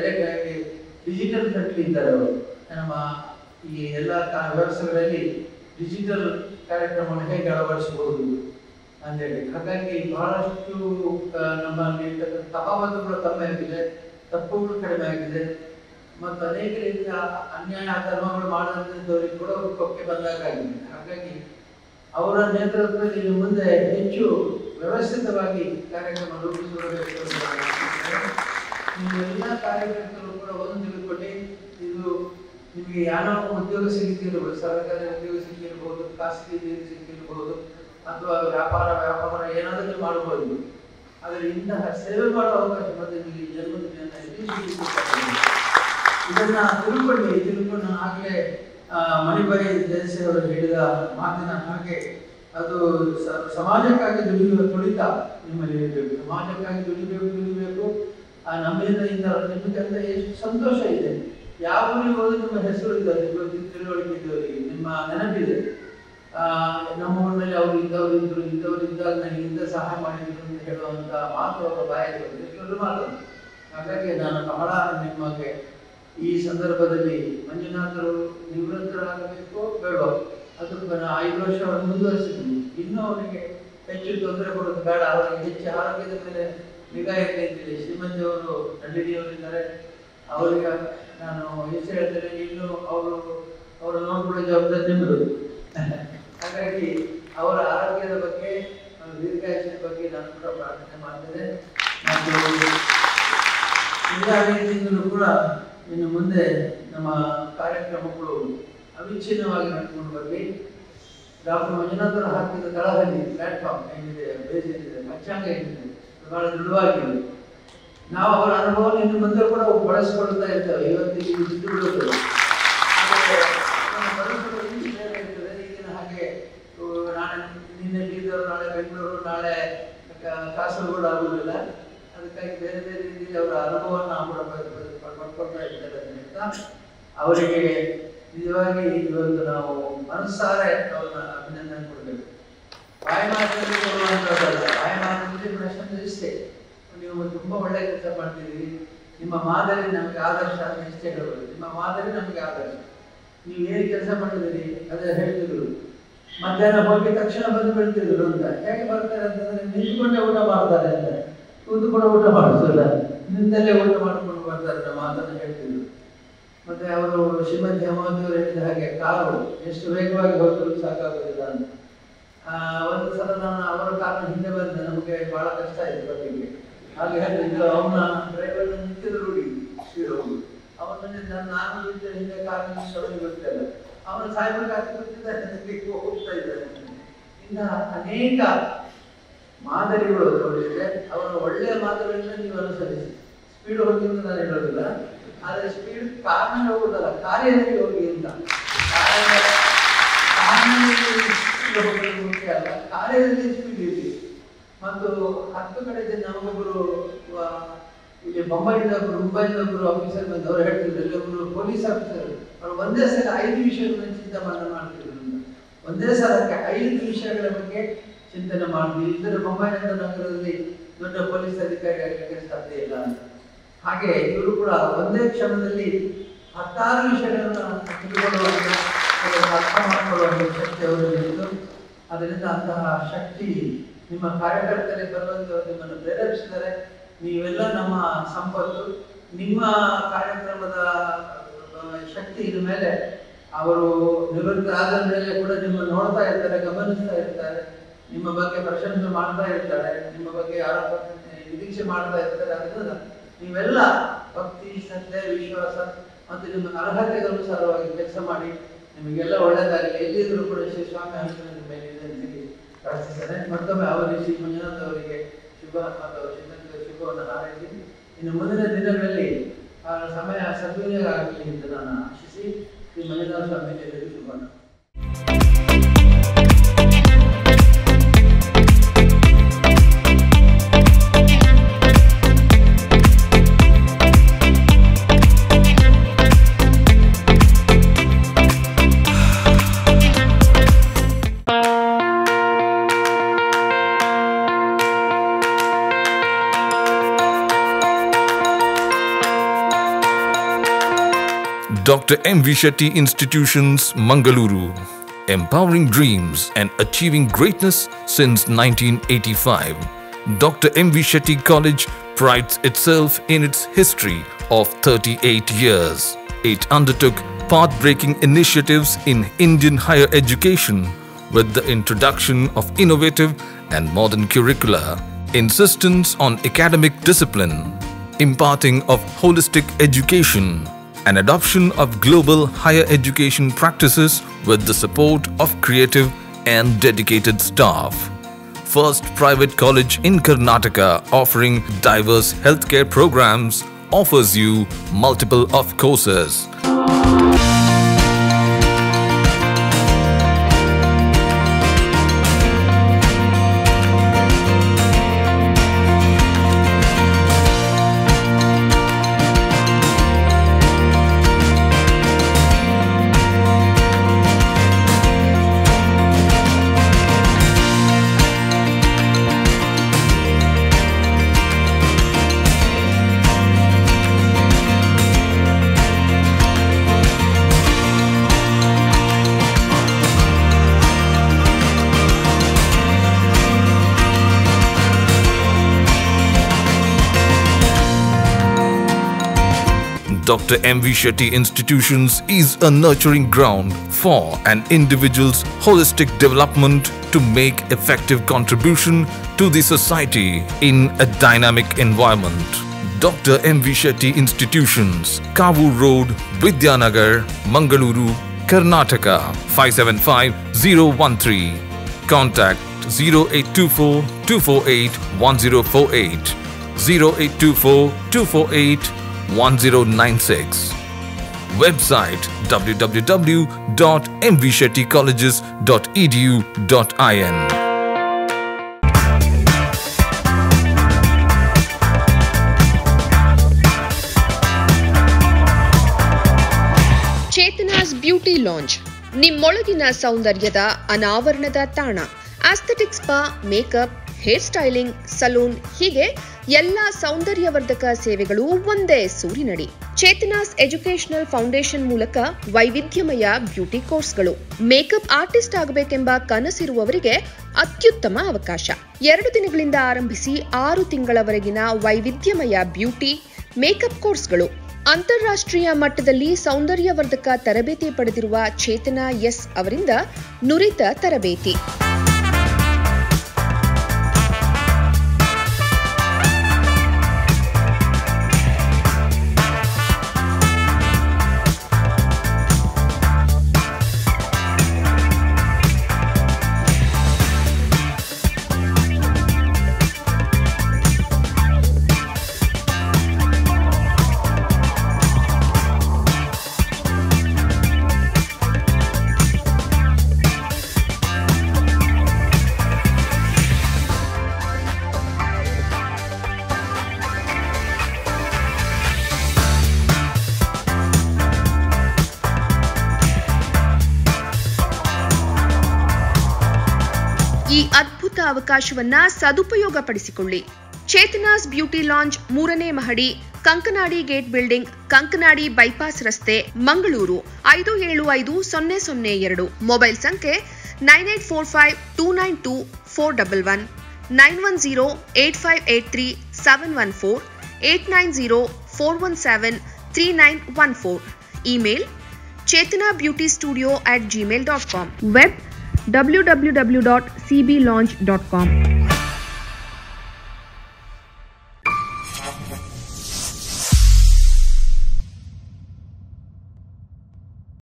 ಡಿಜಿಟಲ್ ಫ್ರೆಂಡ್ಲಿ ಇದ್ದಾರೆ ಅವರು. ನಮ್ಮ ಈ ಎಲ್ಲ ವ್ಯವಸ್ಥೆಗಳಲ್ಲಿ ಡಿಜಿಟಲ್ ಕಾರ್ಯಕ್ರಮವನ್ನು ಹೇಗೆ ಅಳವಡಿಸಬಹುದು ಅಂತೇಳಿ. ಹಾಗಾಗಿ ಬಹಳಷ್ಟು ನಮ್ಮಲ್ಲಿ ತಫಾವತ್ತುಗಳು ಕಮ್ಮಿ ಆಗಿದೆ, ತಪ್ಪುಗಳು ಕಡಿಮೆ ಆಗಿದೆ, ಮತ್ತು ಅನೇಕ ರೀತಿಯ ಅನ್ಯಾಯ ಧರ್ಮಗಳು ಮಾಡದಂಥವರಿಗೆ ಕೂಡ ಅವರು ಕೊಕ್ಕೆ ಬಂದಾಗಿದೆ. ಹಾಗಾಗಿ ಅವರ ನೇತೃತ್ವದಲ್ಲಿ ಇನ್ನು ಮುಂದೆ ಹೆಚ್ಚು ವ್ಯವಸ್ಥಿತವಾಗಿ ಕಾರ್ಯಕ್ರಮ ರೂಪಿಸಿಕೊಳ್ಳಬೇಕು. ನೀವು ಎಲ್ಲ ಕಾರ್ಯಕರ್ತರು ಕೂಡ ಒಂದು ತಿಳ್ಕೊಳ್ಳಿ, ಇದು ನಿಮಗೆ ಯಾವ ಉದ್ಯೋಗ ಸಿಕ್ಕಿರಬಹುದು, ಸರ್ಕಾರಿ ಉದ್ಯೋಗ ಸಿಕ್ಕಿರಬಹುದು, ಖಾಸಗಿ ಸಿಕ್ಕಿರಬಹುದು, ಅಥವಾ ವ್ಯಾಪಾರ ಏನಾದರೂ ಮಾಡಬಹುದು. ಆದರೆ ಇಂತಹ ಸೇವೆ ಮಾಡುವ ಅವಕಾಶ ಮತ್ತೆ ನಿಮಗೆ ಇದನ್ನ ತಿಳ್ಕೊಂಡು ನಾನು ಆಗಲೇ ಮಣಿಬಾಯಿ ಜಯಸಿ ಅವರು ಹೇಳಿದ ಮಾತಿನ ಹಾಗೆ ಅದು ಸಮಾಜಕ್ಕಾಗಿ ದುಡಿಯುವ ತುಳಿತ ನಿಮ್ಮಲ್ಲಿ ಇರಬೇಕು. ಸಮಾಜಕ್ಕಾಗಿ ದುಡಿಬೇಕು. ನಮ್ಮಿಂದ ನಿಮಗಂತ ಎಷ್ಟು ಸಂತೋಷ ಇದೆ. ಯಾವ ಊರಿಗೆ ಹೋದ್ರೆ ನಿಮ್ಮ ಹೆಸರು ಇದೆ, ತಿಳುವಳಿಕೆ ಇದ್ದವರಿಗೆ ನಿಮ್ಮ ನೆನಪಿದೆ. ನಮ್ಮ ಊರಿನಲ್ಲಿ ಅವರು ಇದ್ದವರು ಇದ್ದಾಗ ನನಗೆ ಇಂಥ ಸಹಾಯ ಮಾಡಿದ್ರು ಅಂತ ಹೇಳುವಂತ ಮಾತು ಅವರ ಬಾಯಲ್ಲಿ ಎಷ್ಟು ಮಾತು. ಹಾಗಾಗಿ ನಾನು ಬಹಳ ನಿಮಗೆ ಈ ಸಂದರ್ಭದಲ್ಲಿ ಮಂಜುನಾಥರು ನಿವೃತ್ತರಾಗಬೇಕು ಬೇಡೋ, ಅದಕ್ಕೆ ನಾನು 5 ವರ್ಷ ಅವರನ್ನು ಮುಂದುವರಿಸಿದ್ದೀನಿ. ಇನ್ನೂ ಅವರಿಗೆ ಹೆಚ್ಚು ತೊಂದರೆ ಕೊಡೋದು ಬೇಡ, ಅವರಿಗೆ ಹೆಚ್ಚು ಆರೋಗ್ಯದ ಮೇಲೆ ನಿಗಾ ಇಟ್ಟಿದ್ದೀನಿ. ಶ್ರೀಮಂತಿ ಅವರು ನಳಿನಿಯವರಿದ್ದಾರೆ, ಅವರಿಗೆ ನಾನು ಹೆಚ್ಚು ಹೇಳ್ತೇನೆ, ಇನ್ನು ಅವರು ನೋಡ್ಕೊಳ್ಳೋ ಜವಾಬ್ದಾರಿ ನಿಮ್ಮದು. ಹಾಗಾಗಿ ಅವರ ಆರೋಗ್ಯದ ಬಗ್ಗೆ, ದೀರ್ಘಾಯುಷ್ಯದ ಬಗ್ಗೆ ನಾನು ಕೂಡ ಪ್ರಾರ್ಥನೆ ಮಾಡ್ತೇನೆ. ಮತ್ತು ಎಲ್ಲ ರೀತಿಯಿಂದಲೂ ಕೂಡ ಇನ್ನು ಮುಂದೆ ನಮ್ಮ ಕಾರ್ಯಕ್ರಮಗಳು ಅವಿಚ್ಛಿನ್ನವಾಗಿ ನಡ್ಕೊಂಡು ಬರಲಿ. ಡಾಕ್ಟರ್ ಮಂಜುನಾಥರು ಹಾಕಿದ ತಳಹದಿ ಪ್ಲಾಟ್ಫಾರ್ಮ್ ಏನಿದೆ, ಬೇಸ್ ಏನಿದೆ, ಪಂಚಾಂಗ ಏನಿದೆ, ಬಹಳ ದೃಢವಾಗಿದೆ. ನಾವು ಅವರ ಅನುಭವವನ್ನು ಇನ್ನು ಮುಂದೆ ಕೂಡ ಬಳಸಿಕೊಳ್ತಾ ಇರ್ತೇವೆ. ಇವತ್ತಿಗೆ ಬಿಟ್ಟು ಬಿಡುತ್ತದೆ, ಈಗಿನ ಹಾಗೆ ನಾಳೆ ನಿನ್ನೆ ಬೀದರ್, ನಾಳೆ ಬೆಂಗಳೂರು, ನಾಳೆ ಕಾಸರಗೋಡು ಆಗುವುದಿಲ್ಲ. ಅದಕ್ಕಾಗಿ ಬೇರೆ ಬೇರೆ ರೀತಿಯಲ್ಲಿ ಅವರ ಅನುಭವವನ್ನು ನಾವು ಕೂಡ ಪಡ್ಕೊಳ್ತಾ ಇದ್ದೇವೆ ಅಂತ ಅವರಿಗೆ ನಿಜವಾಗಿ ಇವತ್ತು ನಾವು ಮನಸ್ಸಾರೆ ಅವ್ರನ್ನ ಅಭಿನಂದನೆ ಕೊಡಬೇಕು. ಬಾಯಿ ಮಾತಿನಲ್ಲಿ ಕೊಡುವಂಥದ್ದಲ್ಲ, ಬಾಯಿ ಮಾತಿನಲ್ಲಿ ಪ್ರಶ್ನೆ ಇಷ್ಟೇ, ನೀವು ತುಂಬಾ ಒಳ್ಳೆ ಕೆಲಸ ಮಾಡ್ತಿದ್ದೀರಿ, ನಿಮ್ಮ ಮಾದರಿ ನಮಗೆ ಆದರ್ಶ ಅಂತ ಇಷ್ಟೇ ಹೇಳಬಹುದು. ನಿಮ್ಮ ಮಾದರಿ ನಮಗೆ ಆದರ್ಶ, ನೀವು ಏನು ಕೆಲಸ ಮಾಡಿದಿರಿ ಅದೇ ಹೇಳ್ತಿದ್ರು. ಮಧ್ಯಾಹ್ನ ಹೋಗಿ ತಕ್ಷಣ ಬಂದು ಬಿಡ್ತಿದ್ರು ಅಂತ. ಹೇಗೆ ಬರ್ತಾರೆ ಅಂತಂದ್ರೆ ನಿಂತ್ಕೊಂಡೇ ಊಟ ಮಾಡ್ತಾರೆ ಅಂತ, ಕೂತ್ಕೊಂಡು ಊಟ ಮಾಡಿಸಲ್ಲ, ನಿಂತಲ್ಲೇ ಊಟ ಮಾಡ್ಕೊಂಡು ಬರ್ತಾರೆ ನಮ್ಮ ಮಾತನ್ನು ಹೇಳ್ತಿದ್ರು. ಮತ್ತೆ ಅವರು ಶ್ರೀಮತಿ ಹೇಮಾವತಿಯವರು ಹೇಳಿದ ಹಾಗೆ ಕಾರು ಎಷ್ಟು ವೇಗವಾಗಿ ಹೋದರೂ ಸಾಕಾಗೋದಿಲ್ಲ ಅಂತ. ಒಂದು ಸಲ ನಾನು ಅವರ ಕಾರಣ ಹಿಂದೆ ಬಂದೆ, ನಮಗೆ ಬಹಳ ಕಷ್ಟ ಆಯ್ತು ಬರ್ಲಿಕ್ಕೆ. ಹಾಗೆ ಹೇಳಿದ್ರು, ಅವನ ಡ್ರೈವರ್ ನಿಂತಿದ್ರು ರೂಢಿ ಸ್ಪೀಡ್ ಹೋಗಿ, ಅವನನ್ನು ನಾನು ಹಿಂದೆ ಕಾರಿನ ಗೊತ್ತಿಲ್ಲ, ಅವನ ಸಾಯ್ಬರ್ ಕಾರ್ ಗೊತ್ತಿದ್ದಾರೆ, ಹೋಗ್ತಾ ಇದ್ದಾರೆ. ಇನ್ನ ಅನೇಕ ಮಾದರಿಗಳು ತೋರಿಸಿದೆ. ಅವರ ಒಳ್ಳೆಯ ಮಾತುಗಳಿಂದ ನೀವು ಅನುಸರಿಸಿ. ಸ್ಪೀಡ್ ಹೋಗಿ ಅಂತ ನಾನು ಹೇಳೋದಿಲ್ಲ, ಆದರೆ ಸ್ಪೀಡ್ ಕಾರ್ನಲ್ಲಿ ಹೋಗೋದಲ್ಲ, ಕಾರ್ಯದಲ್ಲಿ ಹೋಗಿ ಅಂತ. ಹೋಗೋದು ಮುಖ್ಯ ಅಲ್ಲ, ಕಾರ್ಯದಲ್ಲಿ ಸ್ಪೀಡ್ ಇರಲಿ. ಮತ್ತು 10 ಕಡೆ ನಮಗೊಬ್ಬರು ಇಲ್ಲಿ ಮುಂಬೈಯಿಂದ ಒಬ್ಬರು ಆಫೀಸರ್ ಬಂದು ಅವರು ಹೇಳ್ತಿದ್ರು, ಇಲ್ಲಿ ಒಬ್ಬರು ಪೊಲೀಸ್ ಆಫೀಸರ್, ಅವರು ಒಂದೇ ಸಲ 5 ವಿಷಯಗಳನ್ನು ಚಿಂತನೆ ಮಾಡ್ತಿದ್ರು. ಒಂದೇ ಸಲಕ್ಕೆ 5 ವಿಷಯಗಳ ಬಗ್ಗೆ ಚಿಂತನೆ ಮಾಡಿದ್ವಿ. ಇಲ್ಲದ್ರೆ ಮುಂಬೈನಂತ ನಗರದಲ್ಲಿ ದೊಡ್ಡ ಪೊಲೀಸ್ ಅಧಿಕಾರಿ ಆಗಲಿಕ್ಕೆ ಸಾಧ್ಯ ಇಲ್ಲ ಅಂತ. ಹಾಗೆ ಇವರು ಕೂಡ ಒಂದೇ ಕ್ಷಣದಲ್ಲಿ 16 ವಿಷಯಗಳನ್ನು ತಿಳ್ಕೊಳ್ಳುವಂಥ ಅರ್ಥ ಮಾಡಿಕೊಳ್ಳುವಂಥ ಶಕ್ತಿ ಅವರಲ್ಲಿತ್ತು. ಅದರಿಂದ ಅಂತಹ ಶಕ್ತಿ ನಿಮ್ಮ ಕಾರ್ಯಕರ್ತರಿಗೆ ಬರುವಂತೆ ನಿಮ್ಮನ್ನು ಪ್ರೇರೇಪಿಸಿದರೆ. ನೀವೆಲ್ಲ ನಮ್ಮ ಸಂಪತ್ತು. ನಿಮ್ಮ ಕಾರ್ಯಕ್ರಮದ ಶಕ್ತಿ ಇದ ಮೇಲೆ ಅವರು ನಿವೃತ್ತ ಆದ ಮೇಲೆ ಕೂಡ ನಿಮ್ಮ ನೋಡ್ತಾ ಇರ್ತಾರೆ, ಗಮನಿಸ್ತಾ ಇರ್ತಾರೆ, ನಿಮ್ಮ ಬಗ್ಗೆ ಪ್ರಶಂಸೆ ಮಾಡ್ತಾ ಇರ್ತಾರೆ, ನಿಮ್ಮ ಬಗ್ಗೆ ಆರೋಪ ನಿರೀಕ್ಷೆ ಮಾಡ್ತಾ ಇರ್ತಾರೆ. ಅದರಿಂದ ನೀವೆಲ್ಲ ಭಕ್ತಿ, ಶ್ರದ್ಧೆ, ವಿಶ್ವಾಸ ಮತ್ತು ನಿಮ್ಮ ಅರ್ಹತೆಗೆ ಅನುಸಾರವಾಗಿ ಕೆಲಸ ಮಾಡಿ ನಿಮಗೆಲ್ಲ ಒಳ್ಳೆಯದಾಗಲಿ. ಎಲ್ಲಿದ್ದರೂ ಕೂಡ ಶ್ರೀ ಸ್ವಾಮಿ ಅನುಗ್ರಹ ನಿಮ್ಮ ಮೇಲೆ ಇದೆ ಅಂತ ಹೇಳಿ ಪ್ರಾರ್ಥಿಸ್ತಾರೆ. ಮತ್ತೊಮ್ಮೆ ಅವರಿಗೆ ಶ್ರೀ ಮಂಜುನಾಥ್ ಅವರಿಗೆ ಶುಭ ಮತ್ತು ಶುಭವನ್ನು ಹಾರೈಸಿ ಇನ್ನು ಮುಂದಿನ ದಿನಗಳಲ್ಲಿ ಆ ಸಮಯ ಸದ್ವಿನಿಯೋಗ ಆಗಲಿ ಅಂತ ನಾನು ಆಶಿಸಿ ಶ್ರೀ ಮಂಜುನಾಥ ಸ್ವಾಮೀಜಿಯವರಿಗೆ ಶುಭವನ್ನು. Dr. M.V. Shetty Institutions, Mangaluru. Empowering dreams and achieving greatness since 1985. Dr. M.V. Shetty College prides itself in its history of 38 years. It undertook path-breaking initiatives in Indian higher education with the introduction of innovative and modern curricula, insistence on academic discipline, imparting of holistic education, and adoption of global higher education practices with the support of creative and dedicated staff. First private college in Karnataka offering diverse healthcare programs offers you multiple of courses. Dr. M.V. Shetty Institutions is a nurturing ground for an individual's holistic development to make effective contribution to the society in a dynamic environment. Dr. M.V. Shetty Institutions, Kavu Road, Vidyanagar, Mangaluru, Karnataka 575013. Contact 0824 248 1048 0824 248 1096. Website www.mvshettycolleges.edu.in. Chetana's beauty lounge, ನಿಮ್ಮೊಳಗಿನ ಸೌಂದರ್ಯದ ಅನಾವರಣದ ತಾಣ. Aesthetic spa, makeup, hair styling, salon ಹೀಗೆ ಎಲ್ಲ ಸೌಂದರ್ಯವರ್ಧಕ ಸೇವೆಗಳು ಒಂದೇ ಸೂರಿನಡಿ. ಚೇತನಾಸ್ ಎಜುಕೇಶನಲ್ ಫೌಂಡೇಶನ್ ಮೂಲಕ ವೈವಿಧ್ಯಮಯ ಬ್ಯೂಟಿ ಕೋರ್ಸ್ಗಳು. ಮೇಕಪ್ ಆರ್ಟಿಸ್ಟ್ ಆಗಬೇಕೆಂಬ ಕನಸಿರುವವರಿಗೆ ಅತ್ಯುತ್ತಮ ಅವಕಾಶ. 2 ದಿನಗಳಿಂದ ಆರಂಭಿಸಿ 6 ತಿಂಗಳವರೆಗಿನ ವೈವಿಧ್ಯಮಯ ಬ್ಯೂಟಿ, ಮೇಕಪ್ ಕೋರ್ಸ್ಗಳು. ಅಂತಾರಾಷ್ಟ್ರೀಯ ಮಟ್ಟದಲ್ಲಿ ಸೌಂದರ್ಯವರ್ಧಕ ತರಬೇತಿ ಪಡೆದಿರುವ ಚೇತನಾ ಎಸ್ ಅವರಿಂದ ನುರಿತ ತರಬೇತಿ. ಅವಕಾಶವನ್ನ ಸದುಪಯೋಗಪಡಿಸಿಕೊಳ್ಳಿ. ಚೇತನಾಸ್ ಬ್ಯೂಟಿ ಲಾಂಜ್ 3ನೇ ಮಹಡಿ, Kankanadi gate building, Kankanadi bypass ರಸ್ತೆ, ಮಂಗಳೂರು 575002. ಮೊಬೈಲ್ ಸಂಖ್ಯೆ 9845292411, 9108583714, 8904173914. Email chetanabeautystudio@gmail.com. Web www.cblaunch.com.